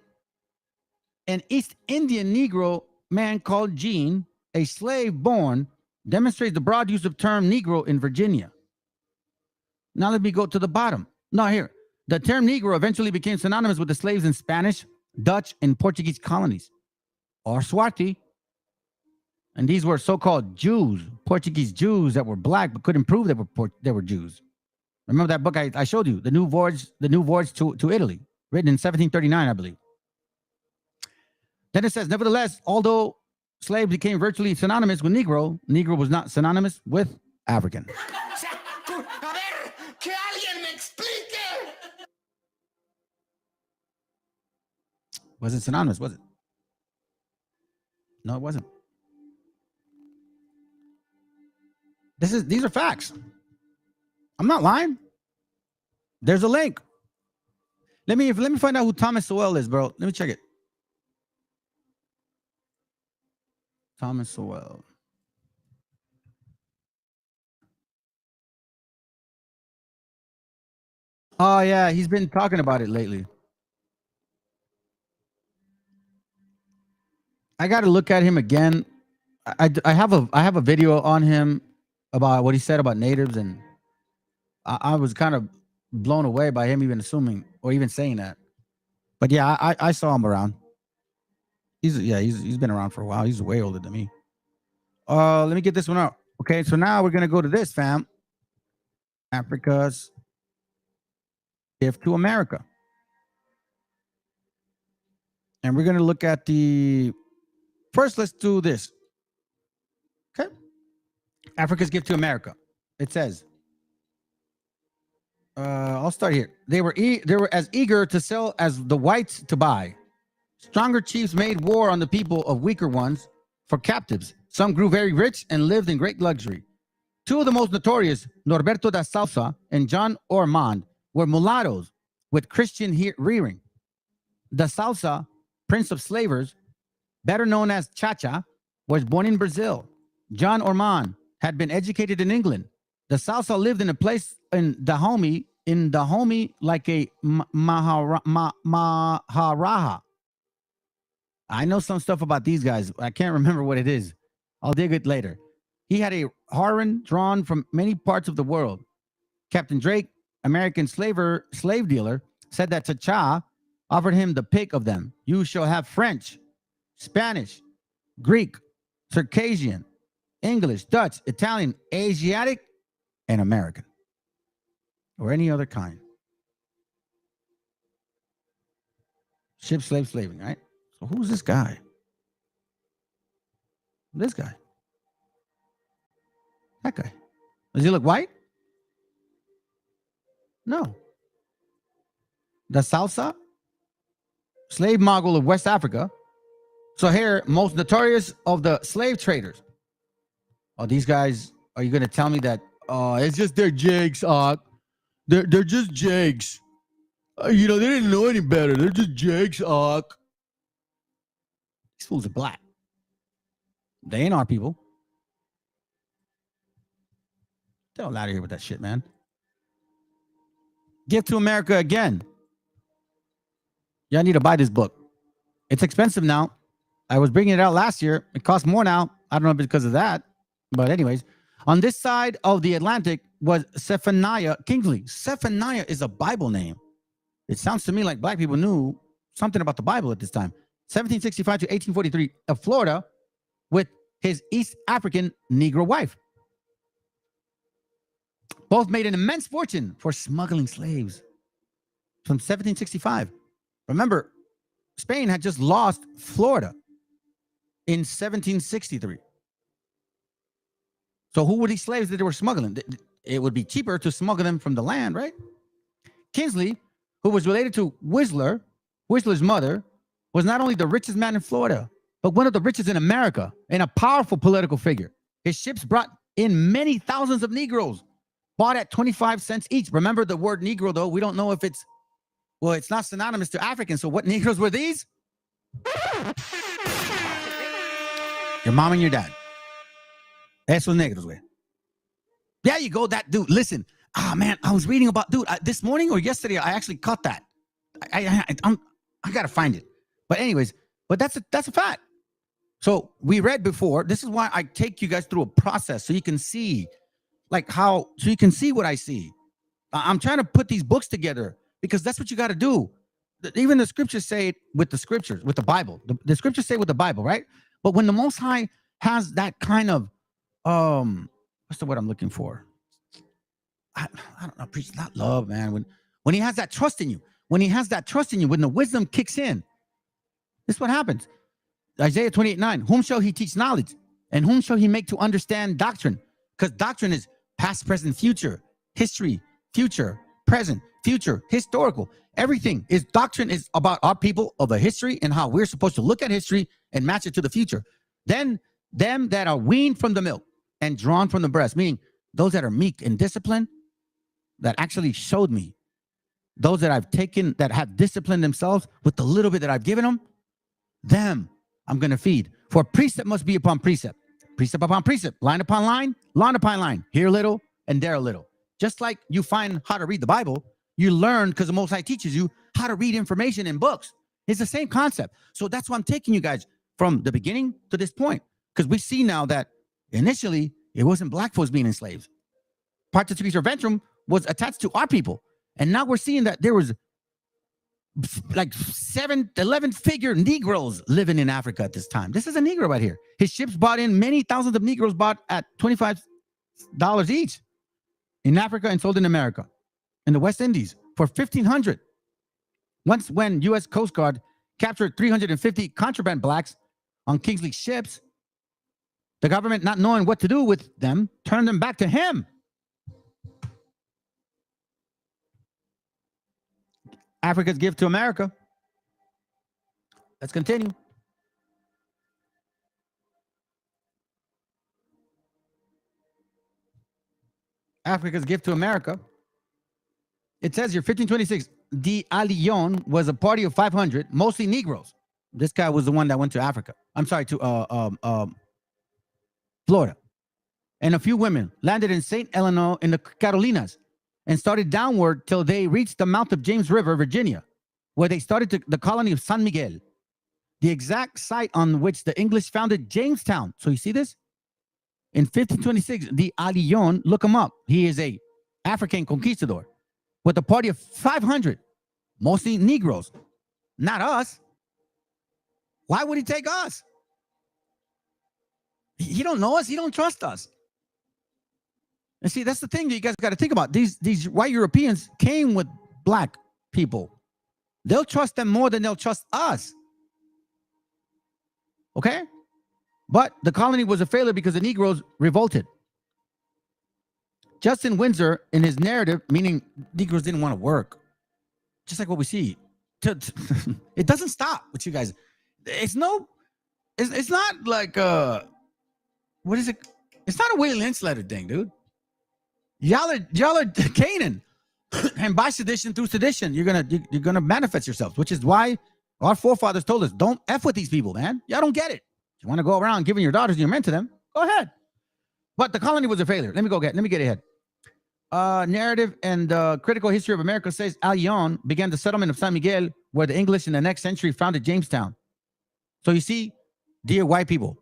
an East Indian Negro man called Gene, a slave born, demonstrates the broad use of term Negro in Virginia. Now let me go to the bottom. No, here. The term Negro eventually became synonymous with the slaves in Spanish, Dutch, and Portuguese colonies, or Swati. And these were so-called Jews, Portuguese Jews that were black but couldn't prove they were Jews. Remember that book I showed you, The New Voyage to Italy, written in 1739, I believe. Then it says, nevertheless, although slaves became virtually synonymous with Negro, Negro was not synonymous with African. Wasn't synonymous, was it? No, it wasn't. These are facts. I'm not lying. There's a link. Let me find out who Thomas Sowell is, bro. Let me check it. Thomas Sowell. Oh yeah, he's been talking about it lately. I got to look at him again. I have a video on him about what he said about natives, and I was kind of blown away by him even assuming or even saying that. But yeah, I saw him around. He's been around for a while. He's way older than me. Let me get this one out. Okay, so now we're gonna go to this, fam. Africa's gift to America, and we're gonna look at the first. Let's do this. Okay, Africa's gift to America. It says. I'll start here. They were as eager to sell as the whites to buy. Stronger chiefs made war on the people of weaker ones for captives. Some grew very rich and lived in great luxury. Two of the most notorious, Norberto da Salsa and John Ormond, were mulattoes with Christian rearing. Da Salsa, prince of slavers, better known as Chacha, was born in Brazil. John Ormond had been educated in England. The Salsa lived in a place in Dahomey like a Maharaja. I know some stuff about these guys. I can't remember what it is. I'll dig it later. He had a harem drawn from many parts of the world. Captain Drake, American slave dealer, said that Chacha offered him the pick of them. You shall have French, Spanish, Greek, Circassian, English, Dutch, Italian, Asiatic, and American, or any other kind. Ship, slave, slaving, right? So who's this guy? This guy. That guy. Does he look white? No. The Salsa, slave mogul of West Africa. So here, most notorious of the slave traders. Oh, these guys, are you going to tell me that it's just their jigs, they're just jigs. They didn't know any better. They're just jigs, These fools are black. They ain't our people. Get the hell out of here with that shit, man. Give to America again. Y'all need to buy this book. It's expensive now. I was bringing it out last year. It costs more now. I don't know if it's because of that. But anyways, on this side of the Atlantic was Zephaniah Kingsley. Zephaniah is a Bible name. It sounds to me like black people knew something about the Bible at this time. 1765 to 1843 of Florida with his East African Negro wife. Both made an immense fortune for smuggling slaves from 1765. Remember, Spain had just lost Florida in 1763. So who were these slaves that they were smuggling? It would be cheaper to smuggle them from the land, right? Kingsley, who was related to Whistler's mother, was not only the richest man in Florida, but one of the richest in America and a powerful political figure. His ships brought in many thousands of Negroes, bought at 25 cents each. Remember the word Negro, though. We don't know if it's not synonymous to African. So what Negroes were these? Your mom and your dad. Esos negros, güey. There you go, that dude. Listen, man, I was reading about, dude, this morning or yesterday, I actually caught that. I gotta find it. But anyways, but that's a fact. So we read before. This is why I take you guys through a process so you can see, like so you can see what I see. I'm trying to put these books together because that's what you got to do. Even the scriptures say it with the scriptures, with the Bible. The scriptures say with the Bible, right? But when the Most High has that kind of, what's the word I'm looking for? I don't know, preach, not love, man. When he has that trust in you, when the wisdom kicks in, this is what happens. Isaiah 28:9, whom shall he teach knowledge? And whom shall he make to understand doctrine? Because doctrine is past, present, future, history, future, present, future, historical. Everything is doctrine is about our people of the history and how we're supposed to look at history and match it to the future. Then them that are weaned from the milk and drawn from the breast, meaning those that are meek and disciplined, that actually showed me, those that I've taken, that have disciplined themselves with the little bit that I've given them I'm going to feed. For precept must be upon precept, precept upon precept, line upon line upon line, here a little and there a little. Just like you find how to read the Bible, you learn because the Most High teaches you how to read information in books. It's the same concept. So that's why I'm taking you guys from the beginning to this point, because we see now that initially it wasn't black folks being enslaved. Partus or Ventrem was attached to our people. And now we're seeing that there was like 11-figure Negroes living in Africa at this time. This is a Negro right here. His ships bought in many thousands of Negroes bought at $25 each in Africa and sold in America, in the West Indies for $1,500. Once when U.S. Coast Guard captured 350 contraband blacks on Kingsley's ships, the government, not knowing what to do with them, turned them back to him. Africa's gift to America. Let's continue. Africa's gift to America. It says here, 1526, the Allion was a party of 500, mostly Negroes. This guy was the one that went to Africa. I'm sorry, to Florida. And a few women landed in St. Eleanor in the Carolinas and started downward till they reached the mouth of James River, Virginia, where they started the colony of San Miguel, the exact site on which the English founded Jamestown. So you see this? In 1526, the Allion, look him up. He is a African conquistador with a party of 500, mostly Negroes, not us. Why would he take us? He don't know us. He don't trust us. And see, that's the thing that you guys got to think about. These white Europeans came with black people. They'll trust them more than they'll trust us. Okay? But the colony was a failure because the Negroes revolted. Justin Windsor, in his narrative, meaning Negroes didn't want to work, just like what we see. It doesn't stop with you guys. It's not like what is it? It's not a Willie Lynch letter thing, dude. Y'all are Canaan, and by sedition through sedition, you're gonna manifest yourselves, which is why our forefathers told us, don't F with these people, man. Y'all don't get it. You want to go around giving your daughters your men to them, go ahead. But the colony was a failure. Let me get ahead. Narrative and Critical History of America says Allion began the settlement of San Miguel, where the English in the next century founded Jamestown. So you see, dear white people,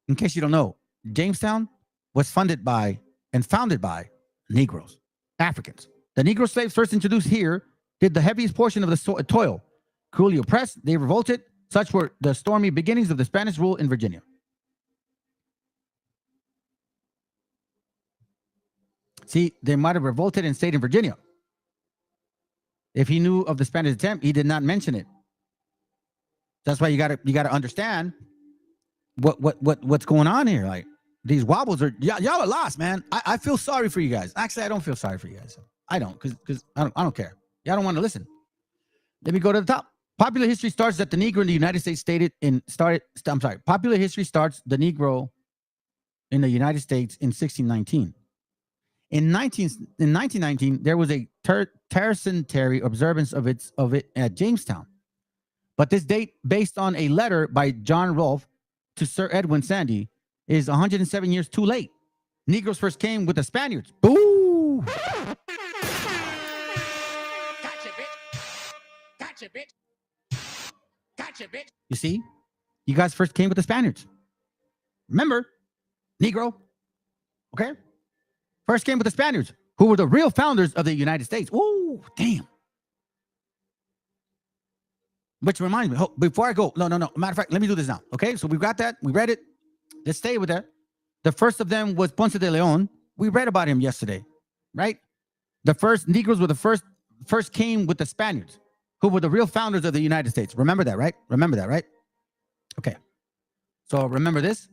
in case you don't know, Jamestown was founded by Negroes, Africans. The Negro slaves first introduced here did the heaviest portion of the toil. Cruelly oppressed, they revolted. Such were the stormy beginnings of the Spanish rule in Virginia. See, they might have revolted and stayed in Virginia. If he knew of the Spanish attempt, he did not mention it. That's why you gotta understand what's going on here. Like, these wobbles are y'all are lost, man. I feel sorry for you guys. Actually, I don't feel sorry for you guys. I don't, because I don't care. Y'all don't want to listen. Let me go to the top. Popular history starts that the Negro in the United States Popular history starts the Negro in the United States in 1619. In 1919, there was a tercentenary observance of it at Jamestown. But this date, based on a letter by John Rolfe to Sir Edwin Sandys, is 107 years too late. Negroes first came with the Spaniards. Boo! Gotcha, bitch. Gotcha, bitch. Gotcha, bitch. You see? You guys first came with the Spaniards. Remember? Negro. Okay? First came with the Spaniards, who were the real founders of the United States. Ooh, damn. Which reminds me, before I go, no. Matter of fact, let me do this now. Okay? So we've got that. We read it. Let's stay with that. The first of them was Ponce de Leon. We read about him yesterday, right? The first Negroes were the first came with the Spaniards, who were the real founders of the United States. Remember that, right? Remember that, right? Okay. So remember this.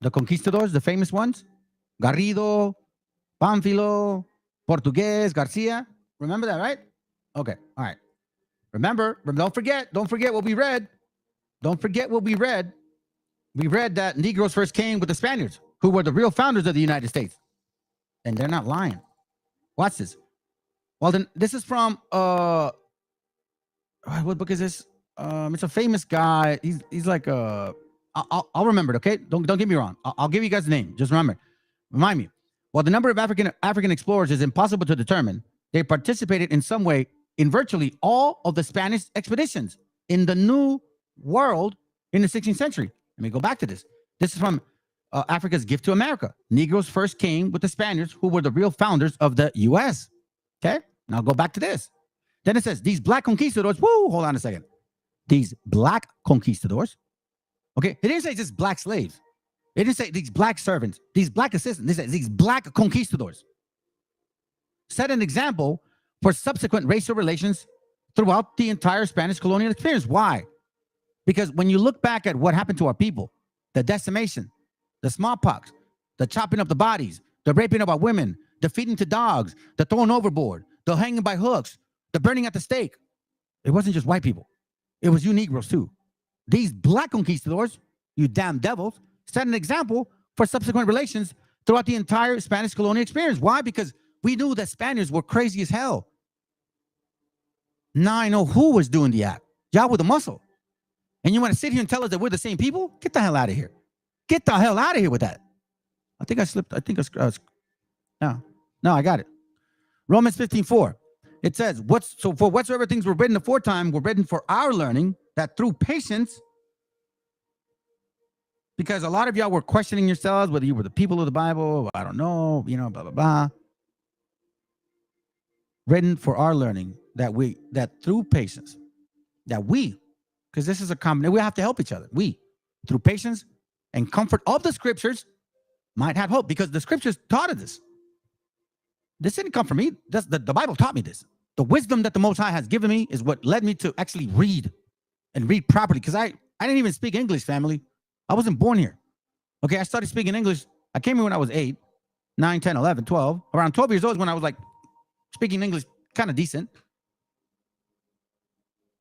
The conquistadors, the famous ones. Garrido, Pánfilo, Portugués, Garcia. Remember that, right? Okay. All right. Remember, don't forget what we read. Don't forget what we read. We read that Negroes first came with the Spaniards, who were the real founders of the United States. And they're not lying. Watch this. Well, then this is from what book is this? It's a famous guy. He's like I'll remember it, okay? Don't get me wrong. I'll give you guys the name. Just remind me. While the number of African explorers is impossible to determine, they participated in some way in virtually all of the Spanish expeditions in the New World in the 16th century. Let me go back to this. This is from Africa's Gift to America. Negroes first came with the Spaniards, who were the real founders of the U.S. Okay? Now go back to this. Then it says, these black conquistadors, hold on a second. These black conquistadors, okay? It didn't say just black slaves. It didn't say these black servants, these black assistants. It said these black conquistadors set an example for subsequent racial relations throughout the entire Spanish colonial experience. Why? Because when you look back at what happened to our people, the decimation, the smallpox, the chopping up the bodies, the raping of our women, the feeding to dogs, the throwing overboard, the hanging by hooks, the burning at the stake, it wasn't just white people. It was you Negroes too. These black conquistadors, you damn devils, set an example for subsequent relations throughout the entire Spanish colonial experience. Why? Because we knew that Spaniards were crazy as hell. Now I know who was doing the act. Y'all with the muscle. And you want to sit here and tell us that we're the same people? Get the hell out of here. Get the hell out of here with that. I think I slipped. I think no, I got it. Romans 15:4. It says, for whatsoever things were written aforetime were written for our learning, that through patience, because a lot of y'all were questioning yourselves whether you were the people of the Bible, I don't know, blah, blah, blah. Written for our learning, that through patience, because this is a common, we have to help each other. We, through patience and comfort of the scriptures, might have hope, because the scriptures taught us this. This didn't come from me. The Bible taught me this. The wisdom that the Most High has given me is what led me to actually read and read properly, because I didn't even speak English, family. I wasn't born here. Okay, I started speaking English. I came here when I was 8, 9, 10, 11, 12. Around 12 years old is when I was like speaking English kind of decent.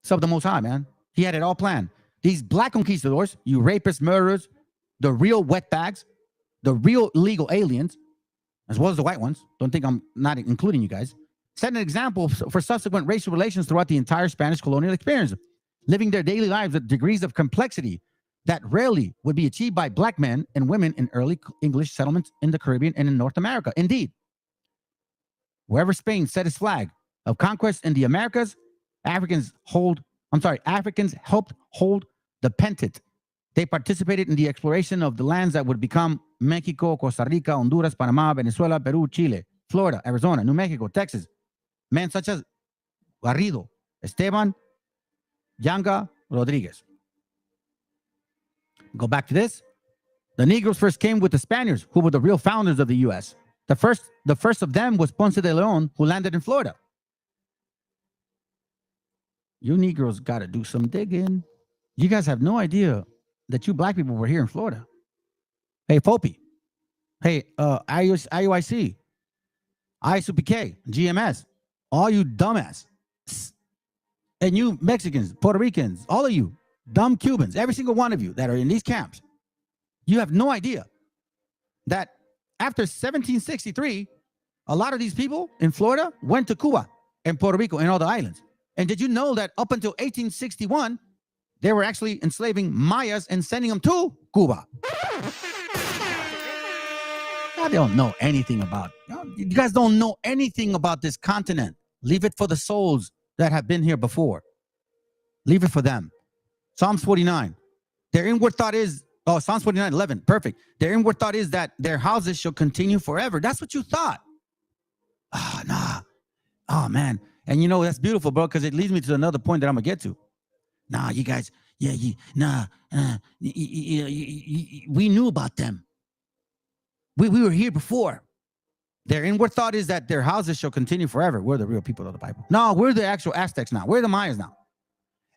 So the Most High, man. He had it all planned. These black conquistadors, you rapists, murderers, the real wetbags, the real illegal aliens, as well as the white ones, don't think I'm not including you guys, set an example for subsequent racial relations throughout the entire Spanish colonial experience, living their daily lives at degrees of complexity that rarely would be achieved by black men and women in early English settlements in the Caribbean and in North America. Indeed, wherever Spain set its flag of conquest in the Americas, Africans helped hold the pentent. They participated in the exploration of the lands that would become Mexico, Costa Rica, Honduras, Panama, Venezuela, Peru, Chile, Florida, Arizona, New Mexico, Texas. Men such as Garrido, Esteban, Yanga, Rodriguez. Go back to this. The Negroes first came with the Spaniards, who were the real founders of the U.S. The first of them was Ponce de Leon, who landed in Florida. You Negroes got to do some digging. You guys have no idea that you black people were here in Florida. Hey, FOPI. Hey, IUIC. ISUPK. GMS. All you dumbass. And you Mexicans, Puerto Ricans, all of you dumb Cubans, every single one of you that are in these camps, you have no idea that after 1763, a lot of these people in Florida went to Cuba and Puerto Rico and all the islands. And did you know that up until 1861, they were actually enslaving Mayas and sending them to Cuba. They don't know anything about. You guys don't know anything about this continent. Leave it for the souls that have been here before. Leave it for them. Psalms 49. Their inward thought is, Psalms 49:11. Perfect. Their inward thought is that their houses shall continue forever. That's what you thought. Nah. Oh, man. And you know, that's beautiful, bro, because it leads me to another point that I'm going to get to. Nah, you guys, we knew about them. We were here before. Their inward thought is that their houses shall continue forever. We're the real people of the Bible. No, we're the actual Aztecs now. We're the Mayas now.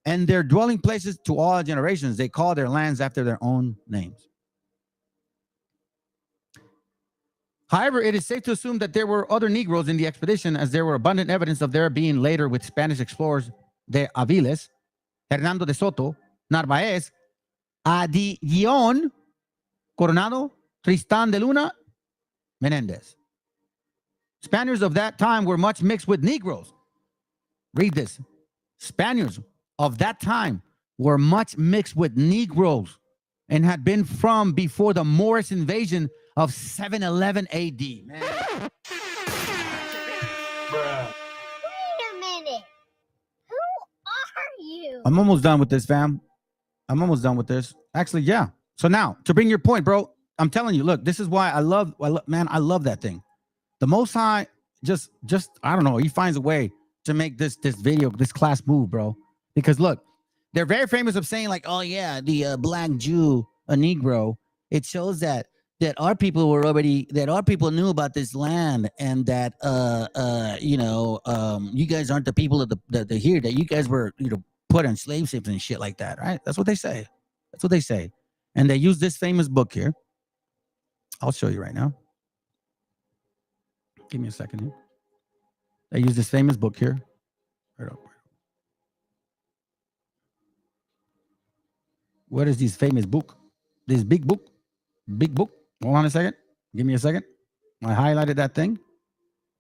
And their dwelling places to all generations, they call their lands after their own names. However, it is safe to assume that there were other Negroes in the expedition, as there were abundant evidence of their being later with Spanish explorers de Aviles, Hernando de Soto, Narvaez, Adillon, Coronado, Tristan de Luna, Menendez. Spaniards of that time were much mixed with Negroes. Read this. Spaniards of that time were much mixed with Negroes and had been from before the Moorish invasion of 711 AD. Man. Wait a minute. Who are you? I'm almost done with this, fam. I'm almost done with this. Actually, yeah. So now, to bring your point, bro, I'm telling you, look, this is why I love that thing. The Most High just I don't know, he finds a way to make this video, this class move, bro. Because look, they're very famous of saying like, oh yeah, the black Jew, a Negro. It shows that our people knew about this land, and that you guys aren't the people of the here, that you guys were put on slave ships and shit like that, right? That's what they say. That's what they say. And they use this famous book here. I'll show you right now. Give me a second here. They use this famous book here. Right up. What is this famous book? This big book? Big book? Hold on a second. Give me a second. I highlighted that thing.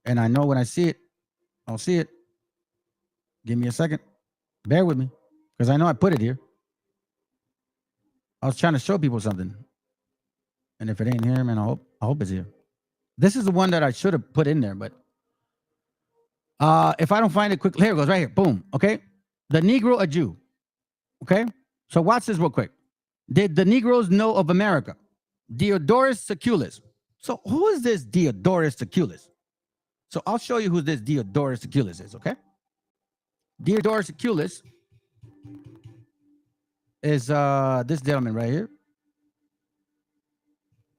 And I know when I see it, I'll see it. Give me a second. Bear with me. Because I know I put it here. I was trying to show people something. And if it ain't here, man, I hope it's here. This is the one that I should have put in there, but if I don't find it quickly, here it goes, right here. Boom. Okay. The Negro, a Jew. Okay. So watch this real quick. Did the Negroes know of America? Diodorus Siculus. So who is this Diodorus Siculus? So I'll show you who this Diodorus Siculus is, okay? Diodorus Siculus is this gentleman right here.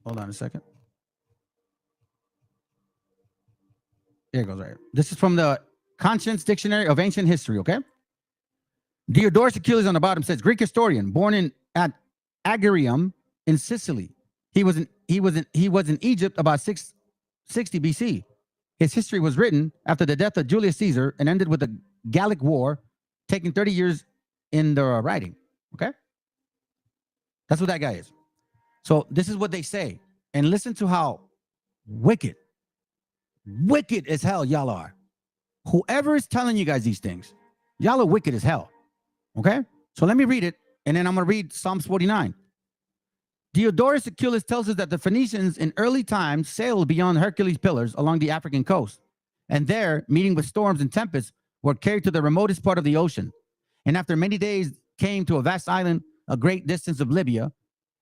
Hold on a second. Here it goes right here. This is from the Conscience Dictionary of Ancient History, okay? Diodorus Siculus on the bottom says, Greek historian, born at Agarium in Sicily. He was in Egypt about 660 BC. His history was written after the death of Julius Caesar and ended with the Gallic War, taking 30 years in the writing. Okay? That's what that guy is. So this is what they say. And listen to how wicked as hell y'all are. Whoever is telling you guys these things, y'all are wicked as hell. Okay? So let me read it, and then I'm going to read Psalms 49. Diodorus Siculus tells us that the Phoenicians in early times sailed beyond Hercules Pillars along the African coast, and there, meeting with storms and tempests, were carried to the remotest part of the ocean. And after many days came to a vast island a great distance of Libya,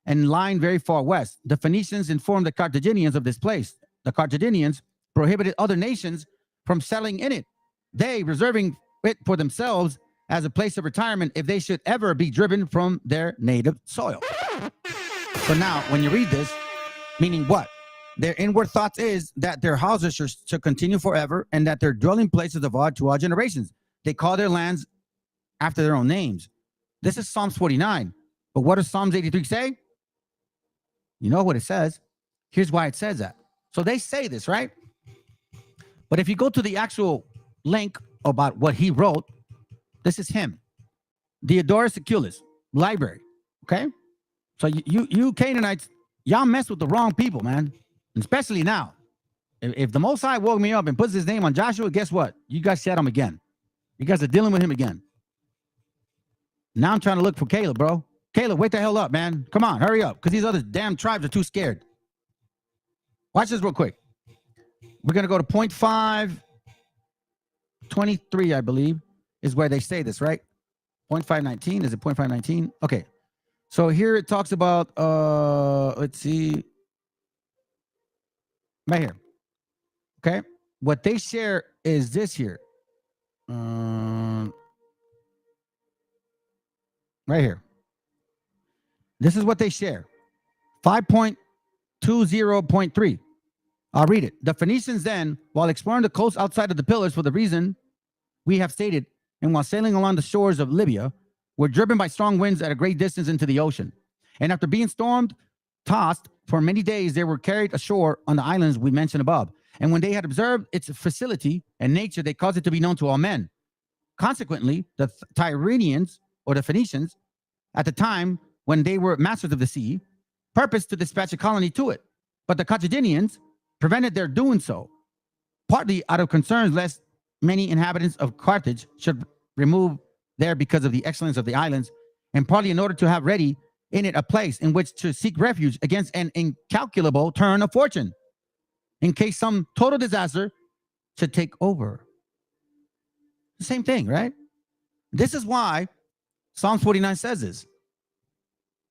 and lying very far west. The Phoenicians informed the Carthaginians of this place. The Carthaginians prohibited other nations from settling in it, they reserving it for themselves as a place of retirement if they should ever be driven from their native soil. So now, when you read this, meaning what? Their inward thoughts is that their houses should continue forever and that their dwelling places of to all generations. They call their lands after their own names. This is Psalms 49. But what does Psalms 83 say? You know what it says. Here's why it says that. So they say this, right? But if you go to the actual link about what he wrote, this is him. Diodorus Siculus, library. Okay? So you Canaanites, y'all mess with the wrong people, man. Especially now. If the Most High woke me up and puts his name on Joshua, guess what? You guys said him again. You guys are dealing with him again. Now I'm trying to look for Caleb, bro. Caleb, wake the hell up, man. Come on, hurry up, because these other damn tribes are too scared. Watch this real quick. We're going to go to 0.523, I believe, is where they say this, right? 0.519, is it 0.519? Okay. So here it talks about, let's see, right here. Okay. What they share is this here. Right here. This is what they share. 5.20.3. I'll read it. The Phoenicians then, while exploring the coast outside of the pillars for the reason we have stated, and while sailing along the shores of Libya, were driven by strong winds at a great distance into the ocean. And after being stormed, tossed for many days, they were carried ashore on the islands we mentioned above. And when they had observed its facility and nature, they caused it to be known to all men. Consequently, the Tyrrhenians, or the Phoenicians, at the time when they were masters of the sea, purposed to dispatch a colony to it. But the Carthaginians prevented their doing so, partly out of concerns lest many inhabitants of Carthage should remove there because of the excellence of the islands, and partly in order to have ready in it a place in which to seek refuge against an incalculable turn of fortune, in case some total disaster should take over. The same thing, right? This is why Psalms 49 says this.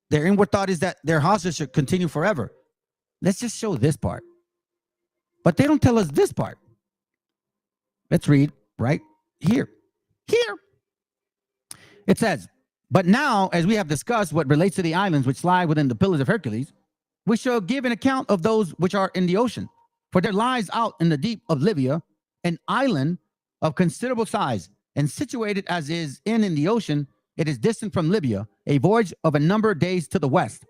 Their inward thought is that their houses should continue forever. Let's just show this part. But they don't tell us this part. Let's read right here. Here. It says, but now, as we have discussed what relates to the islands which lie within the pillars of Hercules, we shall give an account of those which are in the ocean. For there lies out in the deep of Libya an island of considerable size, and situated as is in the ocean, it is distant from Libya, a voyage of a number of days to the west.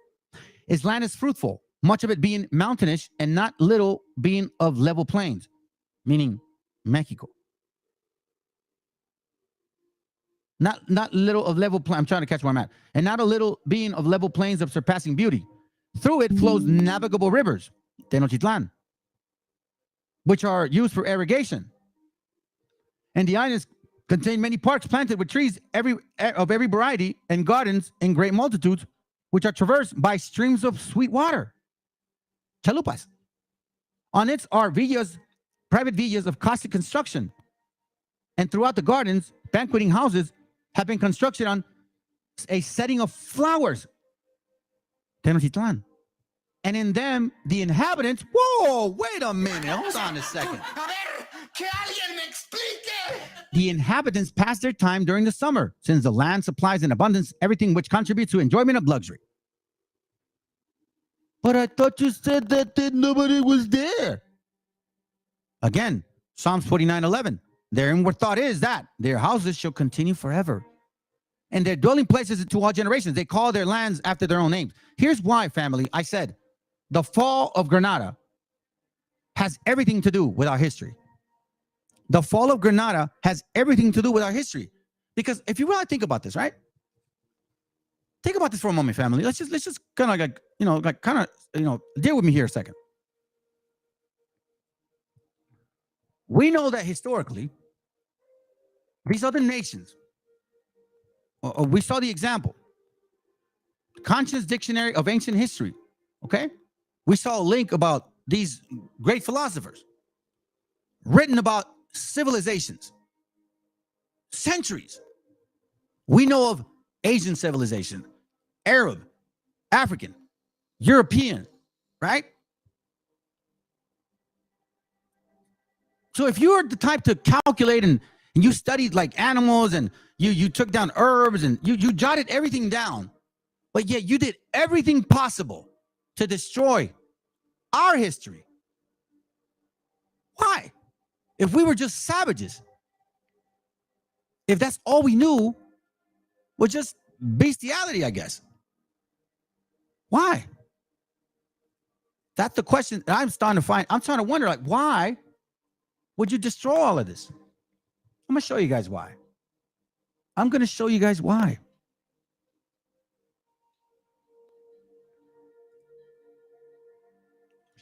Its land is fruitful, much of it being mountainous, and not little being of level plains, meaning Mexico. Not little of level plains. I'm trying to catch where I'm at. And not a little being of level plains of surpassing beauty. Through it flows navigable rivers, Tenochtitlan, which are used for irrigation. And the islands contain many parks planted with trees of every variety, and gardens in great multitudes, which are traversed by streams of sweet water. Chalupas. On it are villas, private villas of costly construction. And throughout the gardens, banqueting houses have been constructed on a setting of flowers. Tenochtitlan. And in them, the inhabitants, whoa, wait a minute, hold on a second. The inhabitants pass their time during the summer, since the land supplies in abundance everything which contributes to enjoyment of luxury. But I thought you said that nobody was there. Again, Psalms 49:11. Their inward thought is that their houses shall continue forever, and their dwelling places to all generations. They call their lands after their own names. Here's why, family. I said the fall of Granada has everything to do with our history. The fall of Granada has everything to do with our history. Because if you really think about this, right? Think about this for a moment, family. Let's just kind of deal with me here a second. We know that historically, these other nations, we saw the example. Conscience Dictionary of Ancient History, okay? We saw a link about these great philosophers written about civilizations, centuries. We know of Asian civilization, Arab, African, European, right? So if you're the type to calculate and you studied like animals and you took down herbs and you jotted everything down, but yet you did everything possible to destroy our history. Why? If we were just savages, if that's all we knew was just bestiality, I guess. Why? That's the question that I'm starting to find. I'm trying to wonder, like, why would you destroy all of this? I'm going to show you guys why. I'm going to show you guys why.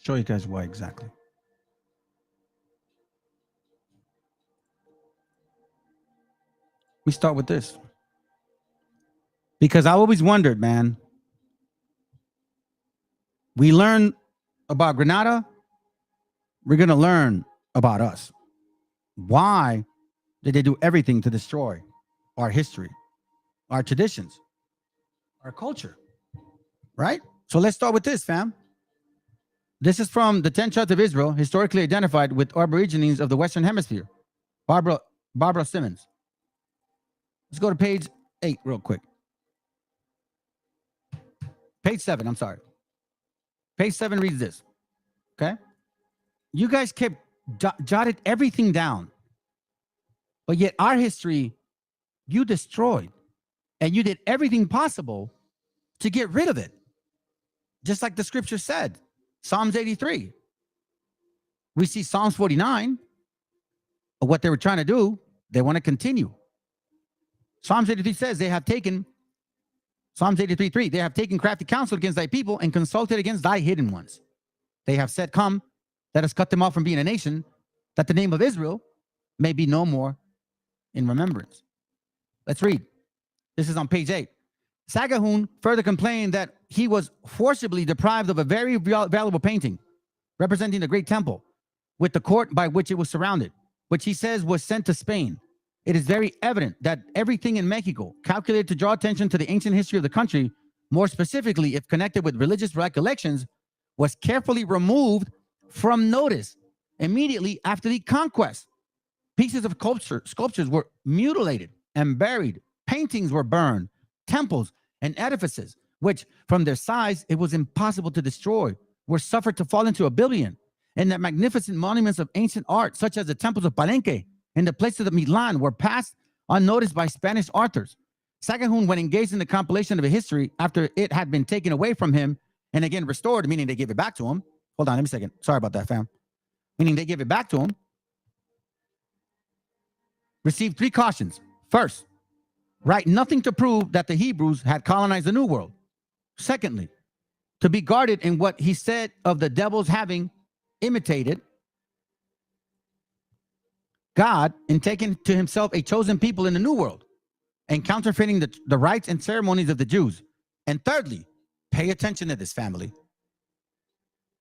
Show you guys why exactly. We start with this. Because I always wondered, man. We learn about Granada. We're going to learn about us. Why did they do everything to destroy our history, our traditions, our culture? Right? So let's start with this, fam. This is from the 10 tribes of Israel, historically identified with Aborigines of the Western Hemisphere. Barbara Simmons. Let's go to page 8 real quick. Page 7, I'm sorry. Page 7 reads this. Okay? You guys kept jotted everything down. But yet our history, you destroyed. And you did everything possible to get rid of it. Just like the scripture said. Psalms 83. We see Psalms 49. What they were trying to do, they want to continue. Psalms 83 says they have taken, Psalms 83:3, they have taken crafty counsel against thy people and consulted against thy hidden ones. They have said, come, let us cut them off from being a nation, that the name of Israel may be no more in remembrance. Let's read. This is on page 8. Sagahun further complained that he was forcibly deprived of a very valuable painting representing the great temple with the court by which it was surrounded, which he says was sent to Spain. It is very evident that everything in Mexico, calculated to draw attention to the ancient history of the country, more specifically if connected with religious recollections, was carefully removed from notice immediately after the conquest. Pieces of sculptures were mutilated and buried. Paintings were burned. Temples and edifices, which from their size it was impossible to destroy, were suffered to fall into oblivion. And that magnificent monuments of ancient art, such as the temples of Palenque and the places of Milan, were passed unnoticed by Spanish authors. Sagahun, when engaged in the compilation of a history after it had been taken away from him and again restored, meaning they gave it back to him. Hold on, let me a second. Sorry about that, fam. Meaning they gave it back to him. Received 3 cautions. First, write nothing to prove that the Hebrews had colonized the New World. Secondly, to be guarded in what he said of the devils having imitated God and taken to himself a chosen people in the New World and counterfeiting the rites and ceremonies of the Jews. And thirdly, pay attention to this, family.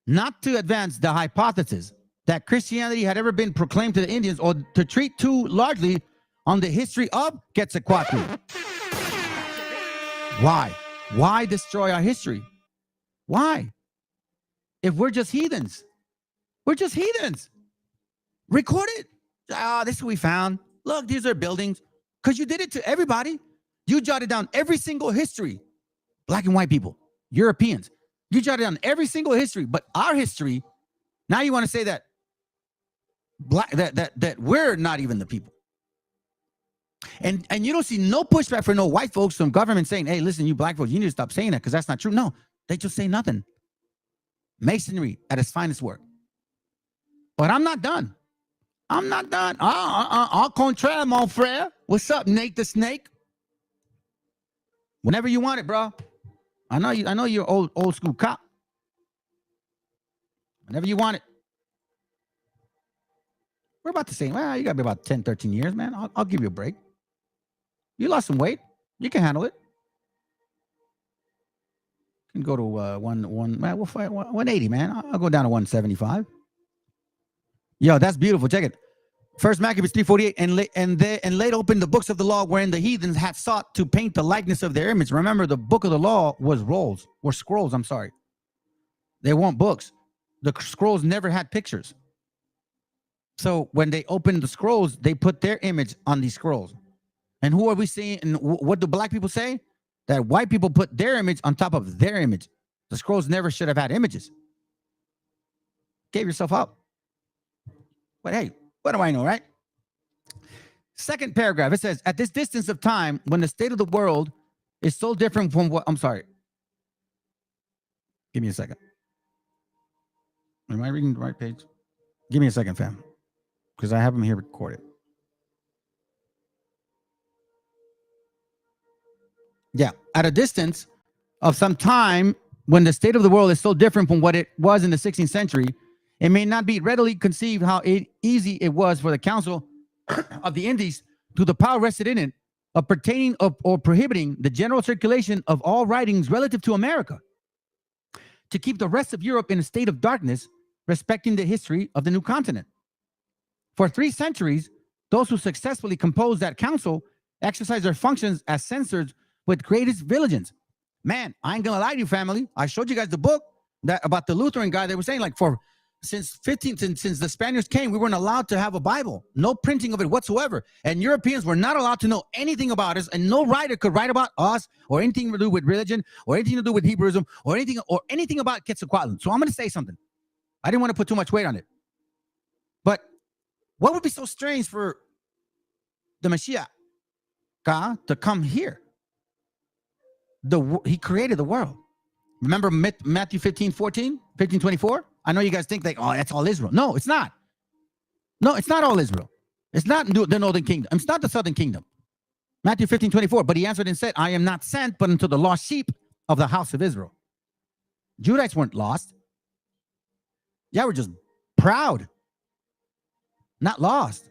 Not to advance the hypothesis that Christianity had ever been proclaimed to the Indians or to treat too largely on the history of Quetzalcoatl. Why? Why destroy our history? Why? If we're just heathens. We're just heathens. Record it. Ah, this is what we found. Look, these are buildings. Because you did it to everybody. You jotted down every single history. Black and white people, Europeans. You jotted down every single history. But our history, now you want to say that that we're not even the people. And you don't see no pushback for no white folks from government saying, hey, listen, you black folks, you need to stop saying that because that's not true. No, they just say nothing. Masonry at its finest work. But I'm not done. I'm not done. Au contraire, mon frère. What's up, Nate the Snake? Whenever you want it, bro. I know you're old school cop. Whenever you want it. We're about to say, well, you got to be about 10, 13 years, man. I'll give you a break. You lost some weight. You can handle it. You can go to 180, man. I'll go down to 175. Yo, that's beautiful. Check it. First Maccabees 3:48, and laid open the books of the law wherein the heathens had sought to paint the likeness of their image. Remember, the book of the law was scrolls. I'm sorry. They weren't books. The scrolls never had pictures. So when they opened the scrolls, they put their image on these scrolls. And who are we seeing? And what do black people say? That white people put their image on top of their image. The scrolls never should have had images. Gave yourself up. But hey, what do I know, right? Second paragraph, it says, at this distance of time, when the state of the world is so different from what, I'm sorry. Give me a second. Am I reading the right page? Give me a second, fam. Because I have them here recorded. Yeah, at a distance of some time, when the state of the world is so different from what it was in the 16th century, it may not be readily conceived how easy it was for the Council of the Indies, to the power rested in it, of pertaining or prohibiting the general circulation of all writings relative to America, to keep the rest of Europe in a state of darkness respecting the history of the new continent. For 3 centuries, those who successfully composed that council exercised their functions as censors with greatest vigilance. Man, I ain't gonna lie to you, family. I showed you guys the book that about the Lutheran guy. They were saying, like, since the Spaniards came, we weren't allowed to have a Bible, no printing of it whatsoever, and Europeans were not allowed to know anything about us, and no writer could write about us or anything to do with religion or anything to do with Hebrewism or anything about Quetzalcoatl. So I'm going to say something. I didn't want to put too much weight on it, but what would be so strange for the Meshiacha to come here? He created the world. Remember Matthew 15:24? I know you guys think like, oh, that's all Israel. No, it's not. No, it's not all Israel. It's not the northern kingdom. It's not the southern kingdom. Matthew 15:24. But he answered and said, I am not sent but unto the lost sheep of the house of Israel. Judites weren't lost. Yeah, we're just proud. Not lost.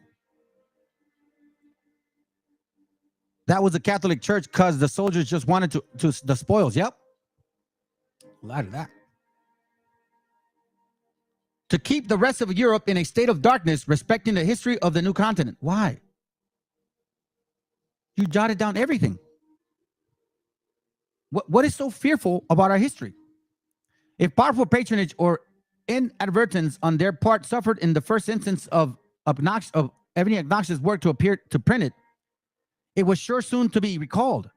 That was the Catholic Church because the soldiers just wanted to the spoils. Yep. A lot of that. To keep the rest of Europe in a state of darkness respecting the history of the new continent. Why? You jotted down everything. What is so fearful about our history? If powerful patronage or inadvertence on their part suffered in the first instance of any obnoxious work to appear to print it, it was sure soon to be recalled.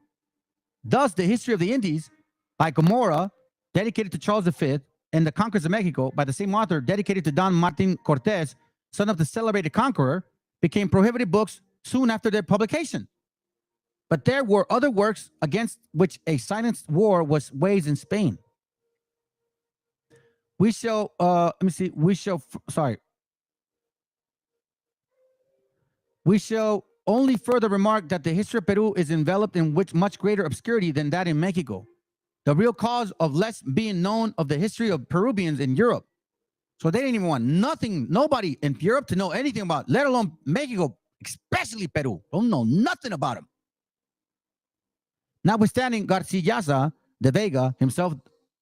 Thus, the history of the Indies by Gomorrah, dedicated to Charles V, and the Conquest of Mexico by the same author, dedicated to Don Martin Cortez, son of the celebrated conqueror, became prohibited books soon after their publication. But there were other works against which a silent war was waged in Spain. We shall only further remark that the history of Peru is enveloped in much greater obscurity than that in Mexico. The real cause of less being known of the history of Peruvians in Europe. So they didn't even want nobody in Europe to know anything about, let alone Mexico, especially Peru. Don't know nothing about them. Notwithstanding, Garcilaso de Vega, himself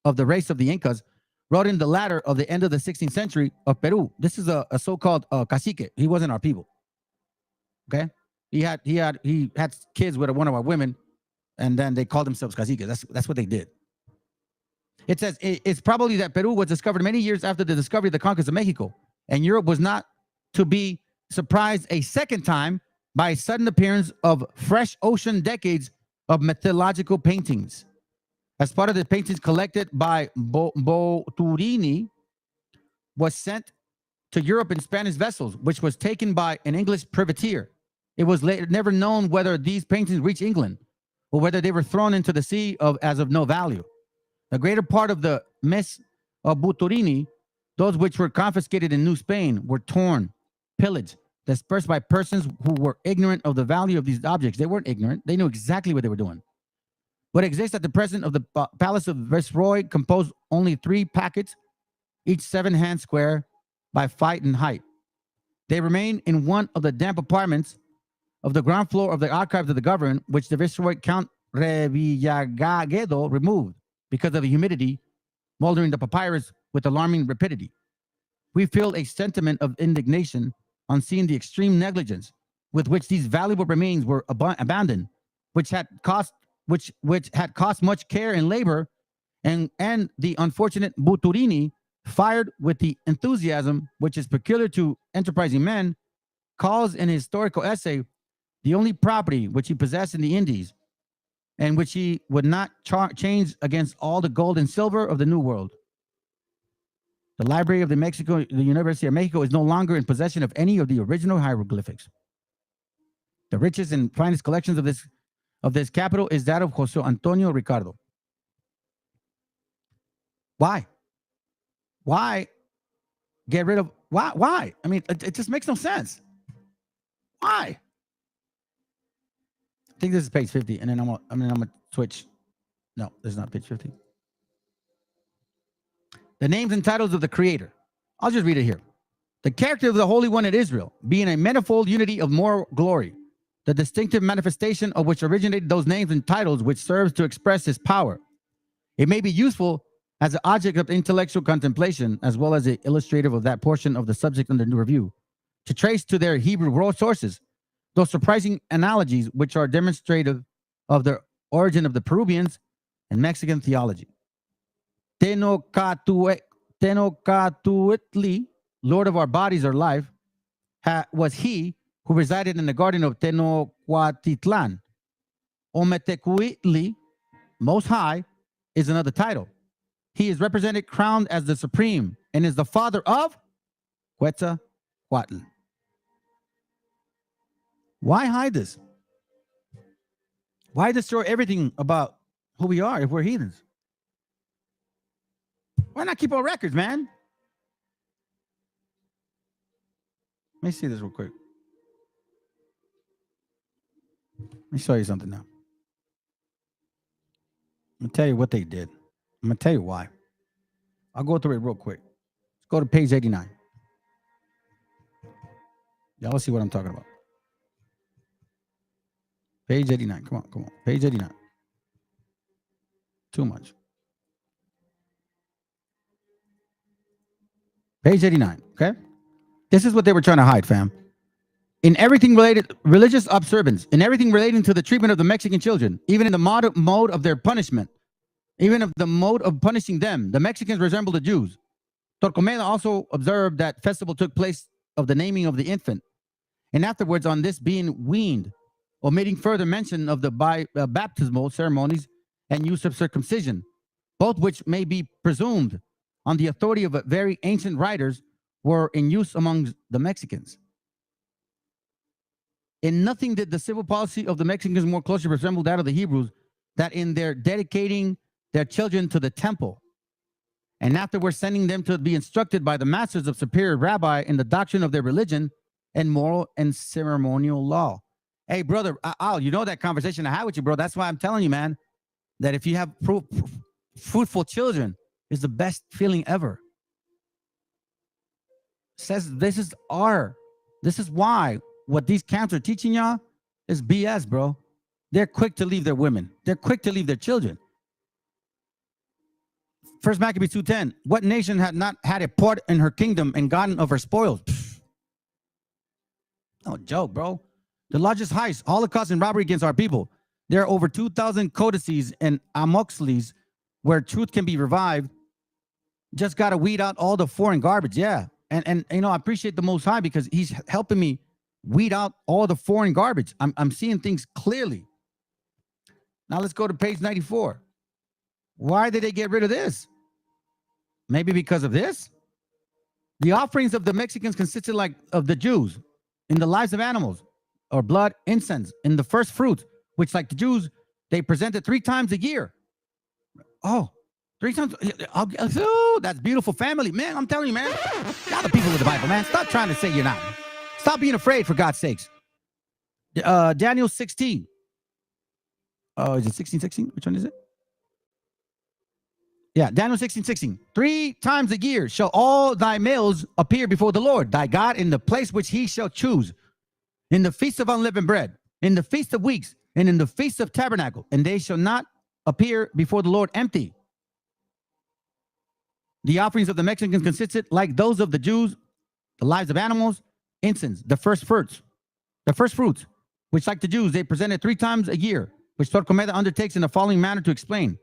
of the race of the Incas, wrote in the latter of the end of the 16th century of Peru. This is a so-called cacique. He wasn't our people. Okay, he had kids with one of our women, and then they called themselves caciques. That's what they did. It says it's probably that Peru was discovered many years after the discovery of the conquest of Mexico, and Europe was not to be surprised a second time by a sudden appearance of fresh ocean decades of mythological paintings. As part of the paintings collected by Boturini, was sent to Europe in Spanish vessels, which was taken by an English privateer. It was never known whether these paintings reached England or whether they were thrown into the sea as of no value. The greater part of the mess of Boturini, those which were confiscated in New Spain, were torn, pillaged, dispersed by persons who were ignorant of the value of these objects. They weren't ignorant. They knew exactly what they were doing. What exists at the present of the Palace of Viceroy composed only 3 packets, each 7 hands square by 5 in height. They remain in one of the damp apartments of the ground floor of the archives of the government, which the Viceroy Count Revillagagedo removed because of the humidity, moldering the papyrus with alarming rapidity. We feel a sentiment of indignation on seeing the extreme negligence with which these valuable remains were abandoned, which had cost much care and labor, and the unfortunate Boturini, fired with the enthusiasm which is peculiar to enterprising men, calls in his historical essay the only property which he possessed in the Indies, and which he would not change against all the gold and silver of the New World. The Library of the University of Mexico is no longer in possession of any of the original hieroglyphics. The richest and finest collections of this capital is that of Jose Antonio Ricardo. Why? Why get rid of why? I mean, it just makes no sense. Why? I think this is page 50, and then I'm gonna switch. No, this is not page 50. The names and titles of the Creator. I'll just read it here. The character of the Holy One in Israel, being a manifold unity of moral glory, the distinctive manifestation of which originated those names and titles, which serves to express his power. It may be useful as an object of intellectual contemplation, as well as an illustrative of that portion of the subject under new review, to trace to their Hebrew raw sources those surprising analogies which are demonstrative of the origin of the Peruvians and Mexican theology. Tenochtitlan, Lord of our bodies or life, was he who resided in the garden of Tenochtitlan. Ometecuhtli, Most High, is another title. He is represented crowned as the supreme and is the father of Quetzalcoatl. Why hide this? Why destroy everything about who we are if we're heathens? Why not keep our records, man? Let me see this real quick. Let me show you something now. I'm going to tell you what they did. I'm going to tell you why. I'll go through it real quick. Let's go to page 89. Y'all see what I'm talking about. Page 89. Come on. Page 89. Too much. Page 89. Okay? This is what they were trying to hide, fam. In everything related, religious observance, in everything relating to the treatment of the Mexican children, even in the mode of their punishment, even of the mode of punishing them, the Mexicans resemble the Jews. Torquemada also observed that festival took place of the naming of the infant, and afterwards on this being weaned, omitting further mention of the baptismal ceremonies and use of circumcision, both which may be presumed on the authority of very ancient writers were in use among the Mexicans. In nothing did the civil policy of the Mexicans more closely resemble that of the Hebrews, that in their dedicating their children to the temple, and afterwards sending them to be instructed by the masters of superior rabbi in the doctrine of their religion and moral and ceremonial law. Hey, brother, Al, you know that conversation I had with you, bro. That's why I'm telling you, man, that if you have fruitful children, is the best feeling ever. Says this is why what these camps are teaching y'all is BS, bro. They're quick to leave their women. They're quick to leave their children. First Maccabees 2:10. What nation had not had a part in her kingdom and gotten of her spoils? Pfft. No joke, bro. The largest heist, holocaust, and robbery against our people. There are over 2,000 codices and amoxles where truth can be revived. Just got to weed out all the foreign garbage. Yeah. And you know, I appreciate the Most High because he's helping me weed out all the foreign garbage. I'm seeing things clearly. Now let's go to page 94. Why did they get rid of this? Maybe because of this? The offerings of the Mexicans consisted like of the Jews in the lives of animals or blood, incense, in the first fruits, which like the Jews, they presented 3 times a year. Oh, 3 times. Oh, that's beautiful family. Man, I'm telling you, man. Y'all the people of the Bible, man. Stop trying to say you're not. Stop being afraid, for God's sakes. Daniel 16. Oh, is it 16:16? Which one is it? Yeah, Daniel 16:16. 3 times a year shall all thy males appear before the Lord thy God in the place which he shall choose, in the feast of unleavened bread, in the feast of weeks, and in the feast of tabernacle, and they shall not appear before the Lord empty. The offerings of the Mexicans consisted like those of the Jews, the lives of animals, incense, the first fruits, which like the Jews, they presented 3 times a year, which Torquemada undertakes in the following manner to explain.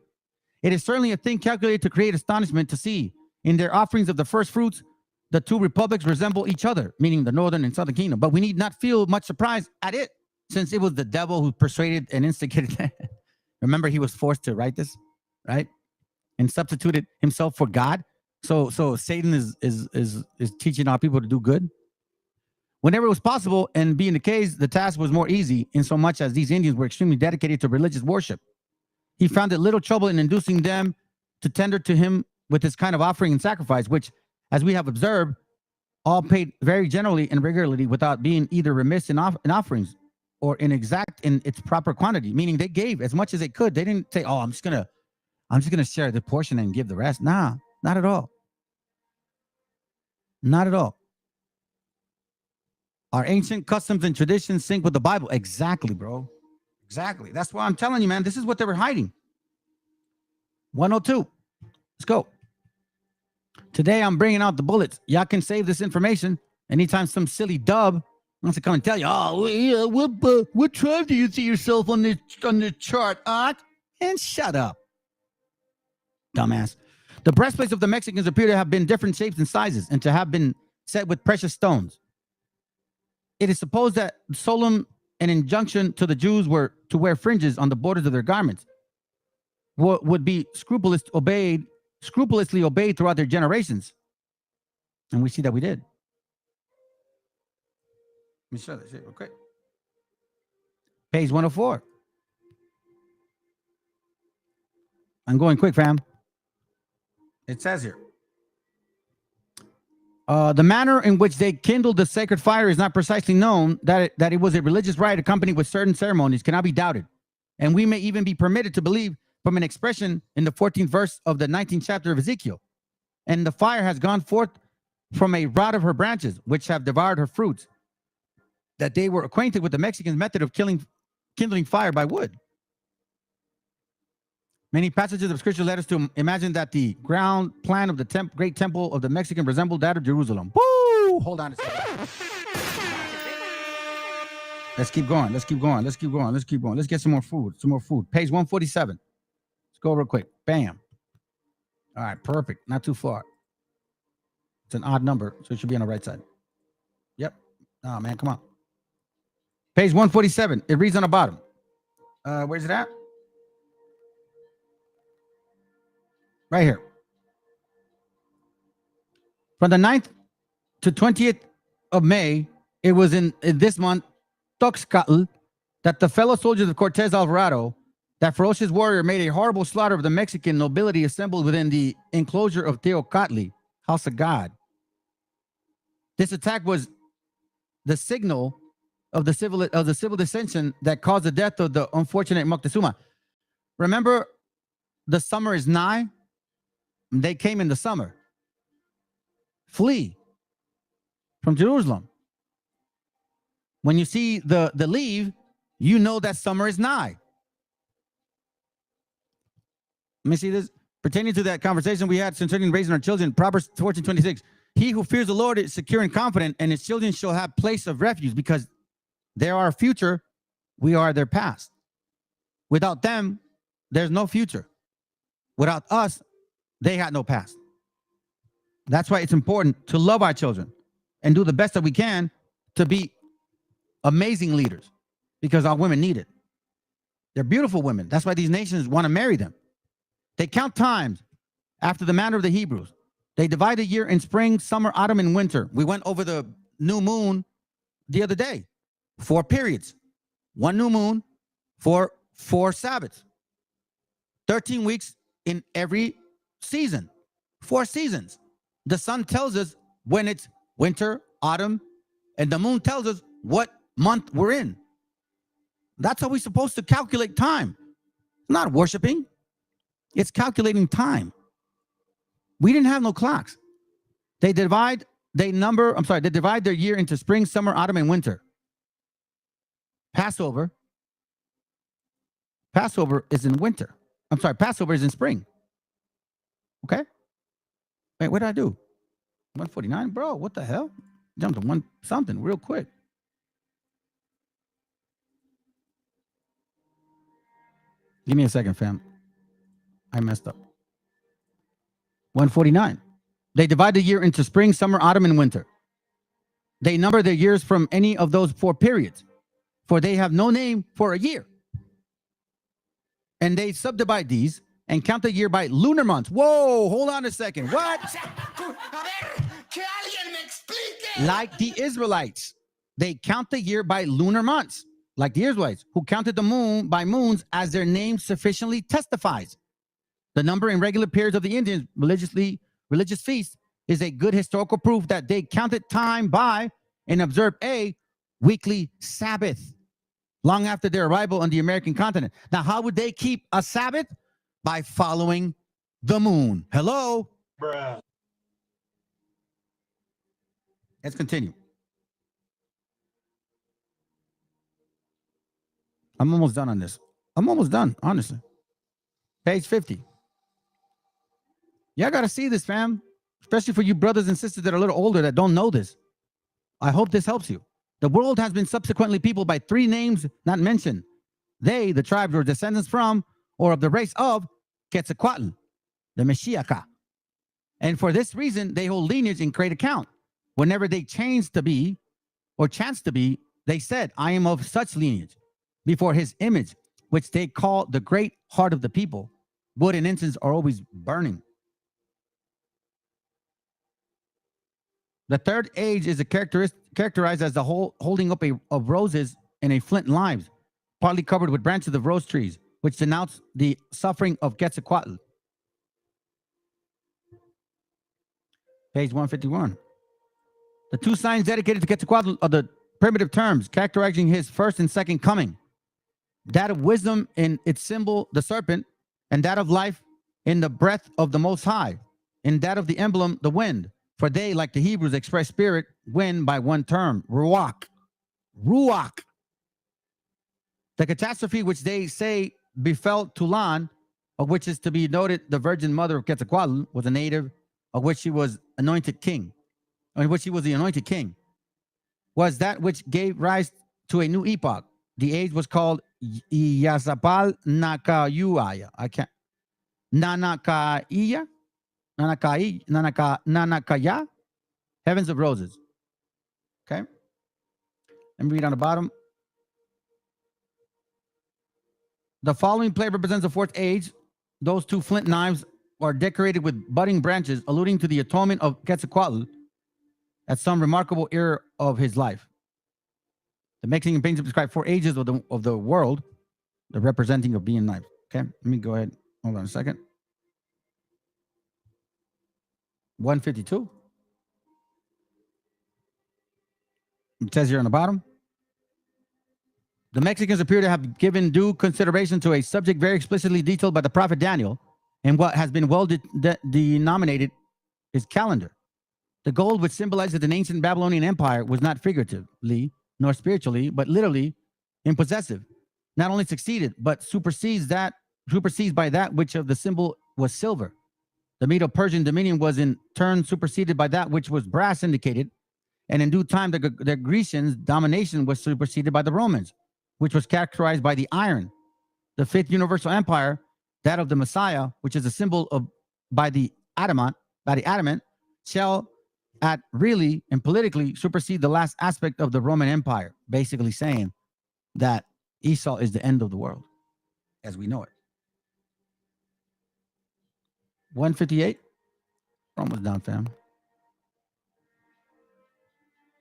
It is certainly a thing calculated to create astonishment to see in their offerings of the first fruits, the 2 republics resemble each other, meaning the northern and southern kingdom. But we need not feel much surprise at it, since it was the devil who persuaded and instigated that. Remember, he was forced to write this, right? And substituted himself for God. So Satan is teaching our people to do good. Whenever it was possible, and being the case, the task was more easy, in so much as these Indians were extremely dedicated to religious worship. He found it little trouble in inducing them to tender to him with this kind of offering and sacrifice, which, as we have observed, all paid very generally and regularly without being either remiss in offerings or inexact in its proper quantity, meaning they gave as much as they could. They didn't say, oh, I'm just gonna share the portion and give the rest. Nah, not at all. Not at all. Our ancient customs and traditions sync with the Bible. Exactly, bro. Exactly. That's why I'm telling you, man. This is what they were hiding. 102. Let's go. Today, I'm bringing out the bullets. Y'all can save this information anytime some silly dub wants to come and tell you, oh, yeah, what tribe do you see yourself on the chart, Art? And shut up, dumbass. The breastplates of the Mexicans appear to have been different shapes and sizes and to have been set with precious stones. It is supposed that solemn an injunction to the Jews were to wear fringes on the borders of their garments would be scrupulously obeyed throughout their generations. And we see that we did. Let me show this shit real quick. Page 104. I'm going quick, fam. It says here. The manner in which they kindled the sacred fire is not precisely known. That it was a religious rite accompanied with certain ceremonies cannot be doubted. And we may even be permitted to believe from an expression in the 14th verse of the 19th chapter of Ezekiel. And the fire has gone forth from a rod of her branches, which have devoured her fruits. That they were acquainted with the Mexican method of kindling fire by wood. Many passages of scripture led us to imagine that the ground plan of the great temple of the Mexican resembled that of Jerusalem. Woo! Hold on a second. Let's keep going. Let's keep going. Let's keep going. Let's keep going. Let's get some more food. Some more food. Page 147. Let's go real quick. Bam. All right. Perfect. Not too far. It's an odd number, so it should be on the right side. Yep. Oh, man. Come on. Page 147. It reads on the bottom. Where's it at? Right here. From the 9th to 20th of May, it was in this month, Toxcatl, that the fellow soldiers of Cortez Alvarado, that ferocious warrior, made a horrible slaughter of the Mexican nobility assembled within the enclosure of Teocatli, House of God. This attack was the signal of the civil dissension that caused the death of the unfortunate Moctezuma. Remember, the summer is nigh. They came in the summer. Flee from Jerusalem. When you see the leave, you know that summer is nigh. Let me see this. Pertaining to that conversation we had concerning raising our children, Proverbs 14:26. He who fears the Lord is secure and confident, and his children shall have place of refuge, because they are our future, we are their past. Without them, there's no future. Without us, they had no past. That's why it's important to love our children and do the best that we can to be amazing leaders, because our women need it. They're beautiful women. That's why these nations want to marry them. They count times after the manner of the Hebrews. They divide the year in spring, summer, autumn, and winter. We went over the new moon the other day. 4 periods. 1 new moon for 4 Sabbaths. 13 weeks in every season. 4 seasons. The sun tells us when it's winter, autumn, and the moon tells us what month we're in. That's how we're supposed to calculate time. It's not worshiping. It's calculating time. We didn't have no clocks. They divide their year into spring, summer, autumn, and winter. Passover is in winter. Passover is in spring. Okay? Wait, what did I do? 149? Bro, what the hell? Jumped to 1 something real quick. Give me a second, fam. I messed up. 149. They divide the year into spring, summer, autumn, and winter. They number their years from any of those 4 periods, for they have no name for a year. And they subdivide these and count the year by lunar months. Whoa, hold on a second. What? Like the Israelites. They count the year by lunar months, like the Israelites, who counted the moon by moons, as their name sufficiently testifies. The number and regular periods of the Indians' religious feasts is a good historical proof that they counted time by and observed a weekly Sabbath long after their arrival on the American continent. Now, how would they keep a Sabbath? By following the moon. Hello? Bruh. Let's continue. I'm almost done on this. I'm almost done, honestly. Page 50. Y'all got to see this, fam. Especially for you brothers and sisters that are a little older that don't know this. I hope this helps you. The world has been subsequently peopled by 3 names not mentioned. They, the tribes, were descendants from or of the race of Quetzalcoatl, the Meshiacha. And for this reason, they hold lineage in great account. Whenever they changed to be or chanced to be, they said, I am of such lineage. Before his image, which they call the great heart of the people, wood and incense are always burning. The third age is characterized as the holding up of roses in a flint limes, partly covered with branches of rose trees, which denounce the suffering of Quetzalcoatl. Page 151. The 2 signs dedicated to Quetzalcoatl are the primitive terms characterizing his first and second coming. That of wisdom in its symbol, the serpent, and that of life in the breath of the Most High, and that of the emblem, the wind. For they, like the Hebrews, express spirit, wind by one term, ruach. Ruach. The catastrophe which they say befell Tulan, of which is to be noted the virgin mother of Quetzalcoatl, was a native of which she was anointed king, in which he was the anointed king, was that which gave rise to a new epoch. The age was called Yazapal Nakayuaya. I can't. Nanakaiya? Nanakaya? Heavens of roses. Okay. Let me read on the bottom. The following plate represents the 4th age. Those 2 flint knives are decorated with budding branches, alluding to the atonement of Quetzalcoatl at some remarkable era of his life. The Mexican paintings describe 4 ages of the world, the representing of being knives. Okay, let me go ahead. Hold on a second. 152. It says here on the bottom. The Mexicans appear to have given due consideration to a subject very explicitly detailed by the prophet Daniel in what has been well denominated his calendar. The gold, which symbolizes an ancient Babylonian empire, was not figuratively nor spiritually, but literally impossessive. Not only succeeded, but supersedes by that which of the symbol was silver. The Medo-Persian dominion was in turn superseded by that which was brass indicated, and in due time the Grecians' domination was superseded by the Romans, which was characterized by the iron. The 5th universal empire, that of the Messiah, which is a symbol of by the adamant, shall at really and politically supersede the last aspect of the Roman Empire, basically saying that Esau is the end of the world as we know it. 158. Almost done, fam.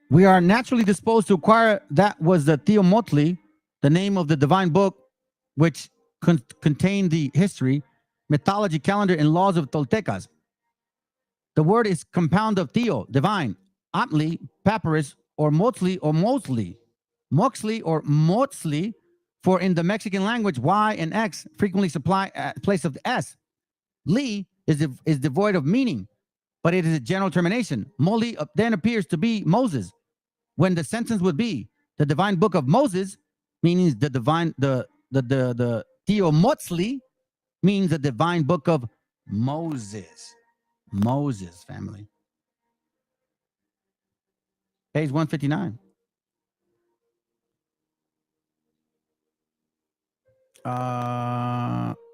We are naturally disposed to acquire that was the Theomotli, the name of the divine book, which contained the history, mythology, calendar, and laws of Toltecas. The word is compound of theo, divine, Atli, papyrus, or Motzli, Moxley, or Motzli, for in the Mexican language, Y and X frequently supply at place of the S. Li is devoid of meaning, but it is a general termination. Moli then appears to be Moses, when the sentence would be the divine book of Moses, meaning the Theomotzli means the divine book of Moses. Moses, family. Page 159.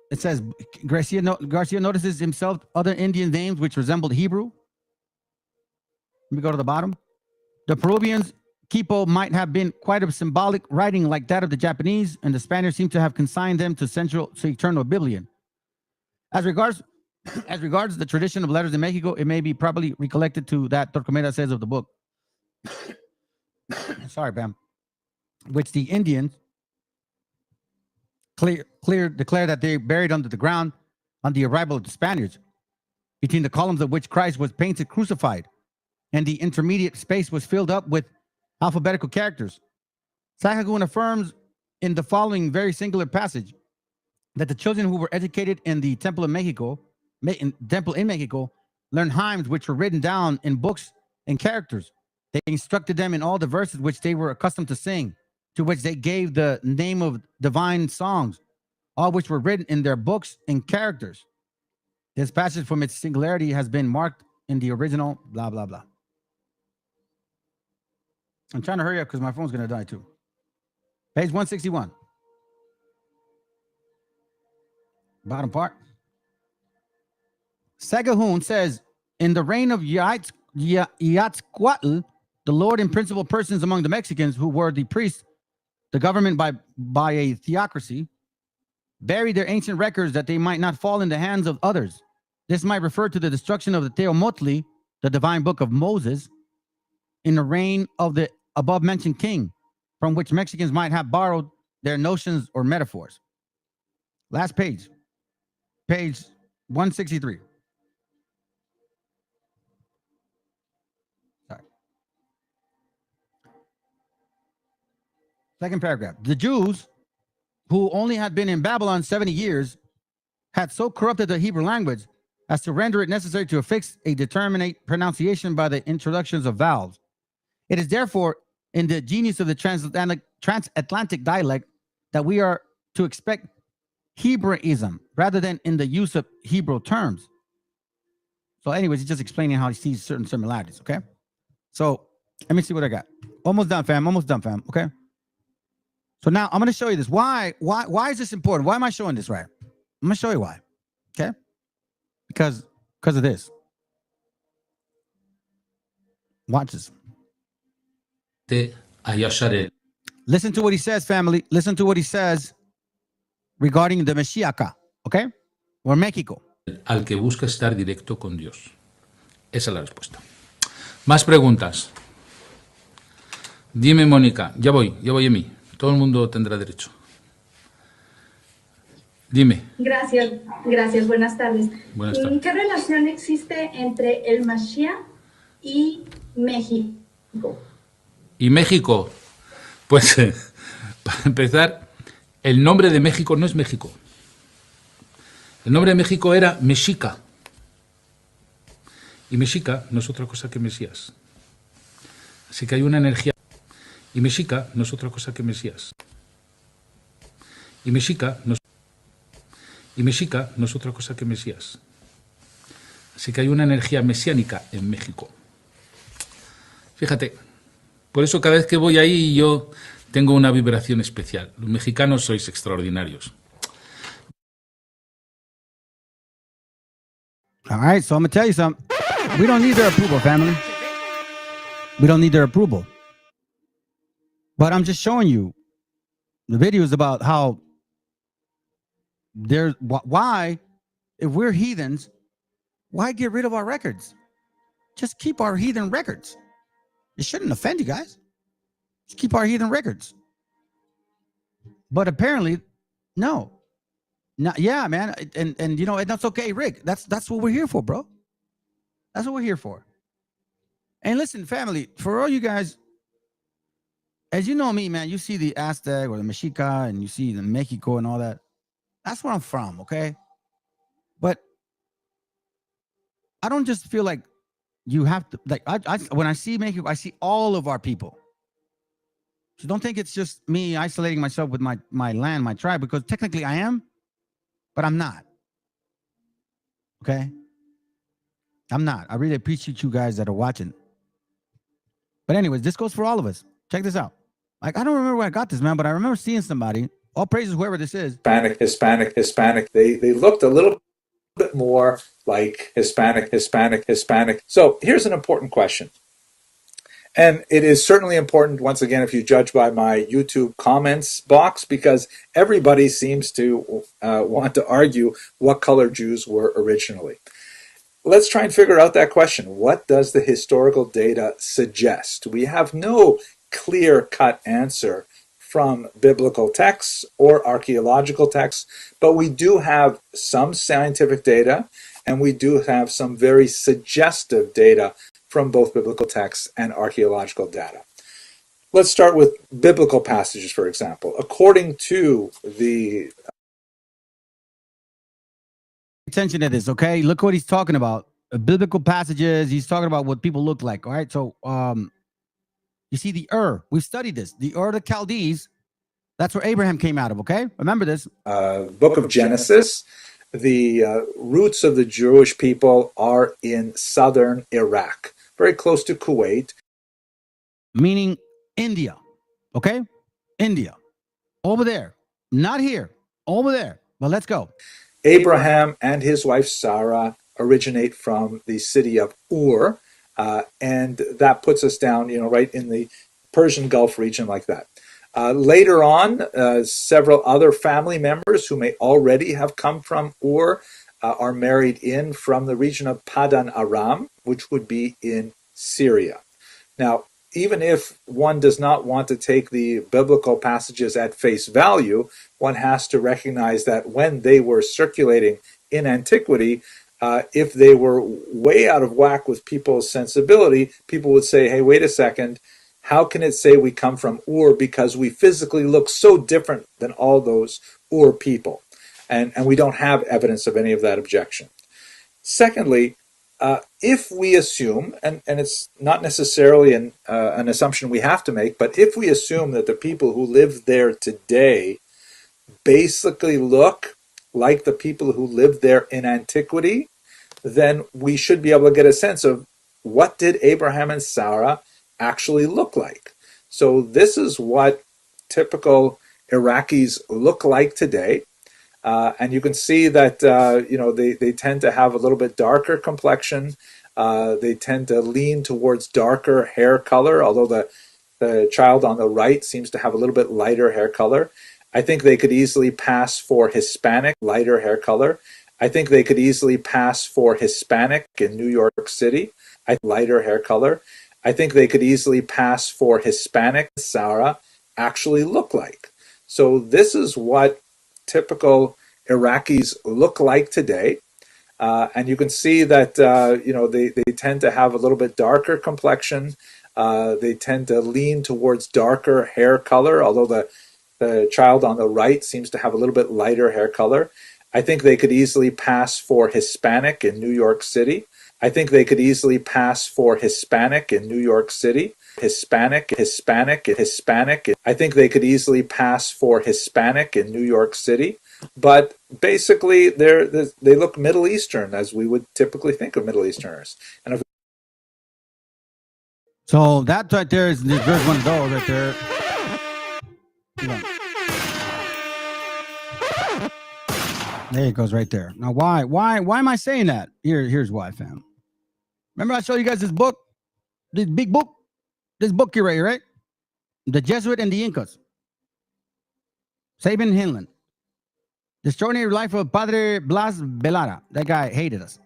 It says Garcia notices himself other Indian names which resembled Hebrew. Let me go to the bottom. The Peruvians, Quipo, might have been quite a symbolic writing like that of the Japanese, and the Spaniards seem to have consigned them to eternal Biblion. As regards the tradition of letters in Mexico, it may be properly recollected to that Torquemada says of the book. Sorry, Bam. Which the Indians declare that they buried under the ground on the arrival of the Spaniards, between the columns of which Christ was painted crucified, and the intermediate space was filled up with alphabetical characters. Sahagún affirms in the following very singular passage that the children who were educated in the temple in Mexico learned hymns which were written down in books and characters. They instructed them in all the verses which they were accustomed to sing. to which they gave the name of divine songs, all which were written in their books and characters. This passage from its singularity has been marked in the original, blah, blah, blah. I'm trying to hurry up because my phone's going to die too. Page 161. Bottom part. Sagahun says, in the reign of Yatzquatl, the Lord and principal persons among the Mexicans who were the priests, the government by a theocracy, buried their ancient records that they might not fall in the hands of others. This might refer to the destruction of the Teomotli, the divine book of Moses, in the reign of the above-mentioned king, from which Mexicans might have borrowed their notions or metaphors. Last page. Page 163. Sorry. Second paragraph. The Jews, who only had been in Babylon 70 years, had so corrupted the Hebrew language as to render it necessary to affix a determinate pronunciation by the introductions of vowels. It is therefore in the genius of the transatlantic dialect that we are to expect Hebraism rather than in the use of Hebrew terms. So anyways, he's just explaining how he sees certain similarities, okay? So let me see what I got. Almost done, fam. Almost done, fam. Okay? So now I'm going to show you this. Why is this important? Why am I showing this right? I'm going to show you why. Okay? Because of this. Watch this. Listen to what he says, family. Listen to what he says regarding the Meshiacha, okay? Or México. Al que busca estar directo con Dios. Esa es la respuesta. Más preguntas. Dime, Mónica. Ya voy a mí. Todo el mundo tendrá derecho. Dime. Gracias. Buenas tardes. Buenas tardes. ¿Qué relación existe entre el Mashiach y México? ¿Y México? Pues, para empezar, el nombre de México no es México. El nombre de México era Mexica. Y Mexica no es otra cosa que Mesías. Así que hay una energía. Y Mexica no es otra cosa que Mesías. Y Mexica no es otra cosa que Mesías. Así que hay una energía mesiánica en México. Fíjate, por eso cada vez que voy ahí yo tengo una vibración especial. Los mexicanos sois extraordinarios. All right, so I'm going to tell you something. We don't need their approval, family. We don't need their approval. But I'm just showing you the videos about how there's why, if we're heathens, why get rid of our records? Just keep our heathen records. It shouldn't offend you guys. Just keep our heathen records. But apparently, no. Yeah, man. And you know, and that's okay, Rick. That's what we're here for, bro. That's what we're here for. And listen, family, for all you guys, as you know me, man, you see the Aztec or the Mexica and you see the Mexico and all that. That's where I'm from, okay? But I don't just feel like you have to, like, I when I see Mexico, I see all of our people. So don't think it's just me isolating myself with my land, my tribe, because technically I am, but I'm not. Okay? I'm not. I really appreciate you guys that are watching. But anyways, this goes for all of us. Check this out. Like, I don't remember where I got this, man, but I remember seeing somebody. All praises whoever this is. Hispanic. They looked a little bit more like Hispanic. So here's an important question. And it is certainly important, once again, if you judge by my YouTube comments box, because everybody seems to want to argue what color Jews were originally. Let's try and figure out that question. What does the historical data suggest? We have no clear-cut answer from biblical texts or archaeological texts, but we do have some scientific data, and we do have some very suggestive data from both biblical texts and archaeological data. Let's start with biblical passages, for example. According to the... Attention to this, okay? Look what he's talking about. Biblical passages. He's talking about what people look like, all right? So You see the we've studied this. The of the Chaldees, that's where Abraham came out of, okay? Remember this. Book of Genesis, the roots of the Jewish people are in southern Iraq, very close to Kuwait. Meaning India, okay? India. Over there. Not here. Over there. But let's go. Abraham and his wife Sarah originate from the city of Ur, and that puts us down, right in the Persian Gulf region like that. Later on, several other family members who may already have come from Ur are married in from the region of Padan Aram, which would be in Syria. Now, even if one does not want to take the biblical passages at face value, one has to recognize that when they were circulating in antiquity, if they were way out of whack with people's sensibility, people would say, hey, wait a second, how can it say we come from Ur because we physically look so different than all those Ur people? And we don't have evidence of any of that objection. Secondly, if we assume, and it's not necessarily an assumption we have to make, but if we assume that the people who live there today basically look like the people who lived there in antiquity, then we should be able to get a sense of what did Abraham and Sarah actually look like. So this is what typical Iraqis look like today. And you can see that they tend to have a little bit darker complexion. They tend to lean towards darker hair color, although the child on the right seems to have a little bit lighter hair color. I think they could easily pass for Hispanic, lighter hair color. I think they could easily pass for Hispanic in New York City, lighter hair color. I think they could easily pass for Hispanic, Sarah actually look like. So this is what typical Iraqis look like today. And you can see that, they tend to have a little bit darker complexion. They tend to lean towards darker hair color, although the child on the right seems to have a little bit lighter hair color. I think they could easily pass for Hispanic in New York City. I think they could easily pass for Hispanic in New York City. Hispanic. I think they could easily pass for Hispanic in New York City. But basically, they look Middle Eastern, as we would typically think of Middle Easterners. And so that right there there's one of those right there. There it goes right there. Now, why am I saying that? Here's why, fam. Remember I showed you guys this book, this big book, this book here right here, right? The Jesuit and the Incas. Sabin Hinland. The Extraordinary Life of Padre Blas Velara. That guy hated us.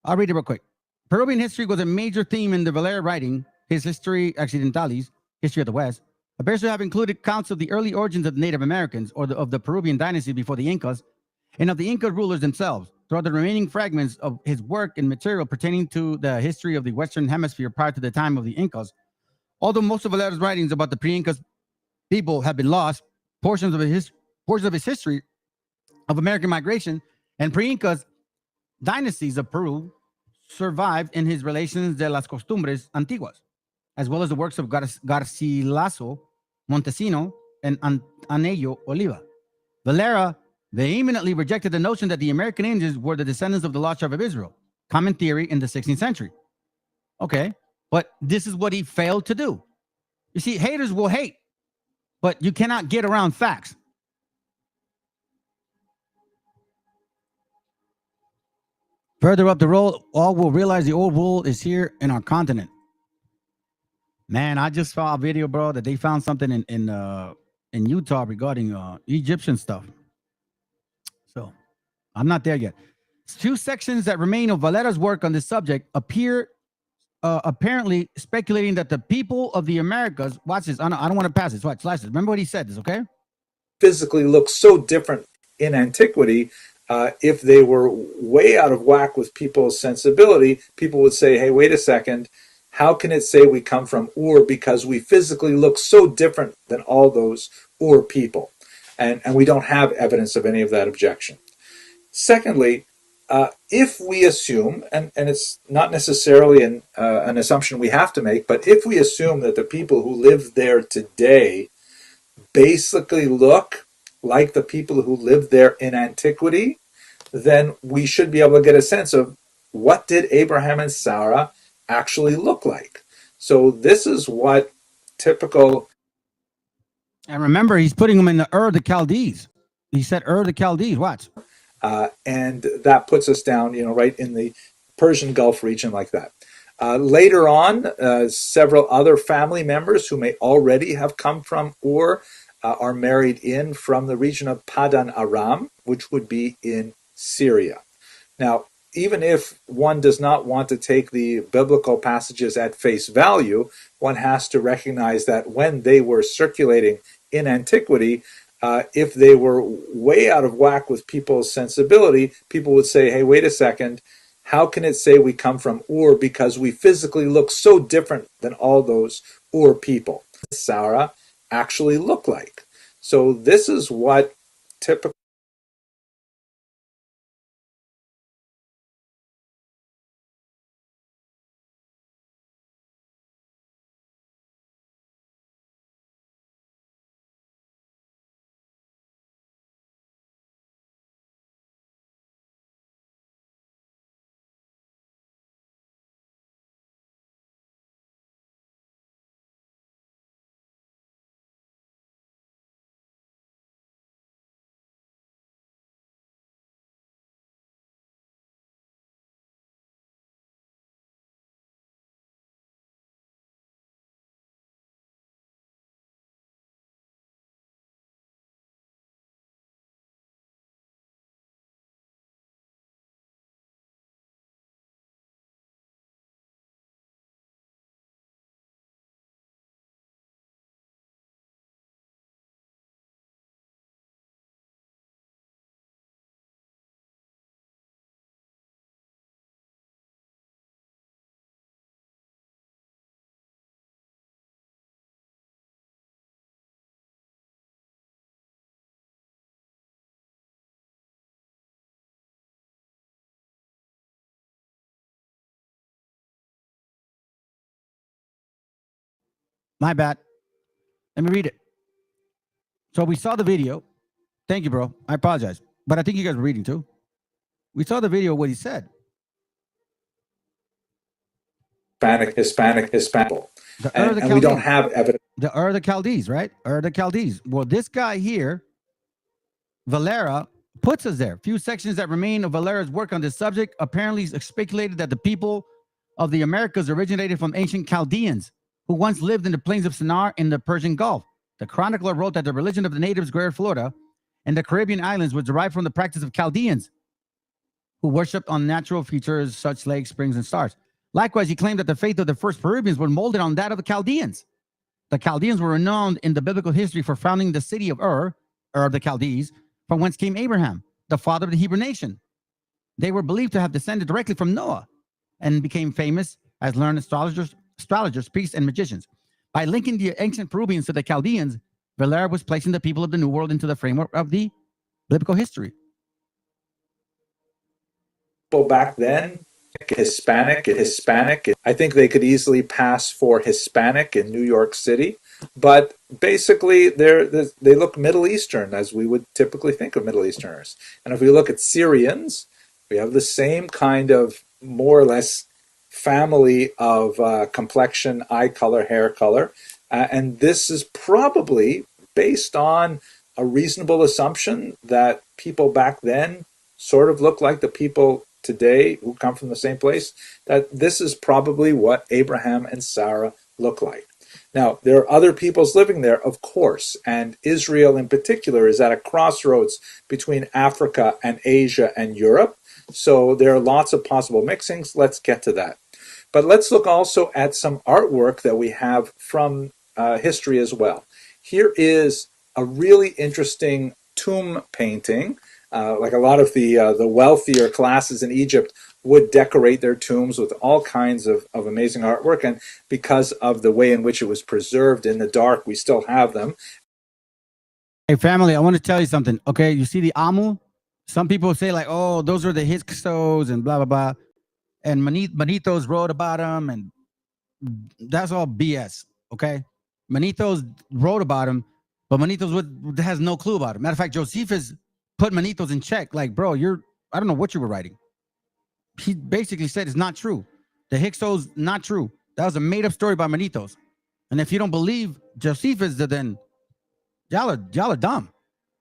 I'll read it real quick. Peruvian history was a major theme in the Velara writing. His History Accidentalis, History of the West, appears to have included accounts of the early origins of the Native Americans or of the Peruvian dynasty before the Incas, and of the Inca rulers themselves. Throughout the remaining fragments of his work and material pertaining to the history of the Western Hemisphere prior to the time of the Incas, although most of Valera's writings about the pre-Incas people have been lost, portions of his history of American migration and pre-Incas dynasties of Peru survived in his Relaciones de las Costumbres Antiguas, as well as the works of Garcilaso, Montesino, and Anello Oliva. Valera vehemently rejected the notion that the American Indians were the descendants of the lost tribe of Israel, common theory in the 16th century. Okay, but this is what he failed to do. You see, haters will hate, but you cannot get around facts. Further up the road, all will realize the old world is here in our continent. Man, I just saw a video, bro, that they found something in Utah regarding Egyptian stuff. So I'm not there yet. Two sections that remain of Valera's work on this subject appear apparently speculating that the people of the Americas, watch this, I don't want to pass this, watch this. Remember what he said this, okay? Physically look so different in antiquity. If they were way out of whack with people's sensibility, people would say, hey, wait a second, how can it say we come from Ur because we physically look so different than all those Ur people? And we don't have evidence of any of that objection. Secondly, if we assume, and it's not necessarily an assumption we have to make, but if we assume that the people who live there today basically look like the people who lived there in antiquity, then we should be able to get a sense of what did Abraham and Sarah actually look like. So this is what typical... And remember, he's putting them in the Ur of the Chaldees. He said Ur of the Chaldees. Watch. And that puts us down, right in the Persian Gulf region like that. Later on, several other family members who may already have come from Ur are married in from the region of Padan Aram, which would be in Syria. Now, even if one does not want to take the biblical passages at face value, one has to recognize that when they were circulating in antiquity, if they were way out of whack with people's sensibility, people would say, hey, wait a second, how can it say we come from Ur because we physically look so different than all those Ur people? Sarah actually look like. So this is what typical... My bad. Let me read it. So we saw the video. Thank you, bro. I apologize. But I think you guys were reading too. We saw the video, what he said. Hispanic. And we don't have evidence. The Ur of the Chaldees, right? Ur of the Chaldees. Well, this guy here, Valera, puts us there. Few sections that remain of Valera's work on this subject apparently speculated that the people of the Americas originated from ancient Chaldeans who once lived in the plains of Shinar in the Persian Gulf. The chronicler wrote that the religion of the natives of Greater Florida and the Caribbean islands was derived from the practice of Chaldeans who worshipped on natural features such lakes, springs, and stars. Likewise, he claimed that the faith of the first Peruvians was molded on that of the Chaldeans. The Chaldeans were renowned in the biblical history for founding the city of Ur of the Chaldees, from whence came Abraham, the father of the Hebrew nation. They were believed to have descended directly from Noah and became famous as learned astrologers, priests, and magicians. By linking the ancient Peruvians to the Chaldeans, Valera was placing the people of the New World into the framework of the biblical history. Back then, Hispanic. I think they could easily pass for Hispanic in New York City, but basically they look Middle Eastern as we would typically think of Middle Easterners. And if we look at Syrians, we have the same kind of more or less family of complexion, eye color, hair color, and this is probably based on a reasonable assumption that people back then sort of look like the people today who come from the same place, that this is probably what Abraham and Sarah look like. Now, there are other peoples living there, of course, and Israel in particular is at a crossroads between Africa and Asia and Europe, so there are lots of possible mixings. Let's get to that. But let's look also at some artwork that we have from history as well. Here is a really interesting tomb painting. Like a lot of the wealthier classes in Egypt would decorate their tombs with all kinds of amazing artwork. And because of the way in which it was preserved in the dark, we still have them. Hey, family, I want to tell you something. Okay, you see the Amu? Some people say like, oh, those are the Hyksos and blah, blah, blah. And Manitos wrote about them, and that's all BS, okay? Manitos wrote about him, but Manitos has no clue about him. Matter of fact, Josephus put Manitos in check. Like, bro, I don't know what you were writing. He basically said it's not true. The Hyksos, not true. That was a made-up story by Manitos. And if you don't believe Josephus, then y'all are dumb.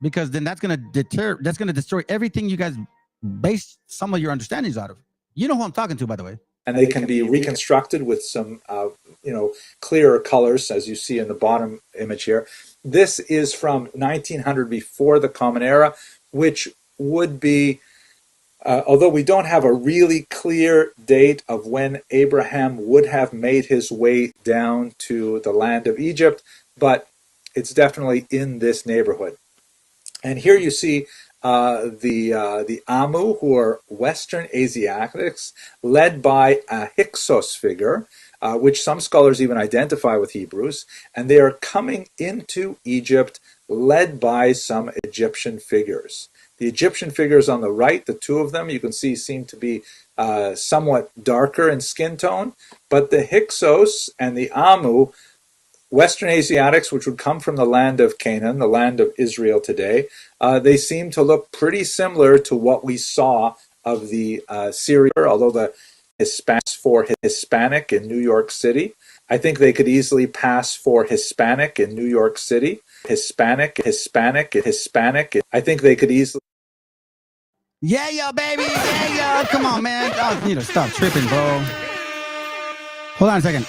Because then that's gonna destroy everything you guys base some of your understandings out of. You know who I'm talking to, by the way. And they can be reconstructed with some, clearer colors, as you see in the bottom image here. This is from 1900 before the Common Era, which would be, although we don't have a really clear date of when Abraham would have made his way down to the land of Egypt, but it's definitely in this neighborhood. And here you see the Amu, who are Western Asiatics, led by a Hyksos figure, which some scholars even identify with Hebrews, and they are coming into Egypt led by some Egyptian figures. The Egyptian figures on the right, the two of them, you can see seem to be somewhat darker in skin tone, but the Hyksos and the Amu, Western Asiatics, which would come from the land of Canaan, the land of Israel today, they seem to look pretty similar to what we saw of the Syria, although the Hispanics for Hispanic in New York City. I think they could easily pass for Hispanic in New York City. Hispanic. I think they could easily. Yeah, yo, baby. Yeah, yo. Come on, man. Oh, you know, stop tripping, bro. Hold on a second.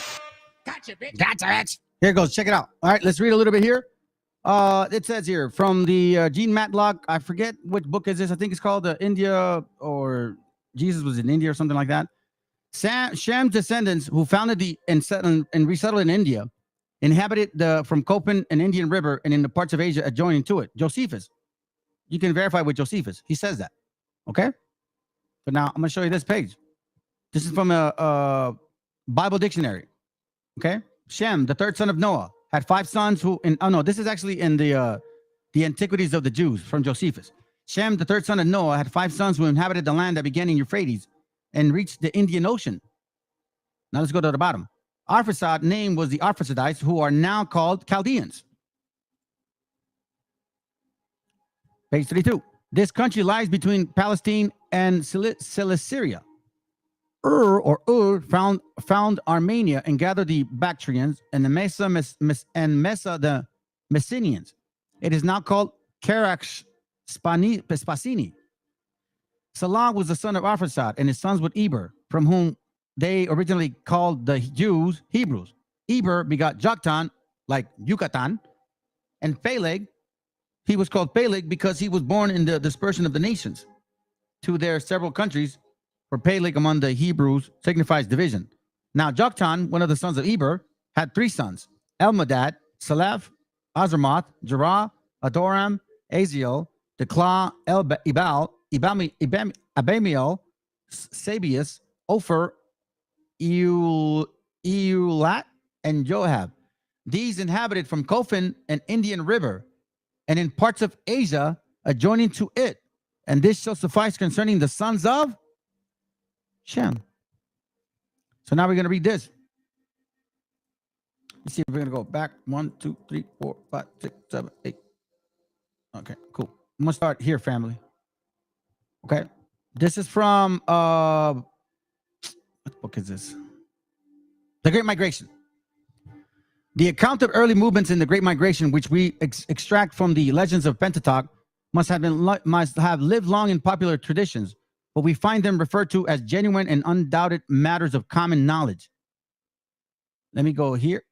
Gotcha, bitch. Gotcha, bitch. Here it goes. Check it out. All right, let's read a little bit here. It says here from the Gene Matlock. I forget which book is this. I think it's called India, or Jesus was in India or something like that. Sham's descendants, who founded and resettled in India, inhabited from Copan and Indian River and in the parts of Asia adjoining to it. Josephus. You can verify with Josephus. He says that. Okay? But now I'm going to show you this page. This is from a Bible dictionary. Okay? Shem, the third son of Noah, had 5 sons who, this is actually in the Antiquities of the Jews from Josephus. Shem, the third son of Noah, had 5 sons who inhabited the land that began in Euphrates and reached the Indian Ocean. Now let's go to the bottom. Arphaxad name was the Arphaxadites, who are now called Chaldeans. Page 32. This country lies between Palestine and Cilicia. Ur found Armenia and gathered the Bactrians and the Mesa the Messenians. It is now called Karax Spasini. Salah was the son of Arphaxad, and his sons were Eber, from whom they originally called the Jews Hebrews. Eber begot Joktan, like Yucatan, and Phaleg. He was called Phaleg because he was born in the dispersion of the nations to their several countries, for Phaleg among the Hebrews signifies division. Now Joktan, one of the sons of Eber, had 3 sons: Elmadad, Salaph, Azramoth, Jerah, Adoram, Aziel, Dekla, Abamiel, Sabius, Ophir, Eulat, and Joab. These inhabited from Copan and Indian River, and in parts of Asia adjoining to it. And this shall suffice concerning the sons of Shem. So now we're going to read this. Let's see if we're going to go back. 1, 2, 3, 4, 5, 6, 7, 8. Okay, cool. I'm going to start here, family. Okay. This is from, what book is this? The Great Migration. The account of early movements in the Great Migration, which we extract from the legends of Pentateuch, must have lived long in popular traditions, but we find them referred to as genuine and undoubted matters of common knowledge. Let me go here.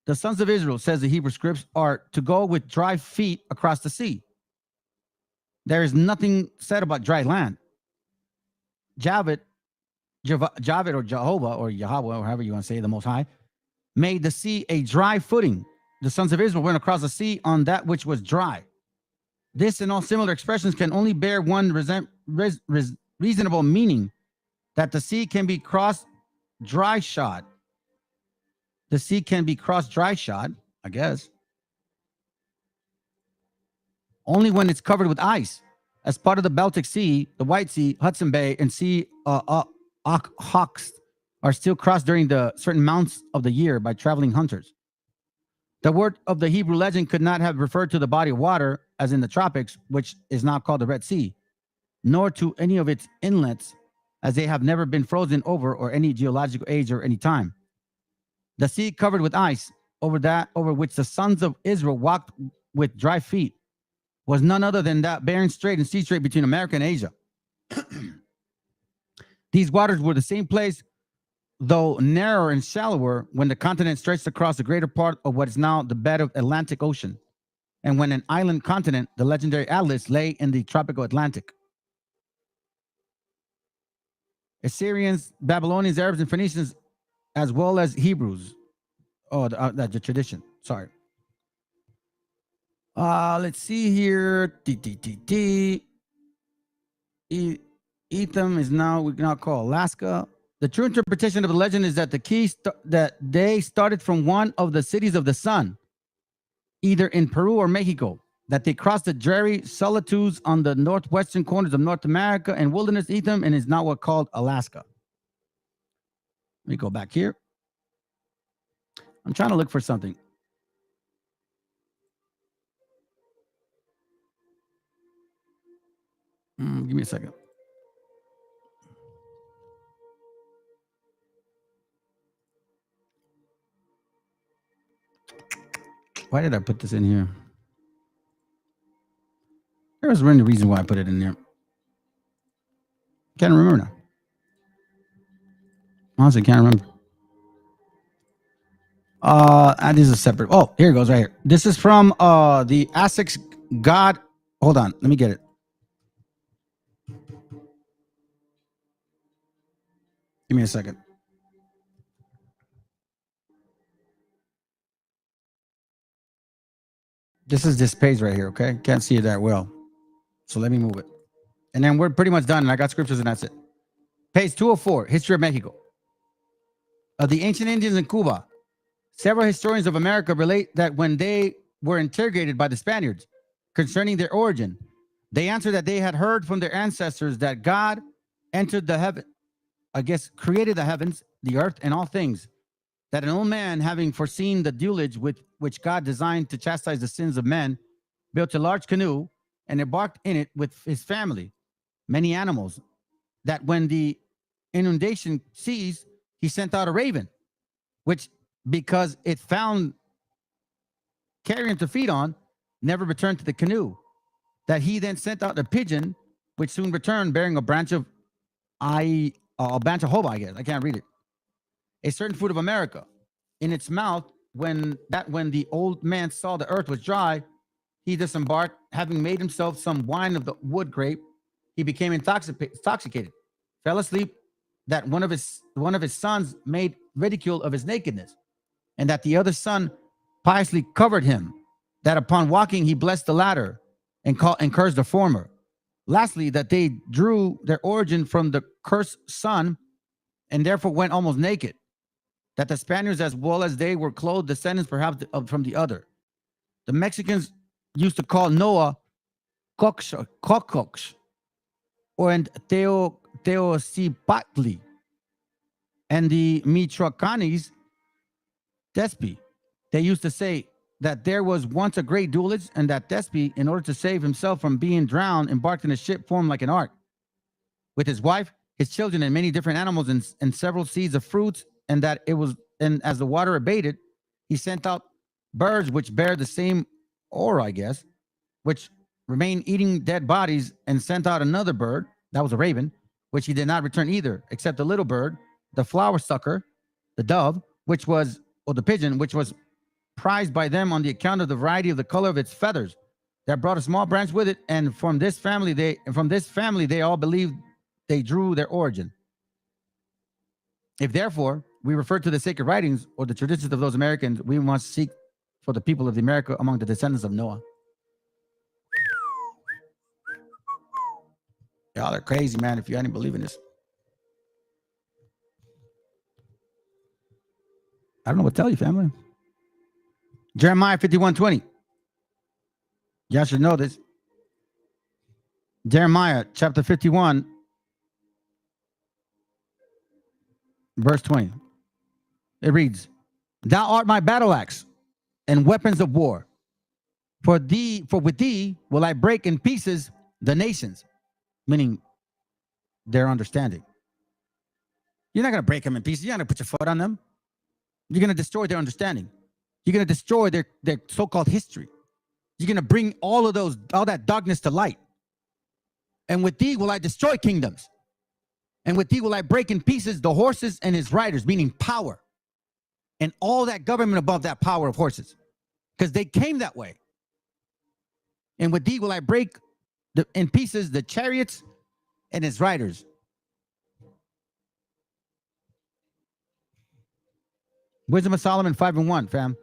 The sons of Israel, says the Hebrew scripts, are to go with dry feet across the sea. There is nothing said about dry land. Javid or Jehovah or Yahweh, or however you want to say it, the Most High, made the sea a dry footing. The sons of Israel went across the sea on that which was dry. This and all similar expressions can only bear one reasonable meaning, that the sea can be crossed dry shod. The sea can be crossed dry shod, I guess, only when it's covered with ice. as part of the Baltic Sea, the White Sea, Hudson Bay, and Sea Hawks are still crossed during the certain months of the year by traveling hunters. The word of the Hebrew legend could not have referred to the body of water, as in the tropics, which is now called the Red Sea, nor to any of its inlets, as they have never been frozen over or any geological age or any time. The sea covered with ice, over which the sons of Israel walked with dry feet, was none other than that Bering Strait and Sea Strait between America and Asia. These waters were the same place, though narrower and shallower, when the continent stretched across the greater part of what is now the bed of Atlantic Ocean, and when an island continent, the legendary Atlas, lay in the tropical Atlantic. Assyrians, Babylonians, Arabs, and Phoenicians, as well as Hebrews. Oh, the tradition. Sorry. Let's see here. Etham is now, we now call Alaska. The true interpretation of the legend is that that they started from one of the cities of the sun, either in Peru or Mexico, that they crossed the dreary solitudes on the northwestern corners of North America and wilderness Etham, and is now what's called Alaska. Let me go back here. I'm trying to look for something. Give me a second. Why did I put this in here? There was really a reason why I put it in there. Can't remember now. Honestly, can't remember. This is a separate. Oh, here it goes right here. This is from the Aztecs god. Hold on, let me get it. Give me a second. This is this page right here, okay? Can't see it that well. So let me move it. And then we're pretty much done, and I got scriptures, and that's it. Page 204, History of Mexico. Of the ancient Indians in Cuba, several historians of America relate that when they were interrogated by the Spaniards concerning their origin, they answered that they had heard from their ancestors that God entered the heaven, created the heavens, the earth, and all things, that an old man, having foreseen the deluge with which God designed to chastise the sins of men, built a large canoe and embarked in it with his family, many animals, that when the inundation ceased, he sent out a raven, which, because it found carrion to feed on, never returned to the canoe, that he then sent out a pigeon, which soon returned bearing a branch of hoba, I guess. I can't read it. A certain fruit of America in its mouth, when the old man saw the earth was dry, he disembarked, having made himself some wine of the wood grape. He became intoxicated, fell asleep, that one of his sons made ridicule of his nakedness, and that the other son piously covered him, that upon walking he blessed the latter and cursed the former. Lastly, that they drew their origin from the cursed son and therefore went almost naked, that the Spaniards as well as they were clothed descendants perhaps from the other. The Mexicans used to call Noah Cocox or and Teocipatli, and the Michoacanis Despi. They used to say that there was once a great duelist, and that Despi, in order to save himself from being drowned, embarked in a ship formed like an ark, with his wife, his children, and many different animals, and several seeds of fruits, and as the water abated, he sent out birds which bear the same aura, I guess, which remained eating dead bodies, and sent out another bird, that was a raven, which he did not return either, except the little bird, the flower sucker, the dove, the pigeon, which was prized by them on the account of the variety of the color of its feathers, that brought a small branch with it, and from this family they all believed they drew their origin. If therefore we refer to the sacred writings or the traditions of those Americans, we must seek for the people of America among the descendants of Noah. Y'all are crazy, man, if you hadn't believe in this. I don't know what to tell you, family. Jeremiah 51:20. Y'all should know this. Jeremiah chapter 51, verse 20. It reads, "Thou art my battle axe and weapons of war. For with thee will I break in pieces the nations," meaning their understanding. You're not going to break them in pieces. You're not going to put your foot on them. You're going to destroy their understanding. You're going to destroy their so-called history. You're going to bring all that darkness to light. "And with thee will I destroy kingdoms. And with thee will I break in pieces the horses and his riders," meaning power. And all that government above that power of horses. Because they came that way. "And with thee will I break in pieces the chariots and his riders." Wisdom of Solomon 5:1, fam.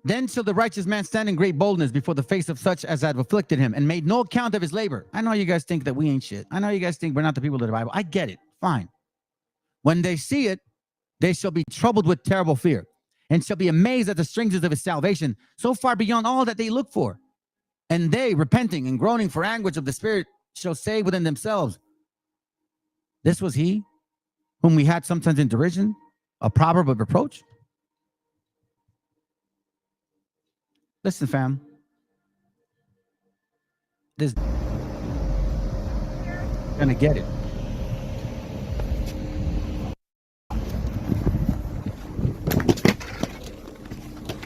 "Then shall the righteous man stand in great boldness before the face of such as have afflicted him and made no account of his labor." I know you guys think that we ain't shit. I know you guys think we're not the people of the Bible. I get it. Fine. "When they see it, they shall be troubled with terrible fear and shall be amazed at the strength of his salvation, so far beyond all that they look for. And they, repenting and groaning for anguish of the spirit, shall say within themselves, this was he whom we had sometimes in derision, a proverb of reproach." Listen, fam. This gonna get it.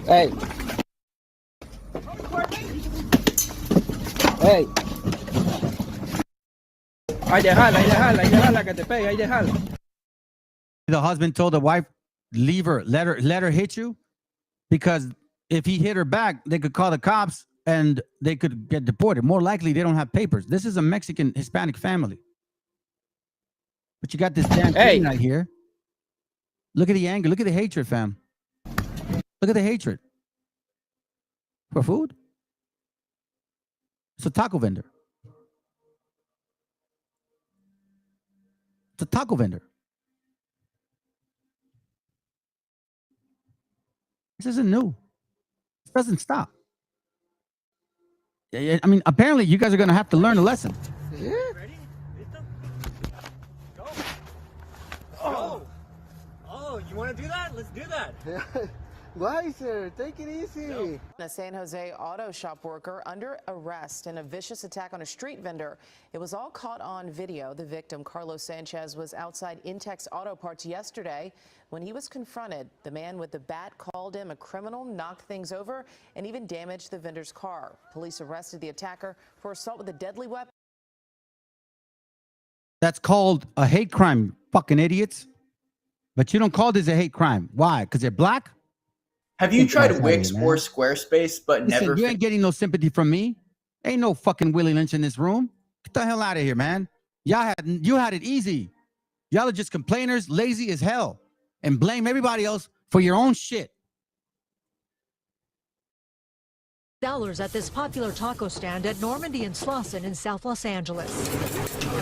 Hey. Hey. Ahí déjala, que te pegue, ahí déjala. The husband told the wife, leave her, let her hit you, because if he hit her back, they could call the cops and they could get deported. More likely, they don't have papers. This is a Mexican Hispanic family. But you got this damn thing right here. Look at the anger. Look at the hatred, fam. Look at the hatred. For food? It's a taco vendor. It's a taco vendor. This isn't new. This doesn't stop. I mean, apparently you guys are going to have to learn a lesson. Yeah. Go. Oh, you want to do that? Let's do that. Why, sir? Take it easy. A San Jose auto shop worker under arrest in a vicious attack on a street vendor. It was all caught on video. The victim, Carlos Sanchez, was outside Intex Auto Parts yesterday when he was confronted. The man with the bat called him a criminal, knocked things over, and even damaged the vendor's car. Police arrested the attacker for assault with a deadly weapon. That's called a hate crime, you fucking idiots. But you don't call this a hate crime. Why? Because they're black? Have you tried Wix or Squarespace, but Listen, never? You ain't getting no sympathy from me. Ain't no fucking Willie Lynch in this room. Get the hell out of here, man. You had it easy. Y'all are just complainers, lazy as hell, and blame everybody else for your own shit. Sellers at this popular taco stand at Normandy and Slauson in South Los Angeles.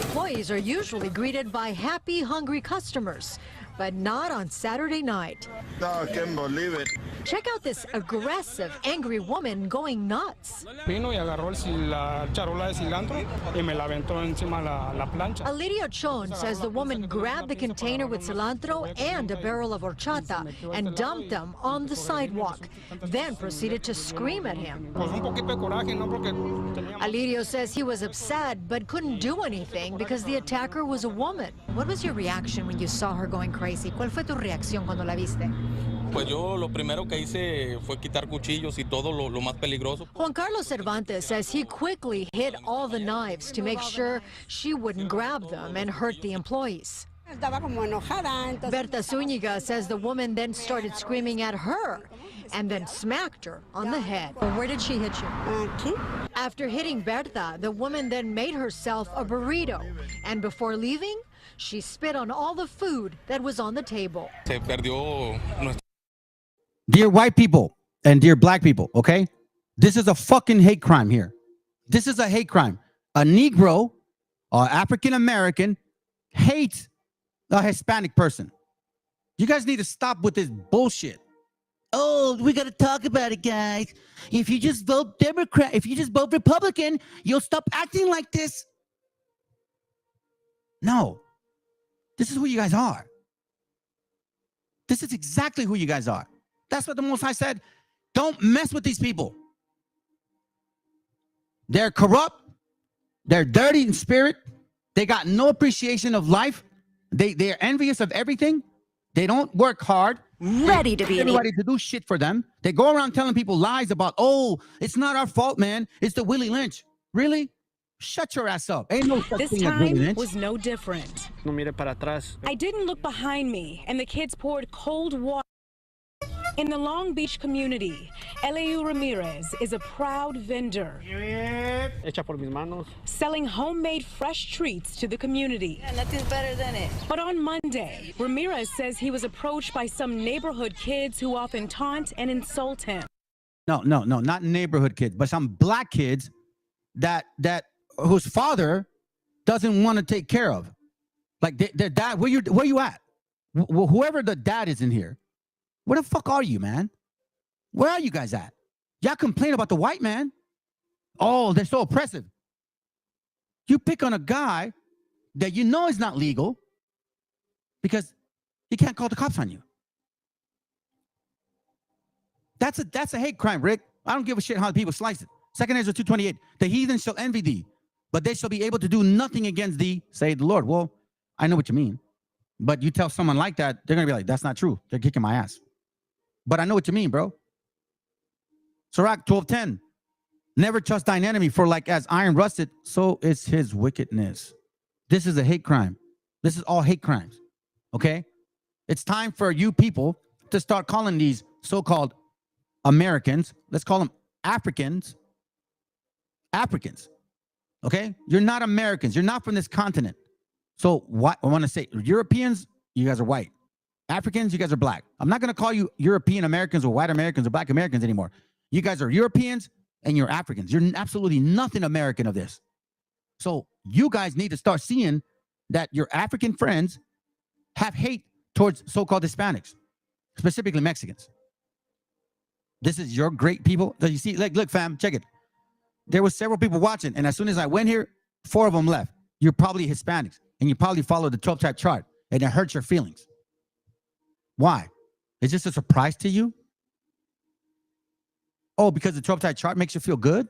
Employees are usually greeted by happy, hungry customers, but not on Saturday night. I can't believe it. Check out this aggressive, angry woman going nuts. Vino y agarró la charola de cilantro y me la aventó encima la plancha. Alirio Chon says the woman grabbed the container with cilantro and a barrel of horchata and dumped them on the sidewalk, then proceeded to scream at him. Alirio says he was upset but couldn't do anything because the attacker was a woman. What was your reaction when you saw her going crazy? ¿Cuál fue tu reacción cuando la viste? Pues yo lo primero que hice fue quitar cuchillos y todo lo más peligroso. Juan Carlos Cervantes says he quickly hid all the knives to make sure she wouldn't grab them and hurt the employees. Berta Zúñiga says the woman then started screaming at her and then smacked her on the head. Where did she hit you? After hitting Berta, the woman then made herself a burrito, and before leaving, she spit on all the food that was on the table. Se perdió. Dear white people and dear black people, okay? This is a fucking hate crime here. This is a hate crime. A Negro or African American hates a Hispanic person. You guys need to stop with this bullshit. Oh, we got to talk about it, guys. If you just vote Democrat, if you just vote Republican, you'll stop acting like this. No. This is who you guys are. This is exactly who you guys are. That's what the Most High said. Don't mess with these people. They're corrupt. They're dirty in spirit. They got no appreciation of life. They're envious of everything. They don't work hard. Ready to be everybody to do shit for them. They go around telling people lies about, oh, it's not our fault, man. It's the Willie Lynch. Really? Shut your ass up. Ain't no such This thing as Willie time Lynch. was no different. No mire para atrás. I didn't look behind me, and the kids poured cold water. In the Long Beach community, Eliu Ramirez is a proud vendor, Hecha por mis manos. selling homemade fresh treats to the community. Yeah, nothing's better than it. But on Monday, Ramirez says he was approached by some neighborhood kids who often taunt and insult him. No, not neighborhood kids, but some black kids that whose father doesn't want to take care of. Like their dad, where you at? Whoever the dad is in here, where the fuck are you, man? Where are you guys at? Y'all complain about the white man. Oh, they're so oppressive. You pick on a guy that you know is not legal because he can't call the cops on you. That's a hate crime, Rick. I don't give a shit how people slice it. 2 Ezra 2:28. The heathen shall envy thee, but they shall be able to do nothing against thee, say the Lord. Well, I know what you mean. But you tell someone like that, they're going to be like, that's not true. They're kicking my ass. But I know what you mean, bro. Sirach 12:10. Never trust thine enemy, for like as iron rusted, so is his wickedness. This is a hate crime. This is all hate crimes. Okay? It's time for you people to start calling these so-called Americans, let's call them Africans. Okay? You're not Americans. You're not from this continent. So what I want to say, Europeans, you guys are white. Africans, you guys are black. I'm not going to call you European Americans or white Americans or black Americans anymore. You guys are Europeans and you're Africans. You're absolutely nothing American of this. So you guys need to start seeing that your African friends have hate towards so-called Hispanics, specifically Mexicans. This is your great people. You see, like, look, fam, check it. There were several people watching, and as soon as I went here, 4 of them left. You're probably Hispanics, and you probably follow the 12-type chart, and it hurts your feelings. Why? Is this a surprise to you? Oh, because the 12-type chart makes you feel good?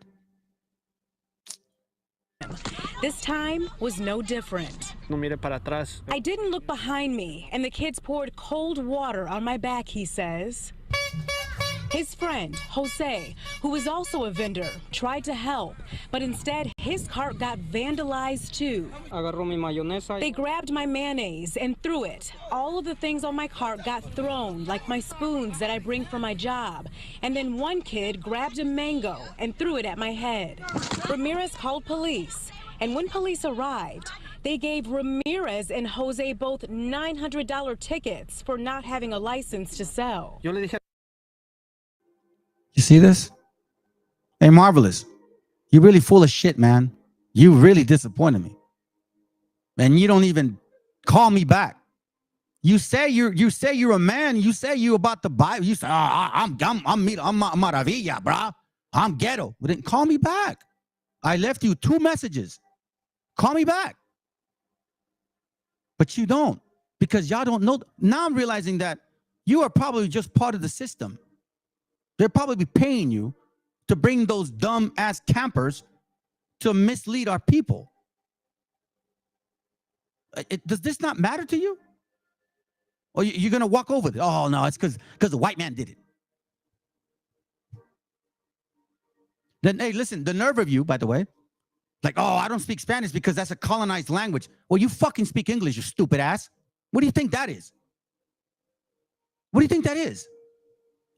This time was no different. No mire para atrás. I didn't look behind me, and the kids poured cold water on my back, he says. His friend, Jose, who was also a vendor, tried to help, but instead his cart got vandalized too. Agarró mi mayonesa. They grabbed my mayonnaise and threw it. All of the things on my cart got thrown, like my spoons that I bring for my job. And then one kid grabbed a mango and threw it at my head. Ramirez called police, and when police arrived, they gave Ramirez and Jose both $900 tickets for not having a license to sell. Yo le dije. You see this? Hey, Marvelous, you really full of shit, man. You really disappointed me. And you don't even call me back. You say you're a man. You say you about the Bible. You say, I'm maravilla, bro. I'm ghetto. But didn't call me back. I left you 2 messages. Call me back. But you don't, because y'all don't know. Now I'm realizing that you are probably just part of the system. They're probably paying you to bring those dumb ass campers to mislead our people. Does this not matter to you? Or you're going to walk over it? Oh, no, it's because the white man did it. Then, hey, listen, the nerve of you, by the way, like, oh, I don't speak Spanish because that's a colonized language. Well, you fucking speak English, you stupid ass. What do you think that is? What do you think that is?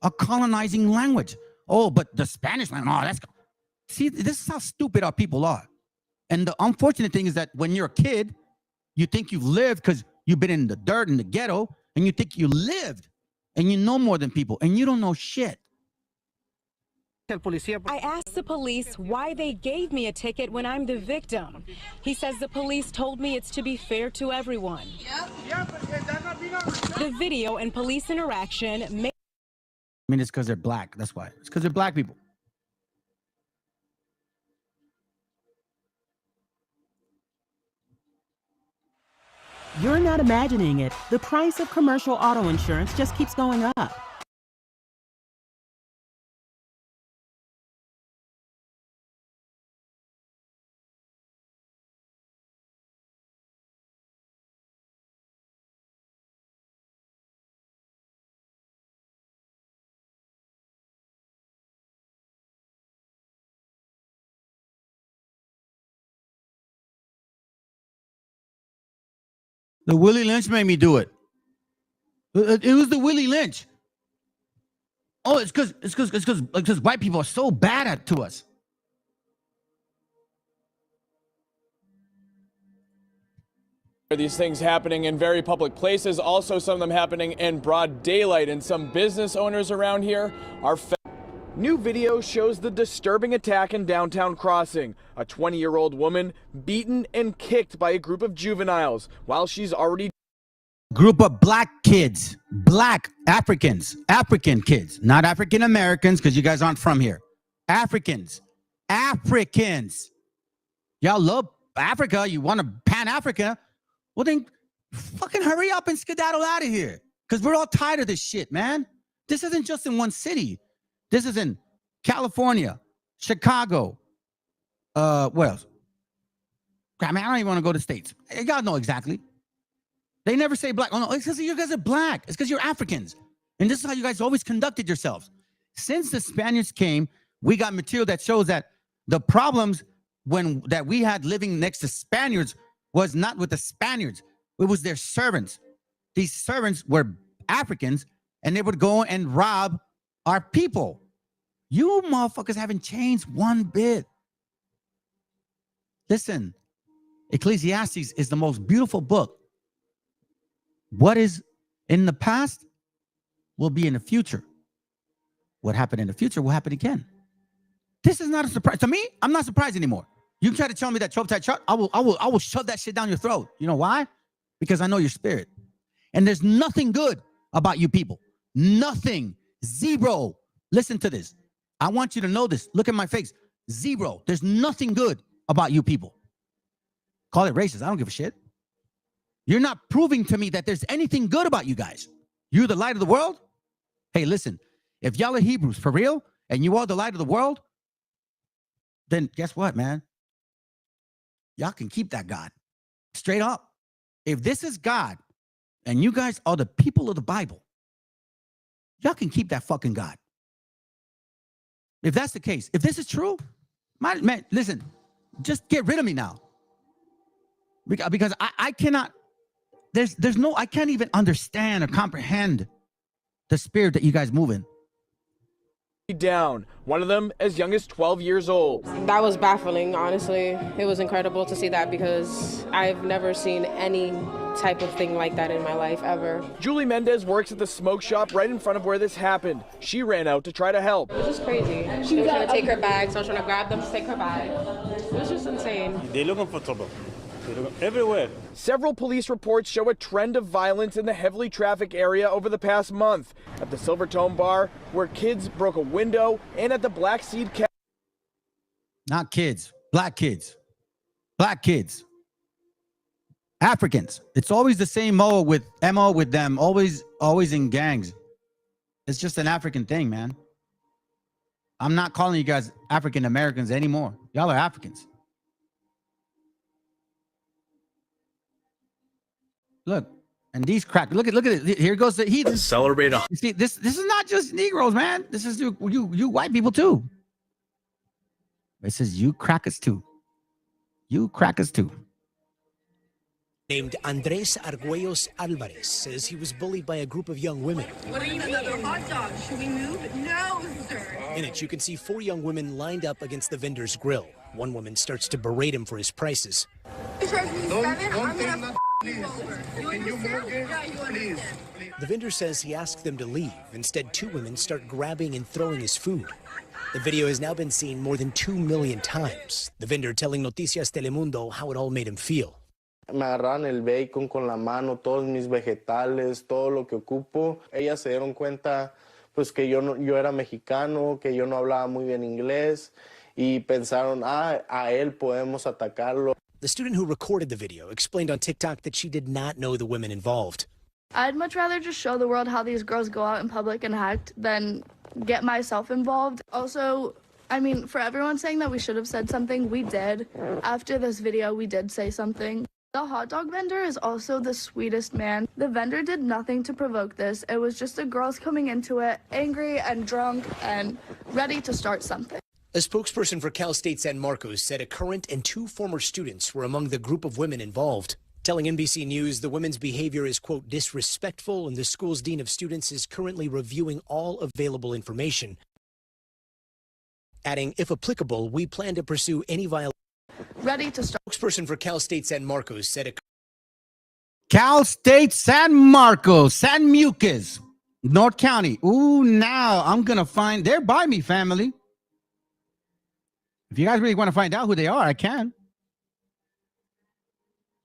A colonizing language. Oh, but the Spanish language, oh, that's... See, this is how stupid our people are. And the unfortunate thing is that when you're a kid, you think you've lived because you've been in the dirt in the ghetto, and you think you lived, and you know more than people, and you don't know shit. I asked the police why they gave me a ticket when I'm the victim. He says the police told me it's to be fair to everyone. The video and police interaction made... I mean, it's because they're black. That's why. It's because they're black people. You're not imagining it. The price of commercial auto insurance just keeps going up. The Willie Lynch made me do it. It was the Willie Lynch. Oh, it's because white people are so bad to us. These things happening in very public places, also some of them happening in broad daylight, and some business owners around here are New video shows the disturbing attack in downtown Crossing. A 20-year-old woman beaten and kicked by a group of juveniles while she's already Group of black kids, black African kids, not African Americans, because you guys aren't from here. Africans. Y'all love Africa. You want to pan Africa. Well, then fucking hurry up and skedaddle out of here, because we're all tired of this shit, man. This isn't just in one city. This is in California, Chicago. What else? I mean, I don't even want to go to states. You guys know exactly. They never say black. Oh, no, it's because you guys are black. It's because you're Africans. And this is how you guys always conducted yourselves. Since the Spaniards came, we got material that shows that the problems that we had living next to Spaniards was not with the Spaniards. It was their servants. These servants were Africans, and they would go and rob our people. You motherfuckers haven't changed one bit. Listen, Ecclesiastes is the most beautiful book. What is in the past will be in the future. What happened in the future will happen again. This is not a surprise. To me, I'm not surprised anymore. You try to tell me that Chobtai chart, I will shove that shit down your throat. You know why? Because I know your spirit. And there's nothing good about you people. Nothing. Zero. Listen to this. I want you to know this. Look at my face. Zero. There's nothing good about you people. Call it racist. I don't give a shit. You're not proving to me that there's anything good about you guys. You're the light of the world? Hey, listen. If y'all are Hebrews for real, and you are the light of the world, then guess what, man? Y'all can keep that God. Straight up. If this is God, and you guys are the people of the Bible, y'all can keep that fucking God. If that's the case, if this is true, man, listen, just get rid of me now. Because I cannot, I can't even understand or comprehend the spirit that you guys move in. Down, one of them as young as 12 years old. That was baffling, honestly. It was incredible to see that because I've never seen any type of thing like that in my life ever. Julie Mendez works at the smoke shop right in front of where this happened. She ran out to try to help. It was just crazy. She was trying to take her bag, so I was trying to grab them to take her bag. It was just insane. They're looking for trouble. Everywhere. Several police reports show a trend of violence in the heavily trafficked area over the past month. At the Silvertone Bar, where kids broke a window, and at the Black Seed Cafe. Not kids, black kids. Black kids. Africans. It's always the same MO with them, always in gangs. It's just an African thing, man. I'm not calling you guys African Americans anymore. Y'all are Africans. Look, and these crack. Look at it. Here goes the heathen. Celebrate. You see, this is not just Negroes, man. This is you white people too. It says you crackers too. You crackers too. Named Andres Arguellos Alvarez says he was bullied by a group of young women. What do you mean? Another hot dog. Should we move? No, sir. In it, you can see 4 young women lined up against the vendor's grill. One woman starts to berate him for his prices. You charge me $7, I'm gonna you over. You understand? Yeah, you understand. The vendor says he asked them to leave. Instead, 2 women start grabbing and throwing his food. The video has now been seen more than 2 million times. The vendor telling Noticias Telemundo how it all made him feel. Me agarraron el bacon con la mano, todos mis vegetales, todo lo que ocupo. Ellas se dieron cuenta pues que yo era mexicano, que yo no hablaba muy bien inglés y pensaron, a él podemos atacarlo. The student who recorded the video explained on TikTok that she did not know the women involved. I'd much rather just show the world how these girls go out in public and act than get myself involved. Also, I mean, for everyone saying that we should have said something, we did. After this video, we did say something. The hot dog vendor is also the sweetest man. The vendor did nothing to provoke this. It was just the girls coming into it, angry and drunk and ready to start something. A spokesperson for Cal State San Marcos said a current and 2 former students were among the group of women involved, telling NBC News the women's behavior is, quote, disrespectful, and the school's dean of students is currently reviewing all available information. Adding, if applicable, we plan to pursue any violation. Ready to start. Spokesperson for Cal State San Marcos said Cal State San Marcos, San Mucus, North County. Ooh, now I'm going to find, they're by me, family. If you guys really want to find out who they are, I can.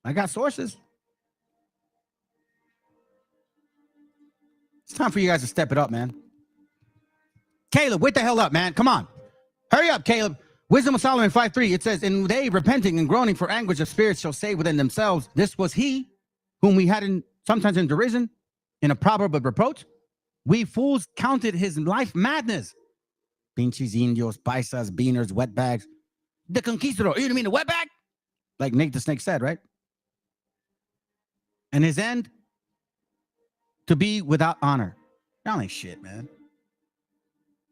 I got sources. It's time for you guys to step it up, man. Caleb, wake the hell up, man. Come on. Hurry up, Caleb. Wisdom of Solomon 5:3, it says, and they repenting and groaning for anguish of spirits shall say within themselves, this was he whom we had sometimes in derision, in a proverb of reproach. We fools counted his life madness. Pinches, indios, paisas, beaners, wetbags. The conquistador. You know what I mean? The wetbag? Like Nate the Snake said, right? And his end, to be without honor. Y'all ain't shit, man.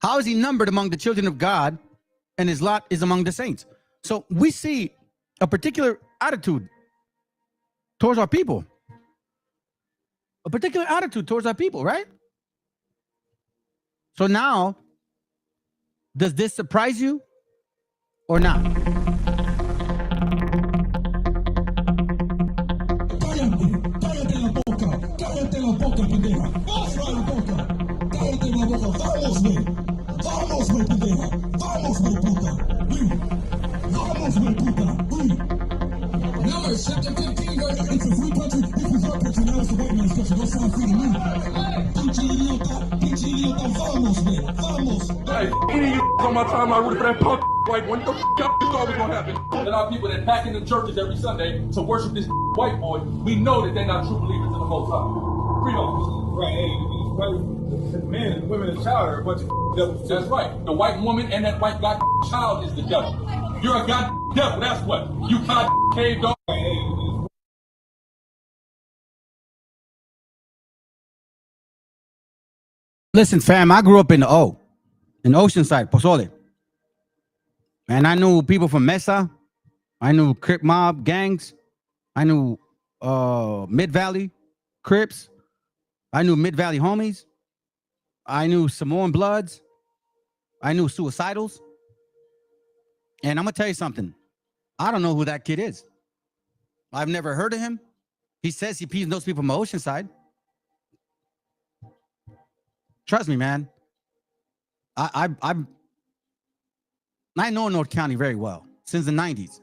How is he numbered among the children of God, and his lot is among the saints? So we see a particular attitude towards our people. A particular attitude towards our people, right? So now, does this surprise you or not? Numbers chapter 15, verse 8. It's a free country. This is our country. Now it's a white man's country. Don't sound free to me. Pinche idiota, vamos, man. Vamos. Hey, any of you on my time, I rooted for that punk. Like, when the f*** up, it's always gonna happen. And our people that pack in the churches every Sunday to worship this white boy, we know that they're not true believers in the Most High. Freedom. Right, hey, these white men and women and child are a bunch of devils. That's right. The white woman and that white god child is the devil. You're a god devil, that's what. You god caved off. Listen, fam, I grew up in Oceanside, Pozole. And I knew people from Mesa. I knew Crip mob gangs. I knew Mid-Valley Crips. I knew Mid-Valley homies. I knew Samoan Bloods. I knew Suicidals. And I'm going to tell you something. I don't know who that kid is. I've never heard of him. He says he knows people from Oceanside. Trust me, man. I know North County very well since the 90s.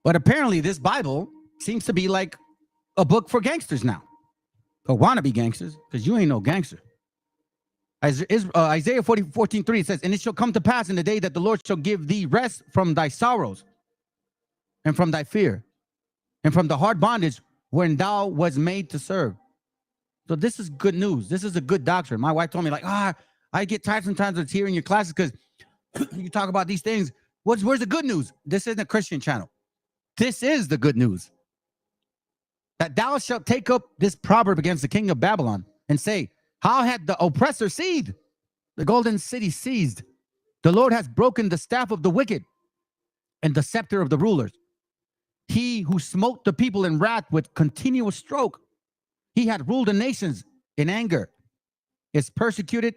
But apparently this Bible seems to be like a book for gangsters now. Or wannabe gangsters, because you ain't no gangster. Isaiah 14:3, it says, and it shall come to pass in the day that the Lord shall give thee rest from thy sorrows and from thy fear and from the hard bondage wherein thou was made to serve. So this is good news. This is a good doctrine. My wife told me, like, I get tired sometimes of hearing your classes because you talk about these things. Where's the good news? This isn't a Christian channel. This is the good news. That thou shalt take up this proverb against the king of Babylon and say, how had the oppressor seized? The golden city seized. The Lord has broken the staff of the wicked and the scepter of the rulers. He who smote the people in wrath with continuous stroke. He had ruled the nations in anger, is persecuted,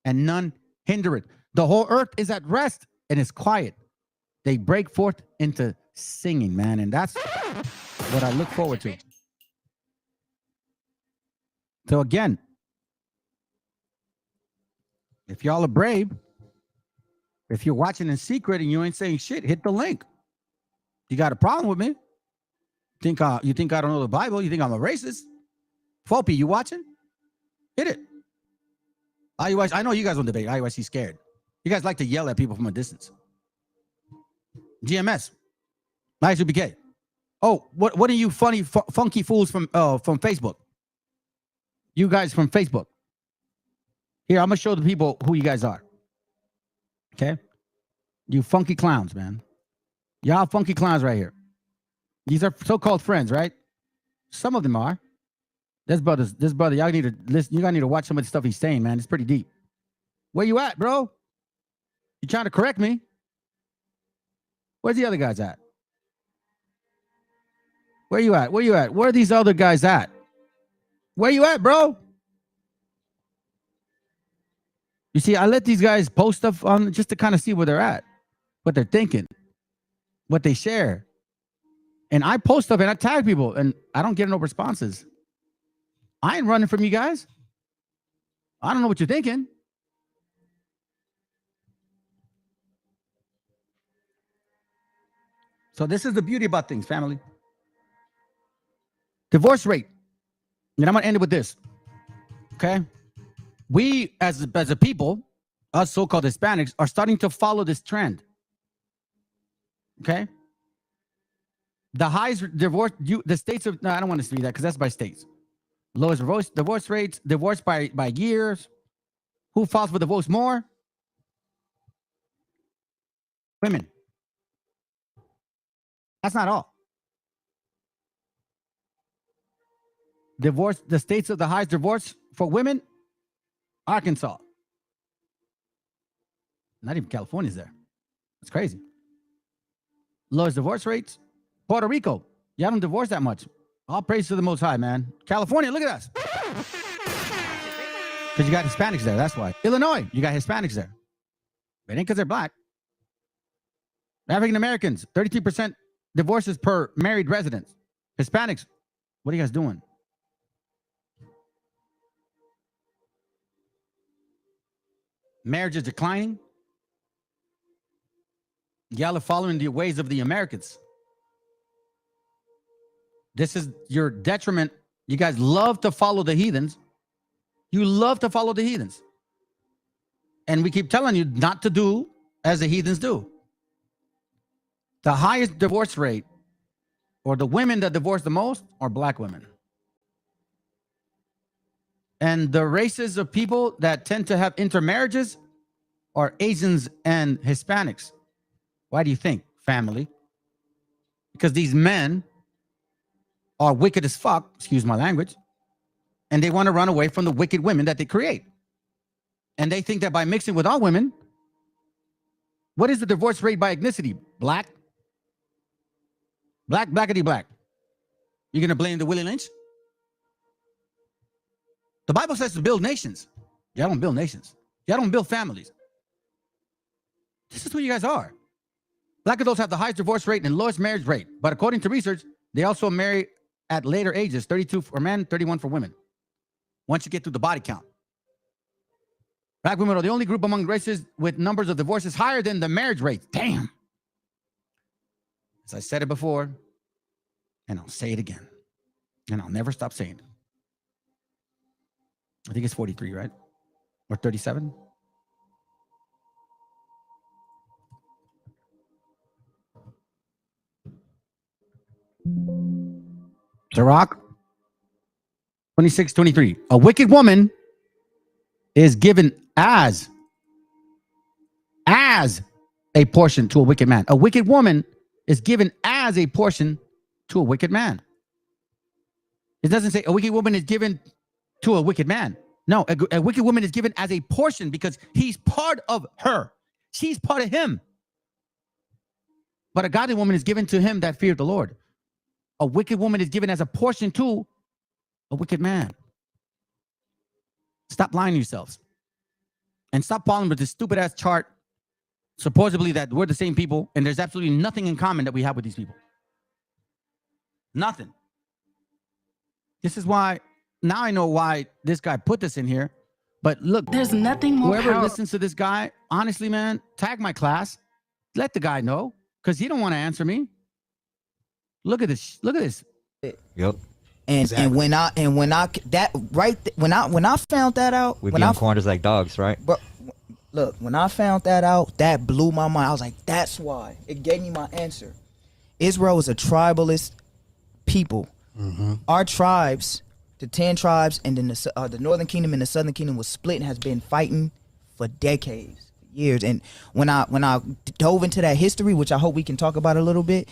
and none hinder it. The whole earth is at rest and is quiet. They break forth into singing, man. And that's what I look forward to. So again, if y'all are brave, if you're watching in secret and you ain't saying shit, hit the link. You got a problem with me? You think I don't know the Bible? You think I'm a racist? Fopi, you watching? Hit it. I know you guys don't debate. IUIC scared. You guys like to yell at people from a distance. GMS. Nice UBK. Oh, what are you funky fools from Facebook? You guys from Facebook. Here, I'm gonna show the people who you guys are. Okay? You funky clowns, man. Y'all funky clowns right here. These are so-called friends, right? Some of them are. This brother, y'all need to listen. You guys need to watch some of the stuff he's saying, man. It's pretty deep. Where you at, bro? You trying to correct me? Where's the other guys at? Where you at? Where you at? Where are these other guys at? Where you at, bro? You see, I let these guys post stuff on just to kind of see where they're at, what they're thinking, what they share. And I post stuff and I tag people and I don't get no responses. I ain't running from you guys. I don't know what you're thinking. So this is the beauty about things, family. Divorce rate. And I'm going to end it with this. Okay? We, as a people, us so-called Hispanics, are starting to follow this trend. Okay? The highest divorce, the states of, no, I don't want to see that because that's by states. Lowest divorce rates, divorce by years. Who files for divorce more? Women. That's not all. Divorce, the states of the highest divorce for women, Arkansas. Not even California's there. That's crazy. Lowest divorce rates, Puerto Rico. Y'all don't divorce that much. All praise to the Most High, man. California, look at us. Because you got Hispanics there, that's why. Illinois, you got Hispanics there. It ain't because they're black. African Americans, 32% divorces per married resident. Hispanics, what are you guys doing? Marriage is declining. Y'all are following the ways of the Americans. This is your detriment. You guys love to follow the heathens. You love to follow the heathens. And we keep telling you not to do as the heathens do. The highest divorce rate, or the women that divorce the most, are black women. And the races of people that tend to have intermarriages are Asians and Hispanics. Why do you think, family? Because these men are wicked as fuck, excuse my language, and they want to run away from the wicked women that they create. And they think that by mixing with all women, what is the divorce rate by ethnicity? Black? Black, blackity black. You're going to blame the Willie Lynch? The Bible says to build nations. Y'all don't build nations. Y'all don't build families. This is who you guys are. Black adults have the highest divorce rate and lowest marriage rate. But according to research, they also marry at later ages, 32 for men, 31 for women. Once you get through the body count. Black women are the only group among races with numbers of divorces higher than the marriage rate. Damn. As I said it before, and I'll say it again, and I'll never stop saying it. I think it's 43, right? Or 37? Tarak, 26, 23. A wicked woman is given as a portion to a wicked man. A wicked woman is given as a portion to a wicked man. It doesn't say a wicked woman is given to a wicked man. No, a wicked woman is given as a portion because he's part of her. She's part of him. But a godly woman is given to him that feared the Lord. A wicked woman is given as a portion to a wicked man. Stop lying to yourselves. And stop following with this stupid ass chart, supposedly that we're the same people, and there's absolutely nothing in common that we have with these people. Nothing. This is why, now I know why this guy put this in here. But look, There's nothing more whoever listens to this guy, honestly, man, tag my class. Let the guy know, because he don't want to answer me. Look at this. Look at this. Yep. And Exactly. when I found that out, We when be I on corners like dogs, right? bro, Look, when I found that out, that blew my mind. I was like, that's why. It gave me my answer. Israel is a tribalist people. Our tribes, the 10 tribes, and then the northern kingdom and the southern kingdom was split and has been fighting for decades, years. And when I dove into that history, which I hope we can talk about a little bit,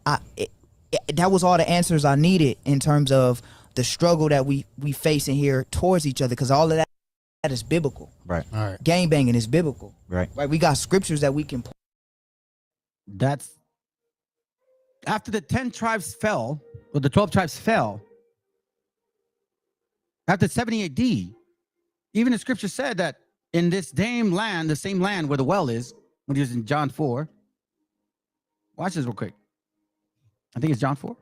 that was all the answers I needed in terms of the struggle that we face in here towards each other, because all of that is biblical. Right. All right. Gang banging is biblical. Right. Right. We got scriptures that we can. That's after the 10 tribes fell, or the 12 tribes fell. After 70 AD, even the scripture said that in this same land, where the well is, when he was in John 4. Watch this real quick. I think it's John 4.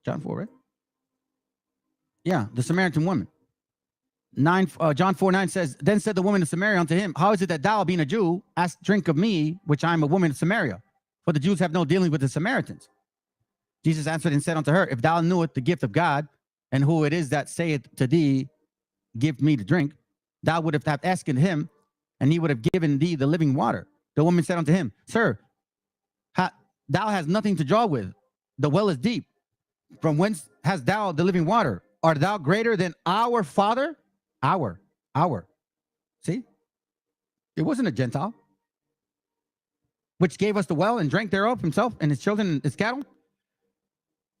John 4, right? Yeah, the Samaritan woman. John 4:9 says, then said the woman of Samaria unto him, how is it that thou, being a Jew, ask drink of me, which I am a woman of Samaria? For the Jews have no dealing with the Samaritans. Jesus answered and said unto her, if thou knewest the gift of God, and who it is that saith to thee, give me to drink, thou would have asked him, and he would have given thee the living water. The woman said unto him, sir, thou hast nothing to draw with. The well is deep. From whence hast thou the living water? Art thou greater than our father? Our. See? It wasn't a Gentile, which gave us the well and drank thereof himself and his children and his cattle.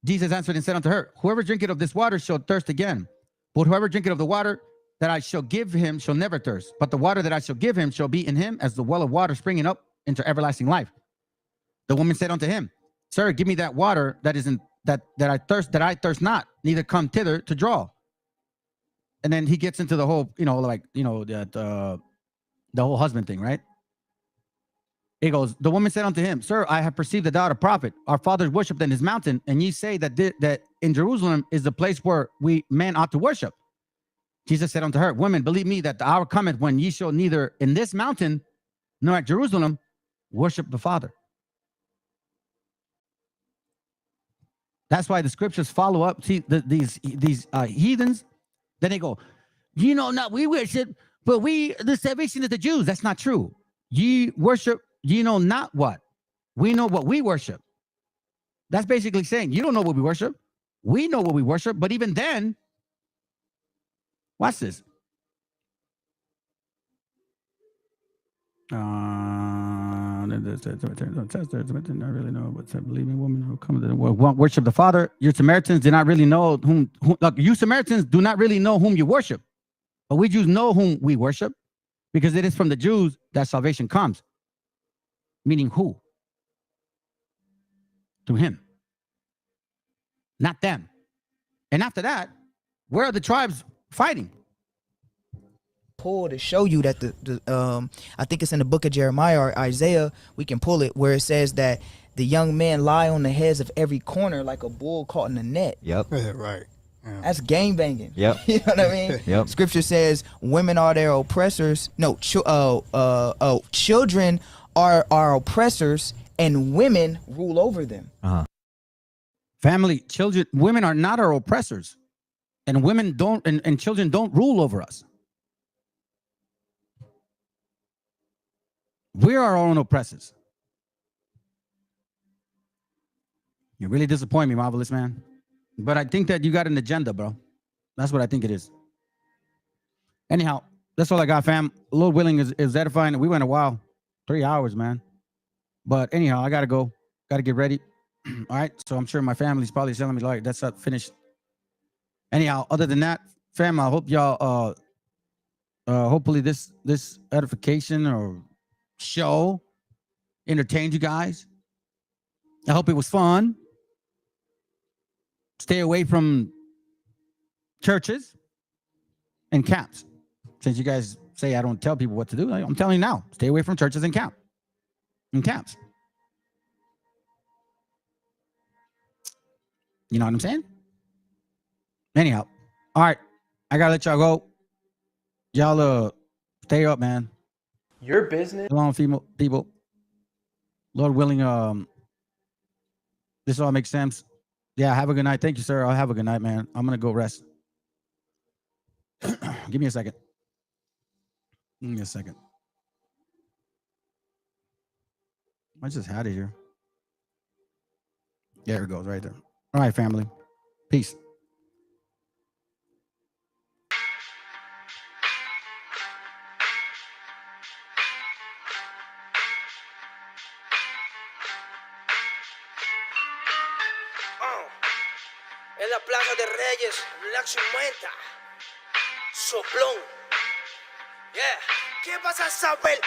Jesus answered and said unto her, whoever drinketh of this water shall thirst again. But whoever drinketh of the water that I shall give him shall never thirst. But the water that I shall give him shall be in him as the well of water springing up into everlasting life. The woman said unto him, sir, give me that water that I thirst not, neither come thither to draw. And then he gets into the whole, the whole husband thing, right? He goes, the woman said unto him, sir, I have perceived that thou art a prophet. Our fathers worshipped in his mountain, and ye say that in Jerusalem is the place where men ought to worship. Jesus said unto her, woman, believe me that the hour cometh when ye shall neither in this mountain nor at Jerusalem worship the Father. That's why the scriptures follow up. See, these heathens, then they go, not we worship, but the salvation of the Jews. That's not true. Ye worship, ye know not what. We know what we worship. That's basically saying, you don't know what we worship. We know what we worship, but even then, watch this. Not really know what's a believing woman who come to worship the Father. Your Samaritans do not really know whom you Samaritans do not really know whom you worship, but we Jews know whom we worship, because it is from the Jews that salvation comes. Meaning who? Through him, not them. And after that, where are the tribes fighting? Pull to show you that I think it's in the book of Jeremiah or Isaiah, we can pull it, where it says that the young men lie on the heads of every corner like a bull caught in a net. Yep. Yeah, right. Yeah. That's gang banging. Yep. You know what I mean? Yep. Scripture says women are their oppressors. No, children are oppressors and women rule over them. Family, children, women are not our oppressors, and women don't, and children don't rule over us. We're our own oppressors. You really disappoint me, Marvelous Man. But I think that you got an agenda, bro. That's what I think it is. Anyhow, that's all I got, fam. Lord willing is edifying. We went a while, 3 hours, man. But anyhow, I got to go. Got to get ready. All right. So I'm sure my family's probably telling me, like, that's not finished. Anyhow, other than that, fam, I hope y'all, hopefully this edification or show entertained you guys. I hope it was fun. Stay away from churches and camps. Since you guys say I don't tell people what to do, I'm telling you now, stay away from churches and camps. You know what I'm saying? Anyhow, all right, I gotta let y'all go. Y'all stay up, man. Your business. Long female people. Lord willing, this all makes sense. Yeah, have a good night. Thank you, sir. I'll have a good night, man. I'm gonna go rest. Give me a second. I just had it here. There it goes right there. All right, family. Peace. En la Plaza de Reyes, Black 50. Soplón. Yeah. ¿Qué vas a saber?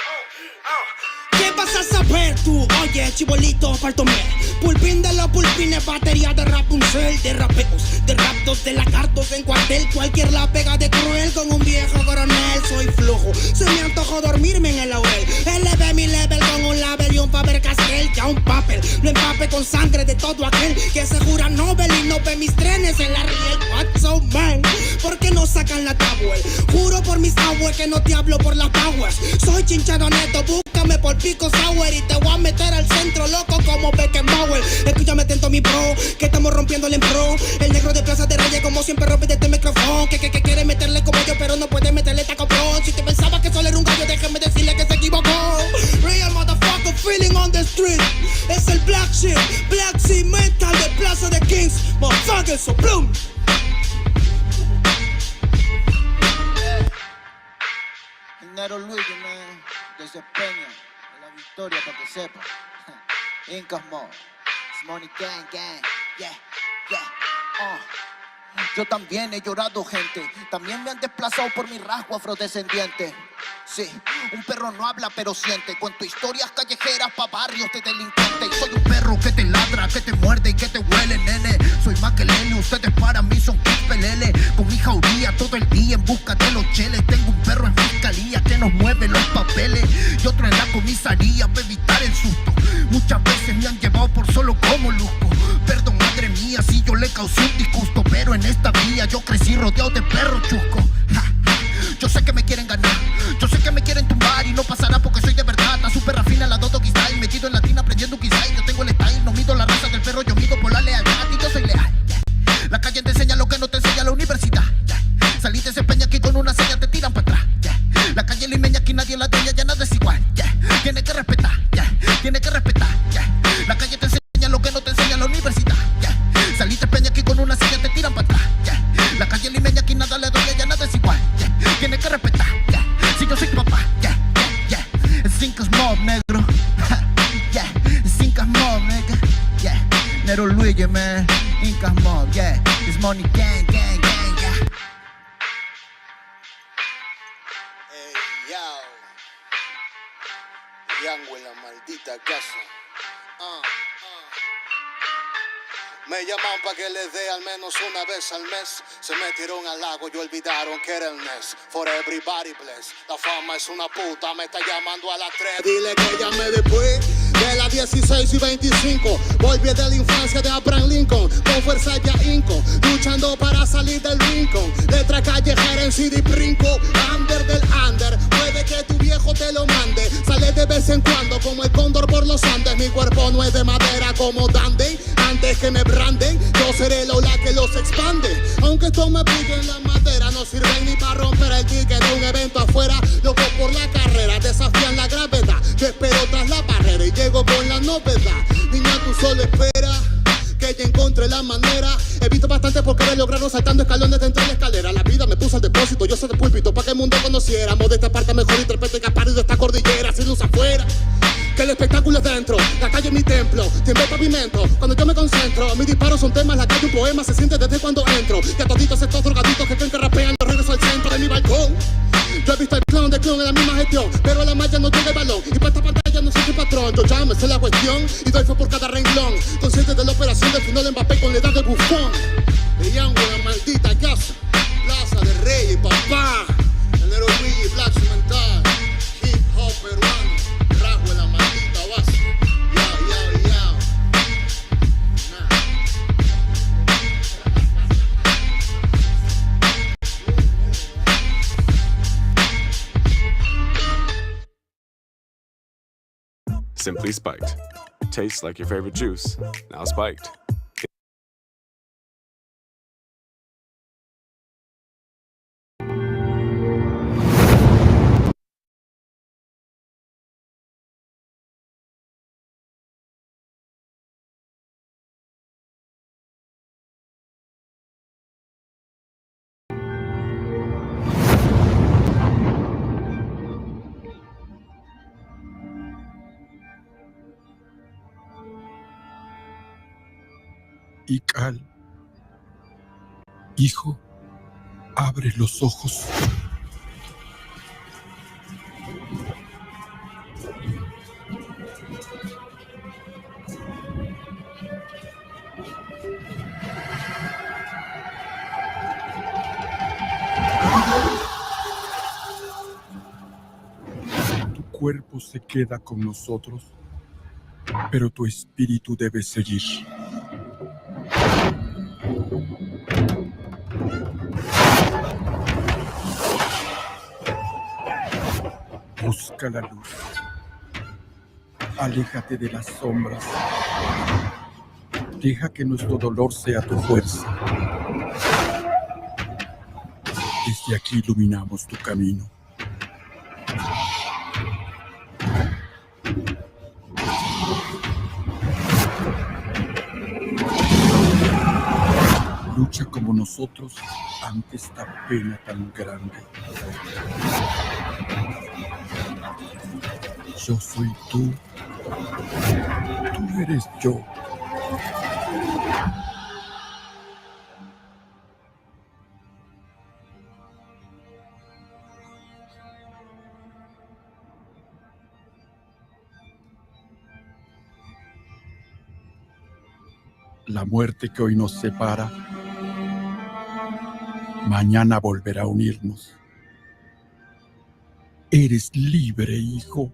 ¿Qué vas a saber tú? Oye, chibolito, faltóme. Pulpín de los pulpines, batería de Rapunzel, de rapeos, de raptos, de lagartos en cuartel. Cualquier la pega de cruel con un viejo coronel. Soy flojo, se me antojó dormirme en el laurel. Eleve mi level con un label y un Faber-Castell. Ya un papel, lo empape con sangre de todo aquel que se jura Nobel y no ve mis trenes en la riel. What's so man? ¿Por qué no sacan la tabua? Juro por mis aguas que no te hablo por las aguas. Soy chinchado neto, búscame por Pico Sour y te voy a meter al centro loco como Beckenbauer. Escúchame atento mi bro, que estamos rompiéndole en pro. El negro de Plaza de Reyes como siempre rompe de este micrófono. Que quiere meterle como yo pero no puede meterle taco pro. Si te pensaba que solo era un gallo, déjame decirle que se equivocó. Real motherfucker feeling on the street. Es el Black Sheep, Black Sea Mental de Plaza de Kings. Motherfucker, so bloom. Nero Luigi, man, desempeño en la victoria para que sepa. Incas Mo, Money Gang Gang, yeah, yeah, Yo también he llorado, gente. También me han desplazado por mi rasgo afrodescendiente. Sí, un perro no habla pero siente. Cuento historias callejeras pa' barrios de delincuentes. Y soy un perro que te ladra, que te muerde y que te huele, nene. Soy más que Lene, ustedes para mí son pelele. Con mi jauría todo el día en busca de los cheles. Tengo un perro en fiscalía que nos mueve los papeles. Y otro en la comisaría para evitar el susto. Muchas veces me han llevado por solo como luzco. Perdón, madre mía, si yo le causé un disgusto. Pero en esta vía yo crecí rodeado de perros chuscos. Yo sé que me quieren ganar, yo sé que me quieren tumbar y no pasará porque soy de verdad. Está súper rafina la Dodo Style, metido en latina aprendiendo un style. Yo tengo el style, no mido la raza del perro, yo mido por la lealtad y yo soy leal, yeah. La calle te enseña lo que no te enseña la universidad, yeah. Salí de Peña aquí con una seña, te tiran para atrás, yeah. La calle limeña aquí nadie la tenía, ya nada es igual, yeah. Tiene que respetar, yeah. Tiene que respetar, yeah. La calle te enseña lo que no te enseña la universidad, yeah. Salí de Peña aquí con una seña, te tiran para atrás, yeah. La calle limeña aquí nada le doy, ya nada es igual, yeah. Tiene que respetar, yeah. Si yo soy tu papá, yeah, yeah, yeah. Cinco mob, negro, yeah. Cinco mob, nigga, yeah. Nero Luigi, man. Incas mob, yeah. It's Money Gang, gang, gang, yeah. Hey, yo. Yango en la maldita casa. Me llaman pa' que les dé al menos una vez al mes. Se metieron al lago y olvidaron que era el Ness. For everybody bless. La fama es una puta, me está llamando a las 3. Dile que llame después de las 16 y 25. Volví de la infancia de Abraham Lincoln. Con fuerza ya inco, luchando para salir del rincón. Letra callejera en CD brinco. Under del under, puede que tu viejo te lo mande. Sale de vez en cuando como el cóndor por los Andes. Mi cuerpo no es de madera como Dandy. Antes que me branden, yo seré el ola que los expande. Aunque esto me pique en la madera, no sirven ni para romper el ticket de un evento afuera. Loco por la carrera, desafían la gravedad. Yo espero tras la barrera y llego con la novedad. Niña, tú solo espera que ya encontré la manera. He visto bastante porque he logrado saltando escalones dentro de la escalera. La vida me puso al depósito, yo soy de púlpito pa' que el mundo conociéramos de esta parte mejor interprete que ha parido esta cordillera. Sin luz afuera, que el espectáculo es dentro. La calle es mi templo, tiembla el pavimento. Cuando yo me concentro, mis disparos son temas. La calle un poema, se siente desde cuando entro. Y a toditos estos drogaditos que creen que rapean, los regreso al centro de mi balcón. Yo he visto el clon de clon en la misma gestión, pero a la malla no llega el balón. Y para esta pantalla no soy su patrón. Yo ya me sé la cuestión y doy fue por cada renglón. Consciente de la operación del final de Mbappé con la edad de bufón. Brillando en la maldita casa, Plaza de Reyes, papá. El Nero Luigi, Black Mental, hip hop peruano. Rasgo en la maldita base. Yo, yo, yo. Simply spiked. Tastes like your favorite juice. Now spiked. y cal. Hijo, abre los ojos. Tu cuerpo se queda con nosotros, pero tu espíritu debe seguir. Busca la luz. Aléjate de las sombras. Deja que nuestro dolor sea tu fuerza. Desde aquí iluminamos tu camino. Lucha como nosotros ante esta pena tan grande. Yo soy tú. Tú eres yo. La muerte que hoy nos separa, mañana volverá a unirnos. Eres libre, hijo.